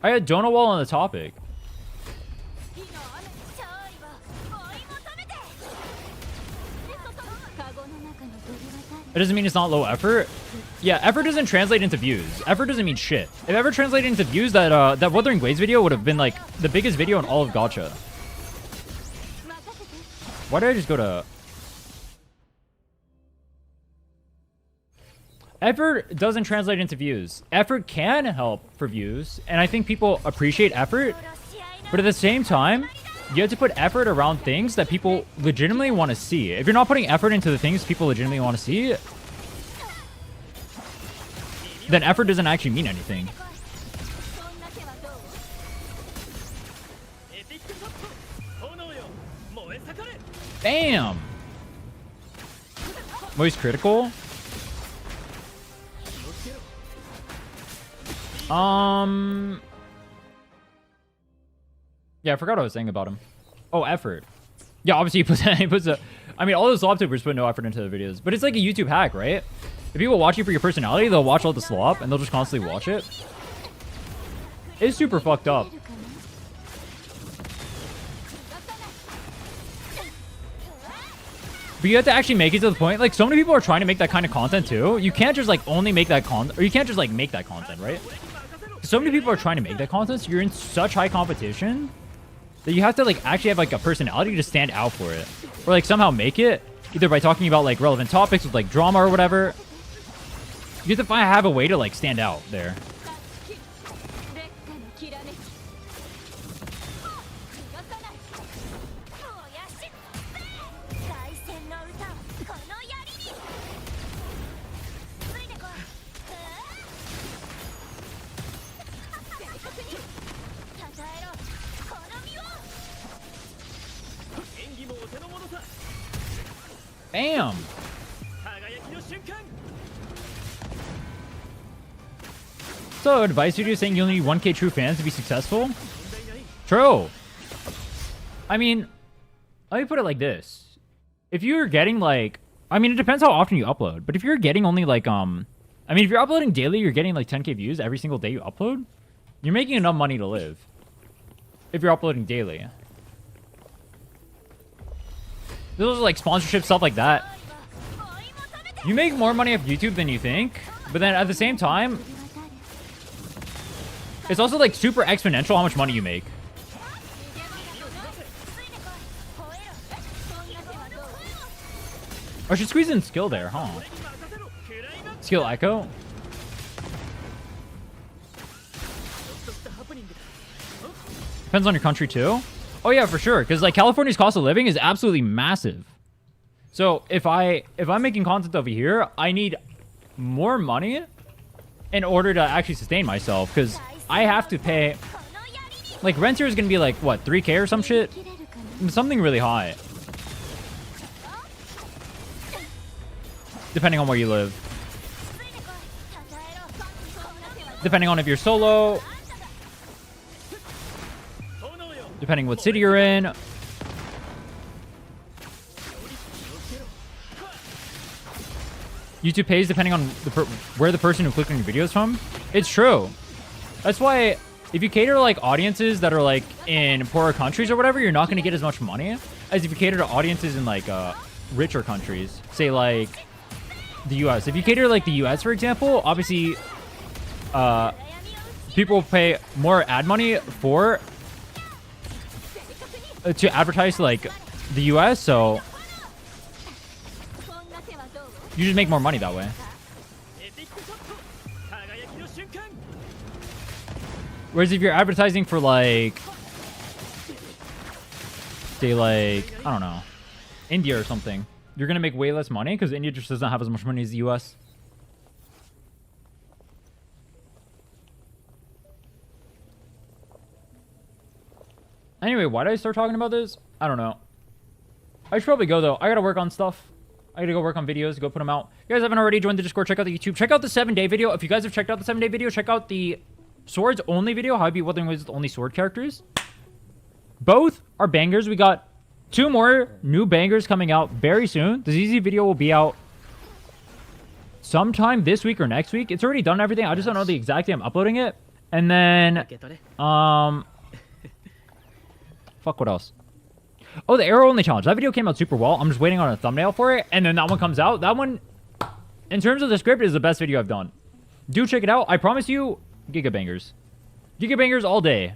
I had Donut Wall on the topic. It doesn't mean it's not low effort. Yeah, effort doesn't translate into views. Effort doesn't mean shit. If effort translated into views, that Wuthering Waves video would have been like the biggest video in all of gacha. Why did I just go to... Effort doesn't translate into views. Effort can help for views, and I think people appreciate effort, but at the same time, you have to put effort around things that people legitimately want to see. If you're not putting effort into the things people legitimately want to see, then effort doesn't actually mean anything. Bam! Moist critical? Yeah, I forgot what I was saying about him. Oh, effort. Yeah, obviously he puts a... I mean, all those slop tubers put no effort into the videos. But it's like a YouTube hack, right? If people watch you for your personality, they'll watch all the slop and they'll just constantly watch it. It's super fucked up. But you have to actually make it to the point. Like, so many people are trying to make that kind of content too. You can't just like only make that content, or you can't just like make that content, right? So many people are trying to make that content, so you're in such high competition that you have to like actually have like a personality to stand out for it, or like somehow make it either by talking about like relevant topics with like drama or whatever. You have to have a way to like stand out there. Bam. So advice video saying you only need 1K true fans to be successful? True. I mean, let me put it like this. If you're getting like, I mean, it depends how often you upload, but if you're getting only like, I mean, if you're uploading daily, you're getting like 10K views every single day you upload, you're making enough money to live. If you're uploading daily. Those are like sponsorship stuff like that. You make more money off YouTube than you think, but then at the same time, it's also like super exponential how much money you make. I should squeeze in skill there, huh? Skill echo? Depends on your country too. Oh yeah, for sure. Because like California's cost of living is absolutely massive. So if I'm making content over here, I need more money in order to actually sustain myself. Because I have to pay, like rent here is gonna be like what, 3K or some shit? Something really high. Depending on where you live. Depending on if you're solo. Depending what city you're in. YouTube pays depending on where the person who clicked on your video is from. It's true. That's why if you cater to like audiences that are like in poorer countries or whatever, you're not going to get as much money as if you cater to audiences in like richer countries. Say like the US. If you cater to like the US, for example, obviously people pay more ad money for to advertise to like the US, so you just make more money that way. Whereas if you're advertising for like, say like, I don't know, India or something, you're going to make way less money because India just doesn't have as much money as the US. Anyway, why did I start talking about this? I don't know. I should probably go though. I got to work on stuff. I gotta go work on videos, go put them out. If you guys haven't already joined the Discord, check out the YouTube. Check out the 7-day video. If you guys have checked out the 7-day video, check out the swords only video. How I beat Wuthering Waves with only sword characters. Both are bangers. We got 2 more new bangers coming out very soon. The ZZ video will be out sometime this week or next week. It's already done everything. I just don't know the exact day I'm uploading it. And then, fuck, what else? Oh, the arrow only challenge. That video came out super well. I'm just waiting on a thumbnail for it. And then that one comes out. That one, in terms of the script, is the best video I've done. Do check it out. I promise you, Giga Bangers. Giga Bangers all day.